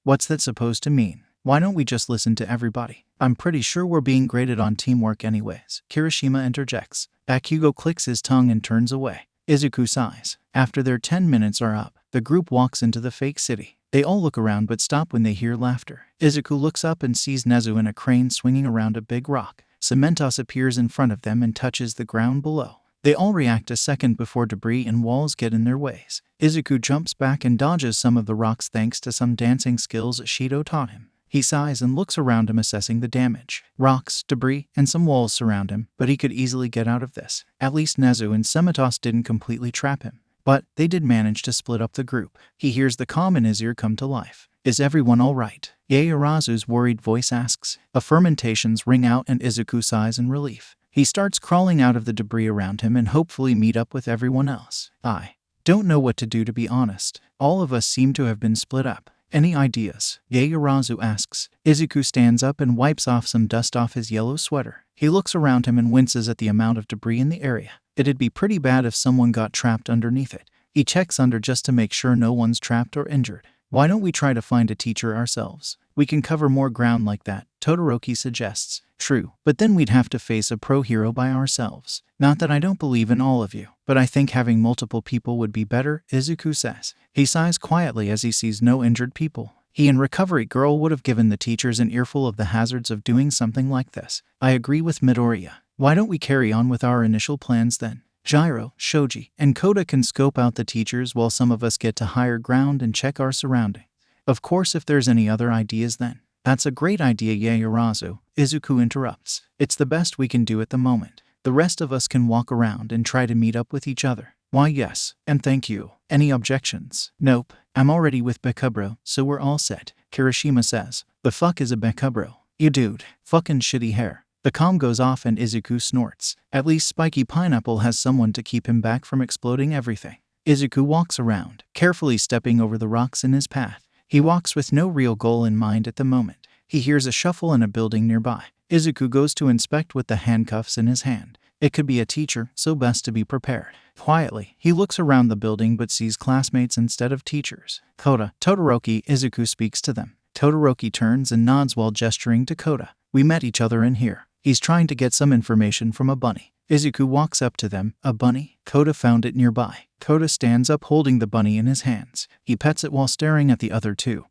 What's that supposed to mean? Why don't we just listen to everybody? I'm pretty sure we're being graded on teamwork anyways. Kirishima interjects. Bakugo clicks his tongue and turns away. Izuku sighs. After their 10 minutes are up, the group walks into the fake city. They all look around but stop when they hear laughter. Izuku looks up and sees Nezu in a crane swinging around a big rock. Cementos appears in front of them and touches the ground below. They all react a second before debris and walls get in their ways. Izuku jumps back and dodges some of the rocks thanks to some dancing skills Shido taught him. He sighs and looks around him, assessing the damage. Rocks, debris, and some walls surround him, but he could easily get out of this. At least Nezu and Cementos didn't completely trap him. But they did manage to split up the group. He hears the calm in his ear come to life. Is everyone all right? Yaoyorozu's worried voice asks. Affirmations ring out and Izuku sighs in relief. He starts crawling out of the debris around him and hopefully meet up with everyone else. I don't know what to do, to be honest. All of us seem to have been split up. Any ideas? Yaoyorozu asks. Izuku stands up and wipes off some dust off his yellow sweater. He looks around him and winces at the amount of debris in the area. It'd be pretty bad if someone got trapped underneath it. He checks under just to make sure no one's trapped or injured. Why don't we try to find a teacher ourselves? We can cover more ground like that, Todoroki suggests. True, but then we'd have to face a pro hero by ourselves. Not that I don't believe in all of you, but I think having multiple people would be better, Izuku says. He sighs quietly as he sees no injured people. He and Recovery Girl would have given the teachers an earful of the hazards of doing something like this. I agree with Midoriya. Why don't we carry on with our initial plans then? Gyro, Shoji, and Koda can scope out the teachers while some of us get to higher ground and check our surroundings. Of course, if there's any other ideas then. That's a great idea, Yaoyorozu, Izuku interrupts. It's the best we can do at the moment. The rest of us can walk around and try to meet up with each other. Why, yes, and thank you. Any objections? Nope, I'm already with Bekubro, so we're all set, Kirishima says. The fuck is a Bekubro? You dude, fucking shitty hair. The comm goes off and Izuku snorts. At least Spiky Pineapple has someone to keep him back from exploding everything. Izuku walks around, carefully stepping over the rocks in his path. He walks with no real goal in mind at the moment. He hears a shuffle in a building nearby. Izuku goes to inspect with the handcuffs in his hand. It could be a teacher, so best to be prepared. Quietly, he looks around the building but sees classmates instead of teachers. Koda, Todoroki, Izuku speaks to them. Todoroki turns and nods while gesturing to Koda. We met each other in here. He's trying to get some information from a bunny. Izuku walks up to them. A bunny? Koda found it nearby. Koda stands up holding the bunny in his hands. He pets it while staring at the other two.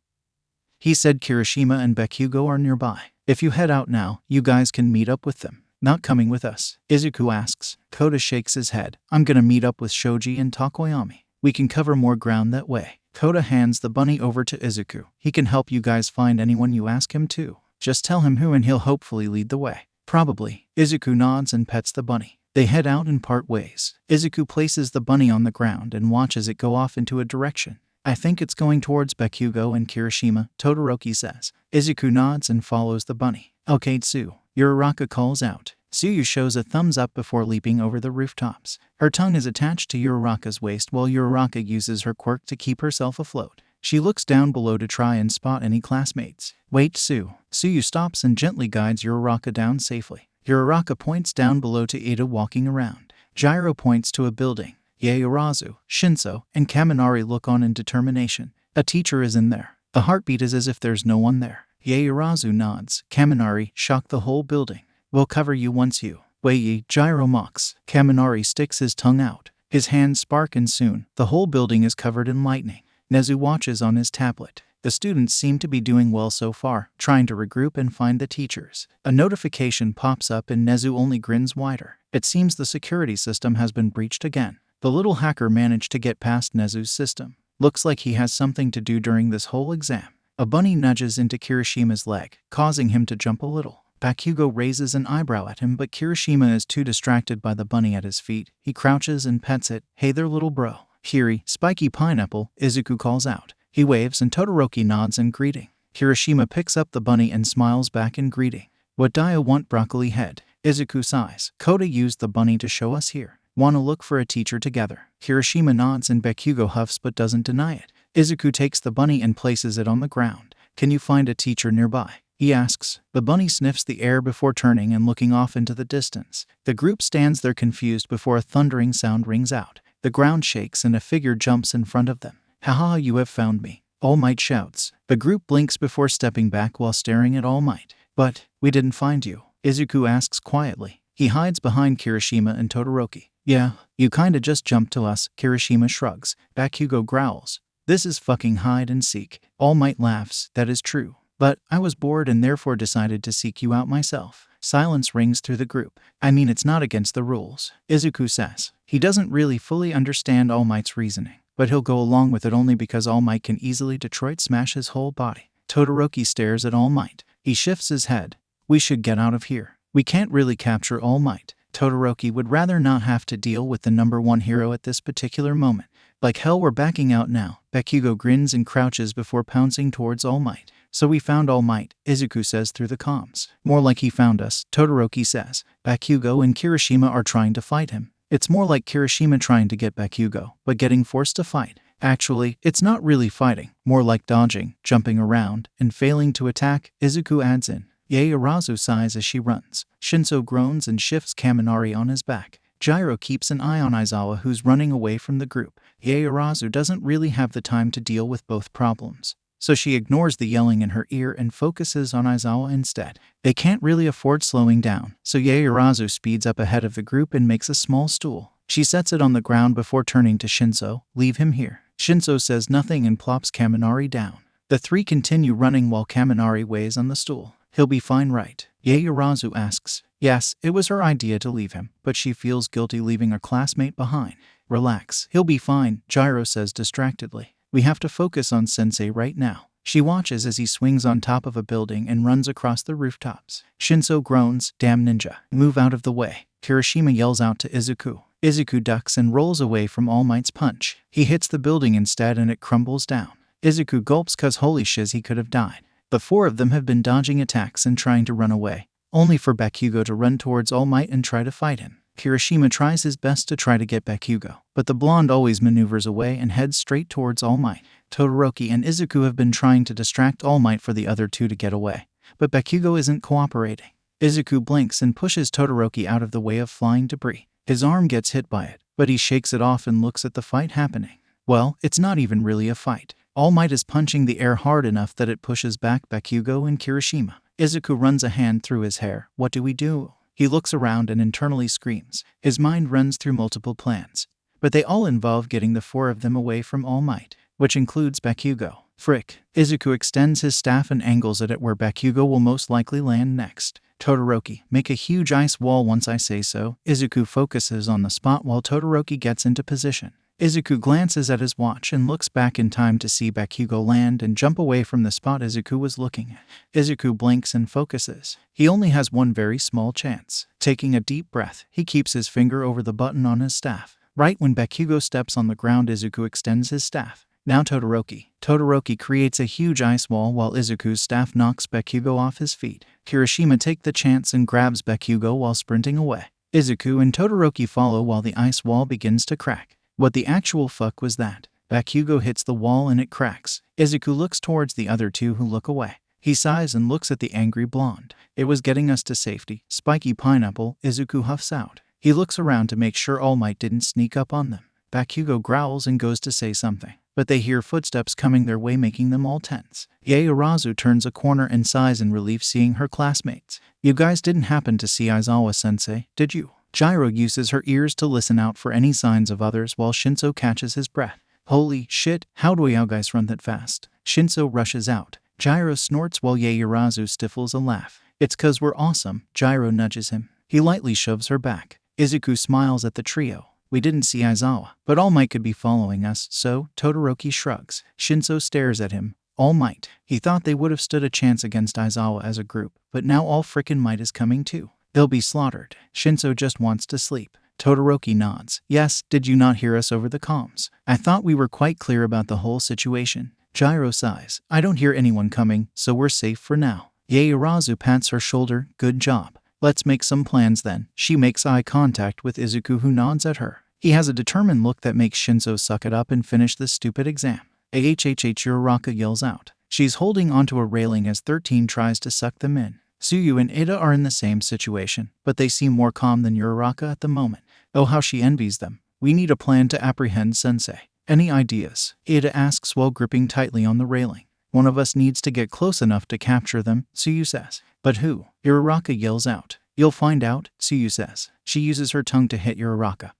He said Kirishima and Bakugo are nearby. If you head out now, you guys can meet up with them. Not coming with us? Izuku asks. Koda shakes his head. I'm gonna meet up with Shoji and Takoyami. We can cover more ground that way. Koda hands the bunny over to Izuku. He can help you guys find anyone you ask him to. Just tell him who and he'll hopefully lead the way. Probably. Izuku nods and pets the bunny. They head out and part ways. Izuku places the bunny on the ground and watches it go off into a direction. I think it's going towards Bakugo and Kirishima, Todoroki says. Izuku nods and follows the bunny. Okay, Tsu. Uraraka calls out. Tsuyu shows a thumbs up before leaping over the rooftops. Her tongue is attached to Uraraka's waist while Uraraka uses her quirk to keep herself afloat. She looks down below to try and spot any classmates. Wait, Tsu. Tsuyu stops and gently guides Uraraka down safely. Uraraka points down below to Ida walking around. Gyro points to a building. Yaoyorozu, Shinso, and Kaminari look on in determination. A teacher is in there. The heartbeat is as if there's no one there. Yaoyorozu nods. Kaminari, shock the whole building. We'll cover you once you. Wei, Gyro mocks. Kaminari sticks his tongue out. His hands spark and soon, the whole building is covered in lightning. Nezu watches on his tablet. The students seem to be doing well so far, trying to regroup and find the teachers. A notification pops up and Nezu only grins wider. It seems the security system has been breached again. The little hacker managed to get past Nezu's system. Looks like he has something to do during this whole exam. A bunny nudges into Kirishima's leg, causing him to jump a little. Bakugo raises an eyebrow at him, but Kirishima is too distracted by the bunny at his feet. He crouches and pets it. Hey there, little bro. Hiri, Spiky Pineapple, Izuku calls out. He waves and Todoroki nods in greeting. Kirishima picks up the bunny and smiles back in greeting. What do you want, broccoli head? Izuku sighs. Koda used the bunny to show us here. Wanna look for a teacher together? Kirishima nods and Bakugo huffs but doesn't deny it. Izuku takes the bunny and places it on the ground. Can you find a teacher nearby? He asks. The bunny sniffs the air before turning and looking off into the distance. The group stands there confused before a thundering sound rings out. The ground shakes and a figure jumps in front of them. Haha, you have found me. All Might shouts. The group blinks before stepping back while staring at All Might. But, we didn't find you. Izuku asks quietly. He hides behind Kirishima and Todoroki. Yeah, you kinda just jumped to us, Kirishima shrugs. Bakugo growls. This is fucking hide and seek. All Might laughs. That is true. But I was bored and therefore decided to seek you out myself. Silence rings through the group. I mean, it's not against the rules, Izuku says. He doesn't really fully understand All Might's reasoning, but he'll go along with it only because All Might can easily Detroit smash his whole body. Todoroki stares at All Might. He shifts his head. We should get out of here. We can't really capture All Might. Todoroki would rather not have to deal with the #1 hero at this particular moment. Like hell, we're backing out now. Bakugo grins and crouches before pouncing towards All Might. So we found All Might, Izuku says through the comms. More like he found us, Todoroki says. Bakugo and Kirishima are trying to fight him. It's more like Kirishima trying to get Bakugo, but getting forced to fight. Actually, it's not really fighting, more like dodging, jumping around, and failing to attack, Izuku adds in. Yaoyorozu sighs as she runs. Shinso groans and shifts Kaminari on his back. Gyro keeps an eye on Aizawa, who's running away from the group. Yaoyorozu doesn't really have the time to deal with both problems, so she ignores the yelling in her ear and focuses on Aizawa instead. They can't really afford slowing down, so Yaoyorozu speeds up ahead of the group and makes a small stool. She sets it on the ground before turning to Shinso. Leave him here. Shinso says nothing and plops Kaminari down. The three continue running while Kaminari weighs on the stool. He'll be fine, right? Yaoyorozu asks. Yes, it was her idea to leave him, but she feels guilty leaving a classmate behind. Relax, he'll be fine, Gyro says distractedly. We have to focus on Sensei right now. She watches as he swings on top of a building and runs across the rooftops. Shinso groans, damn ninja, move out of the way. Kirishima yells out to Izuku. Izuku ducks and rolls away from All Might's punch. He hits the building instead and it crumbles down. Izuku gulps cause holy shiz, he could have died. The four of them have been dodging attacks and trying to run away, only for Bakugo to run towards All Might and try to fight him. Kirishima tries his best to try to get Bakugo, but the blonde always maneuvers away and heads straight towards All Might. Todoroki and Izuku have been trying to distract All Might for the other two to get away, but Bakugo isn't cooperating. Izuku blinks and pushes Todoroki out of the way of flying debris. His arm gets hit by it, but he shakes it off and looks at the fight happening. Well, it's not even really a fight. All Might is punching the air hard enough that it pushes back Bakugo and Kirishima. Izuku runs a hand through his hair. What do we do? He looks around and internally screams. His mind runs through multiple plans, but they all involve getting the four of them away from All Might, which includes Bakugo. Frick. Izuku extends his staff and angles it at where Bakugo will most likely land next. Todoroki, make a huge ice wall once I say so. Izuku focuses on the spot while Todoroki gets into position. Izuku glances at his watch and looks back in time to see Bakugo land and jump away from the spot Izuku was looking at. Izuku blinks and focuses. He only has one very small chance. Taking a deep breath, he keeps his finger over the button on his staff. Right when Bakugo steps on the ground, Izuku extends his staff. Now Todoroki. Todoroki creates a huge ice wall while Izuku's staff knocks Bakugo off his feet. Kirishima takes the chance and grabs Bakugo while sprinting away. Izuku and Todoroki follow while the ice wall begins to crack. What the actual fuck was that? Bakugo hits the wall and it cracks. Izuku looks towards the other two who look away. He sighs and looks at the angry blonde. It was getting us to safety. Spiky pineapple, Izuku huffs out. He looks around to make sure All Might didn't sneak up on them. Bakugo growls and goes to say something, but they hear footsteps coming their way, making them all tense. Yaoyorozu turns a corner and sighs in relief seeing her classmates. You guys didn't happen to see Aizawa-sensei, did you? Gyro uses her ears to listen out for any signs of others while Shinso catches his breath. Holy shit, how do you guys run that fast? Shinso rushes out. Gyro snorts while Yaoyorozu stifles a laugh. It's 'cause we're awesome, Gyro nudges him. He lightly shoves her back. Izuku smiles at the trio. We didn't see Aizawa, but All Might could be following us, so Todoroki shrugs. Shinso stares at him. All Might. He thought they would have stood a chance against Aizawa as a group, but now all frickin' Might is coming too. They'll be slaughtered. Shinso just wants to sleep. Todoroki nods. Yes, did you not hear us over the comms? I thought we were quite clear about the whole situation. Gyro sighs. I don't hear anyone coming, so we're safe for now. Yaoyorozu pats her shoulder. Good job. Let's make some plans then. She makes eye contact with Izuku, who nods at her. He has a determined look that makes Shinso suck it up and finish this stupid exam. Uraraka yells out. She's holding onto a railing as 13 tries to suck them in. Tsuyu and Ada are in the same situation, but they seem more calm than Uraraka at the moment. Oh, how she envies them. We need a plan to apprehend Sensei. Any ideas? Ada asks while gripping tightly on the railing. One of us needs to get close enough to capture them, Tsuyu says. But who? Uraraka yells out. You'll find out, Tsuyu says. She uses her tongue to hit Uraraka,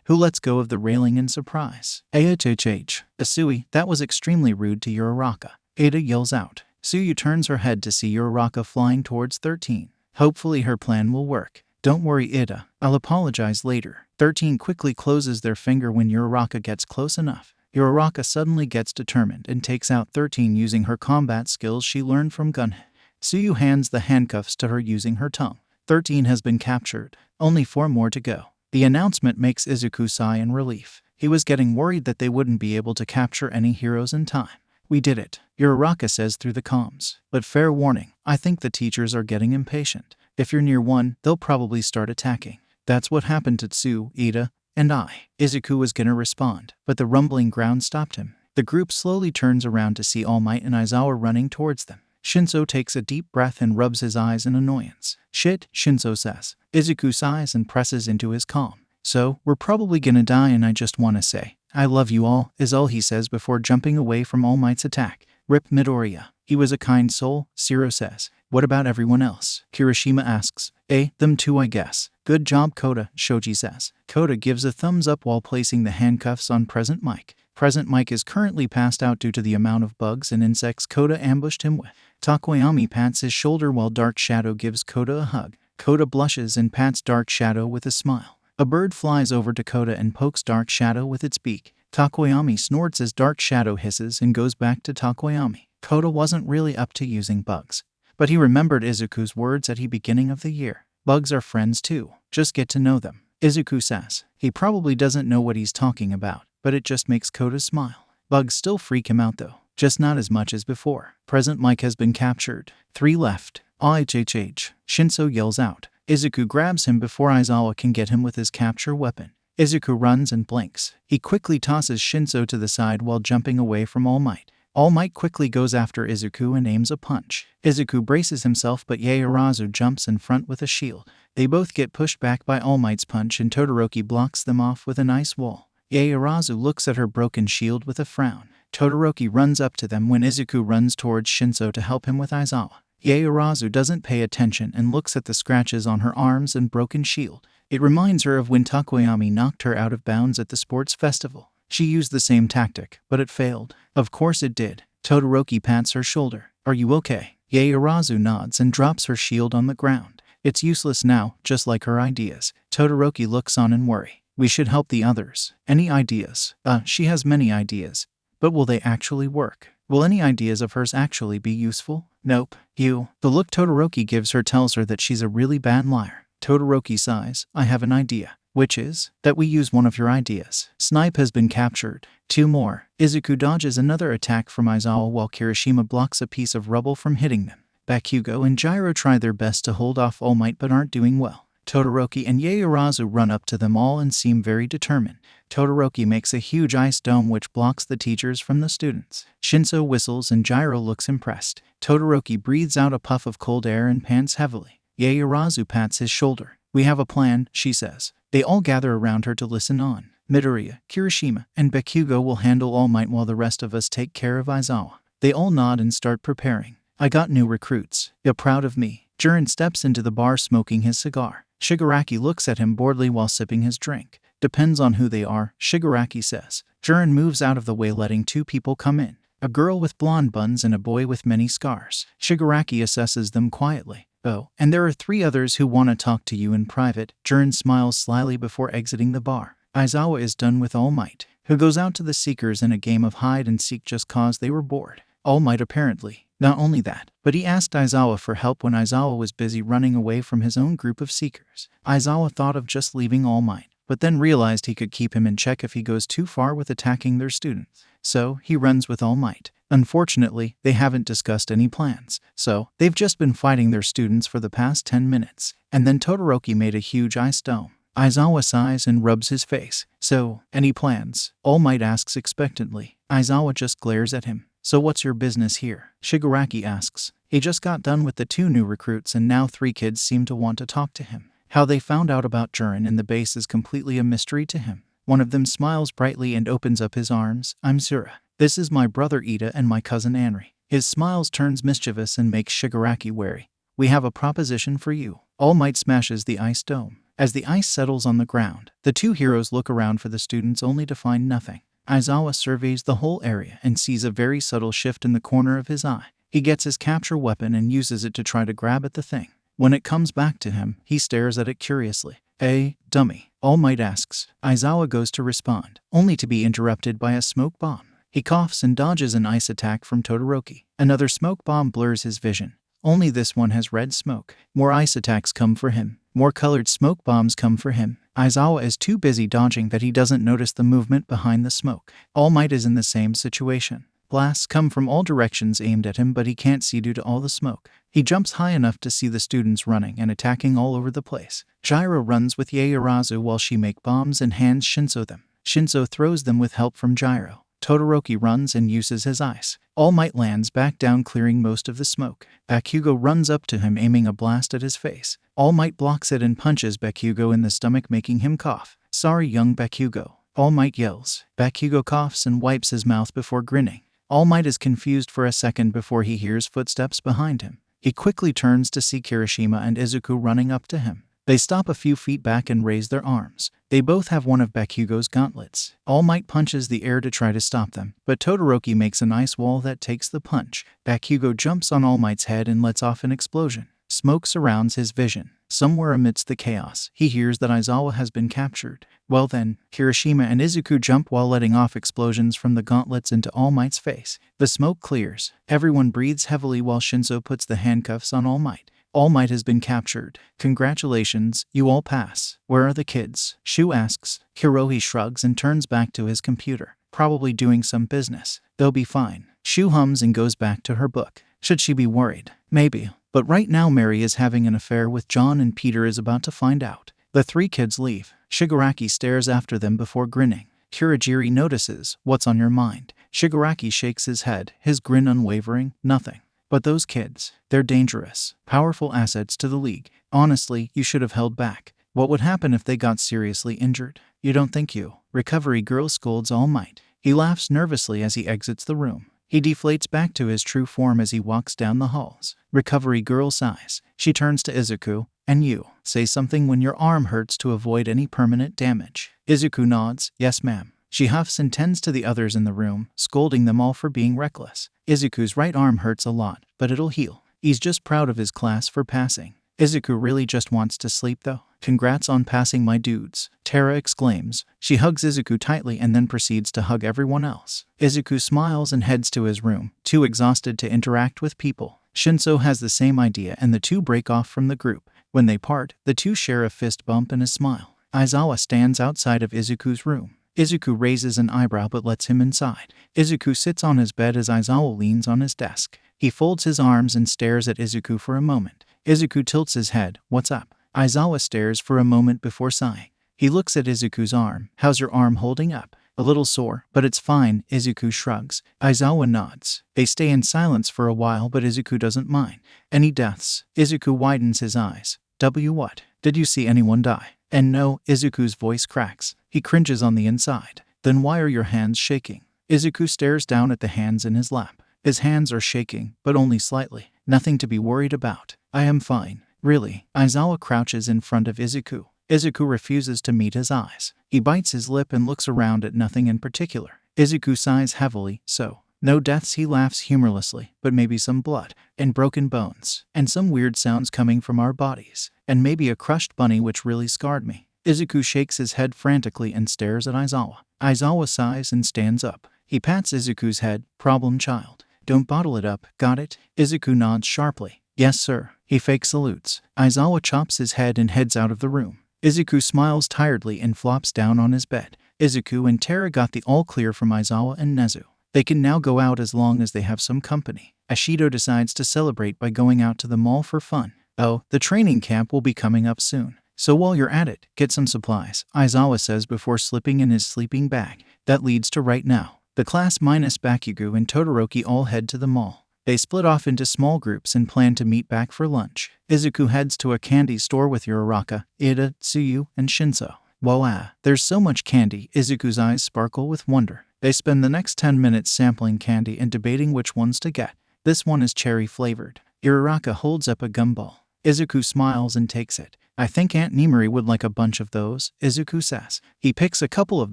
who lets go of the railing in surprise. Asui, that was extremely rude to Uraraka. Ada yells out. Tsuyu turns her head to see Uraraka flying towards 13. Hopefully her plan will work. Don't worry, Ida. I'll apologize later. 13 quickly closes their finger when Uraraka gets close enough. Uraraka suddenly gets determined and takes out 13 using her combat skills she learned from Gunhead. Tsuyu hands the handcuffs to her using her tongue. 13 has been captured. Only 4 more to go. The announcement makes Izuku sigh in relief. He was getting worried that they wouldn't be able to capture any heroes in time. We did it, Uraraka says through the comms. But fair warning, I think the teachers are getting impatient. If you're near one, they'll probably start attacking. That's what happened to Tsu, Ida, and I. Izuku was gonna respond, but the rumbling ground stopped him. The group slowly turns around to see All Might and Aizawa running towards them. Shinso takes a deep breath and rubs his eyes in annoyance. Shit, Shinso says. Izuku sighs and presses into his calm. So, we're probably gonna die and I just wanna say, I love you all, is all he says before jumping away from All Might's attack. Rip Midoriya. He was a kind soul, Zero says. What about everyone else? Kirishima asks. Them too, I guess. Good job, Koda, Shoji says. Koda gives a thumbs up while placing the handcuffs on Present Mike. Present Mike is currently passed out due to the amount of bugs and insects Koda ambushed him with. Takoyami pats his shoulder while Dark Shadow gives Koda a hug. Koda blushes and pats Dark Shadow with a smile. A bird flies over to Koda and pokes Dark Shadow with its beak. Takoyami snorts as Dark Shadow hisses and goes back to Takoyami. Koda wasn't really up to using bugs, but he remembered Izuku's words at the beginning of the year. Bugs are friends too, just get to know them. Izuku says. He probably doesn't know what he's talking about, but it just makes Koda smile. Bugs still freak him out though, just not as much as before. Present Mike has been captured. 3 left. IHHH. Shinso yells out. Izuku grabs him before Aizawa can get him with his capture weapon. Izuku runs and blinks. He quickly tosses Shinso to the side while jumping away from All Might. All Might quickly goes after Izuku and aims a punch. Izuku braces himself but Yaoyorozu jumps in front with a shield. They both get pushed back by All Might's punch and Todoroki blocks them off with an ice wall. Yaoyorozu looks at her broken shield with a frown. Todoroki runs up to them when Izuku runs towards Shinso to help him with Aizawa. Yaoyorozu doesn't pay attention and looks at the scratches on her arms and broken shield. It reminds her of when Takoyami knocked her out of bounds at the sports festival. She used the same tactic, but it failed. Of course it did. Todoroki pats her shoulder. Are you okay? Yaoyorozu nods and drops her shield on the ground. It's useless now, just like her ideas. Todoroki looks on in worry. We should help the others. Any ideas? She has many ideas. But will they actually work? Will any ideas of hers actually be useful? Nope. The look Todoroki gives her tells her that she's a really bad liar. Todoroki sighs. I have an idea. Which is, that we use one of your ideas. Snipe has been captured. 2 more. Izuku dodges another attack from Aizawa while Kirishima blocks a piece of rubble from hitting them. Bakugo and Gyro try their best to hold off All Might but aren't doing well. Todoroki and Yaoyorozu run up to them all and seem very determined. Todoroki makes a huge ice dome which blocks the teachers from the students. Shinso whistles and Gyro looks impressed. Todoroki breathes out a puff of cold air and pants heavily. Yaoyorozu pats his shoulder. We have a plan, she says. They all gather around her to listen on. Midoriya, Kirishima, and Bakugo will handle All Might while the rest of us take care of Aizawa. They all nod and start preparing. I got new recruits. You're proud of me. Jiren steps into the bar smoking his cigar. Shigaraki looks at him boredly while sipping his drink. Depends on who they are, Shigaraki says. Jiren moves out of the way letting 2 people come in. A girl with blonde buns and a boy with many scars. Shigaraki assesses them quietly. Oh, and there are 3 others who want to talk to you in private. Jiren smiles slyly before exiting the bar. Aizawa is done with All Might, who goes out to the Seekers in a game of hide and seek just cause they were bored. All Might apparently. Not only that, but he asked Aizawa for help when Aizawa was busy running away from his own group of Seekers. Aizawa thought of just leaving All Might, but then realized he could keep him in check if he goes too far with attacking their students. So, he runs with All Might. Unfortunately, they haven't discussed any plans, so they've just been fighting their students for the past 10 minutes. And then Todoroki made a huge ice dome. Aizawa sighs and rubs his face. So, any plans? All Might asks expectantly. Aizawa just glares at him. So what's your business here? Shigaraki asks. He just got done with the 2 new recruits and now 3 kids seem to want to talk to him. How they found out about Jiren in the base is completely a mystery to him. One of them smiles brightly and opens up his arms. I'm Zura. This is my brother Ida and my cousin Anri. His smiles turns mischievous and makes Shigaraki wary. We have a proposition for you. All Might smashes the ice dome. As the ice settles on the ground, the two heroes look around for the students only to find nothing. Aizawa surveys the whole area and sees a very subtle shift in the corner of his eye. He gets his capture weapon and uses it to try to grab at the thing. When it comes back to him, he stares at it curiously. "Hey, dummy," All Might asks. Aizawa goes to respond, only to be interrupted by a smoke bomb. He coughs and dodges an ice attack from Todoroki. Another smoke bomb blurs his vision. Only this one has red smoke. More ice attacks come for him. More colored smoke bombs come for him. Aizawa is too busy dodging that he doesn't notice the movement behind the smoke. All Might is in the same situation. Blasts come from all directions aimed at him, but he can't see due to all the smoke. He jumps high enough to see the students running and attacking all over the place. Gyro runs with Yaoyorozu while she makes bombs and hands Shinso them. Shinso throws them with help from Gyro. Todoroki runs and uses his ice. All Might lands back down, clearing most of the smoke. Bakugo runs up to him, aiming a blast at his face. All Might blocks it and punches Bakugo in the stomach, making him cough. "Sorry, young Bakugo," All Might yells. Bakugo coughs and wipes his mouth before grinning. All Might is confused for a second before he hears footsteps behind him. He quickly turns to see Kirishima and Izuku running up to him. They stop a few feet back and raise their arms. They both have one of Bakugo's gauntlets. All Might punches the air to try to stop them, but Todoroki makes an ice wall that takes the punch. Bakugo jumps on All Might's head and lets off an explosion. Smoke surrounds his vision. Somewhere amidst the chaos, he hears that Aizawa has been captured. Well then, Kirishima and Izuku jump while letting off explosions from the gauntlets into All Might's face. The smoke clears. Everyone breathes heavily while Shinso puts the handcuffs on All Might. All Might has been captured. "Congratulations, you all pass. Where are the kids?" Shu asks. Hirohi shrugs and turns back to his computer. "Probably doing some business. They'll be fine." Shu hums and goes back to her book. Should she be worried? Maybe. But right now Mary is having an affair with John and Peter is about to find out. The three kids leave. Shigaraki stares after them before grinning. Kurogiri notices, "What's on your mind?" Shigaraki shakes his head, his grin unwavering. "Nothing. But those kids, they're dangerous. Powerful assets to the League. Honestly, you should have held back. What would happen if they got seriously injured? You don't think you?" Recovery Girl scolds All Might. He laughs nervously as he exits the room. He deflates back to his true form as he walks down the halls. Recovery Girl sighs. She turns to Izuku. "And you, say something when your arm hurts to avoid any permanent damage." Izuku nods. "Yes, ma'am." She huffs and tends to the others in the room, scolding them all for being reckless. Izuku's right arm hurts a lot, but it'll heal. He's just proud of his class for passing. Izuku really just wants to sleep though. "Congrats on passing, my dudes," Terra exclaims. She hugs Izuku tightly and then proceeds to hug everyone else. Izuku smiles and heads to his room, too exhausted to interact with people. Shinso has the same idea and the two break off from the group. When they part, the two share a fist bump and a smile. Aizawa stands outside of Izuku's room. Izuku raises an eyebrow but lets him inside. Izuku sits on his bed as Aizawa leans on his desk. He folds his arms and stares at Izuku for a moment. Izuku tilts his head. "What's up?" Aizawa stares for a moment before sighing. He looks at Izuku's arm. "How's your arm holding up?" "A little sore, but it's fine," Izuku shrugs. Aizawa nods. They stay in silence for a while, but Izuku doesn't mind. "Any deaths?" Izuku widens his eyes. What? Did you see anyone die?" "And no," Izuku's voice cracks. He cringes on the inside. "Then why are your hands shaking?" Izuku stares down at the hands in his lap. His hands are shaking, but only slightly. "Nothing to be worried about. I am fine." "Really?" Aizawa crouches in front of Izuku. Izuku refuses to meet his eyes. He bites his lip and looks around at nothing in particular. Izuku sighs heavily. "So, no deaths?" He laughs humorlessly. "But maybe some blood, and broken bones, and some weird sounds coming from our bodies, and maybe a crushed bunny which really scarred me." Izuku shakes his head frantically and stares at Aizawa. Aizawa sighs and stands up. He pats Izuku's head. "Problem child. Don't bottle it up, got it?" Izuku nods sharply. "Yes, sir." He fake salutes. Aizawa chops his head and heads out of the room. Izuku smiles tiredly and flops down on his bed. Izuku and Terra got the all clear from Aizawa and Nezu. They can now go out as long as they have some company. Ashido decides to celebrate by going out to the mall for fun. "Oh, the training camp will be coming up soon. So while you're at it, get some supplies," Aizawa says before slipping in his sleeping bag. That leads to right now. The class minus Bakugo and Todoroki all head to the mall. They split off into small groups and plan to meet back for lunch. Izuku heads to a candy store with Uraraka, Ida, Tsuyu, and Shinso. Wow, there's so much candy. Izuku's eyes sparkle with wonder. They spend the next 10 minutes sampling candy and debating which ones to get. This one is cherry flavored. Uraraka holds up a gumball. Izuku smiles and takes it. I think Aunt Nimori would like a bunch of those, Izuku says. He picks a couple of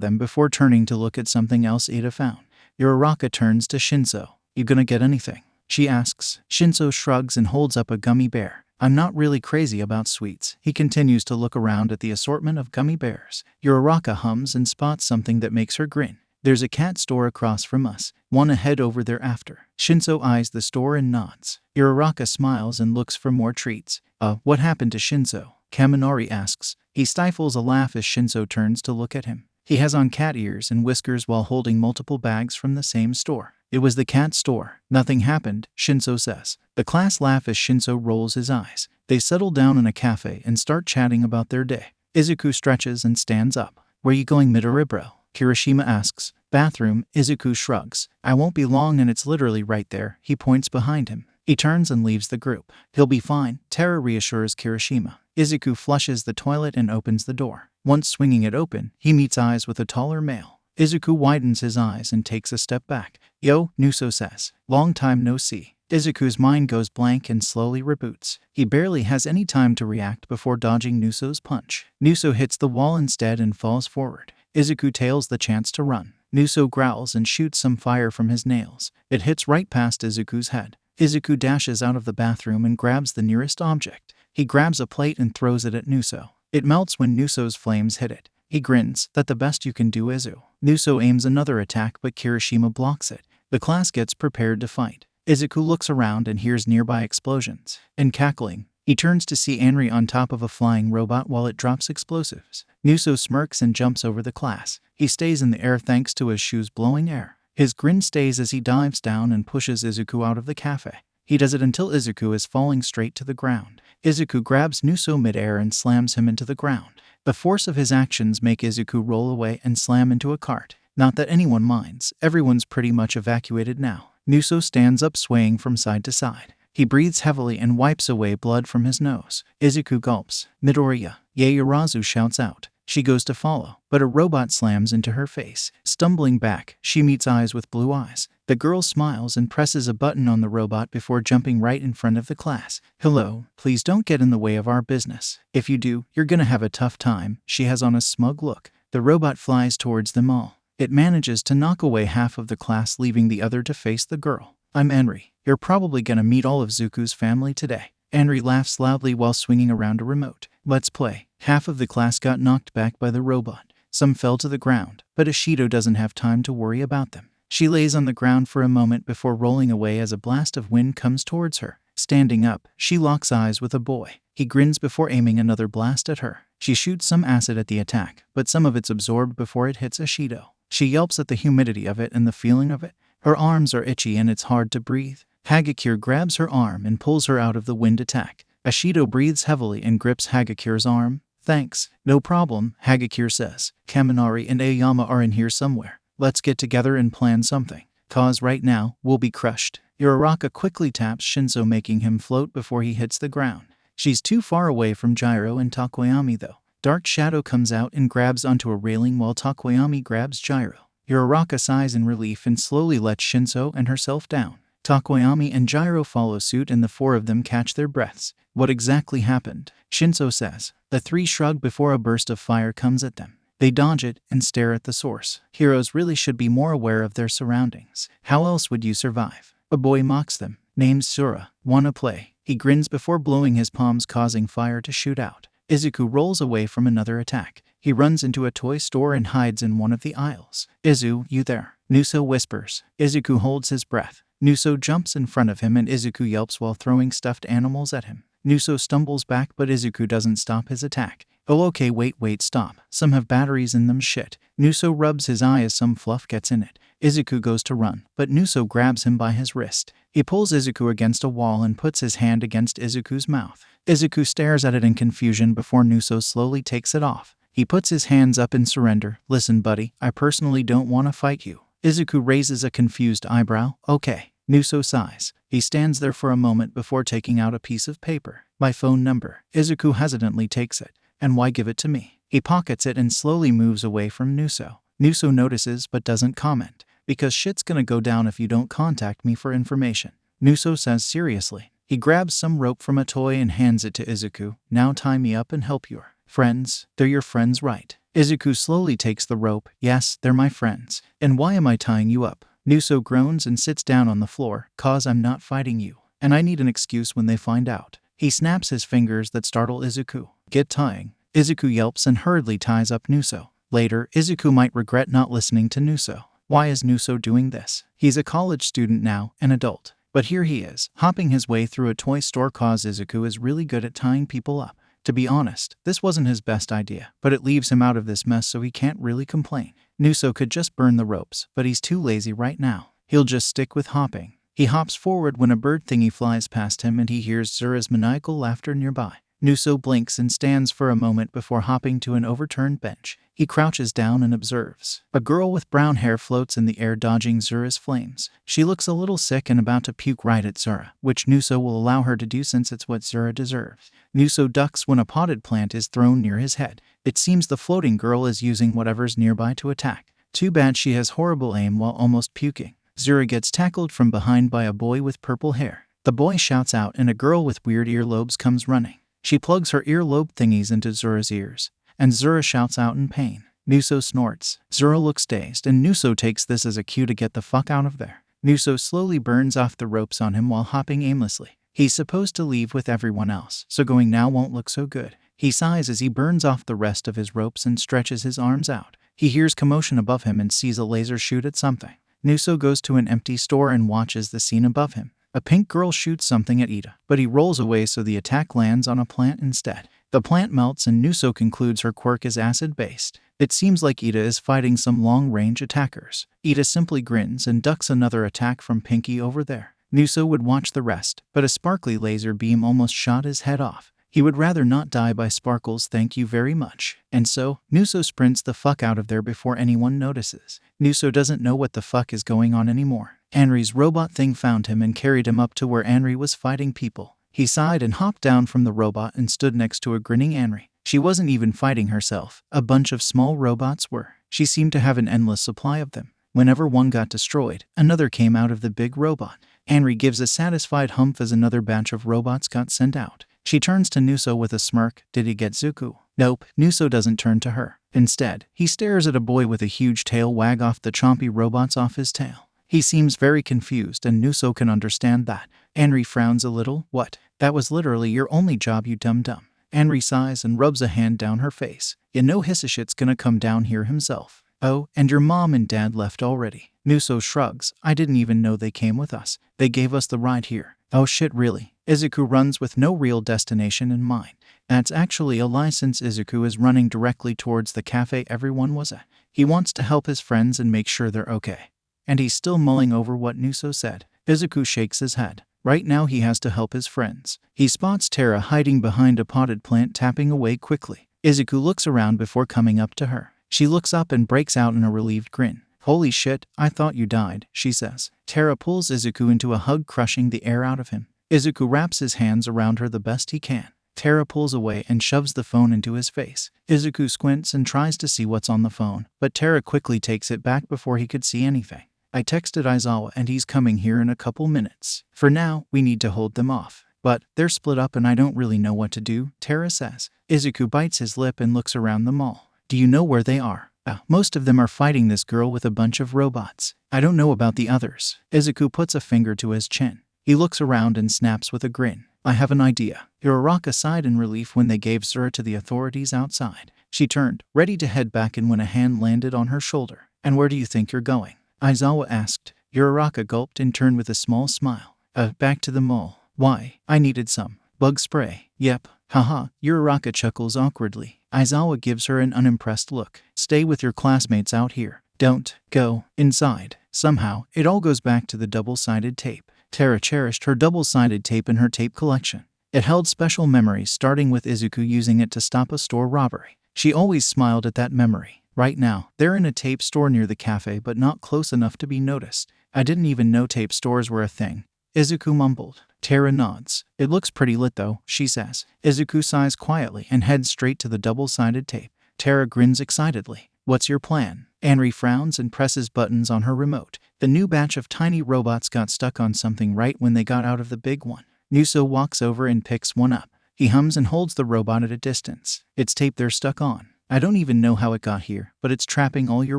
them before turning to look at something else Ida found. Uraraka turns to Shinso. You gonna get anything? She asks. Shinso shrugs and holds up a gummy bear. I'm not really crazy about sweets. He continues to look around at the assortment of gummy bears. Uraraka hums and spots something that makes her grin. There's a cat store across from us. Wanna head over there after? Shinso eyes the store and nods. Uraraka smiles and looks for more treats. What happened to Shinso? Kaminari asks. He stifles a laugh as Shinso turns to look at him. He has on cat ears and whiskers while holding multiple bags from the same store. It was the cat store. Nothing happened, Shinso says. The class laugh as Shinso rolls his eyes. They settle down in a cafe and start chatting about their day. Izuku stretches and stands up. Where you going, Midoribro? Kirishima asks. Bathroom, Izuku shrugs. I won't be long and it's literally right there. He points behind him. He turns and leaves the group. He'll be fine, Tara reassures Kirishima. Izuku flushes the toilet and opens the door. Once swinging it open, he meets eyes with a taller male. Izuku widens his eyes and takes a step back. Yo, Nuso says. Long time no see. Izuku's mind goes blank and slowly reboots. He barely has any time to react before dodging Nuso's punch. Nuso hits the wall instead and falls forward. Izuku tails the chance to run. Nuso growls and shoots some fire from his nails. It hits right past Izuku's head. Izuku dashes out of the bathroom and grabs the nearest object. He grabs a plate and throws it at Nuso. It melts when Nuso's flames hit it. He grins. That the best you can do, Izu. Nuso aims another attack but Kirishima blocks it. The class gets prepared to fight. Izuku looks around and hears nearby explosions. And cackling, he turns to see Anri on top of a flying robot while it drops explosives. Nuso smirks and jumps over the class. He stays in the air thanks to his shoes blowing air. His grin stays as he dives down and pushes Izuku out of the cafe. He does it until Izuku is falling straight to the ground. Izuku grabs Nuso midair and slams him into the ground. The force of his actions make Izuku roll away and slam into a cart. Not that anyone minds, everyone's pretty much evacuated now. Nuso stands up swaying from side to side. He breathes heavily and wipes away blood from his nose. Izuku gulps. Midoriya. Yaoyorozu shouts out. She goes to follow, but a robot slams into her face. Stumbling back, she meets eyes with blue eyes. The girl smiles and presses a button on the robot before jumping right in front of the class. Hello, please don't get in the way of our business. If you do, you're gonna have a tough time. She has on a smug look. The robot flies towards them all. It manages to knock away half of the class, leaving the other to face the girl. I'm Anri. You're probably gonna meet all of Zuko's family today. Anri laughs loudly while swinging around a remote. Let's play. Half of the class got knocked back by the robot. Some fell to the ground, but Ashido doesn't have time to worry about them. She lays on the ground for a moment before rolling away as a blast of wind comes towards her. Standing up, she locks eyes with a boy. He grins before aiming another blast at her. She shoots some acid at the attack, but some of it's absorbed before it hits Ashido. She yelps at the humidity of it and the feeling of it. Her arms are itchy and it's hard to breathe. Hagakure grabs her arm and pulls her out of the wind attack. Ashido breathes heavily and grips Hagakure's arm. Thanks. No problem, Hagakure says. Kaminari and Aoyama are in here somewhere. Let's get together and plan something. Cause right now, we'll be crushed. Uraraka quickly taps Shinso, making him float before he hits the ground. She's too far away from Gyro and Takoyami though. Dark Shadow comes out and grabs onto a railing while Takoyami grabs Gyro. Uraraka sighs in relief and slowly lets Shinso and herself down. Takoyami and Gyro follow suit and the four of them catch their breaths. What exactly happened? Shinso says. The three shrug before a burst of fire comes at them. They dodge it and stare at the source. Heroes really should be more aware of their surroundings. How else would you survive? A boy mocks them. Named Sura. Wanna play? He grins before blowing his palms, causing fire to shoot out. Izuku rolls away from another attack. He runs into a toy store and hides in one of the aisles. Izu, you there? Nuso whispers. Izuku holds his breath. Nuso jumps in front of him and Izuku yelps while throwing stuffed animals at him. Nuso stumbles back but Izuku doesn't stop his attack. Oh okay, wait, stop. Some have batteries in them, shit. Nuso rubs his eye as some fluff gets in it. Izuku goes to run, but Nuso grabs him by his wrist. He pulls Izuku against a wall and puts his hand against Izuku's mouth. Izuku stares at it in confusion before Nuso slowly takes it off. He puts his hands up in surrender. Listen buddy, I personally don't want to fight you. Izuku raises a confused eyebrow. Okay. Nuso sighs. He stands there for a moment before taking out a piece of paper. My phone number. Izuku hesitantly takes it. And why give it to me? He pockets it and slowly moves away from Nuso. Nuso notices but doesn't comment. Because shit's gonna go down if you don't contact me for information. Nuso says seriously. He grabs some rope from a toy and hands it to Izuku. Now tie me up and help your friends. They're your friends, right? Izuku slowly takes the rope. Yes, they're my friends. And why am I tying you up? Nuso groans and sits down on the floor. Cause I'm not fighting you. And I need an excuse when they find out. He snaps his fingers that startle Izuku. Get tying. Izuku yelps and hurriedly ties up Nuso. Later, Izuku might regret not listening to Nuso. Why is Nuso doing this? He's a college student now, an adult. But here he is, hopping his way through a toy store cause Izuku is really good at tying people up. To be honest, this wasn't his best idea, but it leaves him out of this mess so he can't really complain. Nuso could just burn the ropes, but he's too lazy right now. He'll just stick with hopping. He hops forward when a bird thingy flies past him and he hears Zura's maniacal laughter nearby. Nuso blinks and stands for a moment before hopping to an overturned bench. He crouches down and observes. A girl with brown hair floats in the air dodging Zura's flames. She looks a little sick and about to puke right at Zura, which Nuso will allow her to do since it's what Zura deserves. Nuso ducks when a potted plant is thrown near his head. It seems the floating girl is using whatever's nearby to attack. Too bad she has horrible aim while almost puking. Zura gets tackled from behind by a boy with purple hair. The boy shouts out and a girl with weird earlobes comes running. She plugs her earlobe thingies into Zura's ears, and Zura shouts out in pain. Nuso snorts. Zura looks dazed, and Nuso takes this as a cue to get the fuck out of there. Nuso slowly burns off the ropes on him while hopping aimlessly. He's supposed to leave with everyone else, so going now won't look so good. He sighs as he burns off the rest of his ropes and stretches his arms out. He hears commotion above him and sees a laser shoot at something. Nuso goes to an empty store and watches the scene above him. A pink girl shoots something at Ida, but he rolls away so the attack lands on a plant instead. The plant melts and Nuso concludes her quirk is acid-based. It seems like Ida is fighting some long-range attackers. Ida simply grins and ducks another attack from Pinky over there. Nuso would watch the rest, but a sparkly laser beam almost shot his head off. He would rather not die by sparkles, thank you very much. And so, Nuso sprints the fuck out of there before anyone notices. Nuso doesn't know what the fuck is going on anymore. Anri's robot thing found him and carried him up to where Anri was fighting people. He sighed and hopped down from the robot and stood next to a grinning Anri. She wasn't even fighting herself. A bunch of small robots were. She seemed to have an endless supply of them. Whenever one got destroyed, another came out of the big robot. Anri gives a satisfied humph as another batch of robots got sent out. She turns to Nuso with a smirk. Did he get Zuko? Nope, Nuso doesn't turn to her. Instead, he stares at a boy with a huge tail wag off the chompy robots off his tail. He seems very confused and Nuso can understand that. Anri frowns a little. What? That was literally your only job, you dum-dum. Anri sighs and rubs a hand down her face. You know Hisashit's gonna come down here himself. Oh, and your mom and dad left already. Nuso shrugs. I didn't even know they came with us. They gave us the ride here. Oh shit, really? Izuku runs with no real destination in mind. That's actually a lie since Izuku is running directly towards the cafe everyone was at. He wants to help his friends and make sure they're okay. And he's still mulling over what Nuso said. Izuku shakes his head. Right now he has to help his friends. He spots Terra hiding behind a potted plant tapping away quickly. Izuku looks around before coming up to her. She looks up and breaks out in a relieved grin. Holy shit, I thought you died, she says. Terra pulls Izuku into a hug, crushing the air out of him. Izuku wraps his hands around her the best he can. Terra pulls away and shoves the phone into his face. Izuku squints and tries to see what's on the phone, but Terra quickly takes it back before he could see anything. I texted Aizawa and he's coming here in a couple minutes. For now, we need to hold them off. But they're split up and I don't really know what to do, Terra says. Izuku bites his lip and looks around the mall. Do you know where they are? Most of them are fighting this girl with a bunch of robots. I don't know about the others. Izuku puts a finger to his chin. He looks around and snaps with a grin. I have an idea. Uraraka sighed in relief when they gave Zura to the authorities outside. She turned, ready to head back in when a hand landed on her shoulder. And where do you think you're going? Aizawa asked. Uraraka gulped and turned with a small smile. Back to the mall. Why? I needed some bug spray. Yep. Haha. Uraraka chuckles awkwardly. Aizawa gives her an unimpressed look. Stay with your classmates out here. Don't go inside. Somehow, it all goes back to the double-sided tape. Terra cherished her double-sided tape in her tape collection. It held special memories, starting with Izuku using it to stop a store robbery. She always smiled at that memory. Right now, they're in a tape store near the cafe but not close enough to be noticed. I didn't even know tape stores were a thing. Izuku mumbled. Terra nods. It looks pretty lit though, she says. Izuku sighs quietly and heads straight to the double-sided tape. Terra grins excitedly. What's your plan? Anri frowns and presses buttons on her remote. The new batch of tiny robots got stuck on something right when they got out of the big one. Nuso walks over and picks one up. He hums and holds the robot at a distance. It's tape they're stuck on. I don't even know how it got here, but it's trapping all your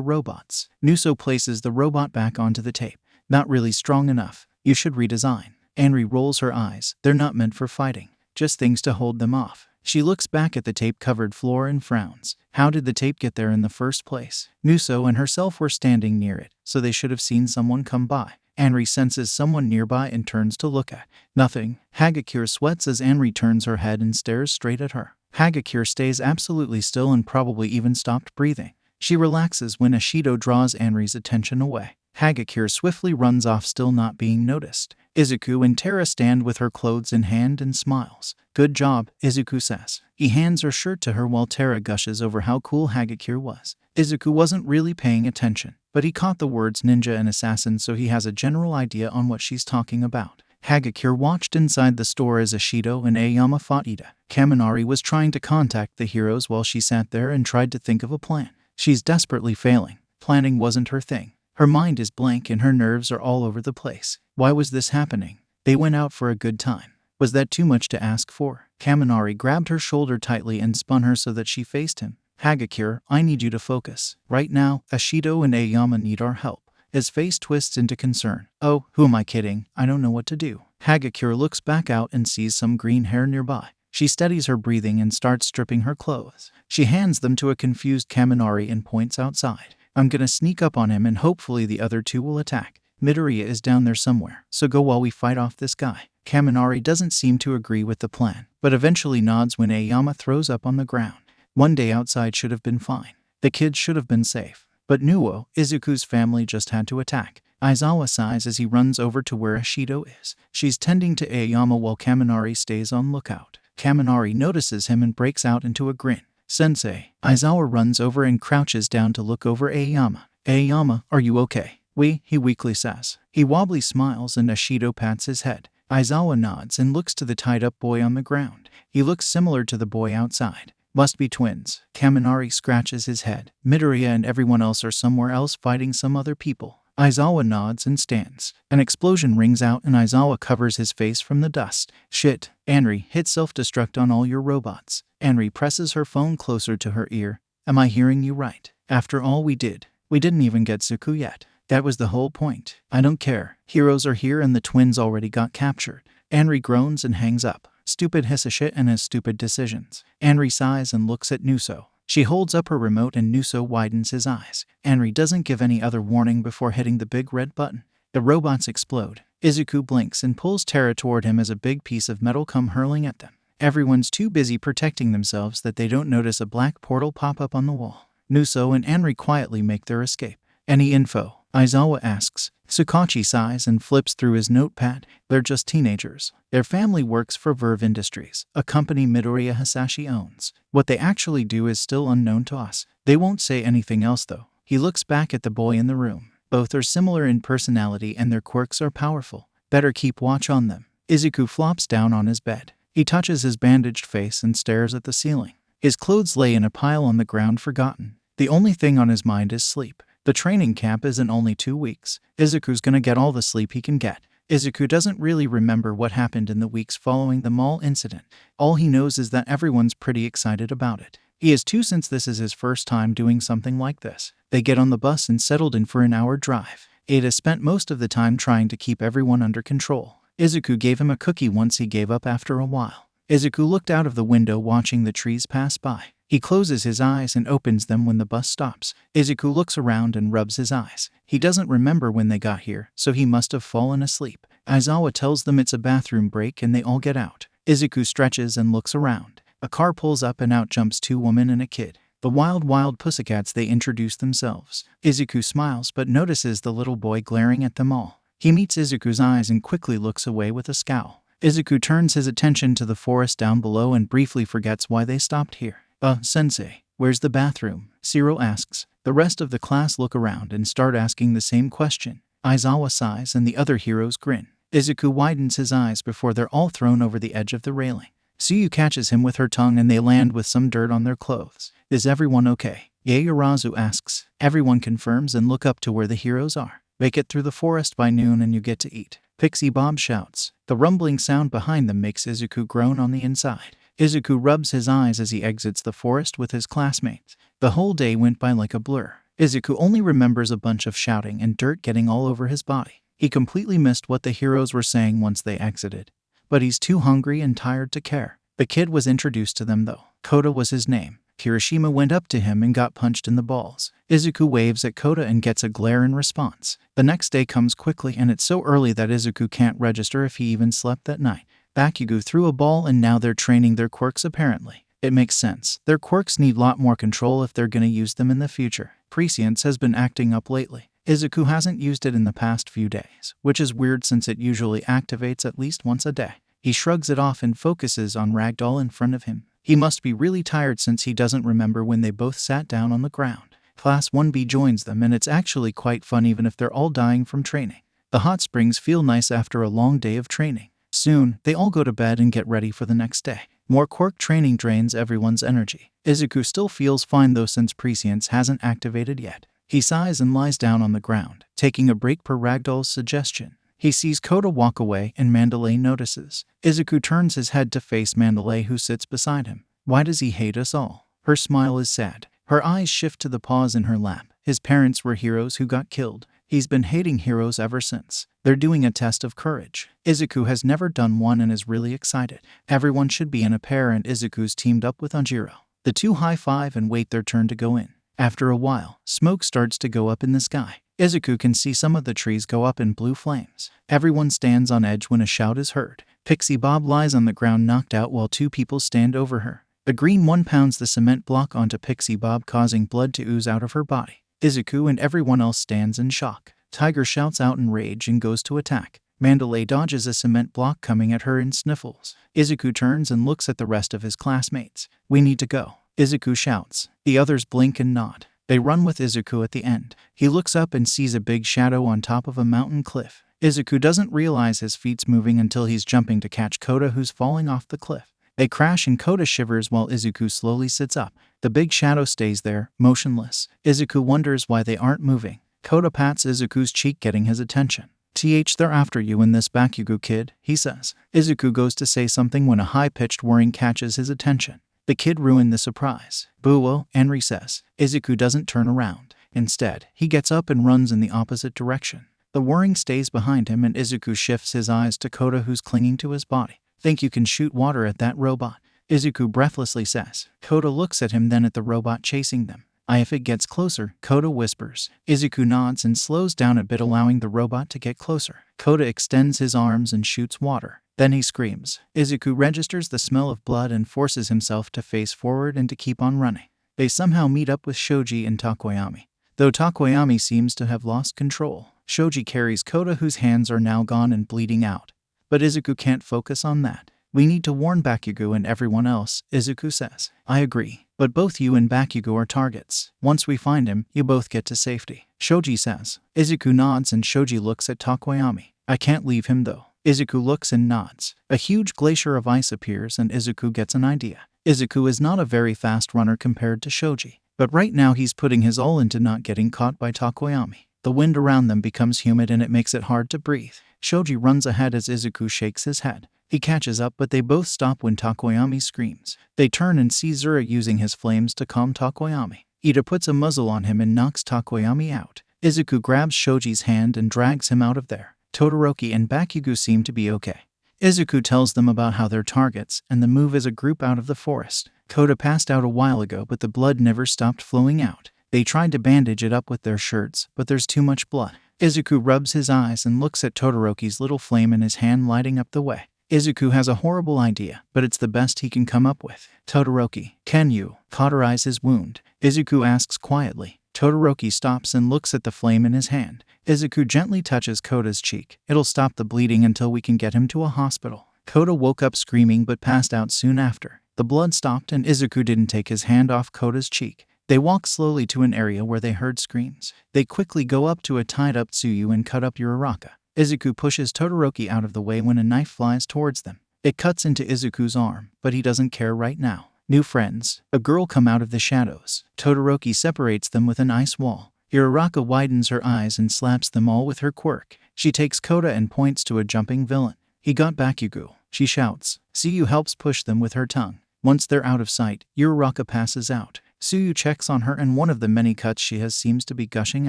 robots. Nuso places the robot back onto the tape. Not really strong enough. You should redesign. Anri rolls her eyes. They're not meant for fighting. Just things to hold them off. She looks back at the tape-covered floor and frowns. How did the tape get there in the first place? Nuso and herself were standing near it, so they should have seen someone come by. Anri senses someone nearby and turns to look at. Nothing. Hagakure sweats as Anri turns her head and stares straight at her. Hagakure stays absolutely still and probably even stopped breathing. She relaxes when Ashido draws Anri's attention away. Hagakure swiftly runs off, still not being noticed. Izuku and Tara stand with her clothes in hand and smiles. Good job, Izuku says. He hands her shirt to her while Tara gushes over how cool Hagakure was. Izuku wasn't really paying attention, but he caught the words ninja and assassin, so he has a general idea on what she's talking about. Hagakure watched inside the store as Ashido and Aoyama fought Ida. Kaminari was trying to contact the heroes while she sat there and tried to think of a plan. She's desperately failing. Planning wasn't her thing. Her mind is blank and her nerves are all over the place. Why was this happening? They went out for a good time. Was that too much to ask for? Kaminari grabbed her shoulder tightly and spun her so that she faced him. Hagakure, I need you to focus. Right now, Ashido and Aoyama need our help. His face twists into concern. Oh, who am I kidding? I don't know what to do. Hagakure looks back out and sees some green hair nearby. She steadies her breathing and starts stripping her clothes. She hands them to a confused Kaminari and points outside. I'm gonna sneak up on him and hopefully the other two will attack. Midoriya is down there somewhere, so go while we fight off this guy. Kaminari doesn't seem to agree with the plan, but eventually nods when Aoyama throws up on the ground. One day outside should have been fine. The kids should have been safe. But Nuo, Izuku's family, just had to attack. Aizawa sighs as he runs over to where Ashido is. She's tending to Aoyama while Kaminari stays on lookout. Kaminari notices him and breaks out into a grin. Sensei. Aizawa runs over and crouches down to look over Aoyama. Aoyama, are you okay? He weakly says. He wobbly smiles and Ashido pats his head. Aizawa nods and looks to the tied-up boy on the ground. He looks similar to the boy outside. Must be twins. Kaminari scratches his head. Midoriya and everyone else are somewhere else fighting some other people. Aizawa nods and stands. An explosion rings out and Aizawa covers his face from the dust. Shit. Anri, hit self-destruct on all your robots. Anri presses her phone closer to her ear. Am I hearing you right? After all we didn't even get Suku yet. That was the whole point. I don't care. Heroes are here and the twins already got captured. Anri groans and hangs up. Stupid Hisashit and his stupid decisions. Anri sighs and looks at Nuso. She holds up her remote and Nuso widens his eyes. Anri doesn't give any other warning before hitting the big red button. The robots explode. Izuku blinks and pulls Tara toward him as a big piece of metal comes hurling at them. Everyone's too busy protecting themselves that they don't notice a black portal pop up on the wall. Nuso and Anri quietly make their escape. Any info? Aizawa asks. Tsukachi sighs and flips through his notepad. They're just teenagers. Their family works for Verve Industries, a company Midoriya Hisashi owns. What they actually do is still unknown to us. They won't say anything else though. He looks back at the boy in the room. Both are similar in personality and their quirks are powerful. Better keep watch on them. Izuku flops down on his bed. He touches his bandaged face and stares at the ceiling. His clothes lay in a pile on the ground, forgotten. The only thing on his mind is sleep. The training camp is in only 2 weeks. Izuku's gonna get all the sleep he can get. Izuku doesn't really remember what happened in the weeks following the mall incident. All he knows is that everyone's pretty excited about it. He is too, since this is his first time doing something like this. They get on the bus and settled in for an hour drive. Ada spent most of the time trying to keep everyone under control. Izuku gave him a cookie once he gave up after a while. Izuku looked out of the window watching the trees pass by. He closes his eyes and opens them when the bus stops. Izuku looks around and rubs his eyes. He doesn't remember when they got here, so he must have fallen asleep. Aizawa tells them it's a bathroom break and they all get out. Izuku stretches and looks around. A car pulls up and out jumps 2 women and a kid. The wild pussycats, they introduce themselves. Izuku smiles but notices the little boy glaring at them all. He meets Izuku's eyes and quickly looks away with a scowl. Izuku turns his attention to the forest down below and briefly forgets why they stopped here. Sensei, where's the bathroom? Shiro asks. The rest of the class look around and start asking the same question. Aizawa sighs and the other heroes grin. Izuku widens his eyes before they're all thrown over the edge of the railing. Tsuyu catches him with her tongue and they land with some dirt on their clothes. Is everyone okay? Yaoyorozu asks. Everyone confirms and look up to where the heroes are. Make it through the forest by noon and you get to eat. Pixie Bob shouts. The rumbling sound behind them makes Izuku groan on the inside. Izuku rubs his eyes as he exits the forest with his classmates. The whole day went by like a blur. Izuku only remembers a bunch of shouting and dirt getting all over his body. He completely missed what the heroes were saying once they exited. But he's too hungry and tired to care. The kid was introduced to them though. Kota was his name. Kirishima went up to him and got punched in the balls. Izuku waves at Kota and gets a glare in response. The next day comes quickly and it's so early that Izuku can't register if he even slept that night. Bakugo threw a ball and now they're training their quirks apparently. It makes sense. Their quirks need lot more control if they're gonna use them in the future. Prescience has been acting up lately. Izuku hasn't used it in the past few days, which is weird since it usually activates at least once a day. He shrugs it off and focuses on Ragdoll in front of him. He must be really tired since he doesn't remember when they both sat down on the ground. Class 1B joins them and it's actually quite fun even if they're all dying from training. The hot springs feel nice after a long day of training. Soon, they all go to bed and get ready for the next day. More quirk training drains everyone's energy. Izuku still feels fine though since prescience hasn't activated yet. He sighs and lies down on the ground, taking a break per Ragdoll's suggestion. He sees Kota walk away and Mandalay notices. Izuku turns his head to face Mandalay who sits beside him. Why does he hate us all? Her smile is sad. Her eyes shift to the paws in her lap. His parents were heroes who got killed. He's been hating heroes ever since. They're doing a test of courage. Izuku has never done one and is really excited. Everyone should be in a pair and Izuku's teamed up with Anjiro. The two high-five and wait their turn to go in. After a while, smoke starts to go up in the sky. Izuku can see some of the trees go up in blue flames. Everyone stands on edge when a shout is heard. Pixie Bob lies on the ground knocked out while two people stand over her. The green one pounds the cement block onto Pixie Bob causing blood to ooze out of her body. Izuku and everyone else stands in shock. Tiger shouts out in rage and goes to attack. Mandalay dodges a cement block coming at her and sniffles. Izuku turns and looks at the rest of his classmates. We need to go. Izuku shouts. The others blink and nod. They run with Izuku at the end. He looks up and sees a big shadow on top of a mountain cliff. Izuku doesn't realize his feet's moving until he's jumping to catch Kota who's falling off the cliff. They crash and Kota shivers while Izuku slowly sits up. The big shadow stays there, motionless. Izuku wonders why they aren't moving. Kota pats Izuku's cheek getting his attention. They're after you in this Bakugo kid, he says. Izuku goes to say something when a high-pitched whirring catches his attention. The kid ruined the surprise. Boo-oh, Henry says. Izuku doesn't turn around. Instead, he gets up and runs in the opposite direction. The whirring stays behind him and Izuku shifts his eyes to Kota who's clinging to his body. Think you can shoot water at that robot? Izuku breathlessly says. Kota looks at him then at the robot chasing them. If it gets closer, Kota whispers. Izuku nods and slows down a bit allowing the robot to get closer. Kota extends his arms and shoots water. Then he screams. Izuku registers the smell of blood and forces himself to face forward and to keep on running. They somehow meet up with Shoji and Takoyami. Though Takoyami seems to have lost control, Shoji carries Kota whose hands are now gone and bleeding out. But Izuku can't focus on that. We need to warn Bakugo and everyone else, Izuku says. I agree, but both you and Bakugo are targets. Once we find him, you both get to safety, Shoji says. Izuku nods and Shoji looks at Takoyami. I can't leave him though. Izuku looks and nods. A huge glacier of ice appears and Izuku gets an idea. Izuku is not a very fast runner compared to Shoji, but right now he's putting his all into not getting caught by Takoyami. The wind around them becomes humid and it makes it hard to breathe. Shoji runs ahead as Izuku shakes his head. He catches up but they both stop when Takoyami screams. They turn and see Zura using his flames to calm Takoyami. Ida puts a muzzle on him and knocks Takoyami out. Izuku grabs Shoji's hand and drags him out of there. Todoroki and Bakugo seem to be okay. Izuku tells them about how they're targets and the move as a group out of the forest. Kota passed out a while ago but the blood never stopped flowing out. They tried to bandage it up with their shirts, but there's too much blood. Izuku rubs his eyes and looks at Todoroki's little flame in his hand lighting up the way. Izuku has a horrible idea, but it's the best he can come up with. Todoroki, can you cauterize his wound? Izuku asks quietly. Todoroki stops and looks at the flame in his hand. Izuku gently touches Kota's cheek. It'll stop the bleeding until we can get him to a hospital. Kota woke up screaming but passed out soon after. The blood stopped and Izuku didn't take his hand off Kota's cheek. They walk slowly to an area where they heard screams. They quickly go up to a tied-up Tsuyu and cut up Uraraka. Izuku pushes Todoroki out of the way when a knife flies towards them. It cuts into Izuku's arm, but he doesn't care right now. New friends. A girl come out of the shadows. Todoroki separates them with an ice wall. Uraraka widens her eyes and slaps them all with her quirk. She takes Koda and points to a jumping villain. He got Bakugo, she shouts. Suyu helps push them with her tongue. Once they're out of sight, Uraraka passes out. Suyu checks on her and one of the many cuts she has seems to be gushing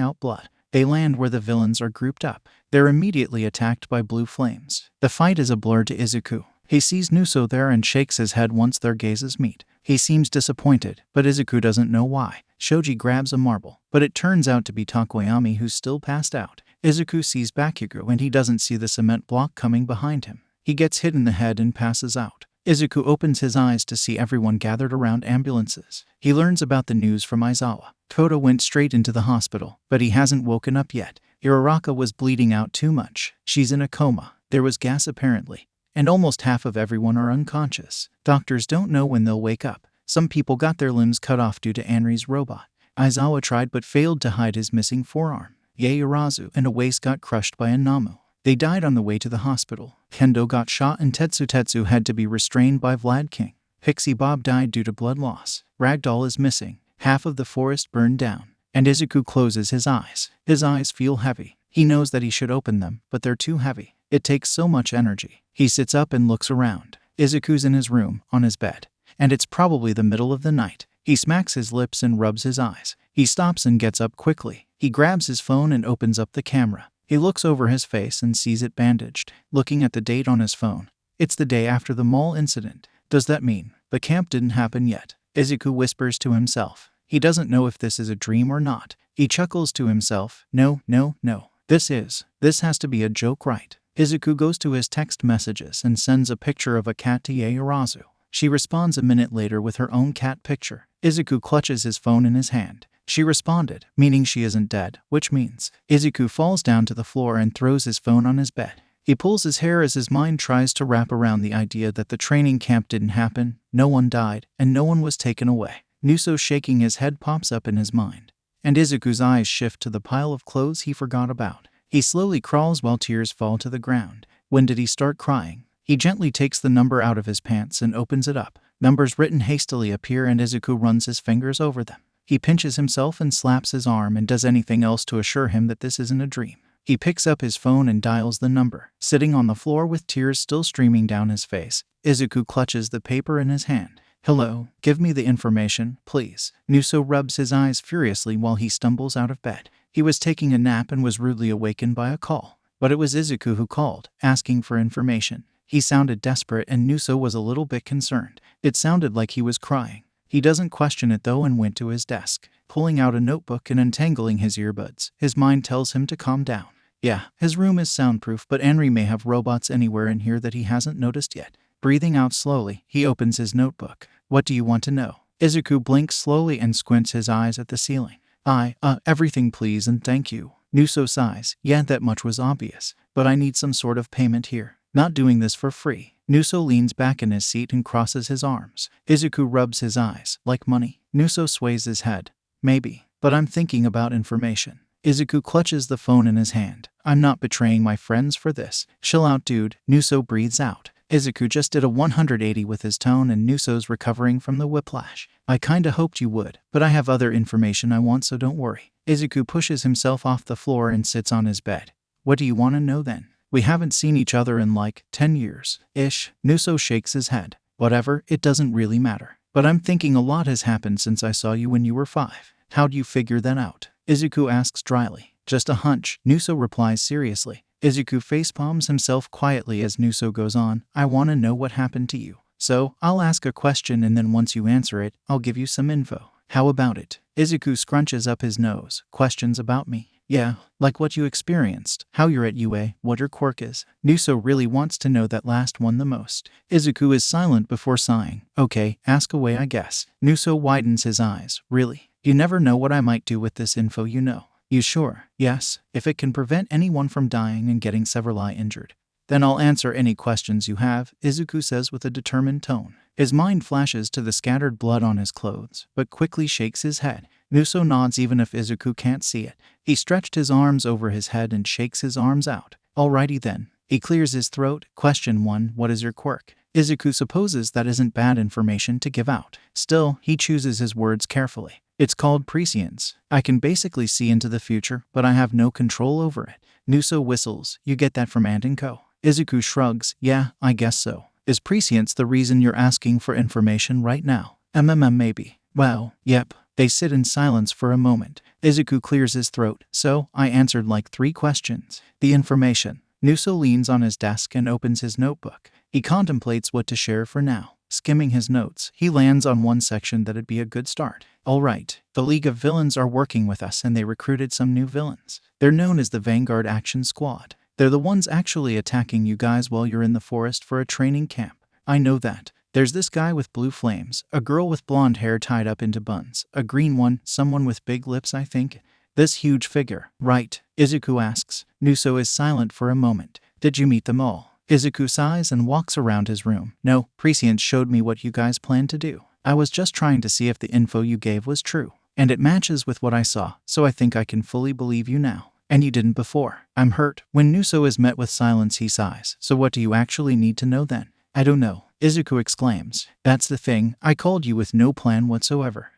out blood. They land where the villains are grouped up. They're immediately attacked by blue flames. The fight is a blur to Izuku. He sees Nuso there and shakes his head once their gazes meet. He seems disappointed, but Izuku doesn't know why. Shoji grabs a marble, but it turns out to be Takoyami who's still passed out. Izuku sees Bakugo and he doesn't see the cement block coming behind him. He gets hit in the head and passes out. Izuku opens his eyes to see everyone gathered around ambulances. He learns about the news from Aizawa. Koda went straight into the hospital, but he hasn't woken up yet. Uraraka was bleeding out too much. She's in a coma. There was gas apparently. And almost half of everyone are unconscious. Doctors don't know when they'll wake up. Some people got their limbs cut off due to Anri's robot. Aizawa tried but failed to hide his missing forearm. Yaoyorozu and a waist got crushed by a Namu. They died on the way to the hospital. Kendo got shot and Tetsu had to be restrained by Vlad King. Pixie Bob died due to blood loss. Ragdoll is missing. Half of the forest burned down. And Izuku closes his eyes. His eyes feel heavy. He knows that he should open them, but they're too heavy. It takes so much energy. He sits up and looks around. Izuku's in his room, on his bed. And it's probably the middle of the night. He smacks his lips and rubs his eyes. He stops and gets up quickly. He grabs his phone and opens up the camera. He looks over his face and sees it bandaged. Looking at the date on his phone. It's the day after the mall incident. Does that mean the camp didn't happen yet? Izuku whispers to himself. He doesn't know if this is a dream or not. He chuckles to himself. No. This has to be a joke, right? Izuku goes to his text messages and sends a picture of a cat to Yaoyorozu. She responds a minute later with her own cat picture. Izuku clutches his phone in his hand. She responded, meaning she isn't dead, which means Izuku falls down to the floor and throws his phone on his bed. He pulls his hair as his mind tries to wrap around the idea that the training camp didn't happen, no one died, and no one was taken away. Nuso shaking his head pops up in his mind. And Izuku's eyes shift to the pile of clothes he forgot about. He slowly crawls while tears fall to the ground. When did he start crying? He gently takes the number out of his pants and opens it up. Numbers written hastily appear and Izuku runs his fingers over them. He pinches himself and slaps his arm and does anything else to assure him that this isn't a dream. He picks up his phone and dials the number. Sitting on the floor with tears still streaming down his face, Izuku clutches the paper in his hand. Hello, give me the information, please. Nuso rubs his eyes furiously while he stumbles out of bed. He was taking a nap and was rudely awakened by a call. But it was Izuku who called, asking for information. He sounded desperate and Nuso was a little bit concerned. It sounded like he was crying. He doesn't question it though and went to his desk, pulling out a notebook and untangling his earbuds. His mind tells him to calm down. Yeah, his room is soundproof, but Anri may have robots anywhere in here that he hasn't noticed yet. Breathing out slowly, he opens his notebook. What do you want to know? Izuku blinks slowly and squints his eyes at the ceiling. Everything please and thank you. Nuso sighs. Yeah, that much was obvious. But I need some sort of payment here. Not doing this for free. Nuso leans back in his seat and crosses his arms. Izuku rubs his eyes. Like money? Nuso sways his head. Maybe. But I'm thinking about information. Izuku clutches the phone in his hand. I'm not betraying my friends for this. Chill out, dude. Nuso breathes out. Izuku just did a 180 with his tone and Nuso's recovering from the whiplash. I kinda hoped you would, but I have other information I want, so don't worry. Izuku pushes himself off the floor and sits on his bed. What do you want to know then? We haven't seen each other in like 10 years-ish. Nuso shakes his head. Whatever, it doesn't really matter. But I'm thinking a lot has happened since I saw you when you were 5. How'd you figure that out? Izuku asks dryly. Just a hunch, Nuso replies seriously. Izuku facepalms himself quietly as Nuso goes on. I want to know what happened to you. So, I'll ask a question and then once you answer it, I'll give you some info. How about it? Izuku scrunches up his nose. Questions about me? Yeah, like what you experienced, how you're at UA, what your quirk is. Nuso really wants to know that last one the most. Izuku is silent before sighing. Okay, ask away I guess. Nuso widens his eyes. Really? You never know what I might do with this info you know. You sure? Yes, if it can prevent anyone from dying and getting severely injured. Then I'll answer any questions you have, Izuku says with a determined tone. His mind flashes to the scattered blood on his clothes, but quickly shakes his head. Nuso nods even if Izuku can't see it. He stretched his arms over his head and shakes his arms out. Alrighty then. He clears his throat. Question 1. What is your quirk? Izuku supposes that isn't bad information to give out. Still, he chooses his words carefully. It's called prescience. I can basically see into the future, but I have no control over it. Nuso whistles. You get that from Ant & Co. Izuku shrugs. Yeah, I guess so. Is prescience the reason you're asking for information right now? Maybe. Well, yep. They sit in silence for a moment. Izuku clears his throat. So, I answered like 3 questions. The information. Nuso leans on his desk and opens his notebook. He contemplates what to share for now. Skimming his notes, he lands on one section that'd be a good start. Alright, the League of Villains are working with us and they recruited some new villains. They're known as the Vanguard Action Squad. They're the ones actually attacking you guys while you're in the forest for a training camp. I know that. There's this guy with blue flames, a girl with blonde hair tied up into buns, a green one, someone with big lips I think. This huge figure, right? Izuku asks. Nuso is silent for a moment. Did you meet them all? Izuku sighs and walks around his room. No, prescience showed me what you guys planned to do. I was just trying to see if the info you gave was true. And it matches with what I saw, so I think I can fully believe you now. And you didn't before. I'm hurt. When Nuso is met with silence, he sighs. So what do you actually need to know then? I don't know. Izuku exclaims. That's the thing. I called you with no plan whatsoever.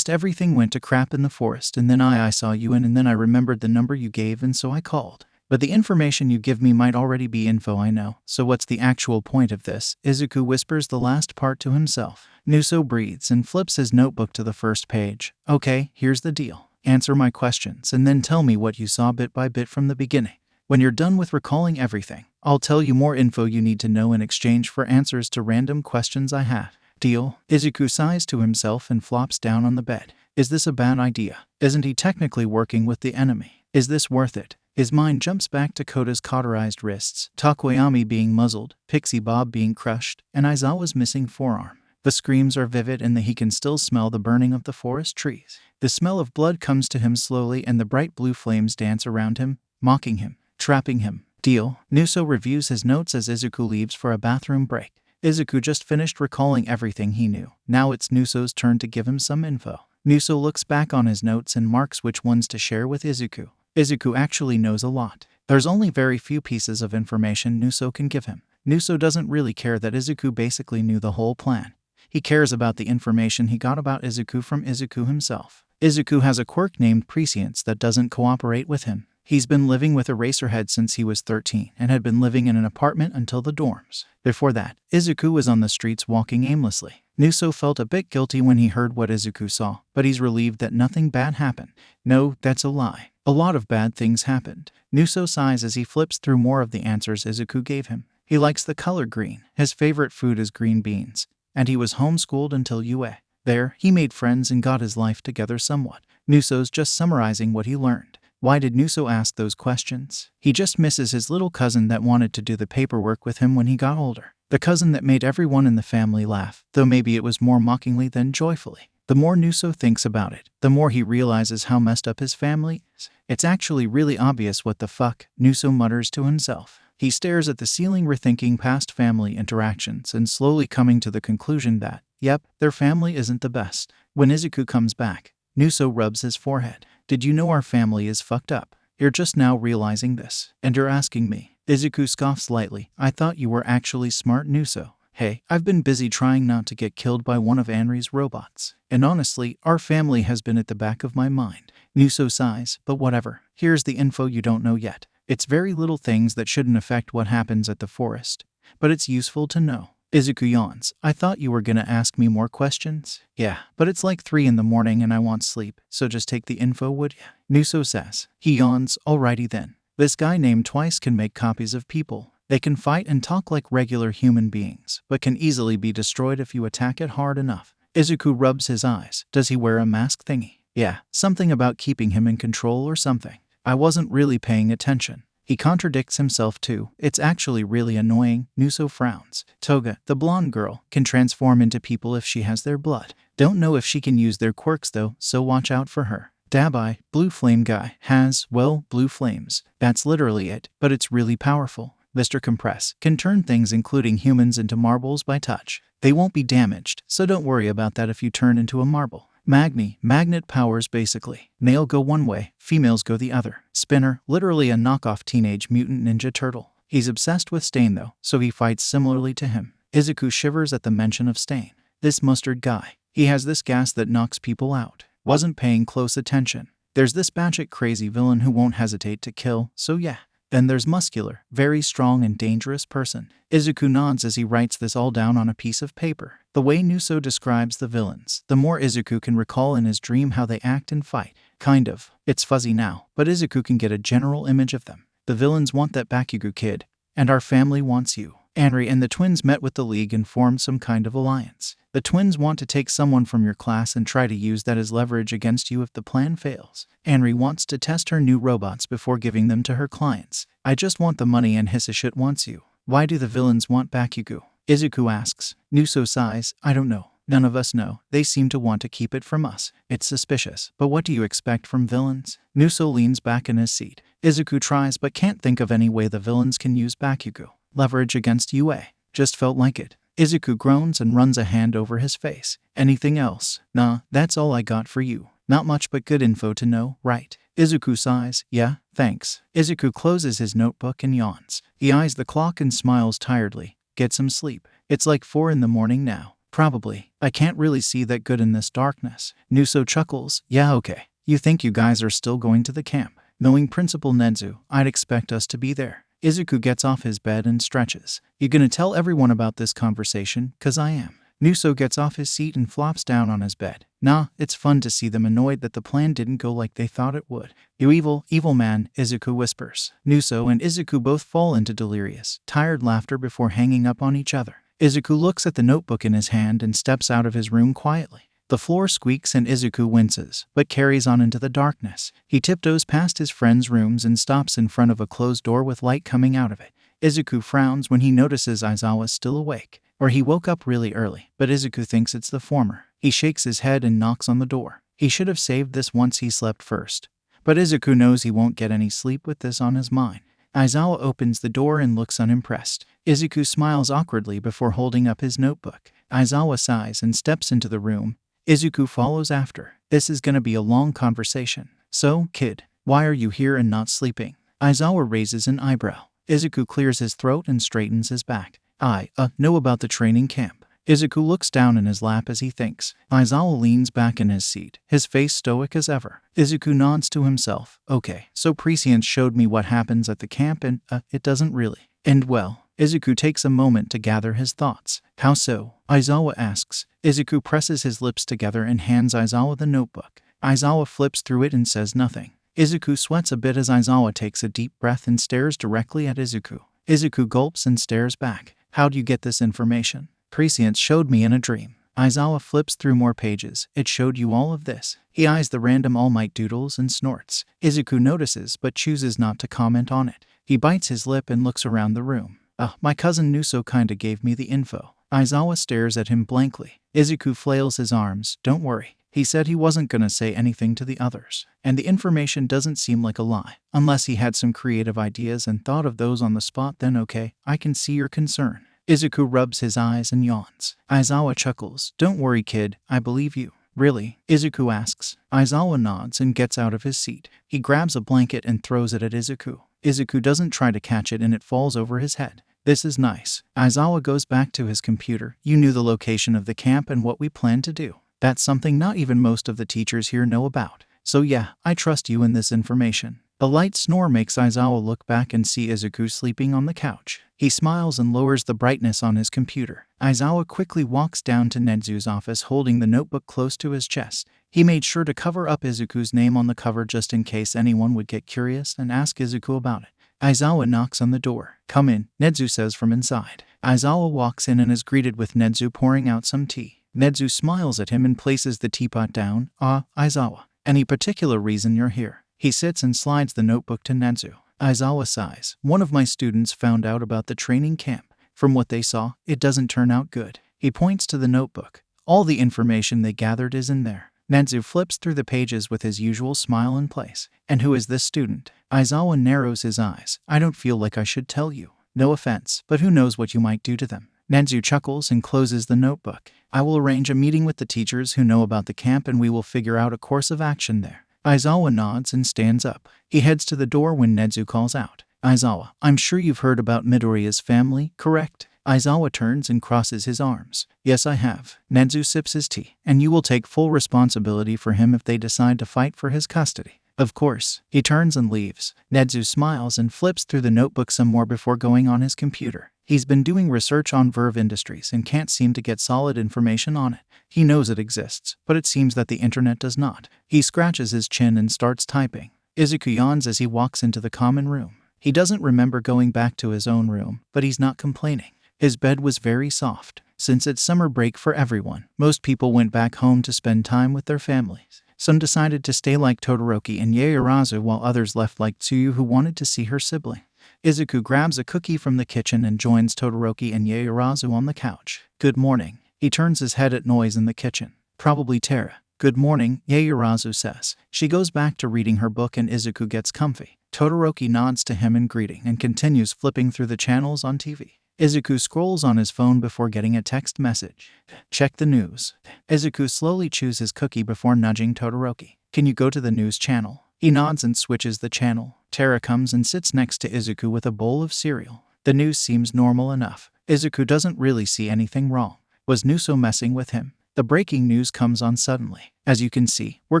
Everything went to crap in the forest and then I saw you and then I remembered the number you gave and so I called. But the information you give me might already be info I know. So what's the actual point of this? Izuku whispers the last part to himself. Nuso breathes and flips his notebook to the first page. Okay, here's the deal. Answer my questions and then tell me what you saw bit by bit from the beginning. When you're done with recalling everything, I'll tell you more info you need to know in exchange for answers to random questions I have. Deal? Izuku sighs to himself and flops down on the bed. Is this a bad idea? Isn't he technically working with the enemy? Is this worth it? His mind jumps back to Koda's cauterized wrists, Takoyami being muzzled, Pixie Bob being crushed, and Aizawa's missing forearm. The screams are vivid and he can still smell the burning of the forest trees. The smell of blood comes to him slowly and the bright blue flames dance around him, mocking him, trapping him. Deal? Nuso reviews his notes as Izuku leaves for a bathroom break. Izuku just finished recalling everything he knew. Now it's Nuso's turn to give him some info. Nuso looks back on his notes and marks which ones to share with Izuku. Izuku actually knows a lot. There's only very few pieces of information Nuso can give him. Nuso doesn't really care that Izuku basically knew the whole plan. He cares about the information he got about Izuku from Izuku himself. Izuku has a quirk named prescience that doesn't cooperate with him. He's been living with Eraserhead since he was 13 and had been living in an apartment until the dorms. Before that, Izuku was on the streets walking aimlessly. Nuso felt a bit guilty when he heard what Izuku saw, but he's relieved that nothing bad happened. No, that's a lie. A lot of bad things happened. Nuso sighs as he flips through more of the answers Izuku gave him. He likes the color green. His favorite food is green beans. And he was homeschooled until UA. There, he made friends and got his life together somewhat. Nuso's just summarizing what he learned. Why did Nuso ask those questions? He just misses his little cousin that wanted to do the paperwork with him when he got older. The cousin that made everyone in the family laugh, though maybe it was more mockingly than joyfully. The more Nuso thinks about it, the more he realizes how messed up his family is. It's actually really obvious what the fuck, Nuso mutters to himself. He stares at the ceiling rethinking past family interactions and slowly coming to the conclusion that, yep, their family isn't the best. When Izuku comes back, Nuso rubs his forehead. Did you know our family is fucked up? You're just now realizing this, and you're asking me. Izuku scoffs lightly. I thought you were actually smart, Nuso. Hey, I've been busy trying not to get killed by one of Anri's robots. And honestly, our family has been at the back of my mind. Nuso sighs, but whatever. Here's the info you don't know yet. It's very little things that shouldn't affect what happens at the forest, but it's useful to know. Izuku yawns. I thought you were gonna ask me more questions. Yeah, but it's like 3 in the morning and I want sleep, so just take the info, would ya? Nuso says. He yawns. Alrighty then. This guy named Twice can make copies of people. They can fight and talk like regular human beings, but can easily be destroyed if you attack it hard enough. Izuku rubs his eyes. Does he wear a mask thingy? Yeah, something about keeping him in control or something. I wasn't really paying attention. He contradicts himself too. It's actually really annoying. Nuso frowns. Toga, the blonde girl, can transform into people if she has their blood. Don't know if she can use their quirks though, so watch out for her. Dabai, blue flame guy, has, well, blue flames. That's literally it, but it's really powerful. Mr. Compress can turn things including humans into marbles by touch. They won't be damaged, so don't worry about that if you turn into a marble. Magni, magnet powers basically. Male go one way, females go the other. Spinner, literally a knockoff Teenage Mutant Ninja Turtle. He's obsessed with Stain though, so he fights similarly to him. Izuku shivers at the mention of stain. This mustard guy. He has this gas that knocks people out. Wasn't paying close attention. There's this batshit crazy villain who won't hesitate to kill, so yeah. Then there's muscular, very strong and dangerous person. Izuku nods as he writes this all down on a piece of paper. The way Nuso describes the villains, the more Izuku can recall in his dream how they act and fight. Kind of. It's fuzzy now, but Izuku can get a general image of them. The villains want that Bakugo kid, and our family wants you. Anri and the twins met with the League and formed some kind of alliance. The twins want to take someone from your class and try to use that as leverage against you if the plan fails. Anri wants to test her new robots before giving them to her clients. I just want the money and Hisashit wants you. Why do the villains want Bakugo? Izuku asks. Nuso sighs. I don't know. None of us know. They seem to want to keep it from us. It's suspicious. But what do you expect from villains? Nuso leans back in his seat. Izuku tries but can't think of any way the villains can use Bakugo. Leverage against UA. Just felt like it. Izuku groans and runs a hand over his face. Anything else? Nah, that's all I got for you. Not much but good info to know, right? Izuku sighs. Yeah, thanks. Izuku closes his notebook and yawns. He eyes the clock and smiles tiredly. Get some sleep. It's like 4 in the morning now. Probably. I can't really see that good in this darkness. Nuso chuckles. Yeah, okay. You think you guys are still going to the camp? Knowing Principal Nedzu, I'd expect us to be there. Izuku gets off his bed and stretches. You gonna tell everyone about this conversation? 'Cause I am. Nuso gets off his seat and flops down on his bed. Nah, it's fun to see them annoyed that the plan didn't go like they thought it would. You evil, evil man, Izuku whispers. Nuso and Izuku both fall into delirious, tired laughter before hanging up on each other. Izuku looks at the notebook in his hand and steps out of his room quietly. The floor squeaks and Izuku winces, but carries on into the darkness. He tiptoes past his friends' rooms and stops in front of a closed door with light coming out of it. Izuku frowns when he notices Aizawa still awake. Or he woke up really early, but Izuku thinks it's the former. He shakes his head and knocks on the door. He should have saved this once he slept first. But Izuku knows he won't get any sleep with this on his mind. Aizawa opens the door and looks unimpressed. Izuku smiles awkwardly before holding up his notebook. Aizawa sighs and steps into the room. Izuku follows after. This is gonna be a long conversation. So, kid, why are you here and not sleeping? Aizawa raises an eyebrow. Izuku clears his throat and straightens his back. I know about the training camp. Izuku looks down in his lap as he thinks. Aizawa leans back in his seat, his face stoic as ever. Izuku nods to himself. Okay, so Prescience showed me what happens at the camp and, it doesn't really end well. Izuku takes a moment to gather his thoughts. How so? Aizawa asks. Izuku presses his lips together and hands Aizawa the notebook. Aizawa flips through it and says nothing. Izuku sweats a bit as Aizawa takes a deep breath and stares directly at Izuku. Izuku gulps and stares back. How'd you get this information? Prescience showed me in a dream. Aizawa flips through more pages. It showed you all of this. He eyes the random All Might doodles and snorts. Izuku notices but chooses not to comment on it. He bites his lip and looks around the room. My cousin Nuso kinda gave me the info. Aizawa stares at him blankly. Izuku flails his arms. Don't worry. He said he wasn't gonna say anything to the others. And the information doesn't seem like a lie. Unless he had some creative ideas and thought of those on the spot, then okay, I can see your concern. Izuku rubs his eyes and yawns. Aizawa chuckles. Don't worry, kid. I believe you. Really? Izuku asks. Aizawa nods and gets out of his seat. He grabs a blanket and throws it at Izuku. Izuku doesn't try to catch it and it falls over his head. This is nice. Aizawa goes back to his computer. You knew the location of the camp and what we plan to do. That's something not even most of the teachers here know about. So yeah, I trust you in this information. A light snore makes Aizawa look back and see Izuku sleeping on the couch. He smiles and lowers the brightness on his computer. Aizawa quickly walks down to Nedzu's office holding the notebook close to his chest. He made sure to cover up Izuku's name on the cover just in case anyone would get curious and ask Izuku about it. Aizawa knocks on the door. Come in, Nedzu says from inside. Aizawa walks in and is greeted with Nedzu pouring out some tea. Nedzu smiles at him and places the teapot down. Aizawa. Any particular reason you're here? He sits and slides the notebook to Nedzu. Aizawa sighs. One of my students found out about the training camp. From what they saw, it doesn't turn out good. He points to the notebook. All the information they gathered is in there. Nedzu flips through the pages with his usual smile in place. And who is this student? Aizawa narrows his eyes. I don't feel like I should tell you. No offense, but who knows what you might do to them. Nedzu chuckles and closes the notebook. I will arrange a meeting with the teachers who know about the camp and we will figure out a course of action there. Aizawa nods and stands up. He heads to the door when Nedzu calls out. Aizawa, I'm sure you've heard about Midoriya's family, correct? Aizawa turns and crosses his arms. Yes, I have. Nezu sips his tea. And you will take full responsibility for him if they decide to fight for his custody. Of course. He turns and leaves. Nezu smiles and flips through the notebook some more before going on his computer. He's been doing research on Verve Industries and can't seem to get solid information on it. He knows it exists, but it seems that the internet does not. He scratches his chin and starts typing. Izuku yawns as he walks into the common room. He doesn't remember going back to his own room, but he's not complaining. His bed was very soft. Since it's summer break for everyone, most people went back home to spend time with their families. Some decided to stay like Todoroki and Yaoyorozu, while others left like Tsuyu, who wanted to see her sibling. Izuku grabs a cookie from the kitchen and joins Todoroki and Yaoyorozu on the couch. Good morning. He turns his head at noise in the kitchen. Probably Tara. Good morning, Yaoyorozu says. She goes back to reading her book and Izuku gets comfy. Todoroki nods to him in greeting and continues flipping through the channels on TV. Izuku scrolls on his phone before getting a text message. Check the news. Izuku slowly chews his cookie before nudging Todoroki. Can you go to the news channel? He nods and switches the channel. Tara comes and sits next to Izuku with a bowl of cereal. The news seems normal enough. Izuku doesn't really see anything wrong. Was Nuso messing with him? The breaking news comes on suddenly. As you can see, we're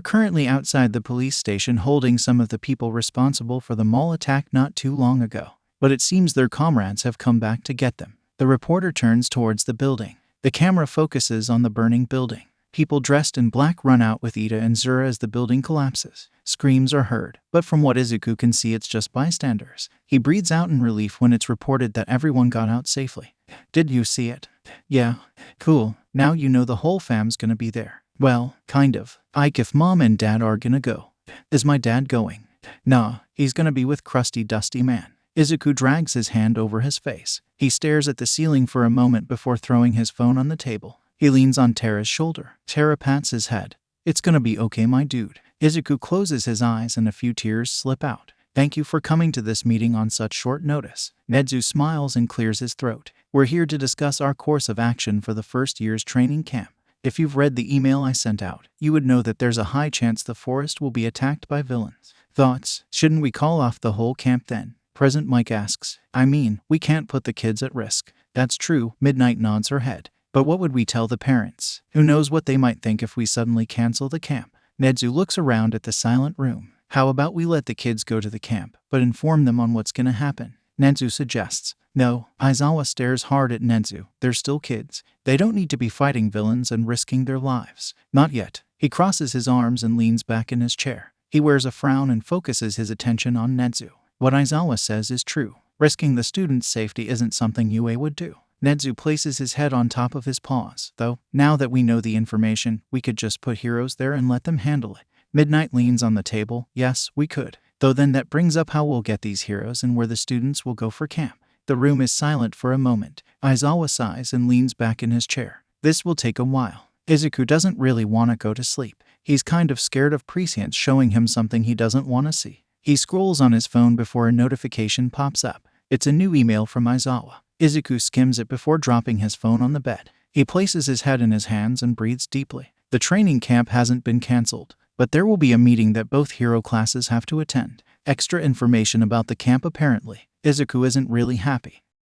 currently outside the police station holding some of the people responsible for the mall attack not too long ago. But it seems their comrades have come back to get them. The reporter turns towards the building. The camera focuses on the burning building. People dressed in black run out with Ida and Zura as the building collapses. Screams are heard, but from what Izuku can see, it's just bystanders. He breathes out in relief when it's reported that everyone got out safely. Did you see it? Yeah. Cool. Now you know the whole fam's gonna be there. Well, kind of. Ike, if mom and dad are gonna go. Is my dad going? Nah, he's gonna be with crusty dusty man. Izuku drags his hand over his face. He stares at the ceiling for a moment before throwing his phone on the table. He leans on Tara's shoulder. Tara pats his head. It's gonna be okay, my dude. Izuku closes his eyes and a few tears slip out. Thank you for coming to this meeting on such short notice. Nezu smiles and clears his throat. We're here to discuss our course of action for the first year's training camp. If you've read the email I sent out, you would know that there's a high chance the forest will be attacked by villains. Thoughts? Shouldn't we call off the whole camp then? President Mike asks. I mean, we can't put the kids at risk. That's true. Midnight nods her head. But what would we tell the parents? Who knows what they might think if we suddenly cancel the camp? Nezu looks around at the silent room. How about we let the kids go to the camp, but inform them on what's gonna happen? Nezu suggests. No. Aizawa stares hard at Nezu. They're still kids. They don't need to be fighting villains and risking their lives. Not yet. He crosses his arms and leans back in his chair. He wears a frown and focuses his attention on Nezu. What Aizawa says is true. Risking the student's safety isn't something Yue would do. Nezu places his head on top of his paws. Though, now that we know the information, we could just put heroes there and let them handle it. Midnight leans on the table. Yes, we could. Though then that brings up how we'll get these heroes and where the students will go for camp. The room is silent for a moment. Aizawa sighs and leans back in his chair. This will take a while. Izuku doesn't really want to go to sleep. He's kind of scared of prescience showing him something he doesn't want to see. He scrolls on his phone before a notification pops up. It's a new email from Aizawa. Izuku skims it before dropping his phone on the bed. He places his head in his hands and breathes deeply. The training camp hasn't been cancelled, but there will be a meeting that both hero classes have to attend. Extra information about the camp apparently. Izuku isn't really happy.